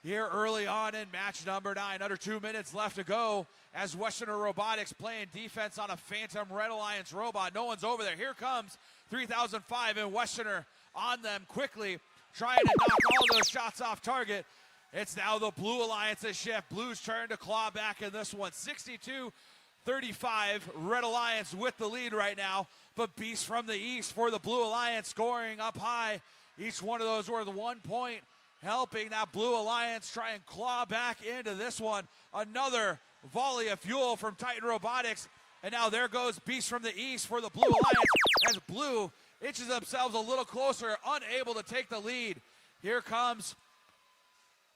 here early on in match number 9. Under 2 minutes left to go as Westerner Robotics playing defense on a Phantom Red Alliance robot. No one's over there. Here comes 3005 and Westerner on them quickly, trying to knock all those shots off target. It's now the Blue Alliance's shift. Blues turn to claw back in this one. 62-35, Red Alliance with the lead right now, but Beast from the East for the Blue Alliance scoring up high. Each one of those worth 1 point, helping that Blue Alliance try and claw back into this one. Another volley of fuel from Titan Robotics, and now there goes Beast from the East for the Blue Alliance as Blue inches themselves a little closer, unable to take the lead. Here comes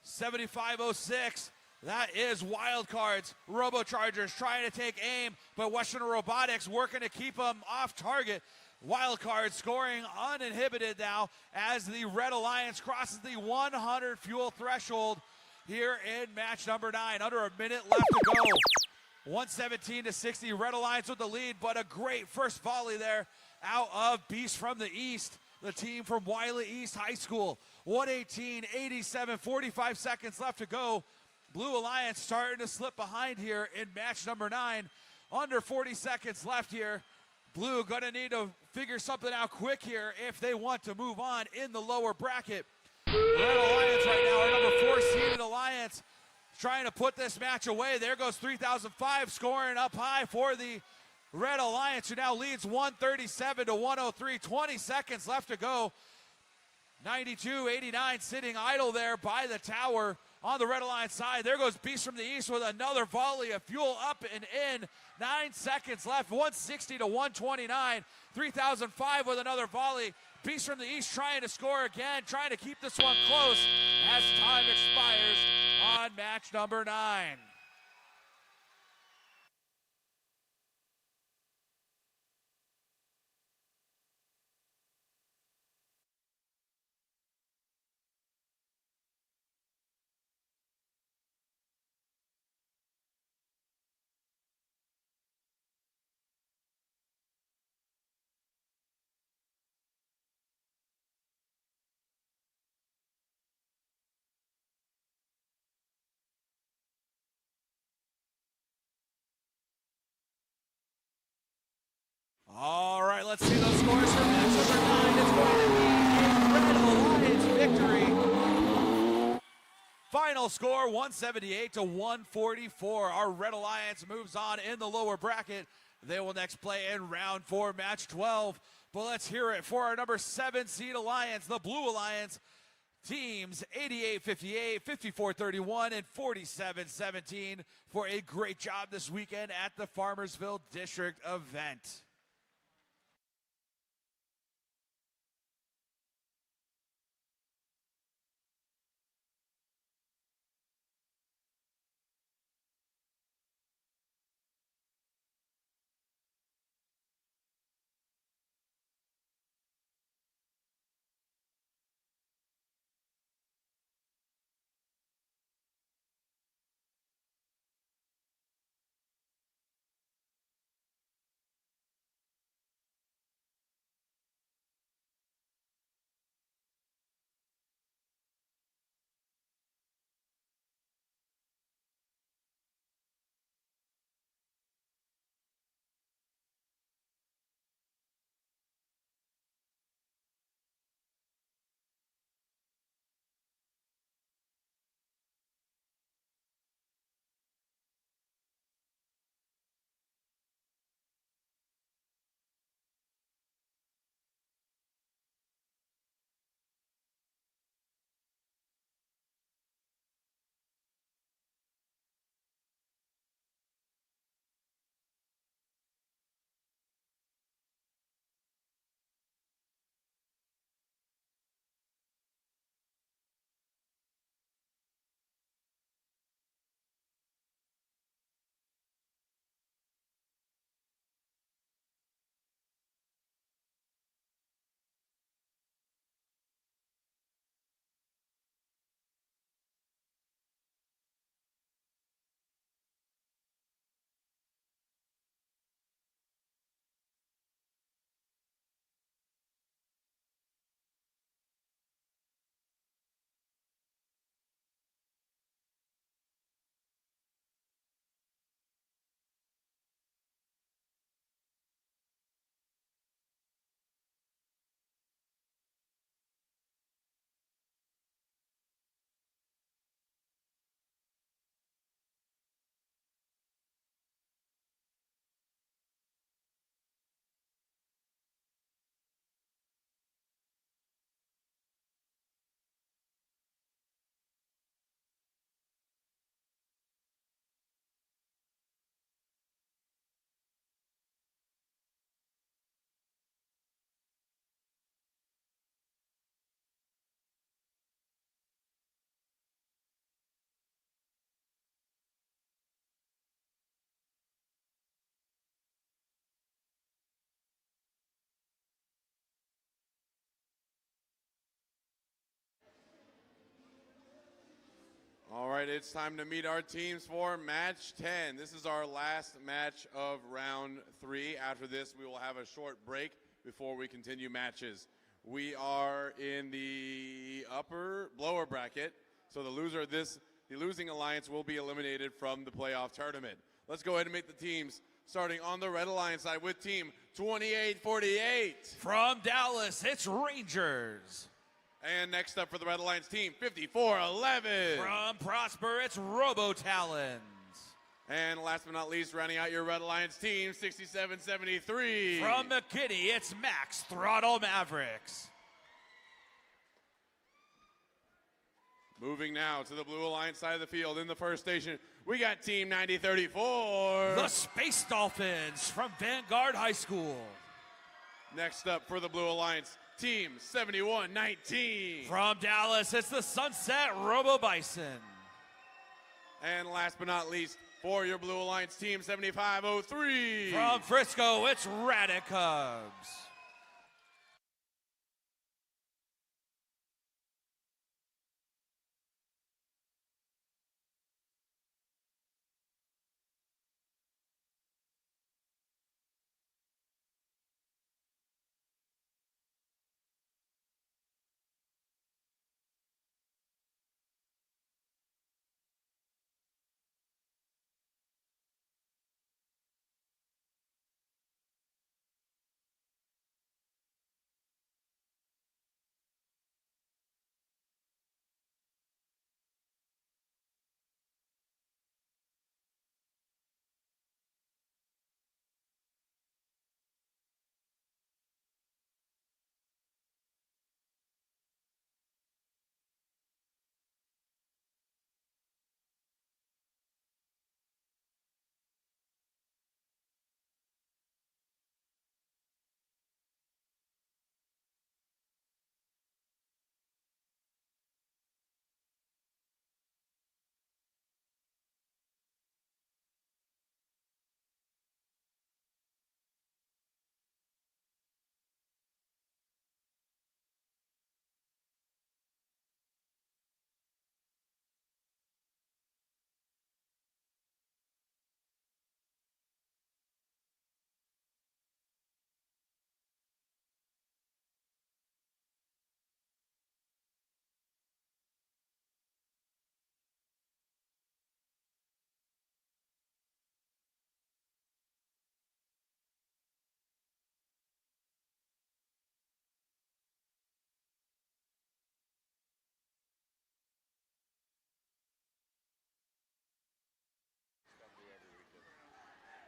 7506. That is Wildcards. Robochargers trying to take aim, but Westerner Robotics working to keep them off target. Wildcard scoring uninhibited now as the Red Alliance crosses the 100 fuel threshold here in match number 9. Under a minute left to go. 117-60, Red Alliance with the lead, but a great first volley there out of Beast from the East, the team from Wiley East High School. 118-87, 45 seconds left to go Blue Alliance starting to slip behind here in match number 9. Under 40 seconds left here. Blue gonna need to figure something out quick here if they want to move on in the lower bracket. Red Alliance right now, our number 4 seeded Alliance, trying to put this match away. There goes 3005 scoring up high for the Red Alliance, who now leads 137 to 103. 20 seconds left to go. 92-89 sitting idle there by the tower on the Red Alliance side. There goes Beast from the East with another volley of fuel up and in. 9 seconds left, 160 to 129. 3005 with another volley. Beast from the East trying to score again, trying to keep this one close as time expires on match number 9. All right, let's see those scores for match number 9. It's going to be a Red Alliance victory. Final score, 178 to 144. Our Red Alliance moves on in the lower bracket. They will next play in round 4, match 12. But let's hear it for our number 7 seed Alliance, the Blue Alliance. Teams 88-58, 54-31, and 47-17 for a great job this weekend at the Farmersville District event. All right, it's time to meet our teams for match 10. This is our last match of round 3. After this, we will have a short break before we continue matches. We are in the lower bracket. So the loser of this the losing alliance will be eliminated from the playoff tournament. Let's go ahead and make the teams, starting on the Red Alliance side with team 2848. From Dallas, it's Rangers. And next up for the Red Alliance team, 5411. From Prosper, it's Robotalons. And last but not least, rounding out your Red Alliance team, 6773. From McKinney, it's Max Throttle Mavericks. Moving now to the Blue Alliance side of the field in the first station, we got team 9034. The Space Dolphins from Vanguard High School. Next up for the Blue Alliance, team 7119. From Dallas, it's the Sunset Robo Bison. And last but not least, for your Blue Alliance team 7503. From Frisco, it's Radicubs.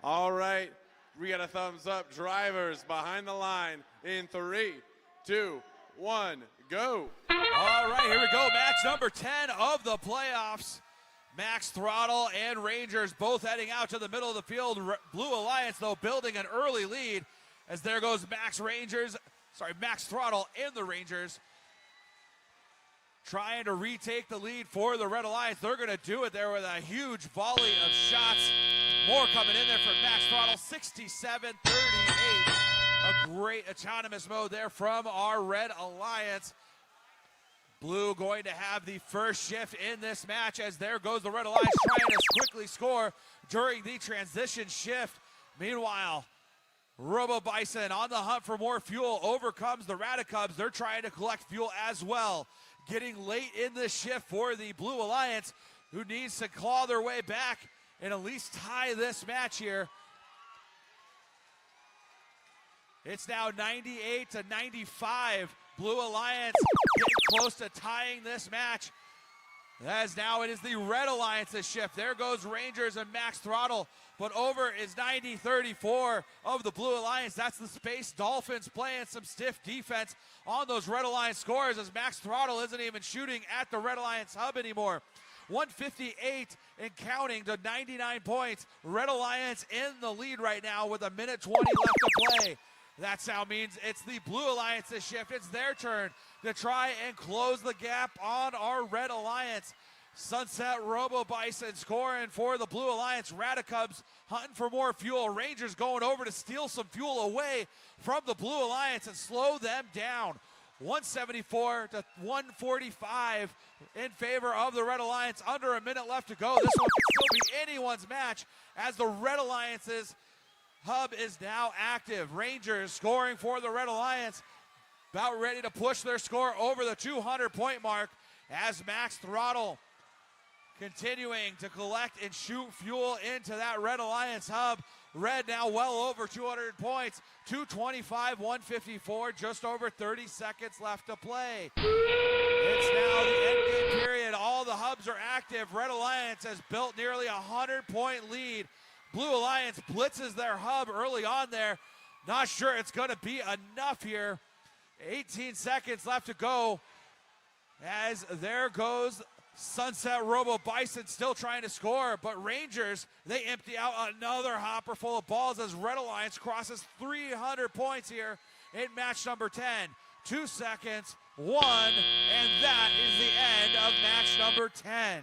All right, we got a thumbs up. Drivers behind the line in 3, 2, 1, go. All right, here we go. Match number 10 of the playoffs. Max Throttle and Rangers both heading out to the middle of the field. Blue Alliance, though, building an early lead as there goes Max Throttle and the Rangers trying to retake the lead for the Red Alliance. They're going to do it there with a huge volley of shots. More coming in there for Max Throttle, 67-38. A great autonomous mode there from our Red Alliance. Blue going to have the first shift in this match as there goes the Red Alliance trying to quickly score during the transition shift. Meanwhile, Robo Bison on the hunt for more fuel overcomes the Radicubs. They're trying to collect fuel as well. Getting late in the shift for the Blue Alliance, who needs to claw their way back and at least tie this match here. It's now 98-95. Blue Alliance getting close to tying this match. As now it is the Red Alliance's shift. There goes Rangers and Max Throttle. But over is 90-34 of the Blue Alliance. That's the Space Dolphins playing some stiff defense on those Red Alliance scores as Max Throttle isn't even shooting at the Red Alliance hub anymore. 158 and counting to 99 points. Red Alliance in the lead right now with 1:20 left to play. That sound means it's the Blue Alliance's shift. It's their turn to try and close the gap on our Red Alliance. Sunset Robo Bison scoring for the Blue Alliance. Radicubs hunting for more fuel. Rangers going over to steal some fuel away from the Blue Alliance and slow them down. 174-145 in favor of the Red Alliance. Under a minute left to go. This one could still be anyone's match as the Red Alliance's hub is now active. Rangers scoring for the Red Alliance. About ready to push their score over the 200-point mark as Max Throttle continuing to collect and shoot fuel into that Red Alliance hub. Red now well over 200 points, 225, 154, just over 30 seconds left to play. It's now the end game period. All the hubs are active. Red Alliance has built nearly a 100-point lead. Blue Alliance blitzes their hub early on there. Not sure it's going to be enough here. 18 seconds left to go. As there goes Sunset Robo Bison still trying to score, but Rangers, they empty out another hopper full of balls as Red Alliance crosses 300 points here in match number 10. 2 seconds, 1, and that is the end of match number 10.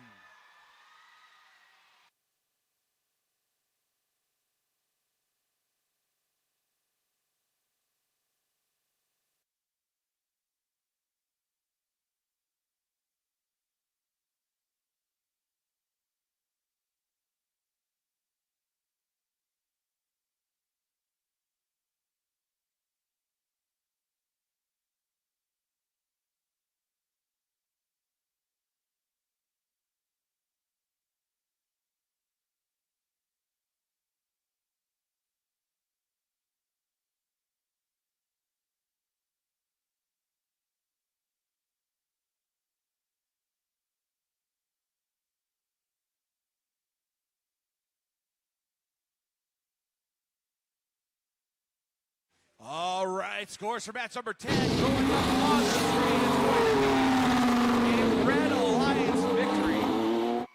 All right, scores for match number 10. Going up on the screen is going to be a Red Alliance victory.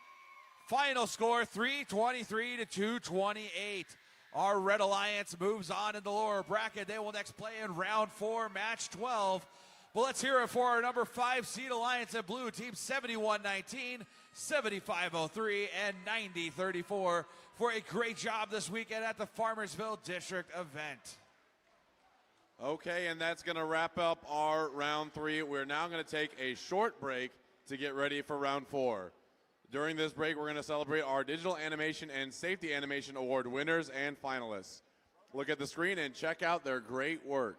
Final score, 323 to 228. Our Red Alliance moves on in the lower bracket. They will next play in round 4, match 12. But let's hear it for our number 5 seed Alliance in blue, team 71-19, 75-03, and 90-34 for a great job this weekend at the Farmersville District event. Okay, and that's going to wrap up our round 3. We're now going to take a short break to get ready for round 4. During this break, we're going to celebrate our Digital Animation and Safety Animation Award winners and finalists. Look at the screen and check out their great work.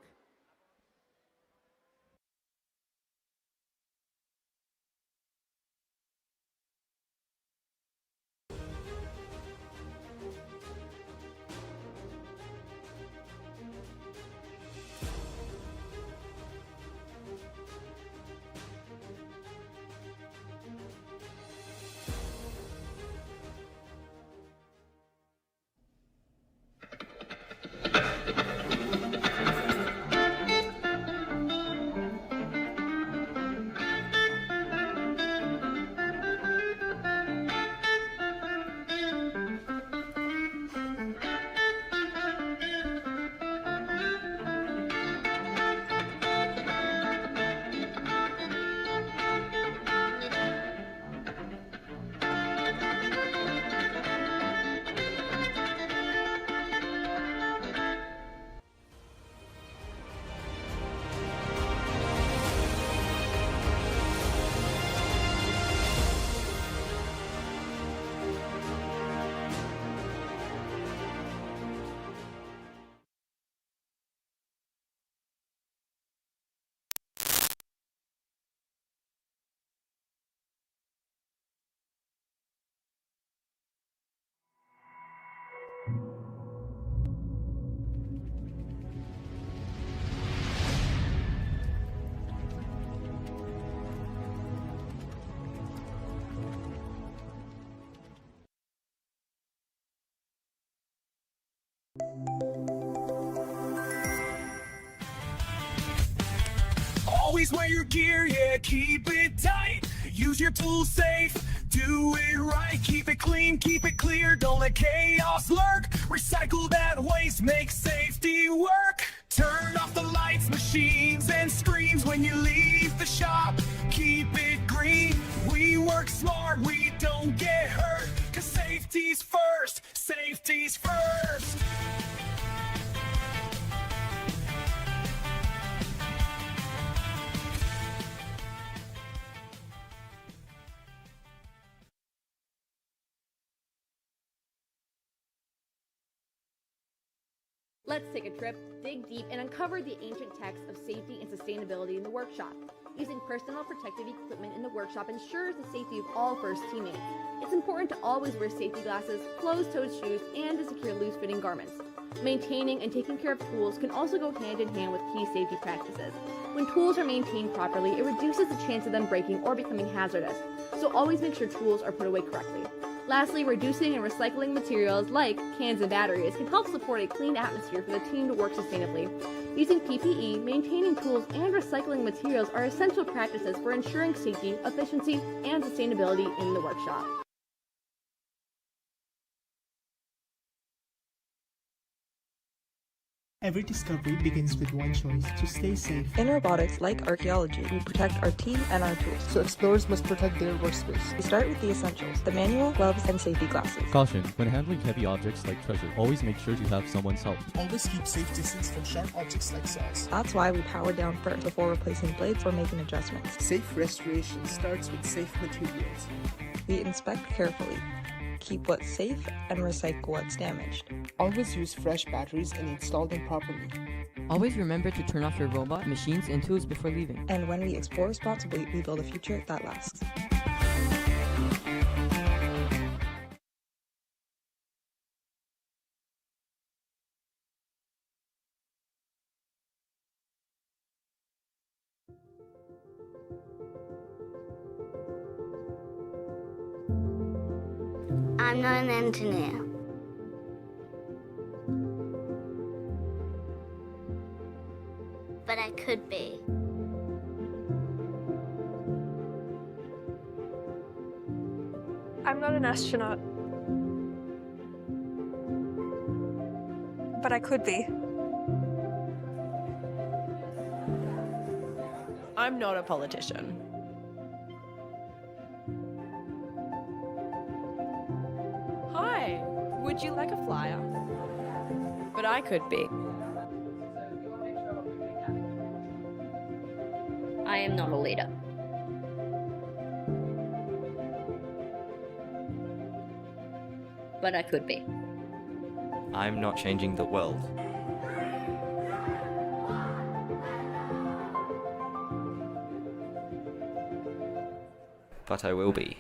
Always wear your gear, yeah, keep it tight. Use your tools safe, do it right. Keep it clean, keep it clear, don't let chaos lurk. Recycle that waste, make safety work. Turn off the lights, machines, and screens when you leave the shop. Keep it green, we work smart, we don't get hurt. 'Cause safety's first, safety's first. Let's take a trip, dig deep, and uncover the ancient texts of safety and sustainability in the workshop. Using personal protective equipment in the workshop ensures the safety of all first teammates. It's important to always wear safety glasses, closed-toed shoes, and to secure loose-fitting garments. Maintaining and taking care of tools can also go hand in hand with key safety practices. When tools are maintained properly, it reduces the chance of them breaking or becoming hazardous, so always make sure tools are put away correctly. Lastly, reducing and recycling materials like cans and batteries can help support a clean atmosphere for the team to work sustainably. Using PPE, maintaining tools, and recycling materials are essential practices for ensuring safety, efficiency, and sustainability in the workshop. Every discovery begins with one choice: to stay safe. In robotics, like archaeology, we protect our team and our tools. So explorers must protect their workspace. We start with the essentials: the manual, gloves, and safety glasses. Caution: when handling heavy objects like treasure, always make sure you have someone's help. Always keep safe distance from sharp objects like saws. That's why we power down first before replacing blades or making adjustments. Safe restoration starts with safe materials. We inspect carefully, keep what's safe, and recycle what's damaged. Always use fresh batteries and install them properly. Always remember to turn off your robot, machines, and tools before leaving. And when we explore responsibly, we build a future that lasts. I'm not an engineer. But I could be. I'm not an astronaut. But I could be. I'm not a politician. Hi, would you like a flyer? But I could be. I am not a leader. But I could be. I'm not changing the world. But I will be.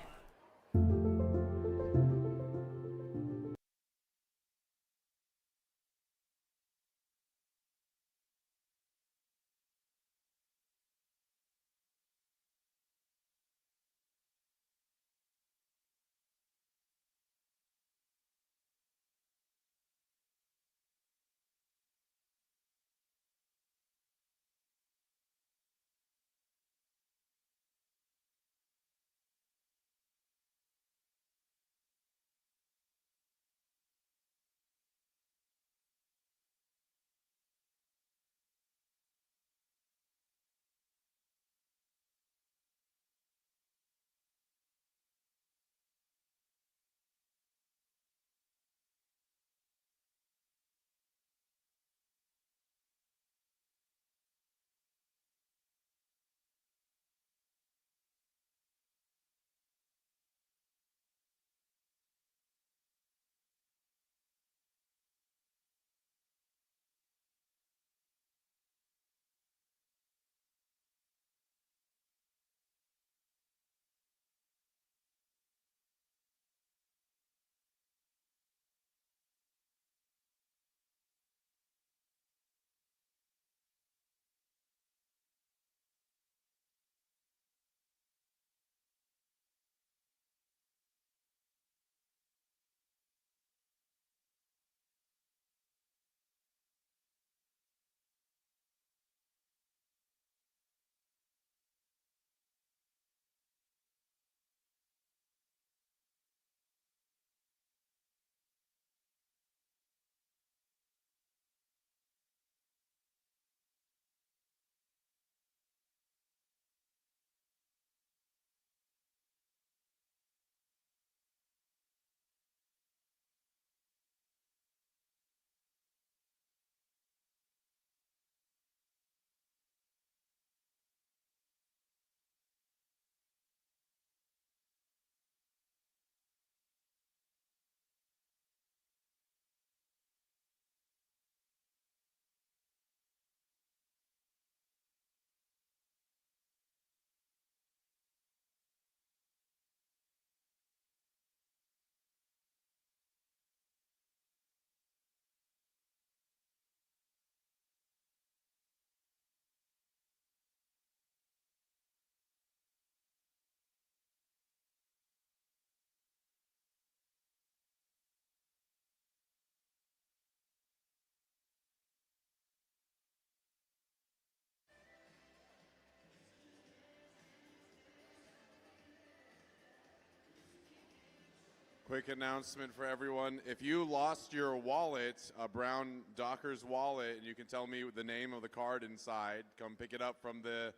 quick announcement for everyone. If you lost your wallet, a brown Dockers wallet, and you can tell me the name of the card inside, come pick it up from the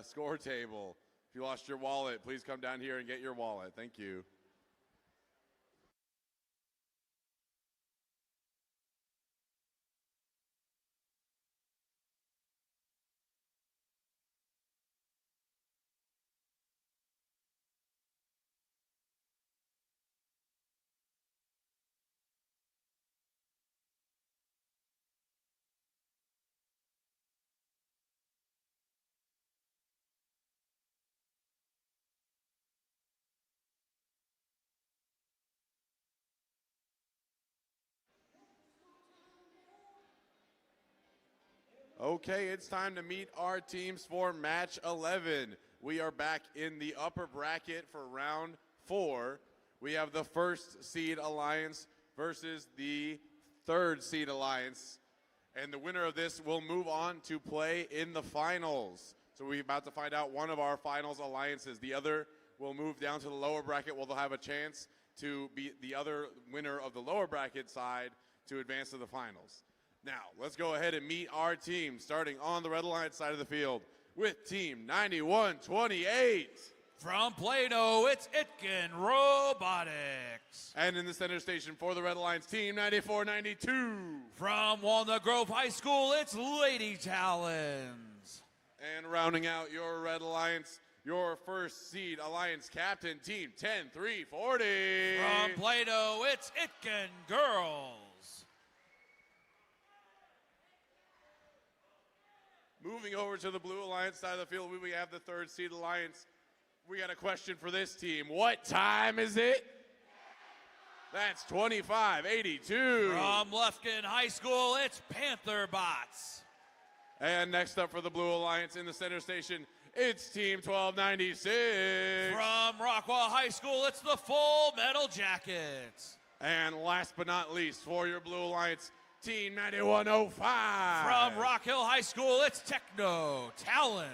score table. If you lost your wallet, please come down here and get your wallet. Thank you. Okay, it's time to meet our teams for match 11. We are back in the upper bracket for round 4. We have the first seed alliance versus the third seed alliance. And the winner of this will move on to play in the finals. So we're about to find out one of our finals alliances. The other will move down to the lower bracket where they'll have a chance to beat the other winner of the lower bracket side to advance to the finals. Now, let's go ahead and meet our team, starting on the Red Alliance side of the field with Team 9128. From Plano, it's Itkin Robotics. And in the center station for the Red Alliance, Team 9492. From Walnut Grove High School, it's Lady Talons. And rounding out your Red Alliance, your first seed alliance captain, Team 10340. From Plano, it's Itkin Girls. Moving over to the Blue Alliance side of the field, we have the third seed alliance. We got a question for this team. What time is it? That's 2582. From Lufkin High School, it's Panther Bots. And next up for the Blue Alliance in the center station, it's Team 1296. From Rockwall High School, it's the Full Metal Jackets. And last but not least, for your Blue Alliance, Team 9105. From Rock Hill High School, it's Techno Talons.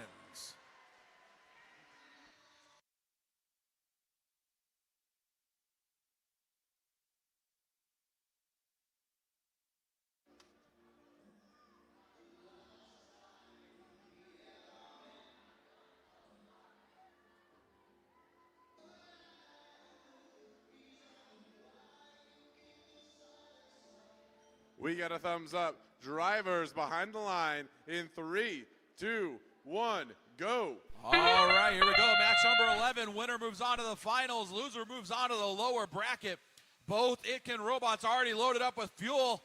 We got a thumbs up. Drivers behind the line in 3, 2, 1, go. All right, here we go. Match number 11. Winner moves on to the finals. Loser moves on to the lower bracket. Both Itkin robots already loaded up with fuel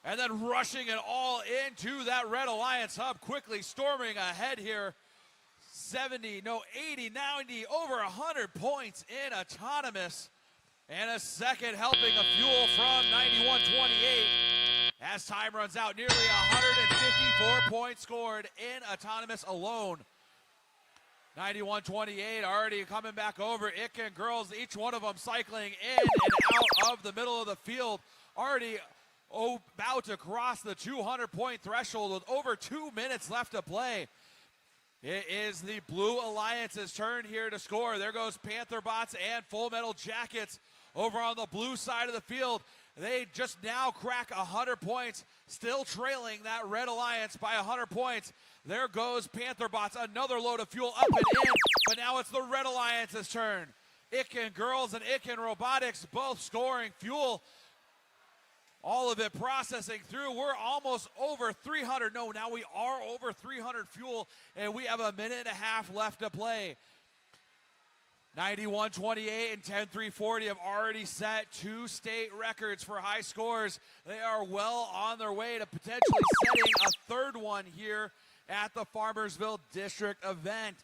and then rushing it all into that Red Alliance hub, quickly storming ahead here. 80, 90, over 100 points in autonomous. And a second helping of fuel from 9128. As time runs out, nearly 154 points scored in autonomous alone. 9128 already coming back over. Itkin girls, each one of them cycling in and out of the middle of the field. Already about to cross the 200-point threshold with over 2 minutes left to play. It is the Blue Alliance's turn here to score. There goes Panther Bots and Full Metal Jackets over on the blue side of the field. They just now crack 100 points, still trailing that Red Alliance by 100 points. There goes Panther Bots, another load of fuel up and in, but now it's the Red Alliance's turn. Itkin Girls and Itkin Robotics both scoring fuel. All of it processing through. We're almost over 300. No, now we are over 300 fuel, and we have a minute and a half left to play. 9128 and 10340 have already set 2 state records for high scores. They are well on their way to potentially setting a third one here at the Farmersville District event.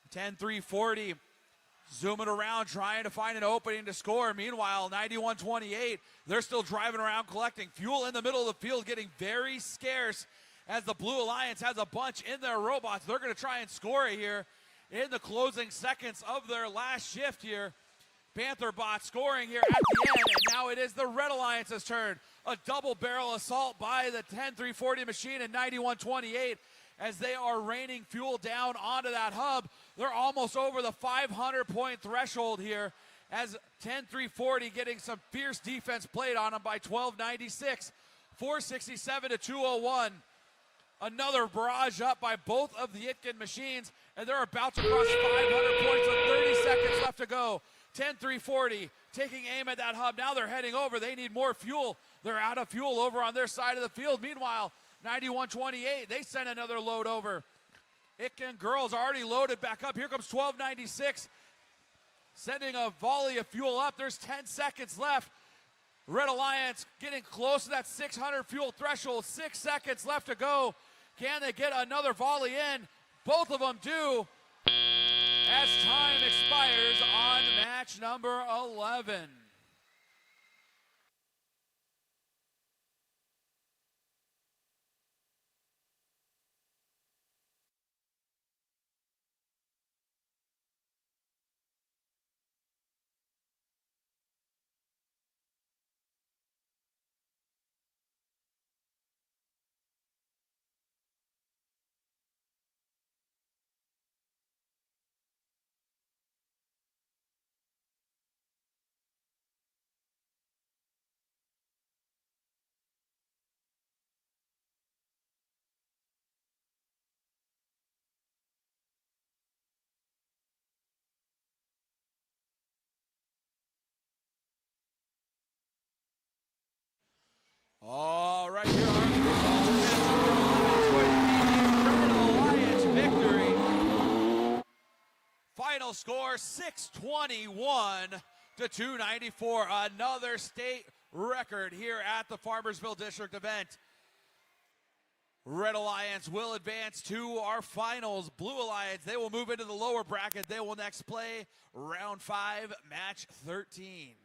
10340 zooming around, trying to find an opening to score. Meanwhile, 9128, they're still driving around collecting fuel in the middle of the field, getting very scarce as the Blue Alliance has a bunch in their robots. They're going to try and score it here in the closing seconds of their last shift here. Panther Bot scoring here at the end, and now it is the Red Alliance's turn. A double barrel assault by the 10340 machine in 9128 as they are raining fuel down onto that hub. They're almost over the 500-point threshold here as 10-3-40 getting some fierce defense played on them by 12-96. 467 to 201. Another barrage up by both of the Itkin machines, and they're about to cross 500 points with 30 seconds left to go. 10-3-40 taking aim at that hub. Now they're heading over. They need more fuel. They're out of fuel over on their side of the field. Meanwhile, 91-28, they send another load over. Itkin girls already loaded back up. Here comes 12-96, sending a volley of fuel up. There's 10 seconds left. Red Alliance getting close to that 600 fuel threshold. 6 seconds left to go. Can they get another volley in? Both of them do, as time expires on match number 11. All right, here are the results. Red Alliance victory. Final score 621 to 294. Another state record here at the Farmersville District event. Red Alliance will advance to our finals. Blue Alliance, they will move into the lower bracket. They will next play round 5, match 13.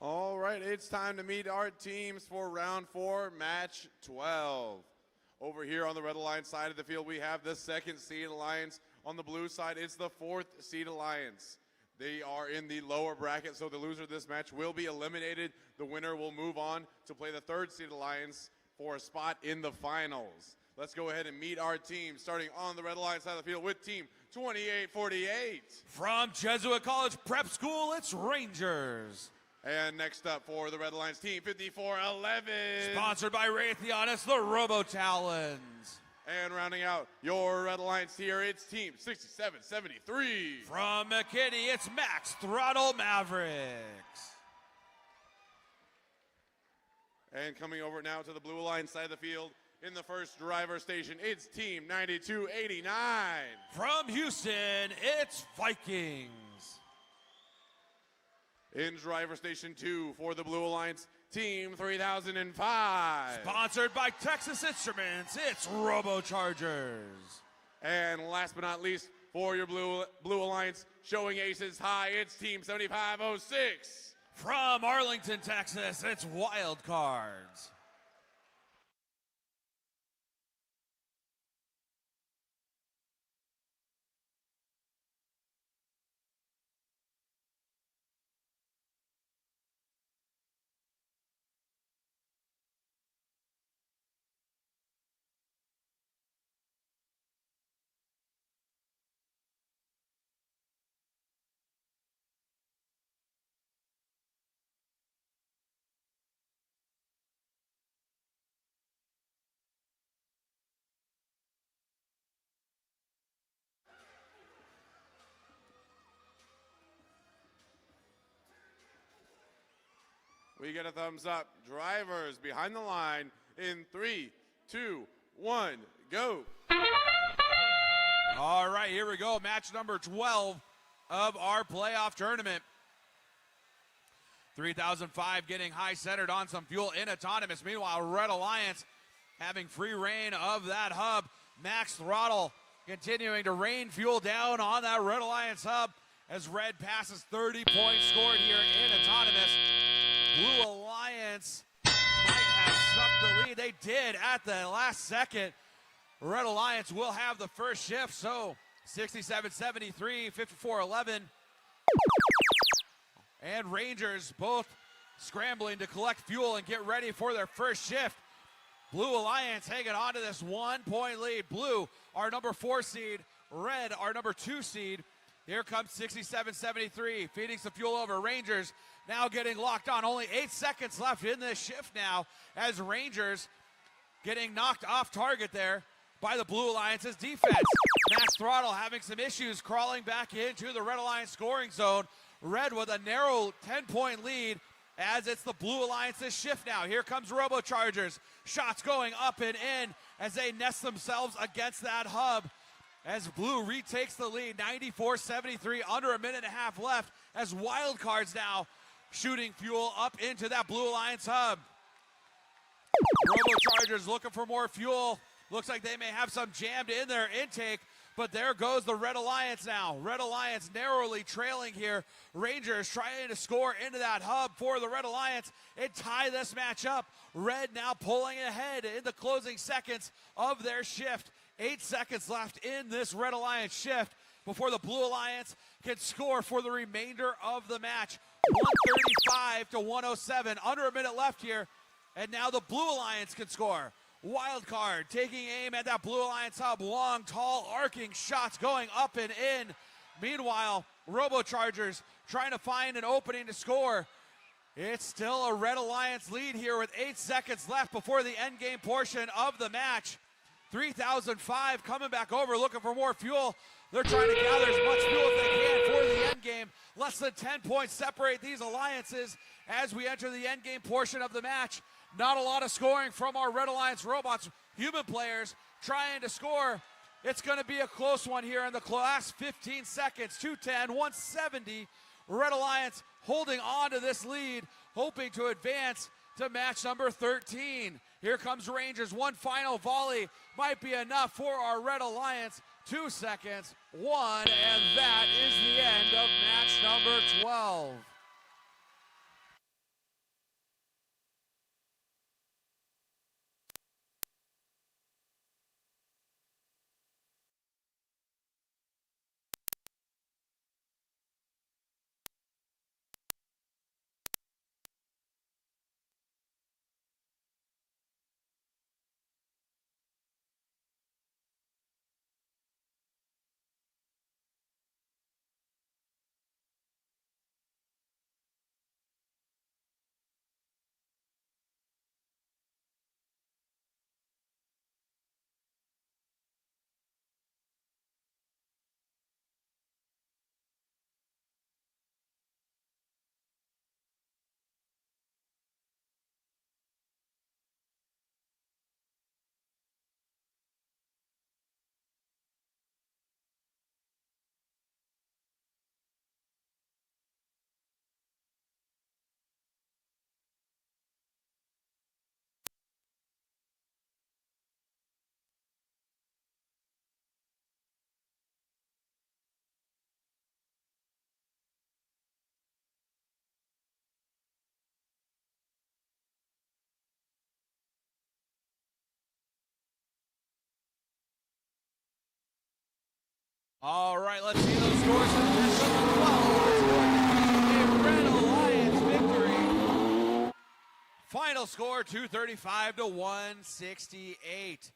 All right, it's time to meet our teams for round 4, match 12. Over here on the Red Alliance side of the field, we have the second seed Alliance. On the blue side, it's the 4th seed Alliance. They are in the lower bracket, so the loser of this match will be eliminated. The winner will move on to play the 3rd seed Alliance for a spot in the finals. Let's go ahead and meet our team, starting on the Red Alliance side of the field with team 2848. From Jesuit College Prep School, it's Rangers. And next up for the Red Alliance team 5411. Sponsored by Raytheon, it's the Robo Talons. And rounding out your Red Alliance here, it's team 6773. From McKinney, it's Max Throttle Mavericks. And coming over now to the Blue Alliance side of the field, in the first driver station, it's team 9289. From Houston, it's Vikings. In driver station 2 for the Blue Alliance, team 3005. Sponsored by Texas Instruments, it's Robochargers. And last but not least, for your Blue Alliance, showing aces high, it's team 7506. From Arlington, Texas, it's Wild Cards. We get a thumbs up. Drivers behind the line in 3, 2, 1, go. All right, here we go. Match number 12 of our playoff tournament. 3005 getting high centered on some fuel in autonomous. Meanwhile, Red Alliance having free reign of that hub. Max Throttle continuing to rain fuel down on that Red Alliance hub as Red passes 30 points scored here in autonomous. Blue Alliance might have snuck the lead. They did at the last second. Red Alliance will have the first shift, so 67-73, 54-11. And Rangers both scrambling to collect fuel and get ready for their first shift. Blue Alliance hanging on to this 1-point lead. Blue, our number 4 seed. Red, our number 2 seed. Here comes 67-73, feeding some fuel over. Rangers now getting locked on. Only 8 seconds left in this shift now as Rangers getting knocked off target there by the Blue Alliance's defense. Max Throttle having some issues crawling back into the Red Alliance scoring zone. Red with a narrow 10-point lead as it's the Blue Alliance's shift now. Here comes Robochargers. Shots going up and in as they nest themselves against that hub. As Blue retakes the lead, 94-73, under a minute and a half left, as Wildcards now shooting fuel up into that Blue Alliance hub. Robochargers looking for more fuel. Looks like they may have some jammed in their intake, but there goes the Red Alliance now. Red Alliance narrowly trailing here. Rangers trying to score into that hub for the Red Alliance and tie this match up. Red now pulling ahead in the closing seconds of their shift. 8 seconds left in this Red Alliance shift before the Blue Alliance can score for the remainder of the match. 135-107, under a minute left here, and now the Blue Alliance can score. Wildcard taking aim at that Blue Alliance hub. Long, tall, arcing shots going up and in. Meanwhile, Robochargers trying to find an opening to score. It's still a Red Alliance lead here with 8 seconds left before the endgame portion of the match. 3005 coming back over, looking for more fuel. They're trying to gather as much fuel as they can for the end game. Less than 10 points separate these alliances as we enter the end game portion of the match. Not a lot of scoring from our Red Alliance robots. Human players trying to score. It's going to be a close one here in the last 15 seconds. 210, 170. Red Alliance holding on to this lead, hoping to advance to match number 13. Here comes Rangers. One final volley might be enough for our Red Alliance. 2 seconds, 1, and that is the end of match number 12. All right, let's see those scores from match number 12. A Red Alliance victory. Final score 235 to 168.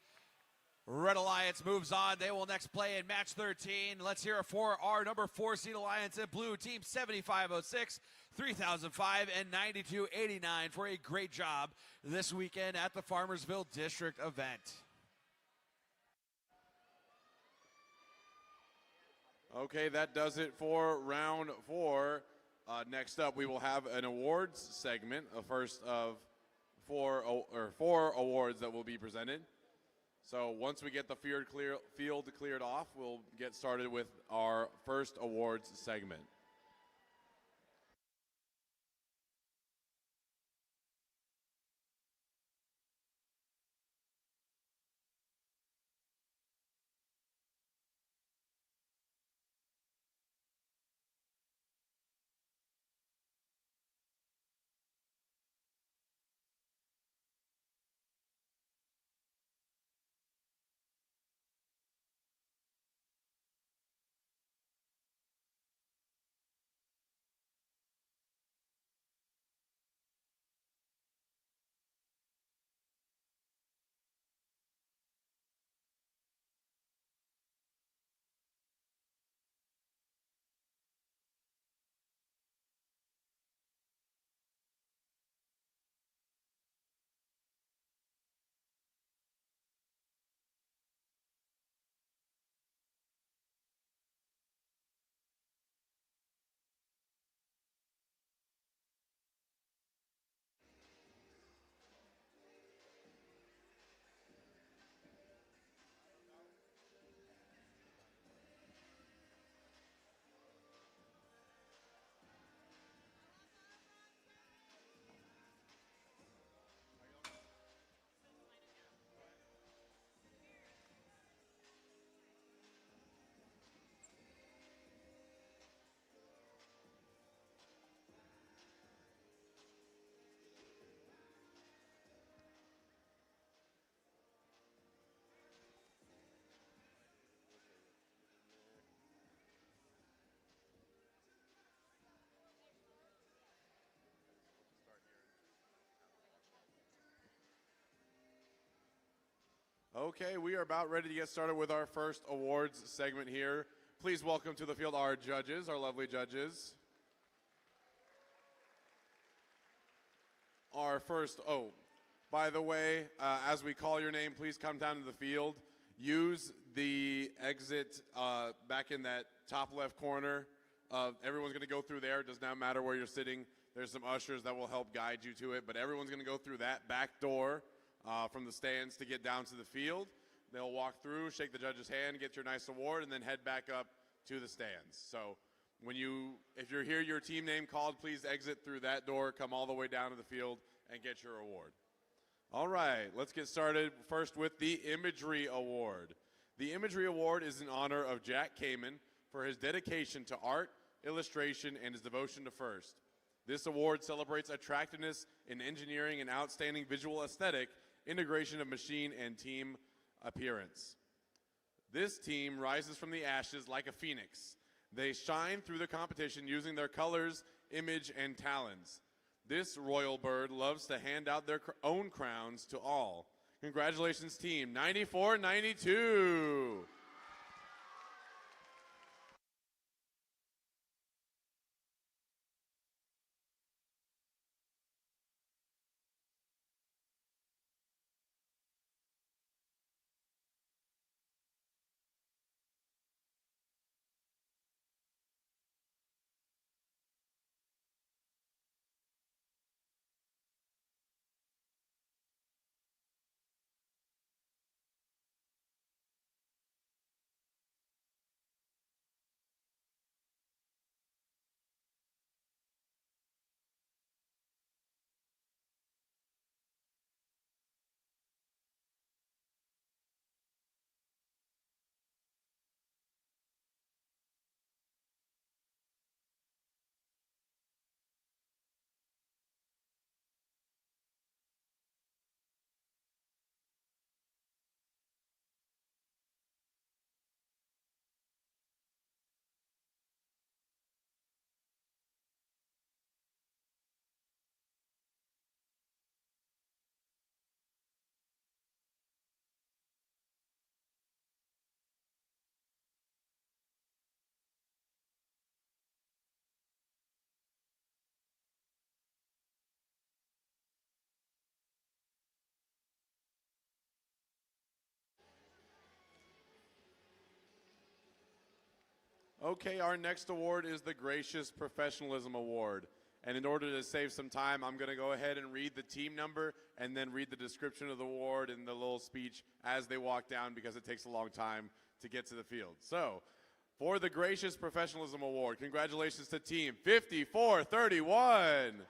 Red Alliance moves on. They will next play in match 13. Let's hear it for our number 4 seed Alliance in blue, team 7506, 3005, and 9289 for a great job this weekend at the Farmersville District event. Okay, that does it for round 4. Next up, we will have an awards segment, a first of four awards that will be presented. So once we get the field cleared off, we'll get started with our first awards segment. Okay, we are about ready to get started with our first awards segment here. Please welcome to the field our judges, our lovely judges. Our first, by the way, as we call your name, please come down to the field. Use the exit back in that top left corner. Everyone's going to go through there. It does not matter where you're sitting. There's some ushers that will help guide you to it, but everyone's going to go through that back door from the stands to get down to the field. They'll walk through, shake the judge's hand, get your nice award, and then head back up to the stands. So if you hear your team name called, please exit through that door, come all the way down to the field, and get your award. All right, let's get started first with the Imagery Award. The Imagery Award is in honor of Jack Kamen for his dedication to art, illustration, and his devotion to FIRST. This award celebrates attractiveness in engineering and outstanding visual aesthetic, integration of machine and team appearance. This team rises from the ashes like a phoenix. They shine through the competition using their colors, image, and talents. This royal bird loves to hand out their own crowns to all. Congratulations, team 94-92. Okay, our next award is the Gracious Professionalism Award. And in order to save some time, I'm going to go ahead and read the team number and then read the description of the award and the little speech as they walk down because it takes a long time to get to the field. So, for the Gracious Professionalism Award, congratulations to Team 5431.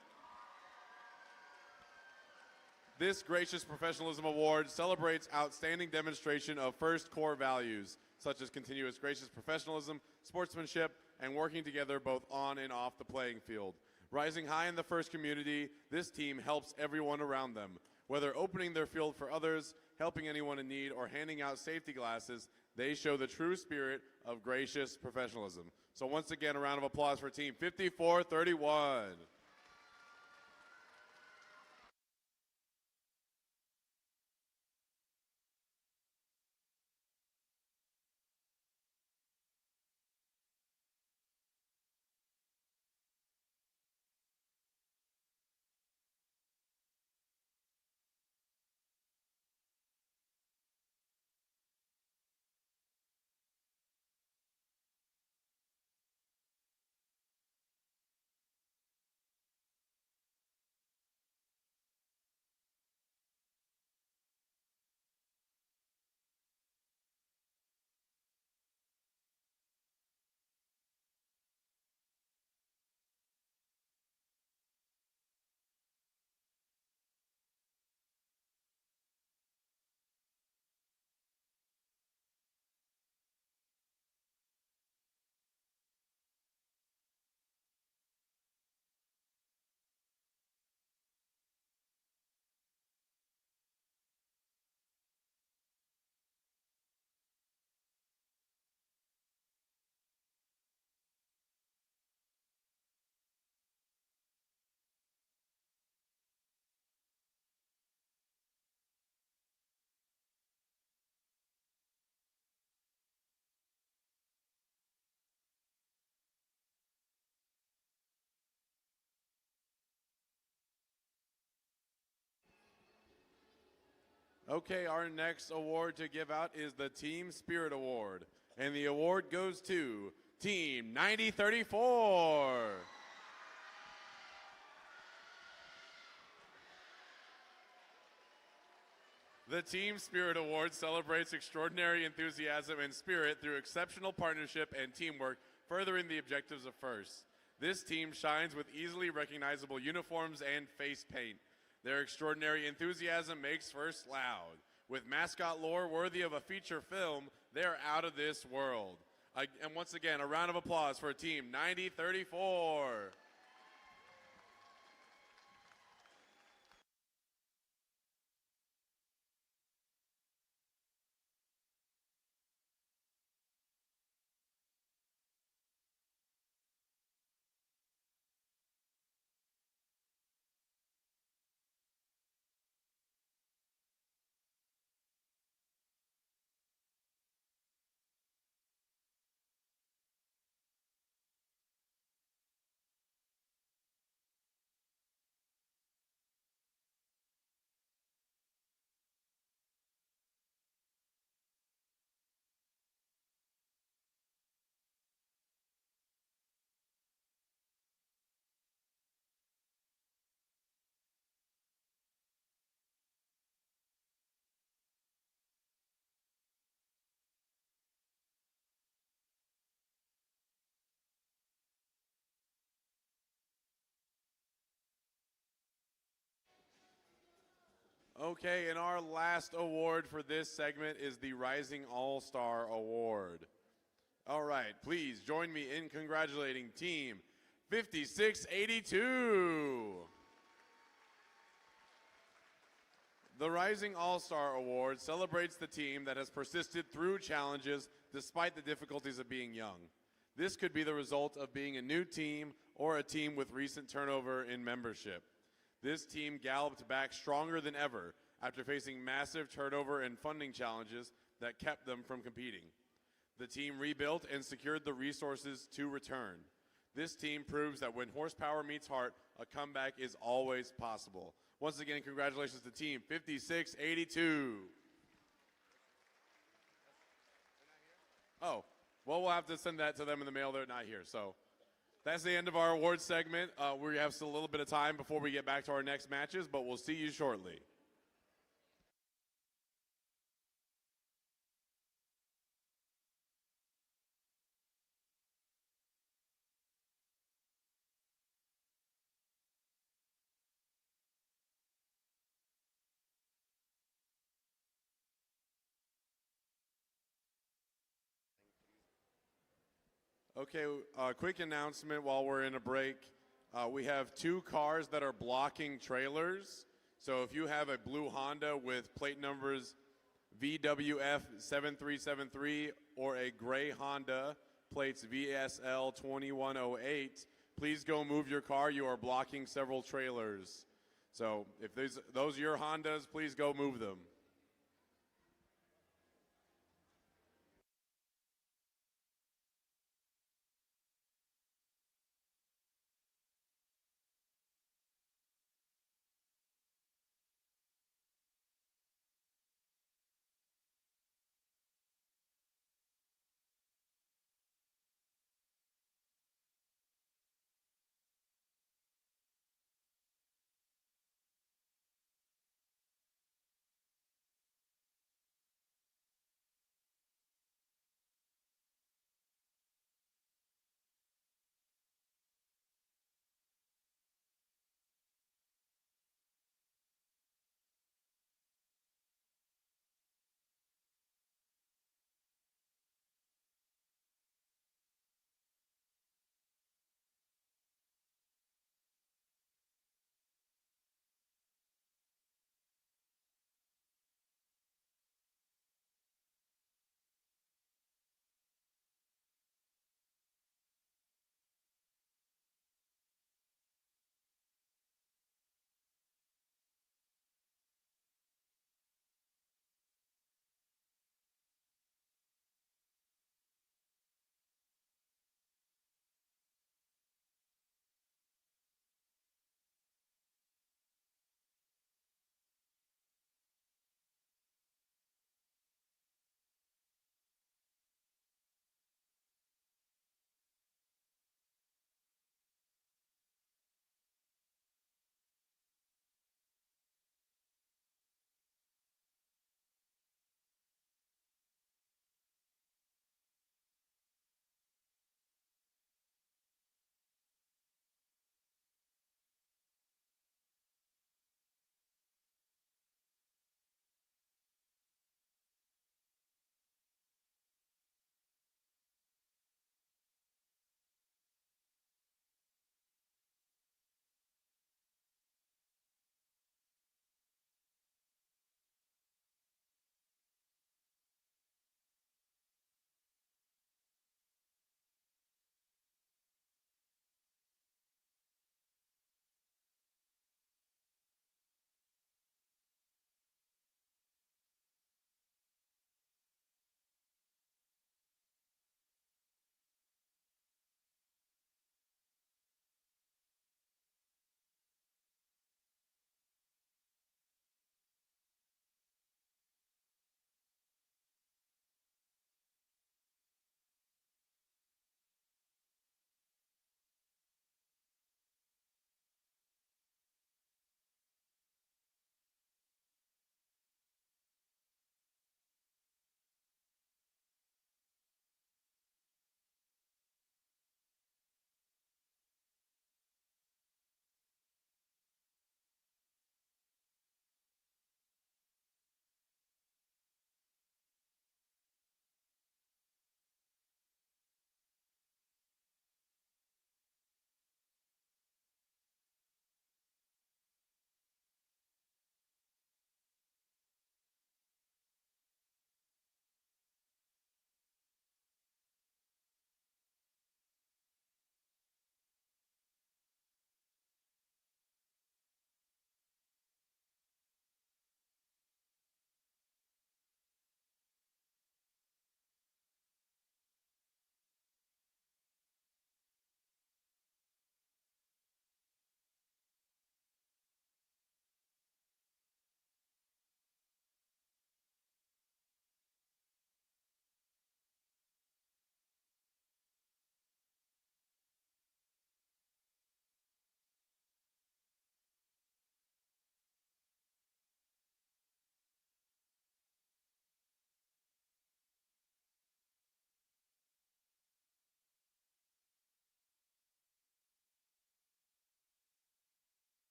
This Gracious Professionalism Award celebrates outstanding demonstration of first core values, such as continuous gracious professionalism, sportsmanship, and working together both on and off the playing field. Rising high in the first community, this team helps everyone around them. Whether opening their field for others, helping anyone in need, or handing out safety glasses, they show the true spirit of gracious professionalism. So once again, a round of applause for Team 5431. Okay, our next award to give out is the Team Spirit Award. And the award goes to Team 9034. The Team Spirit Award celebrates extraordinary enthusiasm and spirit through exceptional partnership and teamwork, furthering the objectives of FIRST. This team shines with easily recognizable uniforms and face paint. Their extraordinary enthusiasm makes FIRST loud. With mascot lore worthy of a feature film, they're out of this world. And once again, a round of applause for Team 9034. Okay, and our last award for this segment is the Rising All-Star Award. All right, please join me in congratulating Team 5682. The Rising All-Star Award celebrates the team that has persisted through challenges despite the difficulties of being young. This could be the result of being a new team or a team with recent turnover in membership. This team galloped back stronger than ever after facing massive turnover and funding challenges that kept them from competing. The team rebuilt and secured the resources to return. This team proves that when horsepower meets heart, a comeback is always possible. Once again, congratulations to Team 5682. Oh, Well, we'll have to send that to them in the mail. They're not here. So that's the end of our awards segment. We have still a little bit of time before we get back to our next matches, but we'll see you shortly. Okay, quick announcement while we're in a break. We have 2 cars that are blocking trailers. So if you have a blue Honda with plate numbers VWF 7373 or a gray Honda plates VSL 2108, please go move your car. You are blocking several trailers. So if those are your Hondas, please go move them.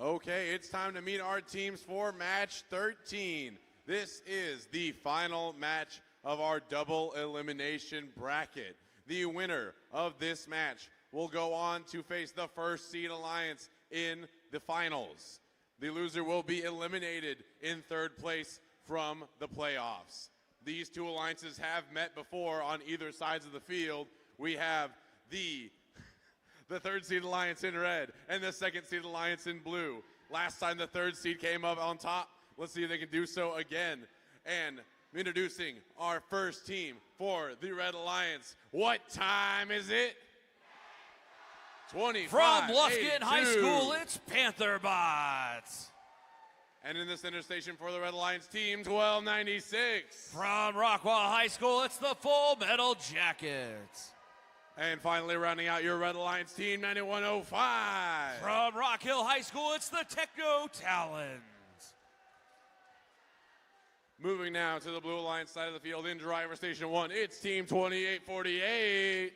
Okay, it's time to meet our teams for match 13. This is the final match of our double elimination bracket. The winner of this match will go on to face the first seed alliance in the finals. The loser will be eliminated in third place from the playoffs. These two alliances have met before on either sides of the field. We have the third seed alliance in red and the second seed alliance in blue. Last time the third seed came up on top. Let's see if they can do so again. And introducing our first team for the Red Alliance. What time is it? 25. From Lufkin High School, it's Panther Bots. And in the center station for the Red Alliance team, 1296. From Rockwall High School, it's the Full Metal Jackets. And finally rounding out your Red Alliance team, 9105. From Rock Hill High School, it's the Techno Talons. Moving now to the Blue Alliance side of the field in driver station 1, it's team 2848.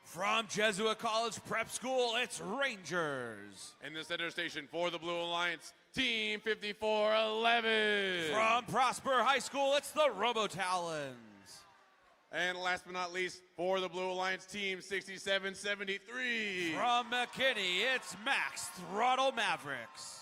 From Jesuit College Prep School, it's Rangers. In the center station for the Blue Alliance, team 5411. From Prosper High School, it's the Robotalons. And last but not least, for the Blue Alliance team, 6773. From McKinney, it's Max Throttle Mavericks.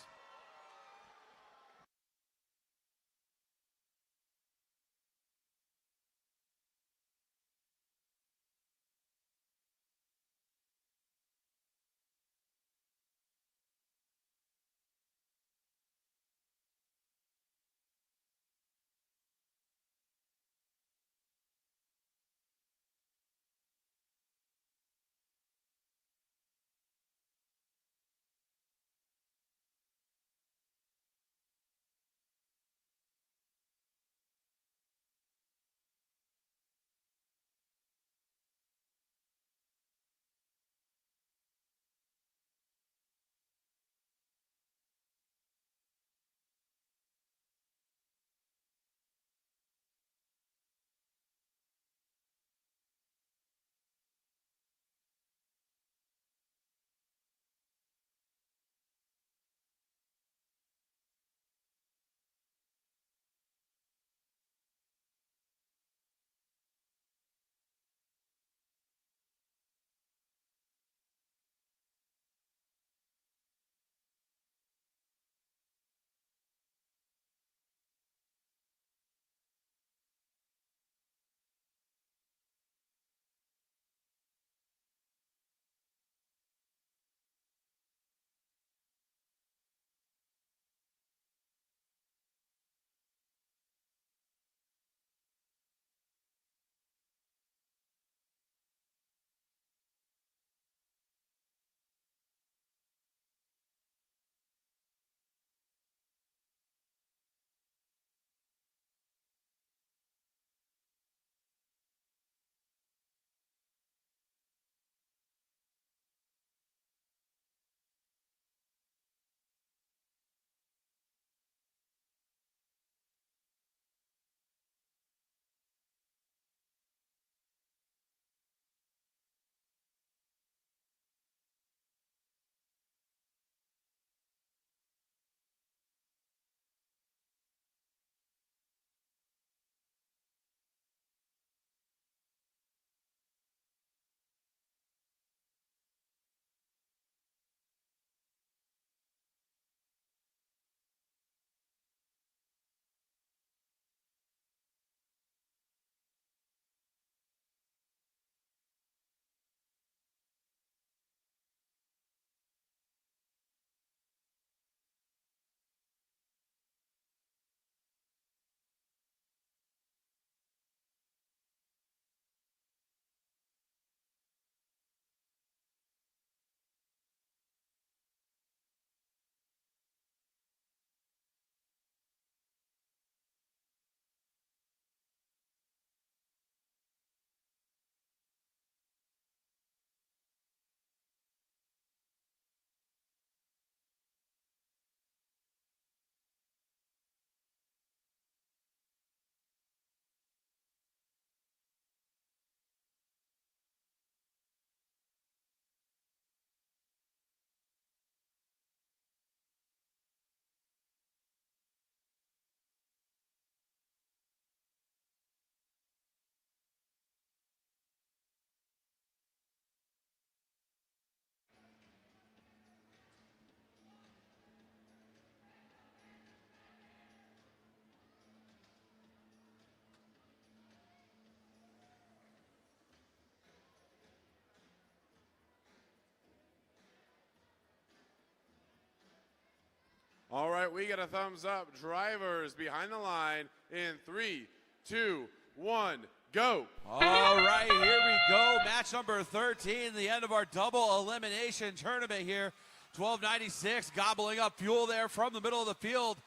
right, we get a thumbs up. Drivers behind the line in 3, 2, 1, go. All right, here we go. Match number 13, the end of our double elimination tournament here. 1296 gobbling up fuel there from the middle of the field.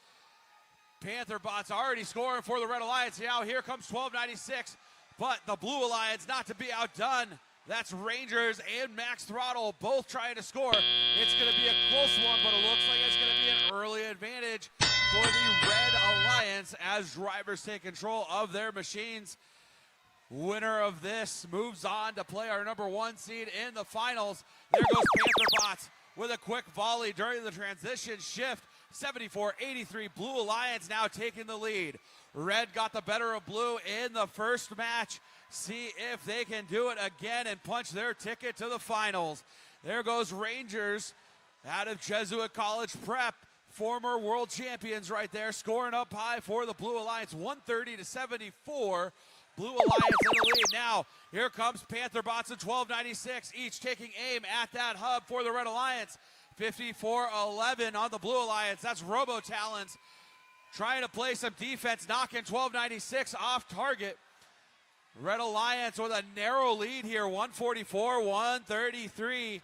Panther bots already scoring for the Red Alliance. Now here comes 1296, but the Blue Alliance not to be outdone. That's Rangers and Max Throttle both trying to score. It's going to be a close one, but it looks like it's going to be an early advantage for the Red Alliance as drivers take control of their machines. Winner of this moves on to play our number 1 seed in the finals. There goes Panther bots with a quick volley during the transition shift. 74-83, Blue Alliance now taking the lead. Red got the better of Blue in the first match. See if they can do it again and punch their ticket to the finals. There goes Rangers out of Jesuit College Prep. Former world champions right there, scoring up high for the Blue Alliance, 130-74. Blue Alliance in the lead. Now, here comes Panther bots in 1296, each taking aim at that hub for the Red Alliance. 54-11 on the Blue Alliance. That's Robo Talons trying to play some defense, knocking 1296 off target. Red Alliance with a narrow lead here, 144-133,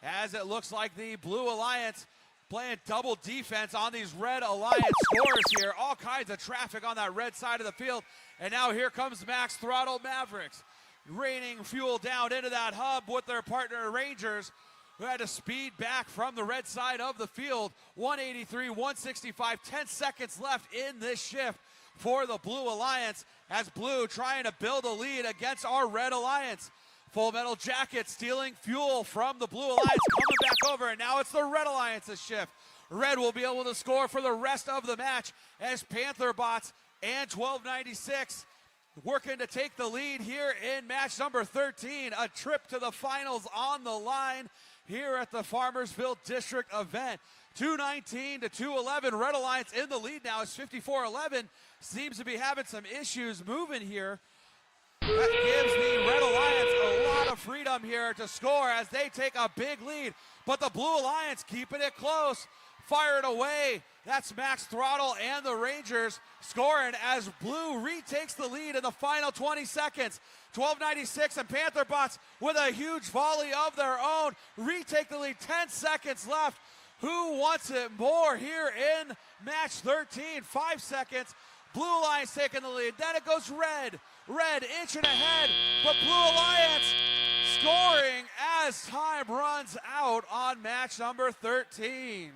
as it looks like the Blue Alliance playing double defense on these Red Alliance scores here. All kinds of traffic on that red side of the field. And now here comes Max Throttle Mavericks, raining fuel down into that hub with their partner Rangers, who had to speed back from the red side of the field. 183-165, 10 seconds left in this shift for the Blue Alliance, as Blue trying to build a lead against our Red Alliance. Full Metal Jacket stealing fuel from the Blue Alliance, coming back over, and now it's the Red Alliance's shift. Red will be able to score for the rest of the match as Panther bots and 1296 working to take the lead here in match number 13. A trip to the finals on the line here at the Farmersville District event. 219-211, Red Alliance in the lead now. It's 54-11. Seems to be having some issues moving here. That gives the Red Alliance a lot of freedom here to score as they take a big lead. But the Blue Alliance keeping it close, firing away. That's Max Throttle and the Rangers scoring as Blue retakes the lead in the final 20 seconds. 1296 and Panther bots with a huge volley of their own retake the lead. 10 seconds left. Who wants it more here in match 13? 5 seconds. Blue Alliance taking the lead. Then it goes Red. Red inching ahead, but Blue Alliance scoring as time runs out on match number 13.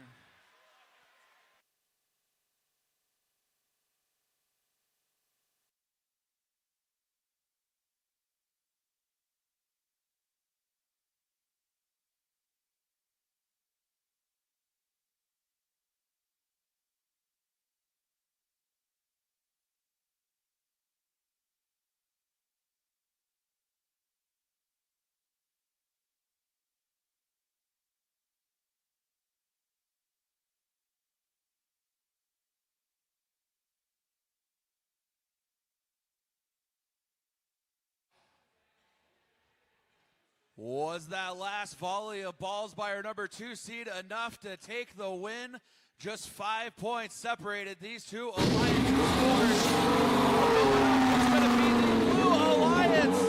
Was that last volley of balls by our number 2 seed enough to take the win? Just 5 points separated these two Alliance scores. It's going to be the Blue Alliance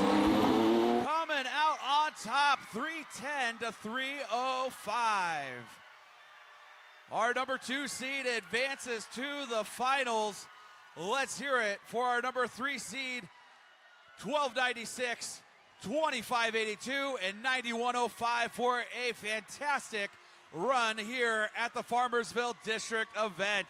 coming out on top, 310-305. Our number 2 seed advances to the finals. Let's hear it for our number 3 seed, 1296. 2582 and 9105 for a fantastic run here at the Farmersville District event.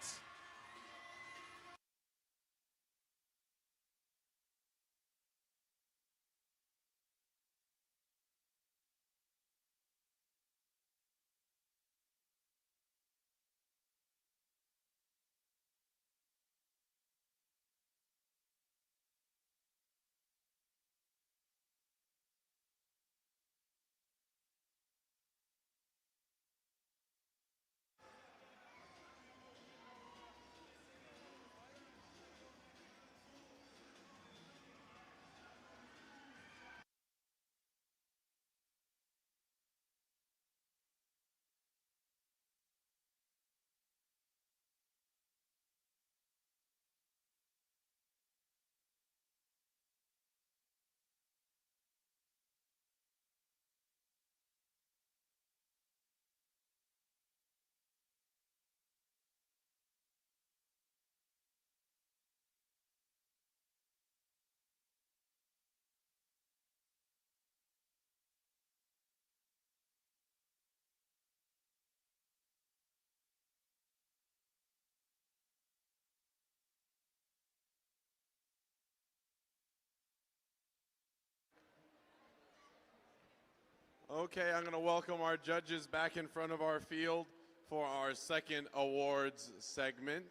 Okay, I'm going to welcome our judges back in front of our field for our second awards segment.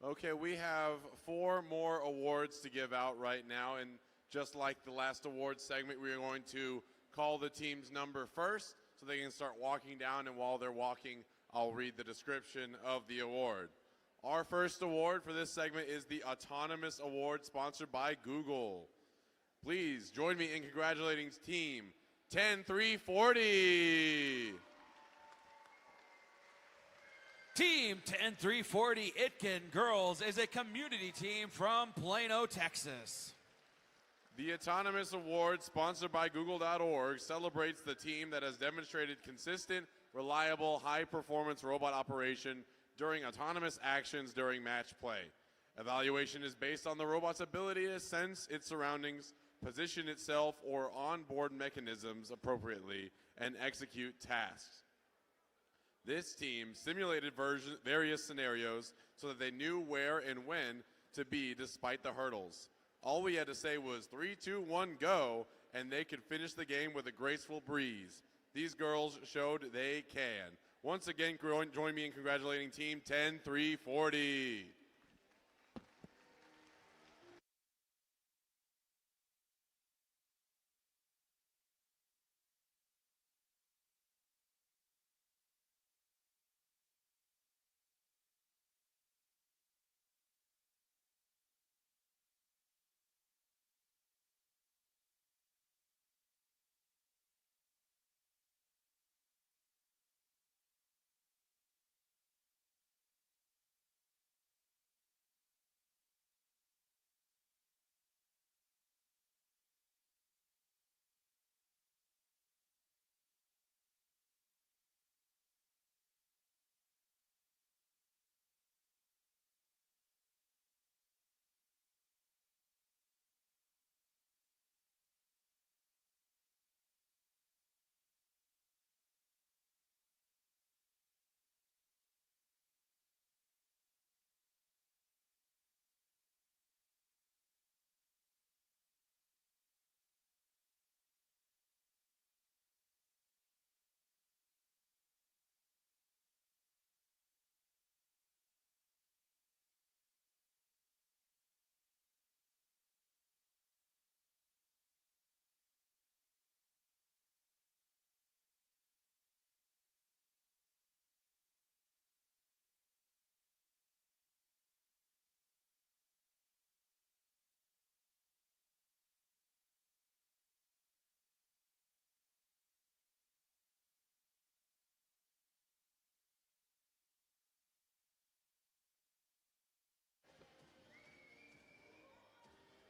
Okay, we have 4 more awards to give out right now, and just like the last awards segment, we are going to call the team's number first so they can start walking down, and while they're walking, I'll read the description of the award. Our first award for this segment is the Autonomous Award, sponsored by Google. Please join me in congratulating Team 10340. Team 10340 Itkin Girls is a community team from Plano, Texas. The Autonomous Award, sponsored by Google.org, celebrates the team that has demonstrated consistent, reliable, high-performance robot operation during autonomous actions during match play. Evaluation is based on the robot's ability to sense its surroundings, position itself or onboard mechanisms appropriately, and execute tasks. This team simulated various scenarios so that they knew where and when to be despite the hurdles. All we had to say was 3, 2, 1, go, and they could finish the game with a graceful breeze. These girls showed they can. Once again, join me in congratulating Team 10340.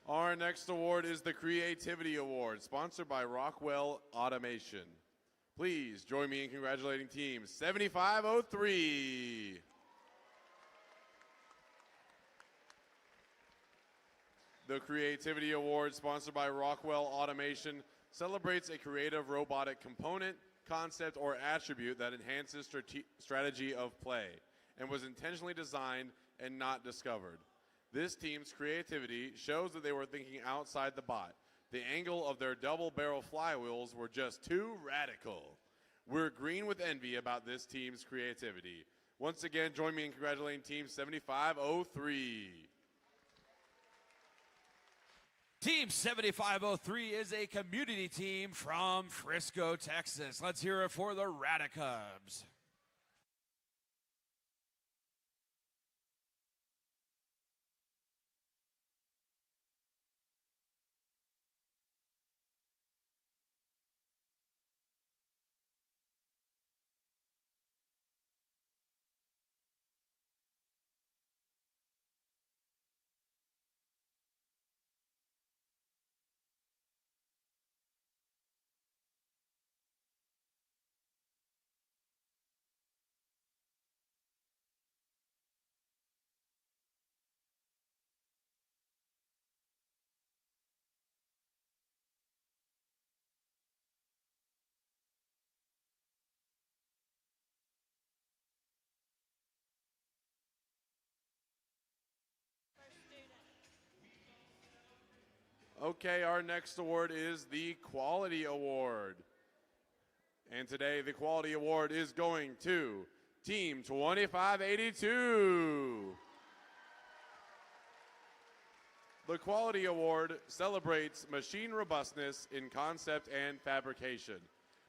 Our next award is the Creativity Award, sponsored by Rockwell Automation. Please join me in congratulating Team 7503. The Creativity Award, sponsored by Rockwell Automation, celebrates a creative robotic component, concept, or attribute that enhances strategy of play and was intentionally designed and not discovered. This team's creativity shows that they were thinking outside the box. The angle of their double-barrel flywheels were just too radical. We're green with envy about this team's creativity. Once again, join me in congratulating Team 7503. Team 7503 is a community team from Frisco, Texas. Let's hear it for the Radicubs. Okay, our next award is the Quality Award. And today the Quality Award is going to Team 2582. The Quality Award celebrates machine robustness in concept and fabrication.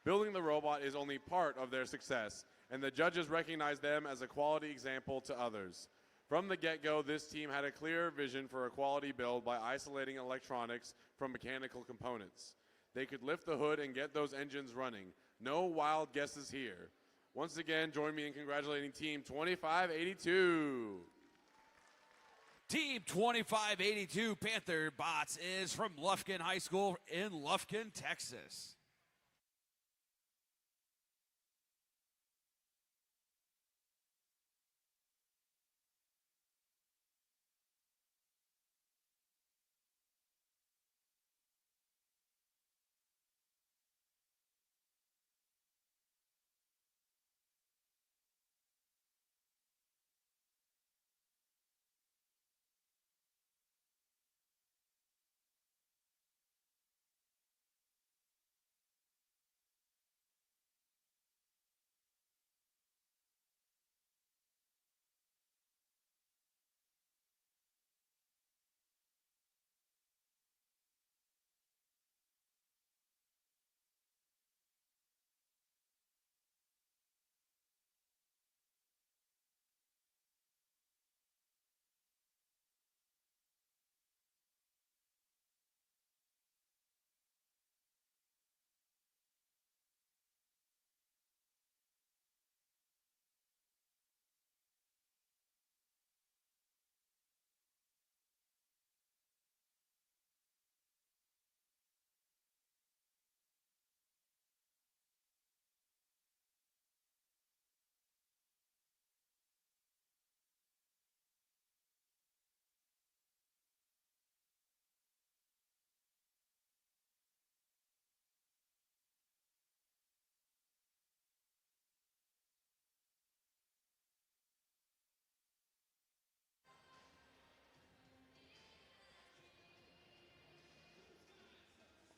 Building the robot is only part of their success, and the judges recognize them as a quality example to others. From the get-go, this team had a clear vision for a quality build by isolating electronics from mechanical components. They could lift the hood and get those engines running. No wild guesses here. Once again, join me in congratulating Team 2582. Team 2582 Panther Bots is from Lufkin High School in Lufkin, Texas.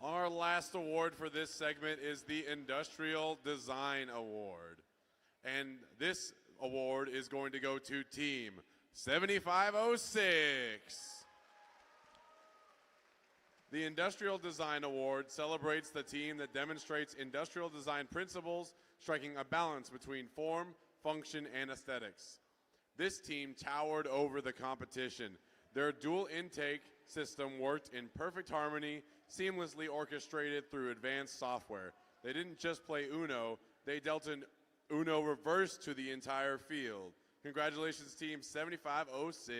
Our last award for this segment is the Industrial Design Award. And this award is going to go to Team 7506. The Industrial Design Award celebrates the team that demonstrates industrial design principles, striking a balance between form, function, and aesthetics. This team towered over the competition. Their dual intake system worked in perfect harmony, seamlessly orchestrated through advanced software. They didn't just play Uno, they dealt an Uno reverse to the entire field. Congratulations, Team 7506.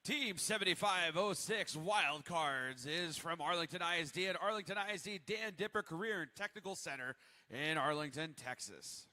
Team 7506 Wildcards is from Arlington ISD and Arlington ISD Dan Dipper Career and Technical Center in Arlington, Texas.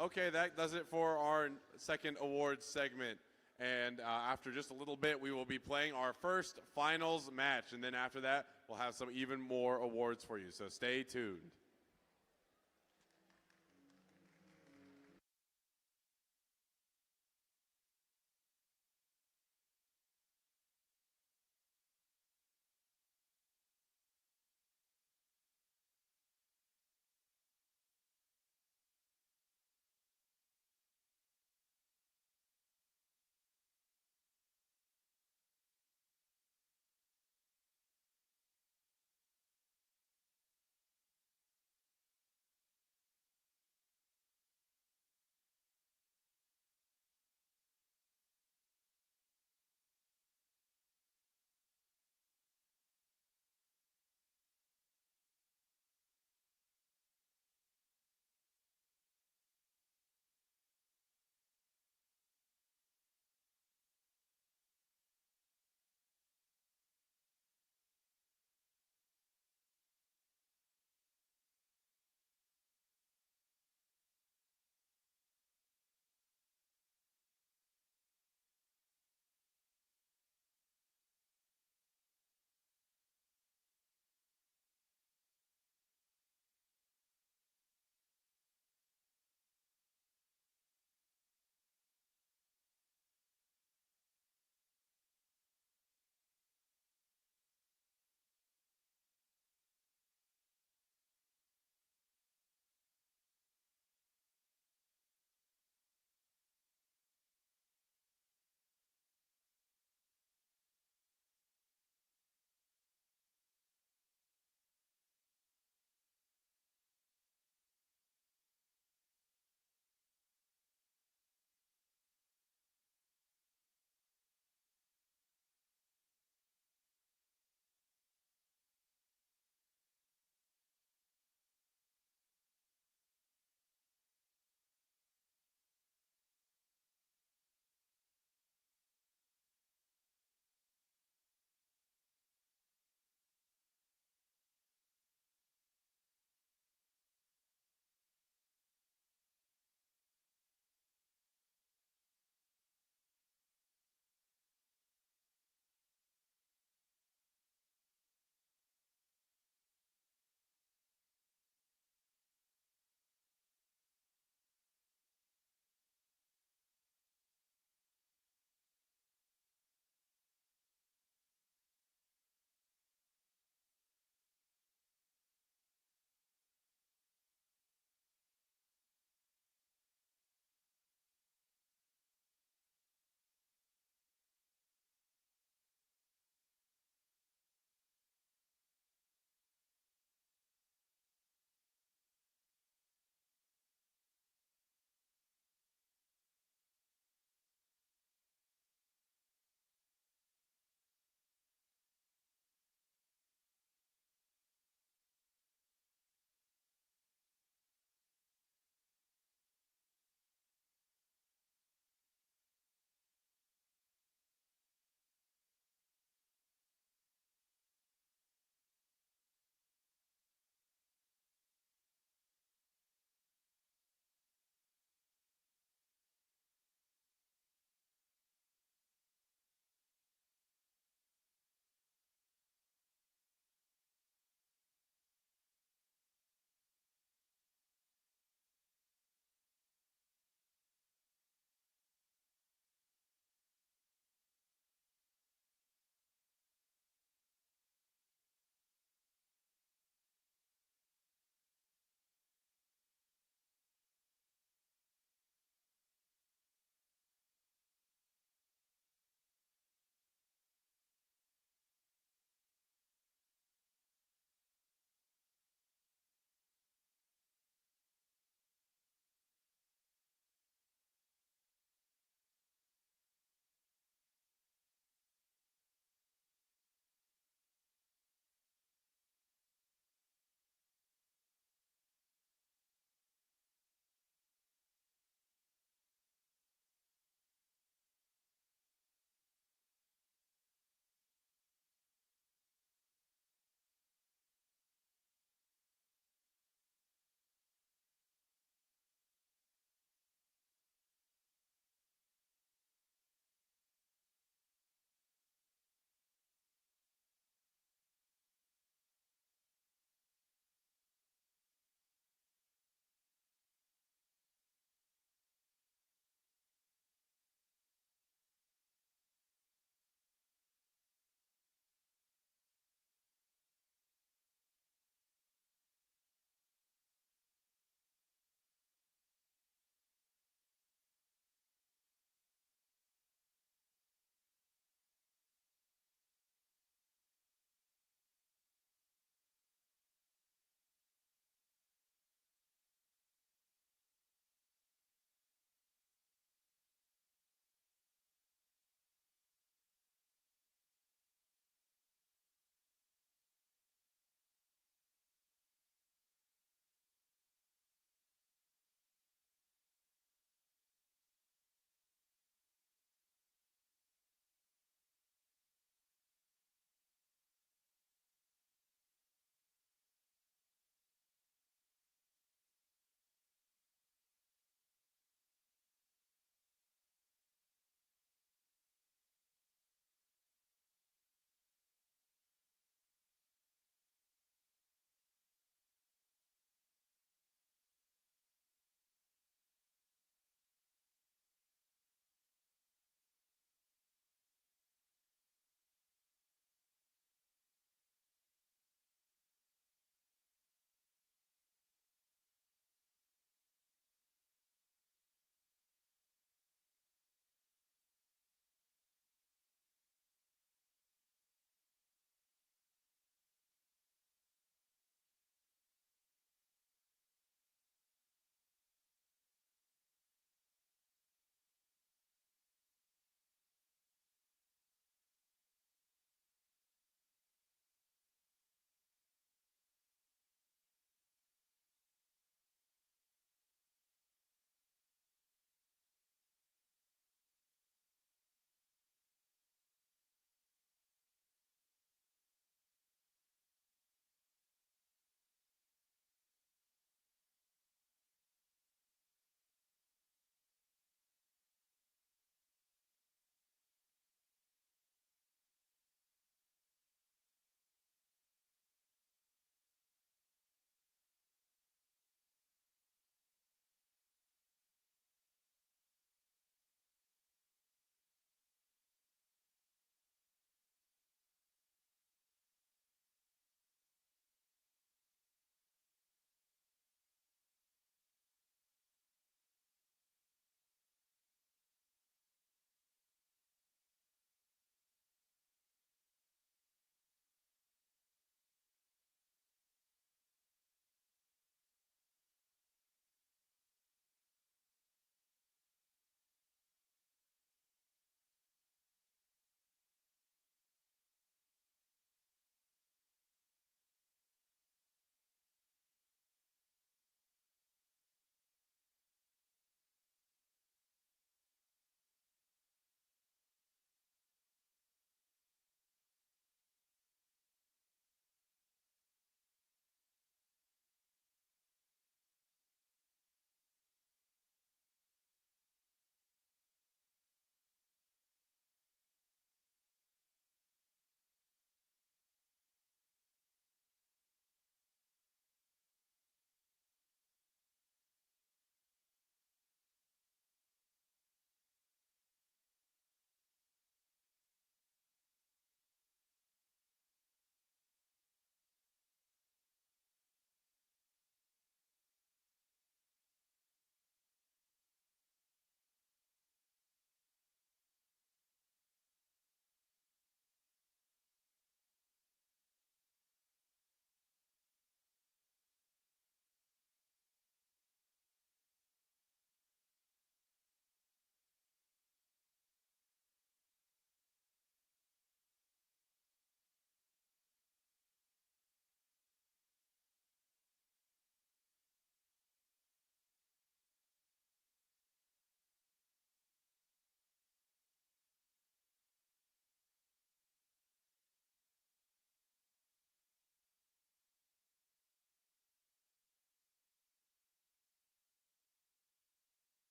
Okay, that does it for our second awards segment. And after just a little bit, we will be playing our first finals match. And then after that, we'll have some even more awards for you. So stay tuned.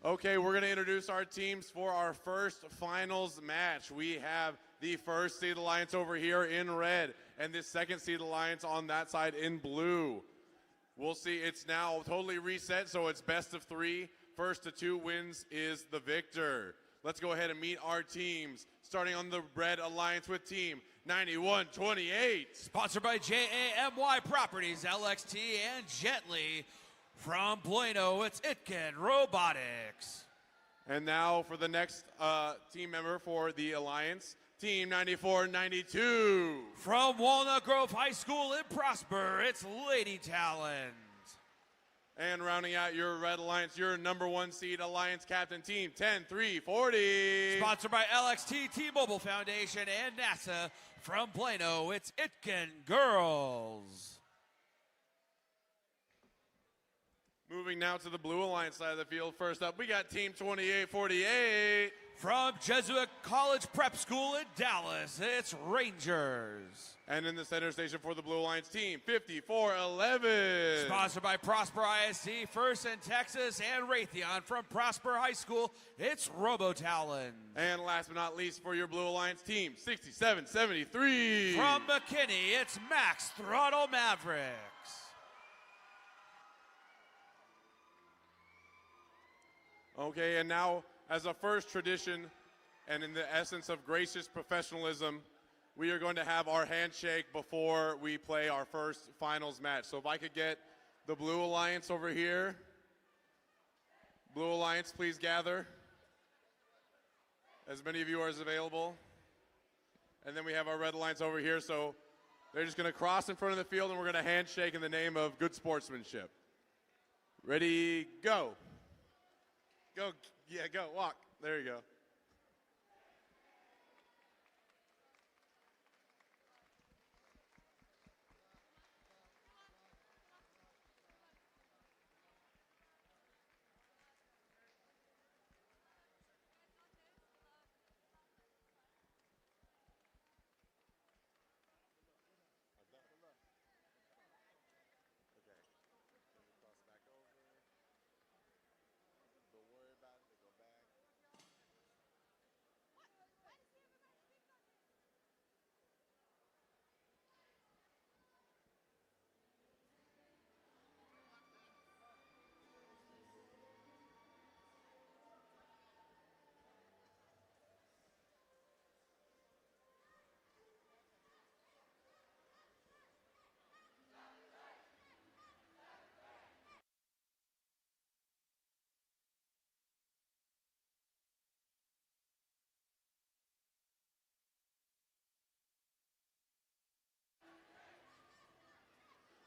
Okay, we're going to introduce our teams for our first finals match. We have the first seed alliance over here in red and the second seed alliance on that side in blue. We'll see, it's now totally reset, so it's best of 3. First to 2 wins is the victor. Let's go ahead and meet our teams, starting on the red alliance with team 9128. Sponsored by JAMY Properties, LXT, and Gently. From Plano, it's Itkin Robotics. And now for the next team member for the alliance, team 9492. From Walnut Grove High School in Prosper, it's Lady Talent. And rounding out your red alliance, your number 1 seed alliance captain team 10340. Sponsored by LXT, T-Mobile Foundation, and NASA. From Plano, it's Itkin Girls. Moving now to the blue alliance side of the field. First up, we got team 2848. From Jesuit College Prep School in Dallas, it's Rangers. And in the center station for the blue alliance team 5411. Sponsored by Prosper ISD, First in Texas, and Raytheon. From Prosper High School, it's RoboTalon. And last but not least for your blue alliance team 6773. From McKinney, it's Max Throttle Mavericks. Okay, and now as a first tradition and in the essence of gracious professionalism, we are going to have our handshake before we play our first finals match. So if I could get the blue alliance over here. Blue alliance, please gather. As many of you are as available. And then we have our red alliance over here. So they're just going to cross in front of the field and we're going to handshake in the name of good sportsmanship. Ready, go. Go, yeah, go, walk. There you go.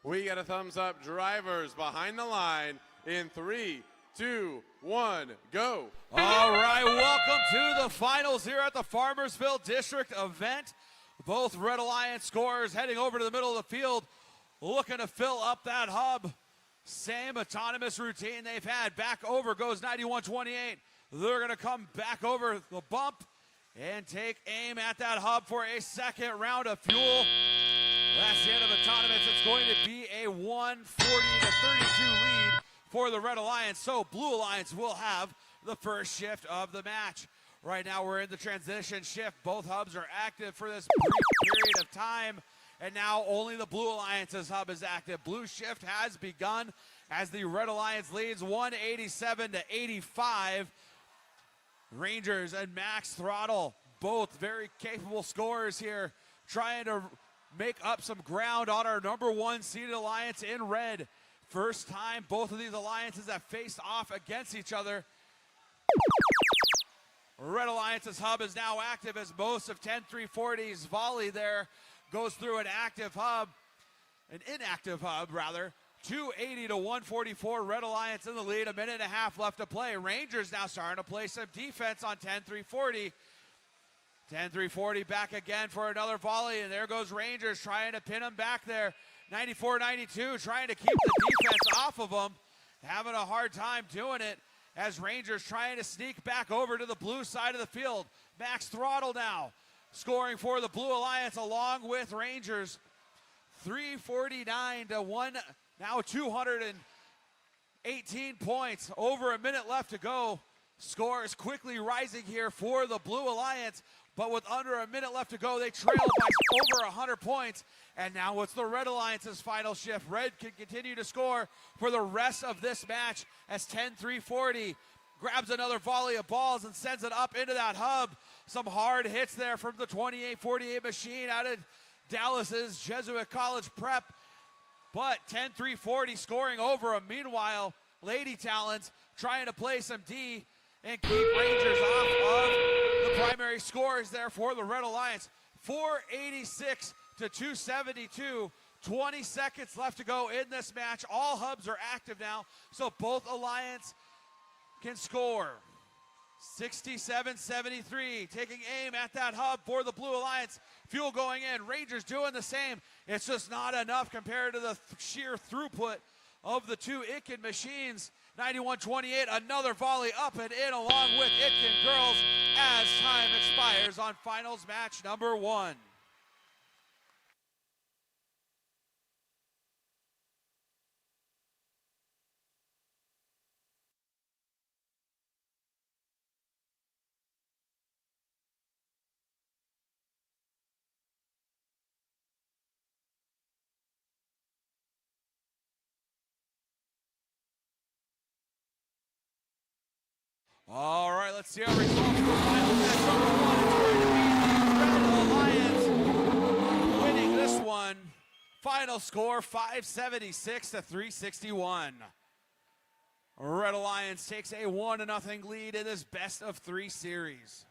We got a thumbs up. Drivers behind the line in 3, 2, 1, go. All right, welcome to the finals here at the Farmersville District event. Both Red Alliance scorers heading over to the middle of the field, looking to fill up that hub. Same autonomous routine they've had. Back over goes 9128. They're going to come back over the bump and take aim at that hub for a second round of fuel. That's the end of autonomous. It's going to be a 140-32 lead for the Red Alliance. So Blue Alliance will have the first shift of the match. Right now we're in the transition shift. Both hubs are active for this brief period of time. And now only the Blue Alliance's hub is active. Blue shift has begun as the Red Alliance leads 187-85. Rangers and Max Throttle, both very capable scorers here, trying to make up some ground on our number 1 seeded alliance in red. First time both of these alliances have faced off against each other. Red Alliance's hub is now active as most of 10-340's volley there goes through an inactive hub. 280-144, Red Alliance in the lead, a minute and a half left to play. Rangers now starting to play some defense on 10-340. 10-340 back again for another volley, and there goes Rangers trying to pin him back there. 94-92 trying to keep the defense off of them. Having a hard time doing it as Rangers trying to sneak back over to the blue side of the field. Max Throttle now scoring for the Blue Alliance along with Rangers. 349-1, now 218 points. Over a minute left to go. Scores quickly rising here for the Blue Alliance, but with under a minute left to go, they trail by over 100 points. And now it's the Red Alliance's final shift. Red can continue to score for the rest of this match as 10-3-40 grabs another volley of balls and sends it up into that hub. Some hard hits there from the 28-48 machine out of Dallas's Jesuit College Prep. But 10-3-40 scoring over them. Meanwhile, Lady Talents trying to play some D and keep Rangers off of the primary scores there for the Red Alliance. 486 to 272. 20 seconds left to go in this match. All hubs are active now, so both Alliance can score. 67-73, taking aim at that hub for the Blue Alliance. Fuel going in, Rangers doing the same. It's just not enough compared to the sheer throughput of the two Itkin machines. 91-28, another volley up and in along with Itkin girls as time expires on finals match number 1. All right, let's see our results for final match number 1. It's going to be the Red Alliance winning this one. Final score 576 to 361. Red Alliance takes a 1-0 lead in this best of 3 series.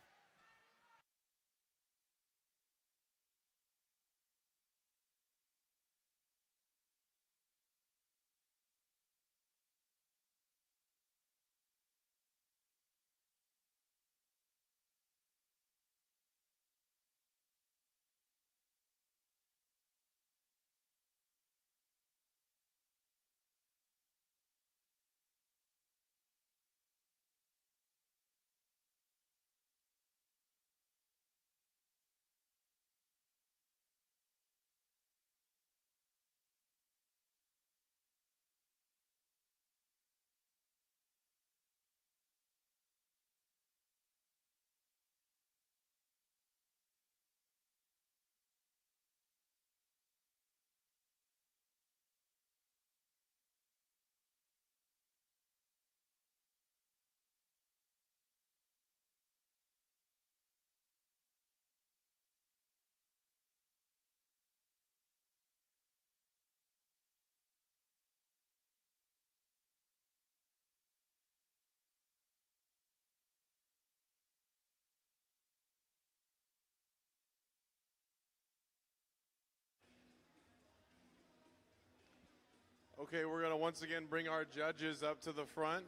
Okay, we're going to once again bring our judges up to the front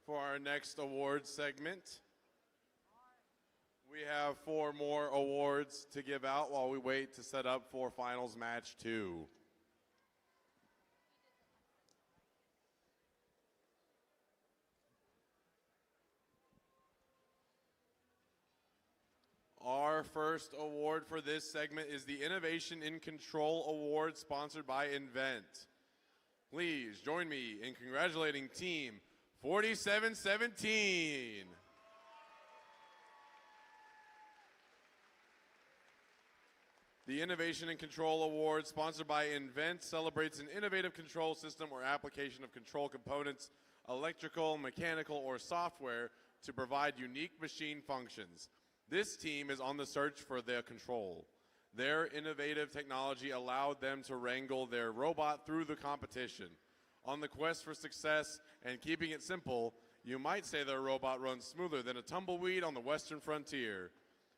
for our next awards segment. We have 4 more awards to give out while we wait to set up for finals match 2. Our first award for this segment is the Innovation in Control Award, sponsored by Invent. Please join me in congratulating Team 4717. The Innovation and Control Award, sponsored by Invent, celebrates an innovative control system or application of control components, electrical, mechanical, or software to provide unique machine functions. This team is on the search for their control. Their innovative technology allowed them to wrangle their robot through the competition. On the quest for success and keeping it simple, you might say their robot runs smoother than a tumbleweed on the western frontier.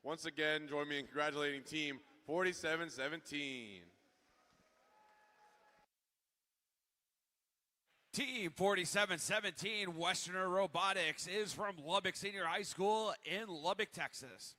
Once again, join me in congratulating Team 4717. Team 4717 Westerner Robotics is from Lubbock Senior High School in Lubbock, Texas.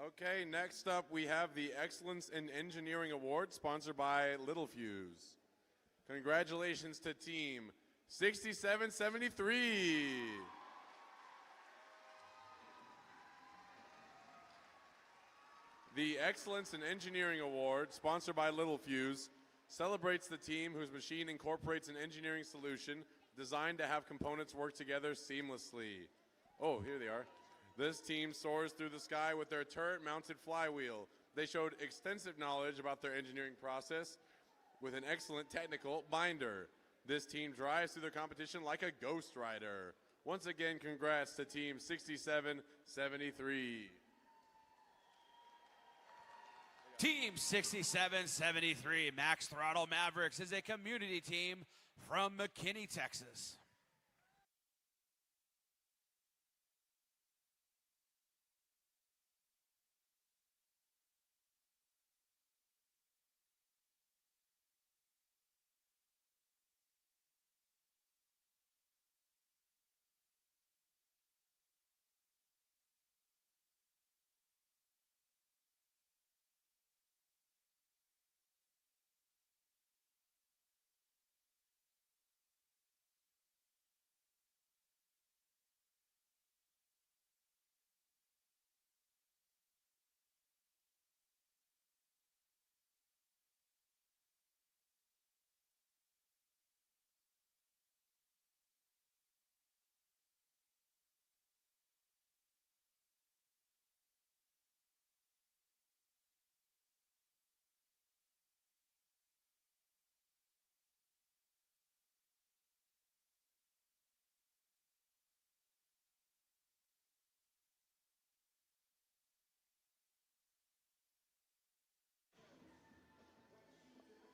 Okay, next up we have the Excellence in Engineering Award sponsored by Littlefuse. Congratulations to Team 6773. The Excellence in Engineering Award, sponsored by Littlefuse, celebrates the team whose machine incorporates an engineering solution designed to have components work together seamlessly. Oh, here they are. This team soars through the sky with their turret-mounted flywheel. They showed extensive knowledge about their engineering process with an excellent technical binder. This team drives through the competition like a ghost rider. Once again, congrats to Team 6773. Team 6773 Max Throttle Mavericks is a community team from McKinney, Texas.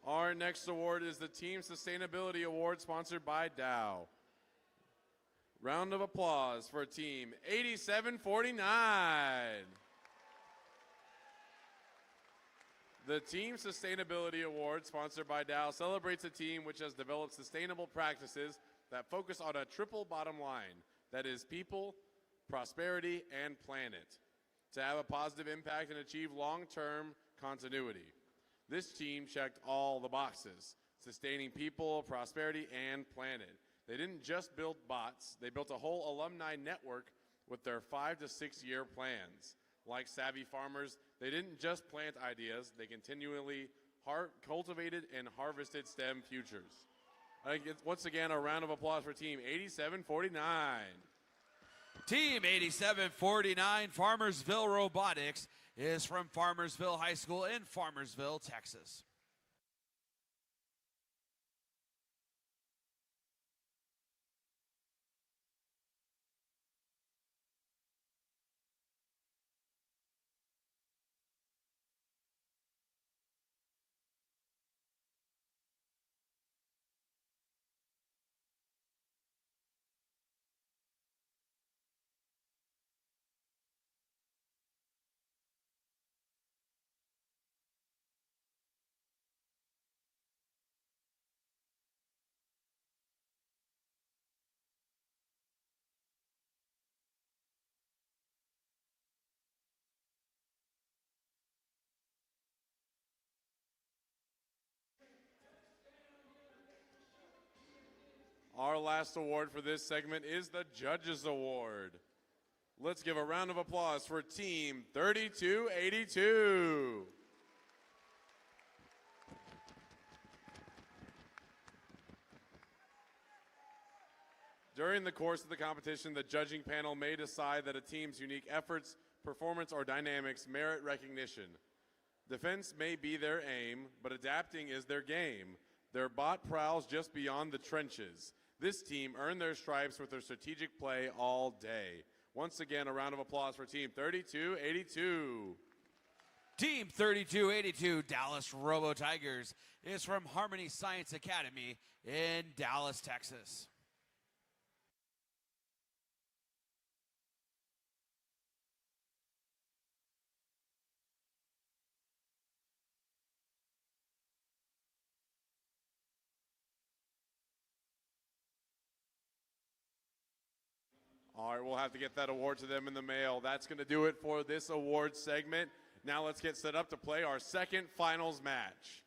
Our next award is the Team Sustainability Award sponsored by Dow. Round of applause for Team 8749. The Team Sustainability Award sponsored by Dow celebrates a team which has developed sustainable practices that focus on a triple bottom line, that is people, prosperity, and planet, to have a positive impact and achieve long-term continuity. This team checked all the boxes, sustaining people, prosperity, and planet. They didn't just build bots, they built a whole alumni network with their 5 to 6 year plans. Like savvy farmers, they didn't just plant ideas, they continually cultivated and harvested STEM futures. Once again, a round of applause for Team 8749. Team 8749 Farmersville Robotics is from Farmersville High School in Farmersville, Texas. Our last award for this segment is the Judges Award. Let's give a round of applause for Team 3282. During the course of the competition, the judging panel may decide that a team's unique efforts, performance, or dynamics merit recognition. Defense may be their aim, but adapting is their game. Their bot prowls just beyond the trenches. This team earned their stripes with their strategic play all day. Once again, a round of applause for Team 3282. Team 3282 Dallas Robo Tigers is from Harmony Science Academy in Dallas, Texas. All right, we'll have to get that award to them in the mail. That's going to do it for this award segment. Now let's get set up to play our second finals match.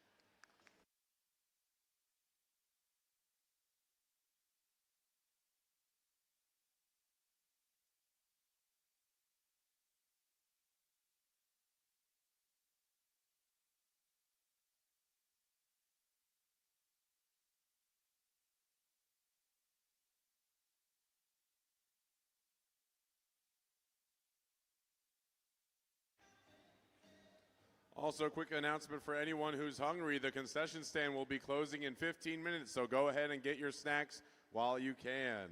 Also, a quick announcement for anyone who's hungry. The concession stand will be closing in 15 minutes, so go ahead and get your snacks while you can.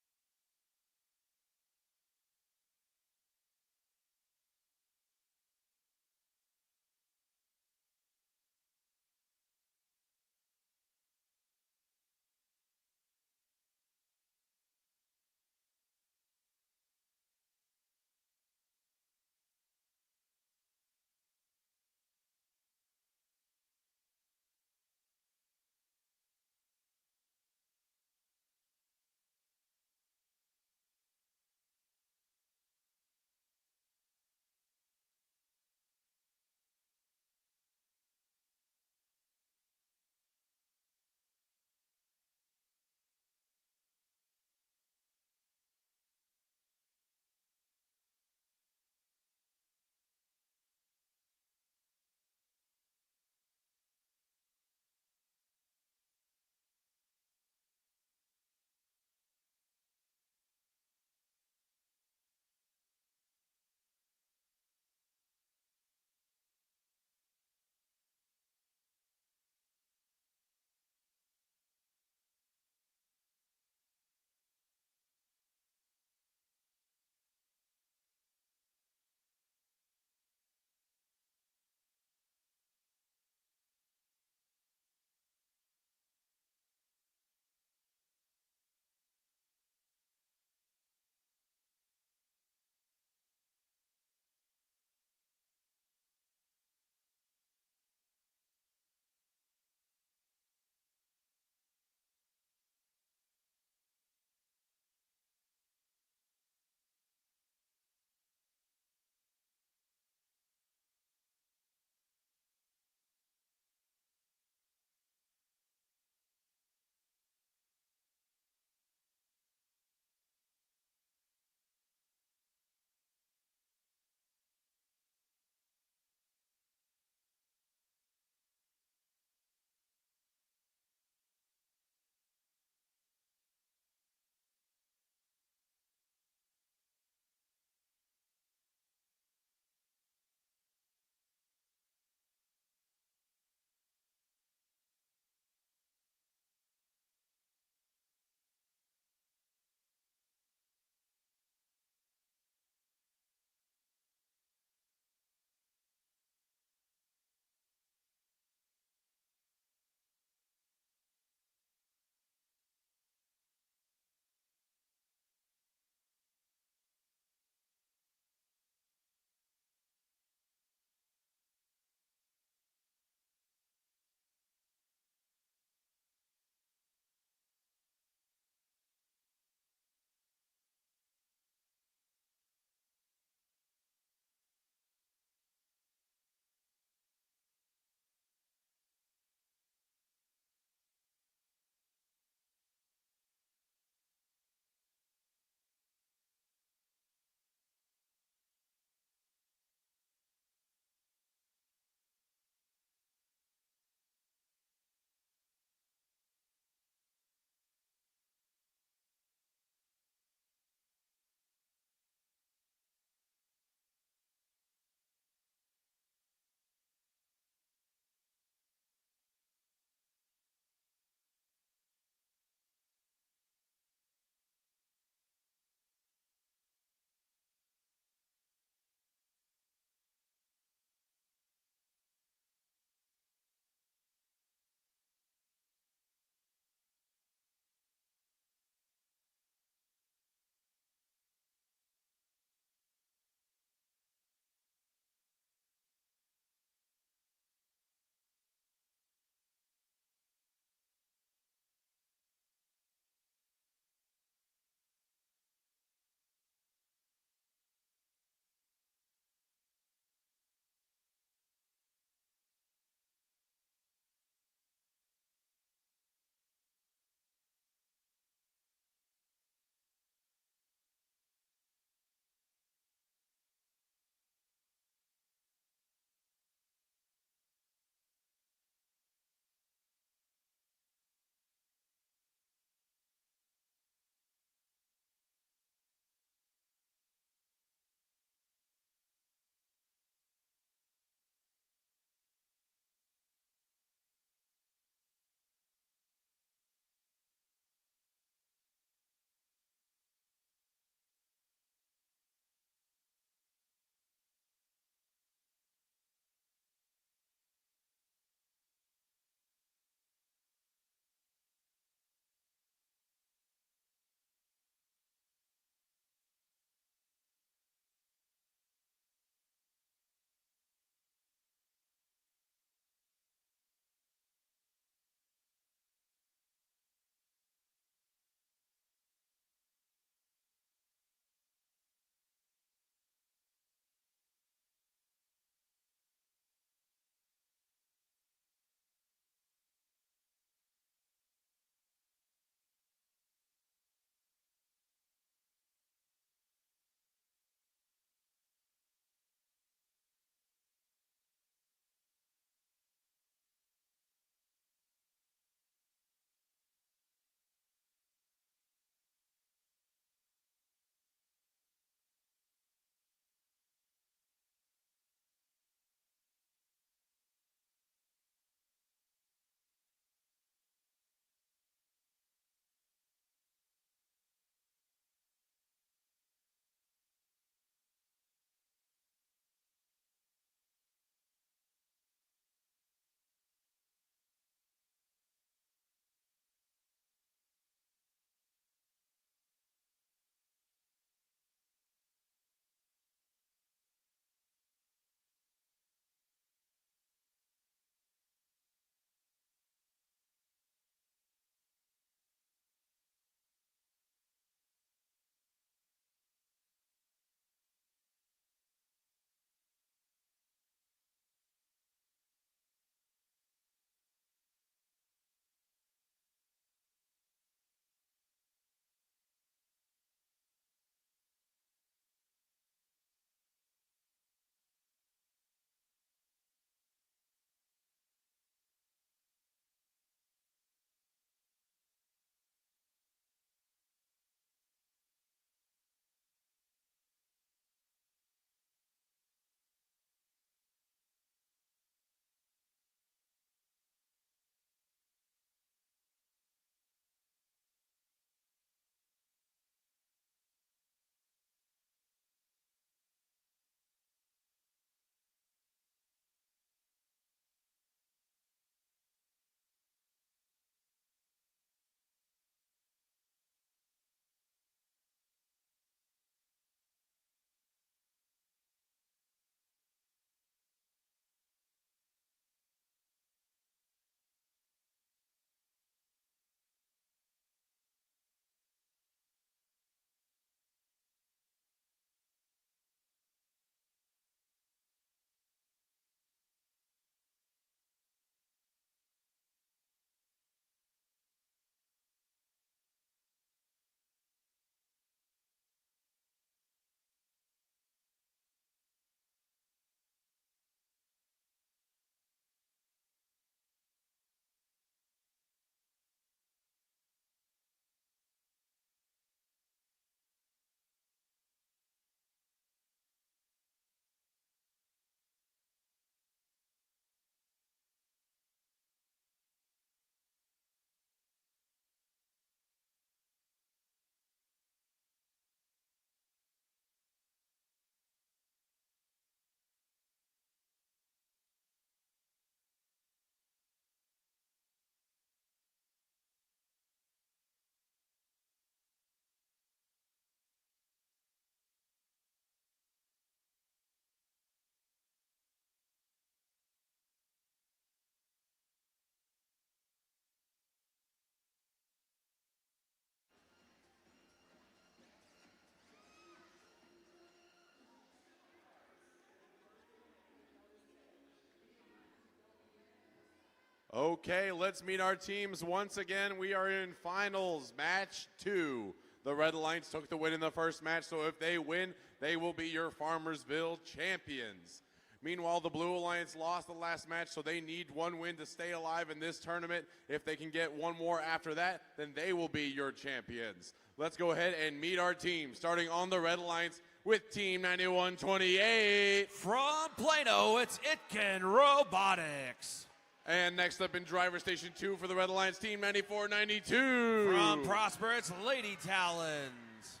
Okay, let's meet our teams once again. We are in finals, match 2. The Red Alliance took the win in the first match, so if they win, they will be your Farmersville champions. Meanwhile, the Blue Alliance lost the last match, so they need one win to stay alive in this tournament. If they can get one more after that, then they will be your champions. Let's go ahead and meet our team, starting on the Red Alliance with Team 9128. From Plano, it's Itkin Robotics. And next up in driver station 2 for the Red Alliance, Team 9492. From Prosper, it's Lady Talons.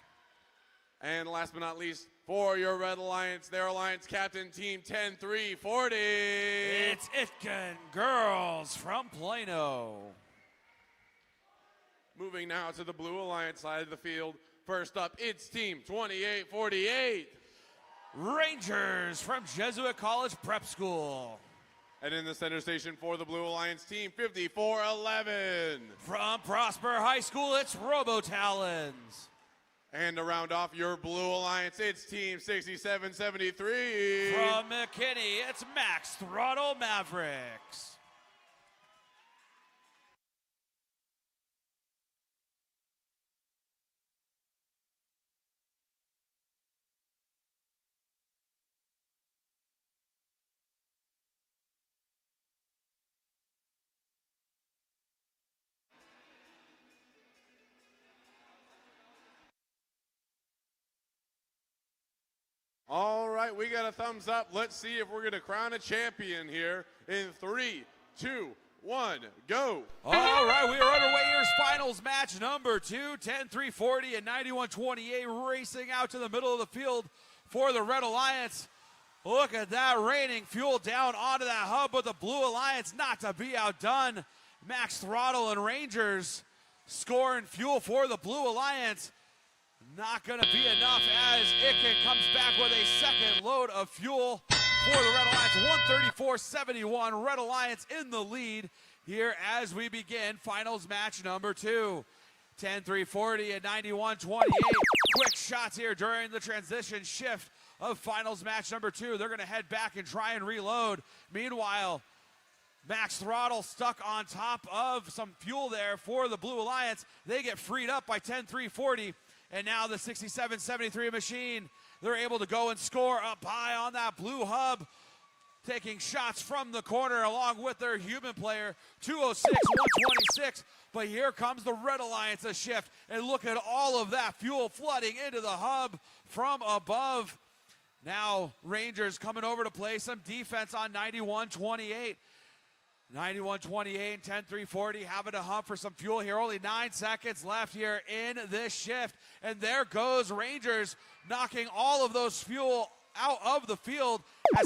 And last but not least, for your Red Alliance, their Alliance captain, Team 10340. It's Itkin Girls from Plano. Moving now to the Blue Alliance side of the field. First up, it's Team 2848. Rangers from Jesuit College Prep School. And in the center station for the Blue Alliance, Team 5411. From Prosper High School, it's Robotalons. And to round off your Blue Alliance, it's Team 6773. From McKinney, it's Max Throttle Mavericks. All right, we got a thumbs up. Let's see if we're going to crown a champion here in 3, 2, 1, go. All right, we are underway. Here's finals match number 2. 10-3-40 and 91-28 racing out to the middle of the field for the Red Alliance. Look at that, raining fuel down onto that hub, but the Blue Alliance not to be outdone. Max Throttle and Rangers scoring fuel for the Blue Alliance. Not going to be enough as Itkin comes back with a second load of fuel for the Red Alliance. 134-71, Red Alliance in the lead here as we begin finals match number 2. 10-3-40 and 91-28. Quick shots here during the transition shift of finals match number 2. They're going to head back and try and reload. Meanwhile, Max Throttle stuck on top of some fuel there for the Blue Alliance. They get freed up by 10-3-40. And now the 67-73 machine, they're able to go and score up high on that blue hub, taking shots from the corner along with their human player, 206-126. But here comes the Red Alliance a shift, and look at all of that fuel flooding into the hub from above. Now Rangers coming over to play some defense on 91-28. 91-28 and 10-3-40 having to hunt for some fuel here. Only 9 seconds left here in this shift. And there goes Rangers knocking all of those fuel out of the field as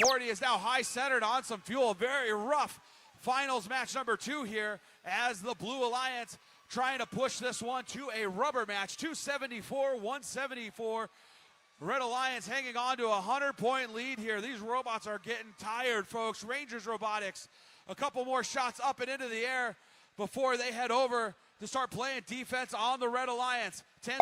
10-3-40 is now high centered on some fuel. Very rough finals match number 2 here as the Blue Alliance trying to push this one to a rubber match. 274-174. Red Alliance hanging on to a 100-point lead here. These robots are getting tired, folks. Rangers Robotics, a couple more shots up and into the air before they head over to start playing defense on the Red Alliance. 10-3-40,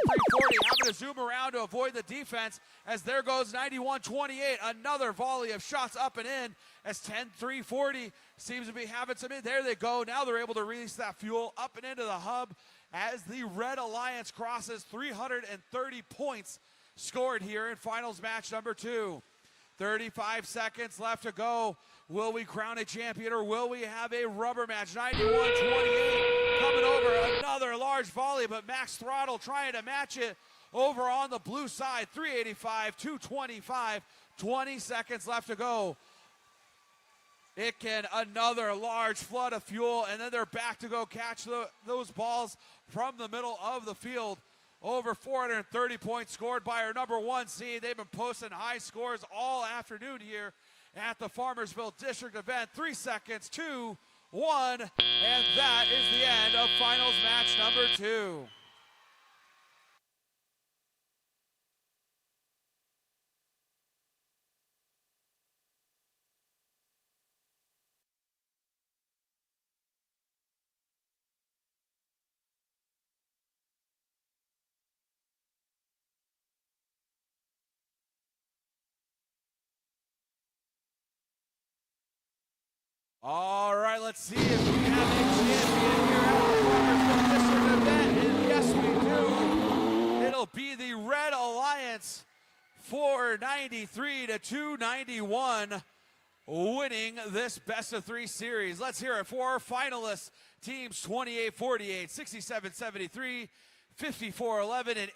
having to zoom around to avoid the defense as there goes 91-28. Another volley of shots up and in as 10-3-40 seems to be having some in. There they go. Now they're able to release that fuel up and into the hub as the Red Alliance crosses 330 points scored here in finals match number 2. 35 seconds left to go. Will we crown a champion or will we have a rubber match? 91-28 coming over. Another large volley, but Max Throttle trying to match it over on the blue side. 385-225. 20 seconds left to go. Itkin, another large flood of fuel, and then they're back to go catch those balls from the middle of the field. Over 430 points scored by our number 1 seed. They've been posting high scores all afternoon here at the Farmersville District event. 3 seconds, 2, 1, and that is the end of finals match number 2. All right. right, let's see if we have a champion here at the Farmersville District event. And yes, we do. It'll be the Red Alliance, 493 to 291, winning this best of 3 series. Let's hear it for our finalists. Teams 28-48, 67-73, 54-11, and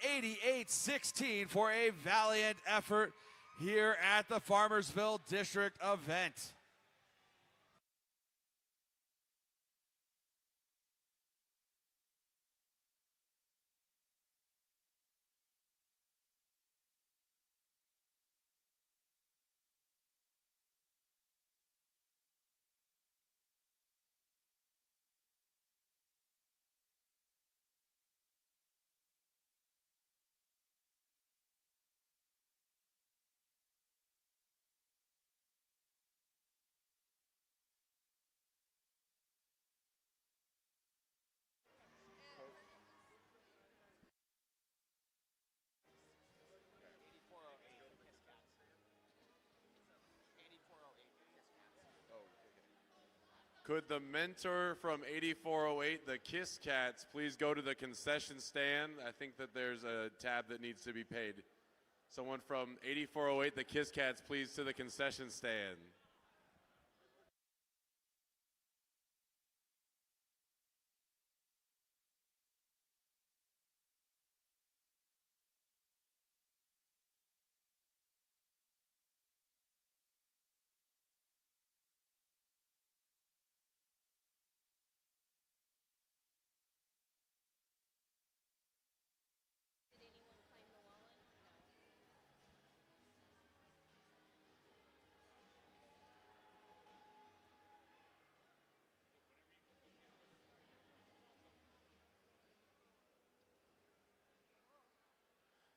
88-16 for a valiant effort here at the Farmersville District event. Could the mentor from 8408, the Kiss Cats, please go to the concession stand? I think that there's a tab that needs to be paid. Someone from 8408, the Kiss Cats, please to the concession stand.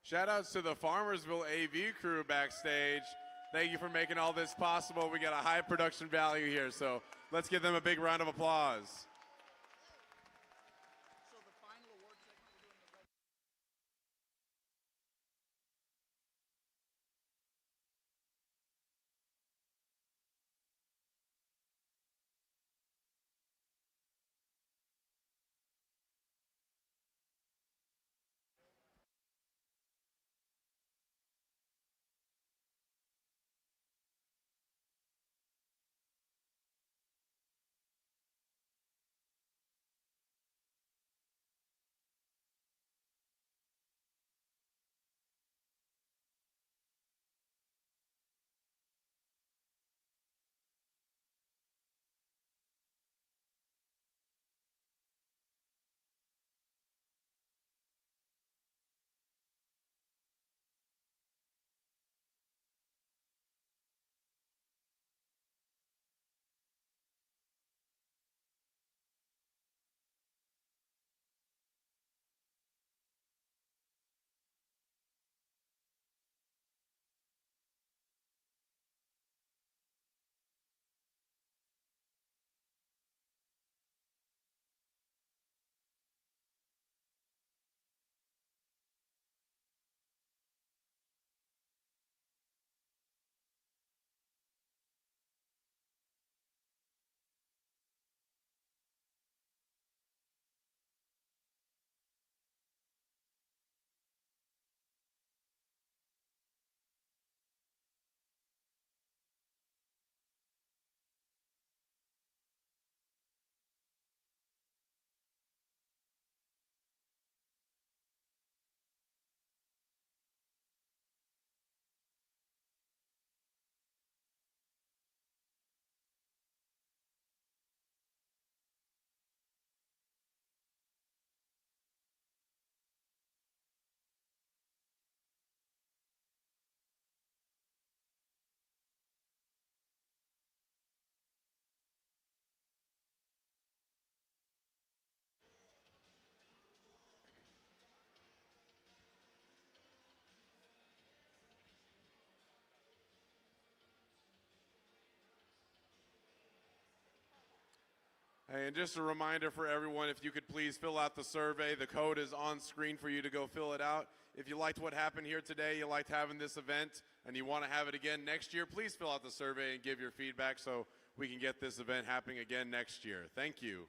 Shout outs to the Farmersville AV crew backstage. Thank you for making all this possible. We got a high production value here, so let's give them a big round of applause. Hey, and just a reminder for everyone, if you could please fill out the survey. The code is on screen for you to go fill it out. If you liked what happened here today, you liked having this event, and you want to have it again next year, please fill out the survey and give your feedback so we can get this event happening again next year. Thank you.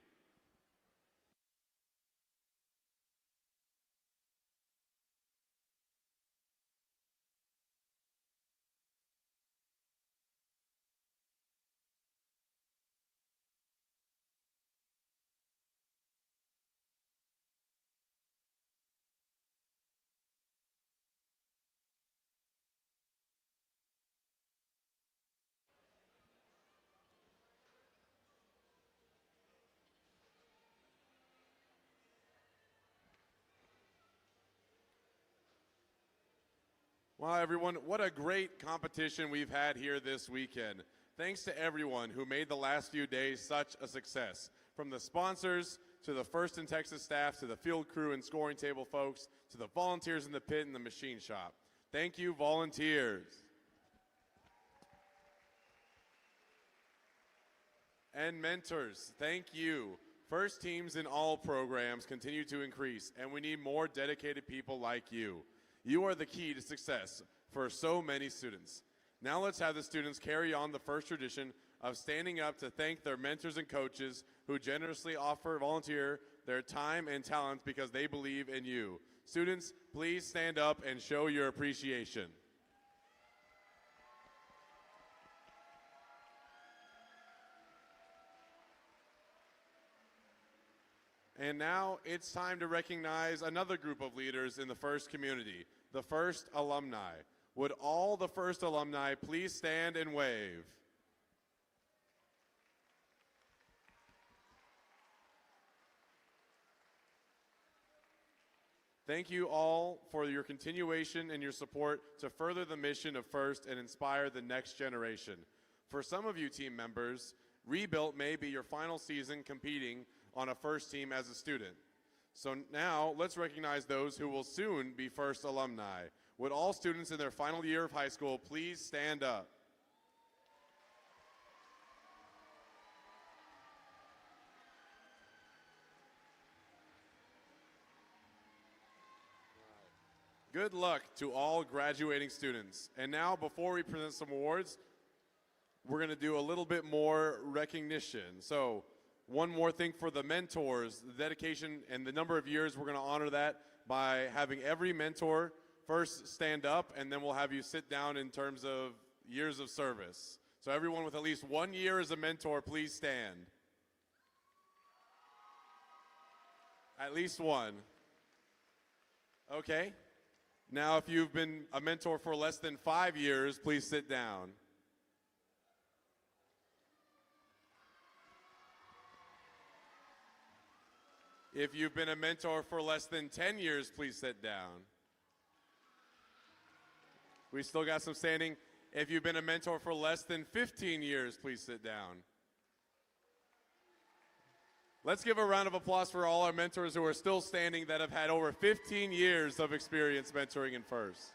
Wow, everyone, what a great competition we've had here this weekend. Thanks to everyone who made the last few days such a success. From the sponsors, to the First in Texas staff, to the field crew and scoring table folks, to the volunteers in the pit and the machine shop. Thank you, volunteers. And mentors, thank you. First teams in all programs continue to increase, and we need more dedicated people like you. You are the key to success for so many students. Now let's have the students carry on the first tradition of standing up to thank their mentors and coaches who generously volunteer their time and talents because they believe in you. Students, please stand up and show your appreciation. And now it's time to recognize another group of leaders in the First community, the First alumni. Would all the First alumni please stand and wave? Thank you all for your continuation and your support to further the mission of First and inspire the next generation. For some of you team members, Rebuilt may be your final season competing on a First team as a student. So now let's recognize those who will soon be First alumni. Would all students in their final year of high school please stand up? Good luck to all graduating students. And now, before we present some awards, we're going to do a little bit more recognition. So one more thing for the mentors, the dedication and the number of years, we're going to honor that by having every mentor first stand up, and then we'll have you sit down in terms of years of service. So everyone with at least 1 year as a mentor, please stand. At least one. Okay. Now, if you've been a mentor for less than 5 years, please sit down. If you've been a mentor for less than 10 years, please sit down. We still got some standing. If you've been a mentor for less than 15 years, please sit down. Let's give a round of applause for all our mentors who are still standing that have had over 15 years of experience mentoring in First.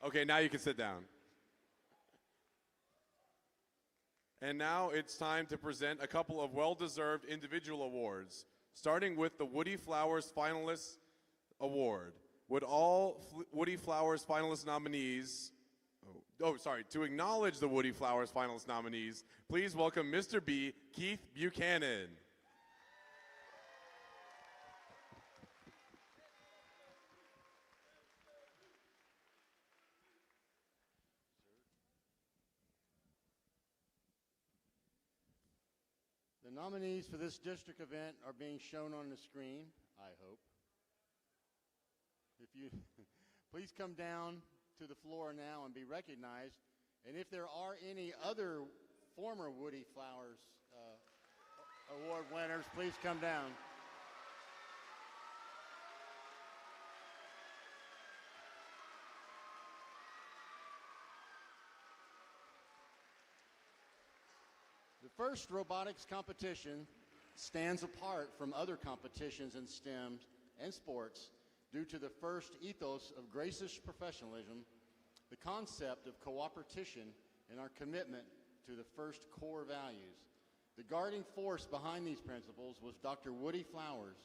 Okay, now you can sit down. And now it's time to present a couple of well-deserved individual awards, starting with the Woody Flowers Finalists Award. Would all Woody Flowers Finalist nominees, to acknowledge the Woody Flowers Finalist nominees, please welcome Mr. B, Keith Buchanan. The nominees for this district event are being shown on the screen, I hope. If you please come down to the floor now and be recognized. And if there are any other former Woody Flowers Award winners, please come down. The first robotics competition stands apart from other competitions in STEM and sports due to the First ethos of gracious professionalism, the concept of cooperation, and our commitment to the First core values. The guiding force behind these principles was Dr. Woody Flowers.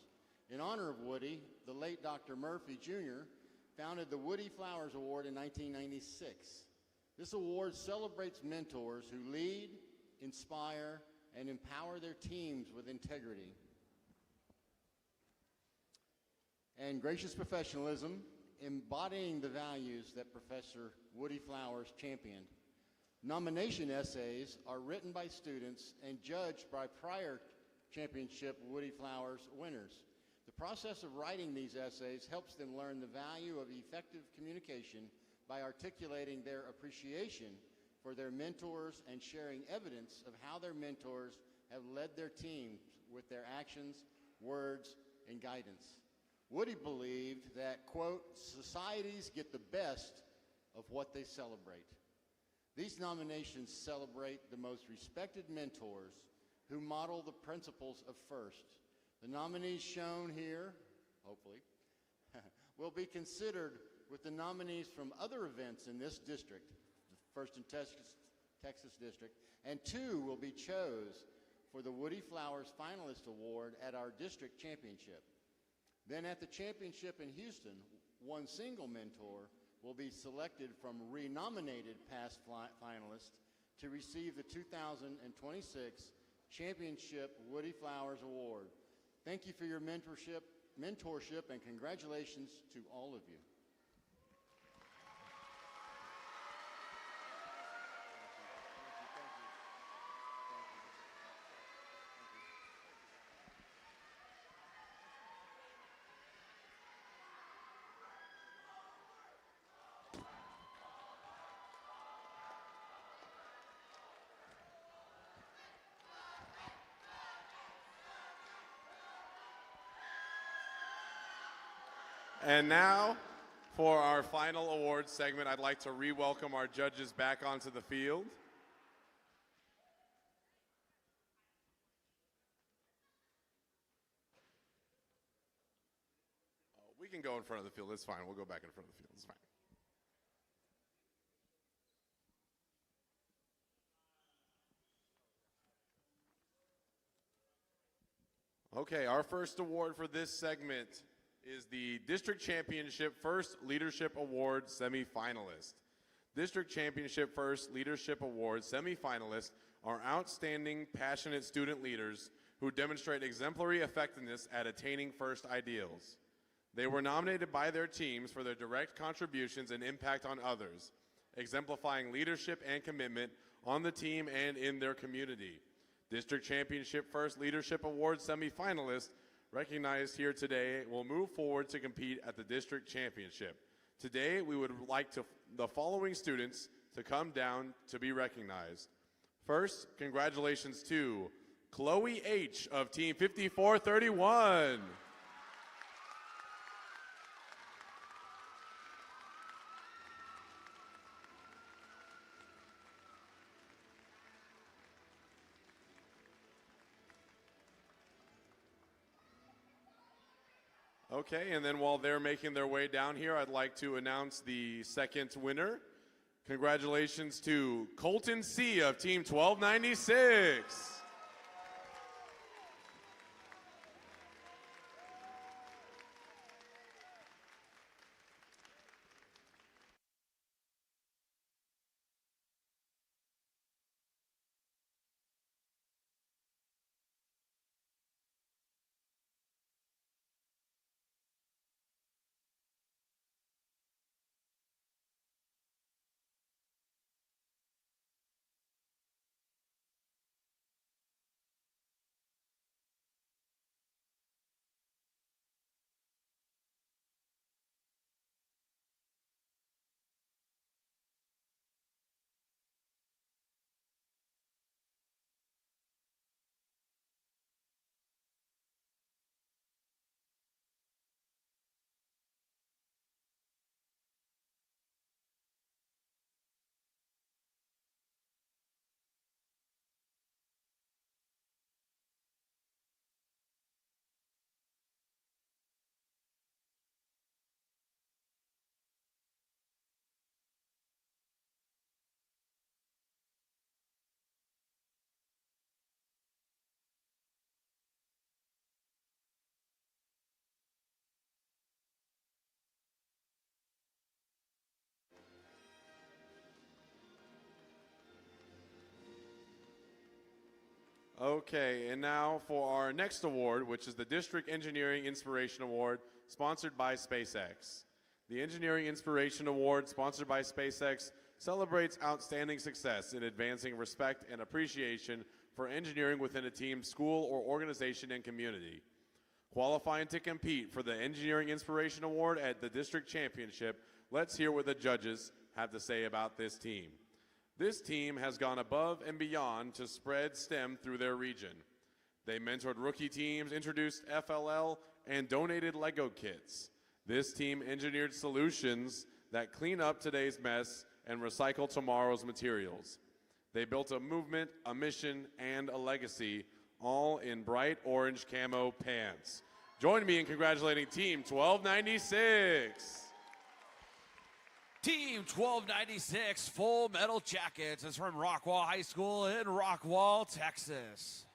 In honor of Woody, the late Dr. Murphy Jr. founded the Woody Flowers Award in 1996. This award celebrates mentors who lead, inspire, and empower their teams with integrity and gracious professionalism, embodying the values that Professor Woody Flowers championed. Nomination essays are written by students and judged by prior championship Woody Flowers winners. The process of writing these essays helps them learn the value of effective communication by articulating their appreciation for their mentors and sharing evidence of how their mentors have led their teams with their actions, words, and guidance. Woody believed that, quote, societies get the best of what they celebrate. These nominations celebrate the most respected mentors who model the principles of FIRST. The nominees shown here, hopefully, will be considered with the nominees from other events in this district, the First in Texas District, and 2 will be chose for the Woody Flowers Finalist Award at our district championship. Then at the championship in Houston, 1 single mentor will be selected from renominated past finalists to receive the 2026 Championship Woody Flowers Award. Thank you for your mentorship, and congratulations to all of you. And now, for our final awards segment, I'd like to re-welcome our judges back onto the field. We can go in front of the field, it's fine. We'll go back in front of the field, it's fine. Okay, our first award for this segment is the District Championship First Leadership Award semifinalist. District Championship First Leadership Award semifinalists are outstanding, passionate student leaders who demonstrate exemplary effectiveness at attaining FIRST ideals. They were nominated by their teams for their direct contributions and impact on others, exemplifying leadership and commitment on the team and in their community. District Championship First Leadership Award semifinalists recognized here today will move forward to compete at the district championship. Today, we would like the following students to come down to be recognized. First, congratulations to Chloe H. of Team 5431. Okay, and then while they're making their way down here, I'd like to announce the second winner. Congratulations to Colton C. of Team 1296. Okay, and now for our next award, which is the District Engineering Inspiration Award, sponsored by SpaceX. The Engineering Inspiration Award, sponsored by SpaceX, celebrates outstanding success in advancing respect and appreciation for engineering within a team, school, or organization and community. Qualifying to compete for the Engineering Inspiration Award at the District Championship, let's hear what the judges have to say about this team. This team has gone above and beyond to spread STEM through their region. They mentored rookie teams, introduced FLL, and donated Lego kits. This team engineered solutions that clean up today's mess and recycle tomorrow's materials. They built a movement, a mission, and a legacy, all in bright orange camo pants. Join me in congratulating Team 1296. Team 1296 Full Metal Jackets is from Rockwall High School in Rockwall, Texas.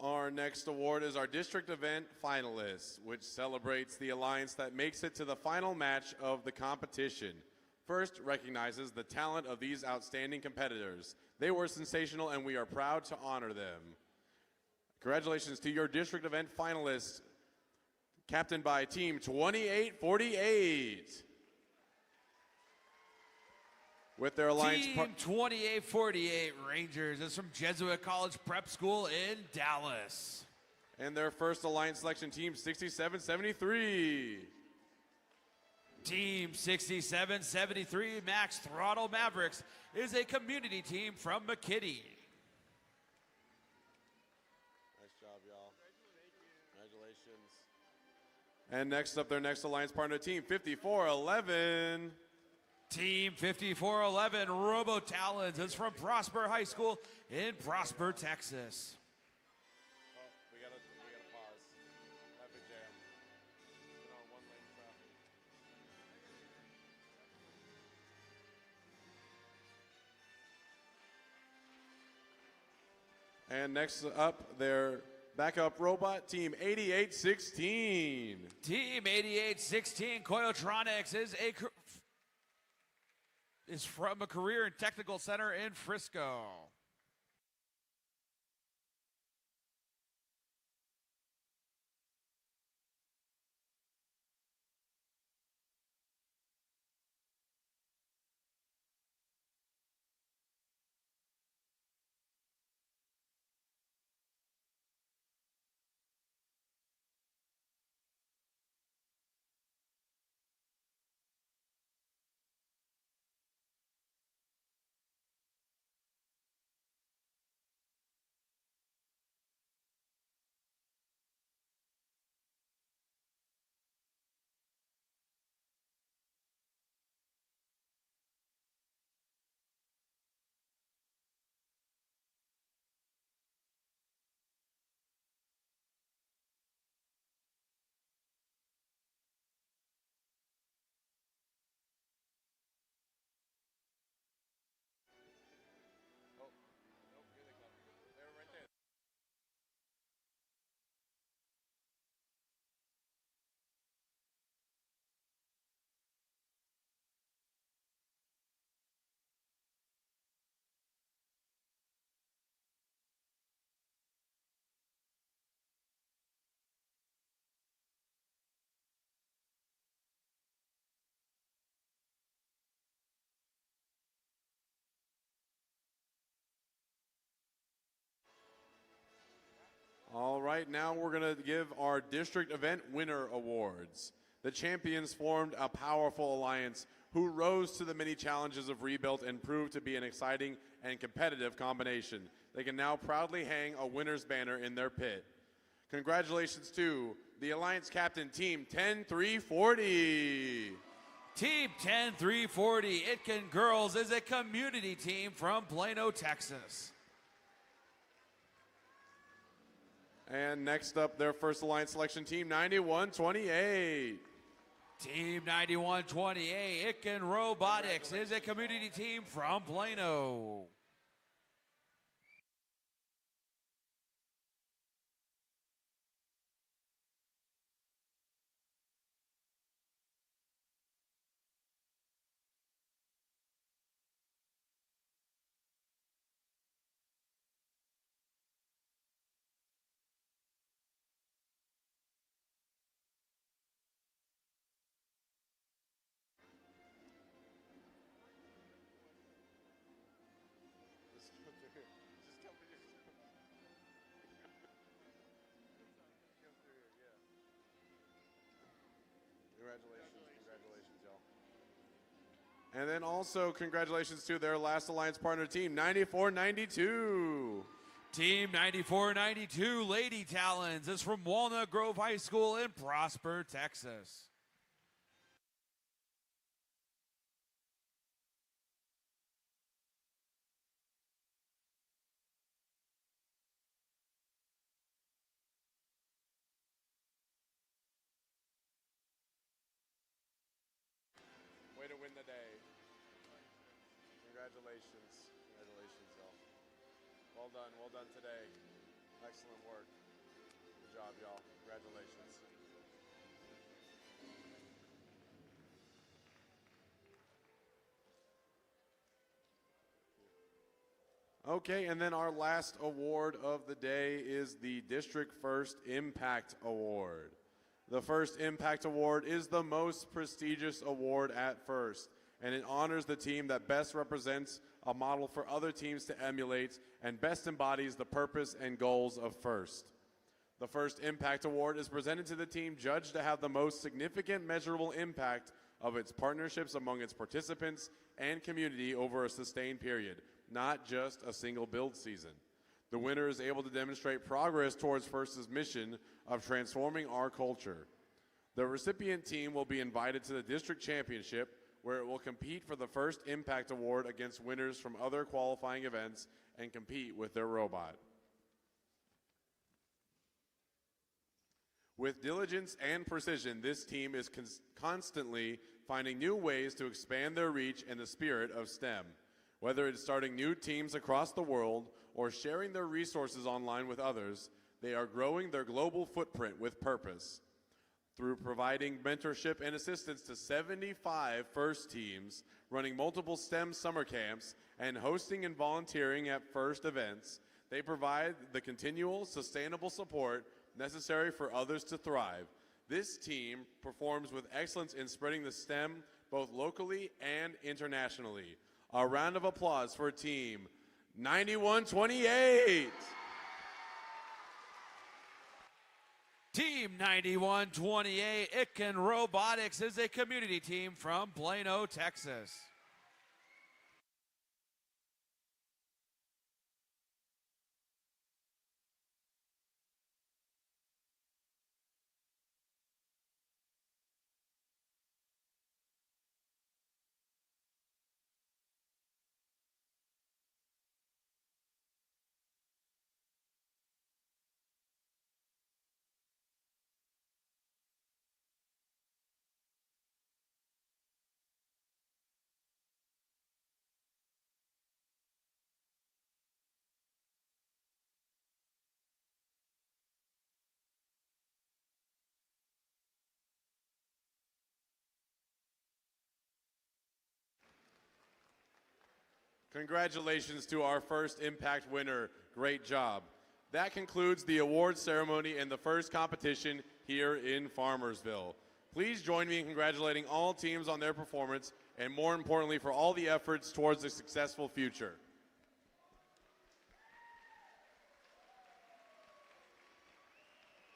Our next award is our district event finalists, which celebrates the alliance that makes it to the final match of the competition. First, recognizes the talent of these outstanding competitors. They were sensational and we are proud to honor them. Congratulations to your district event finalists, captained by Team 2848. With their alliance Team 2848 Rangers is from Jesuit College Prep School in Dallas. And their first alliance selection, Team 6773. Team 6773 Max Throttle Mavericks is a community team from McKinney. Nice job, y'all. Congratulations. And next up, their next alliance partner, Team 5411. Team 5411 Robotalons is from Prosper High School in Prosper, Texas. Oh, we gotta pause. Traffic jam. Been on one lane traffic. And next up, their backup robot, Team 8816. Team 8816 Coyotronics is from a career and technical center in Frisco. All right, now we're going to give our district event winner awards. The champions formed a powerful alliance who rose to the many challenges of rebuild and proved to be an exciting and competitive combination. They can now proudly hang a winner's banner in their pit. Congratulations to the Alliance captain, Team 10340. Team 10340 Itkin Girls is a community team from Plano, Texas. And next up, their first Alliance selection, Team 9128. Team 9128 Itkin Robotics is a community team from Plano. Congratulations, y'all. And then also congratulations to their last Alliance partner, Team 9492. Team 9492 Lady Talons is from Walnut Grove High School in Prosper, Texas. Way to win the day. Congratulations. Congratulations, y'all. Well done today. Excellent work. Good job, y'all. Congratulations. Okay, and then our last award of the day is the District First Impact Award. The First Impact Award is the most prestigious award at First, and it honors the team that best represents a model for other teams to emulate and best embodies the purpose and goals of First. The First Impact Award is presented to the team judged to have the most significant measurable impact of its partnerships among its participants and community over a sustained period, not just a single build season. The winner is able to demonstrate progress towards First's mission of transforming our culture. The recipient team will be invited to the district championship, where it will compete for the First Impact Award against winners from other qualifying events and compete with their robot. With diligence and precision, this team is constantly finding new ways to expand their reach in the spirit of STEM. Whether it's starting new teams across the world or sharing their resources online with others, they are growing their global footprint with purpose. Through providing mentorship and assistance to 75 FIRST teams, running multiple STEM summer camps, and hosting and volunteering at FIRST events, they provide the continual, sustainable support necessary for others to thrive. This team performs with excellence in spreading the STEM both locally and internationally. A round of applause for Team 9128. Team 9128 Itkin Robotics is a community team from Plano, Texas. Congratulations to our First Impact winner. Great job. That concludes the awards ceremony and the first competition here in Farmersville. Please join me in congratulating all teams on their performance and, more importantly, for all the efforts towards a successful future.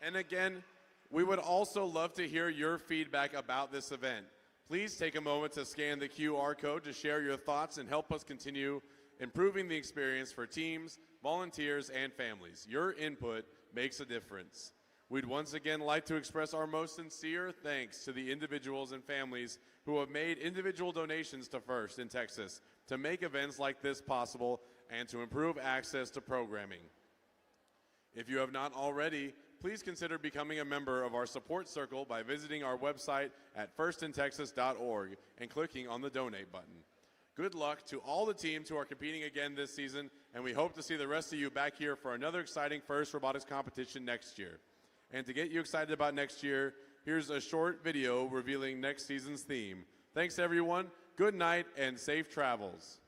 And again, we would also love to hear your feedback about this event. Please take a moment to scan the QR code to share your thoughts and help us continue improving the experience for teams, volunteers, and families. Your input makes a difference. We'd once again like to express our most sincere thanks to the individuals and families who have made individual donations to First in Texas to make events like this possible and to improve access to programming. If you have not already, please consider becoming a member of our support circle by visiting our website at firstintexas.org and clicking on the donate button. Good luck to all the teams who are competing again this season, and we hope to see the rest of you back here for another exciting First Robotics competition next year. And to get you excited about next year, here's a short video revealing next season's theme. Thanks everyone, good night and safe travels.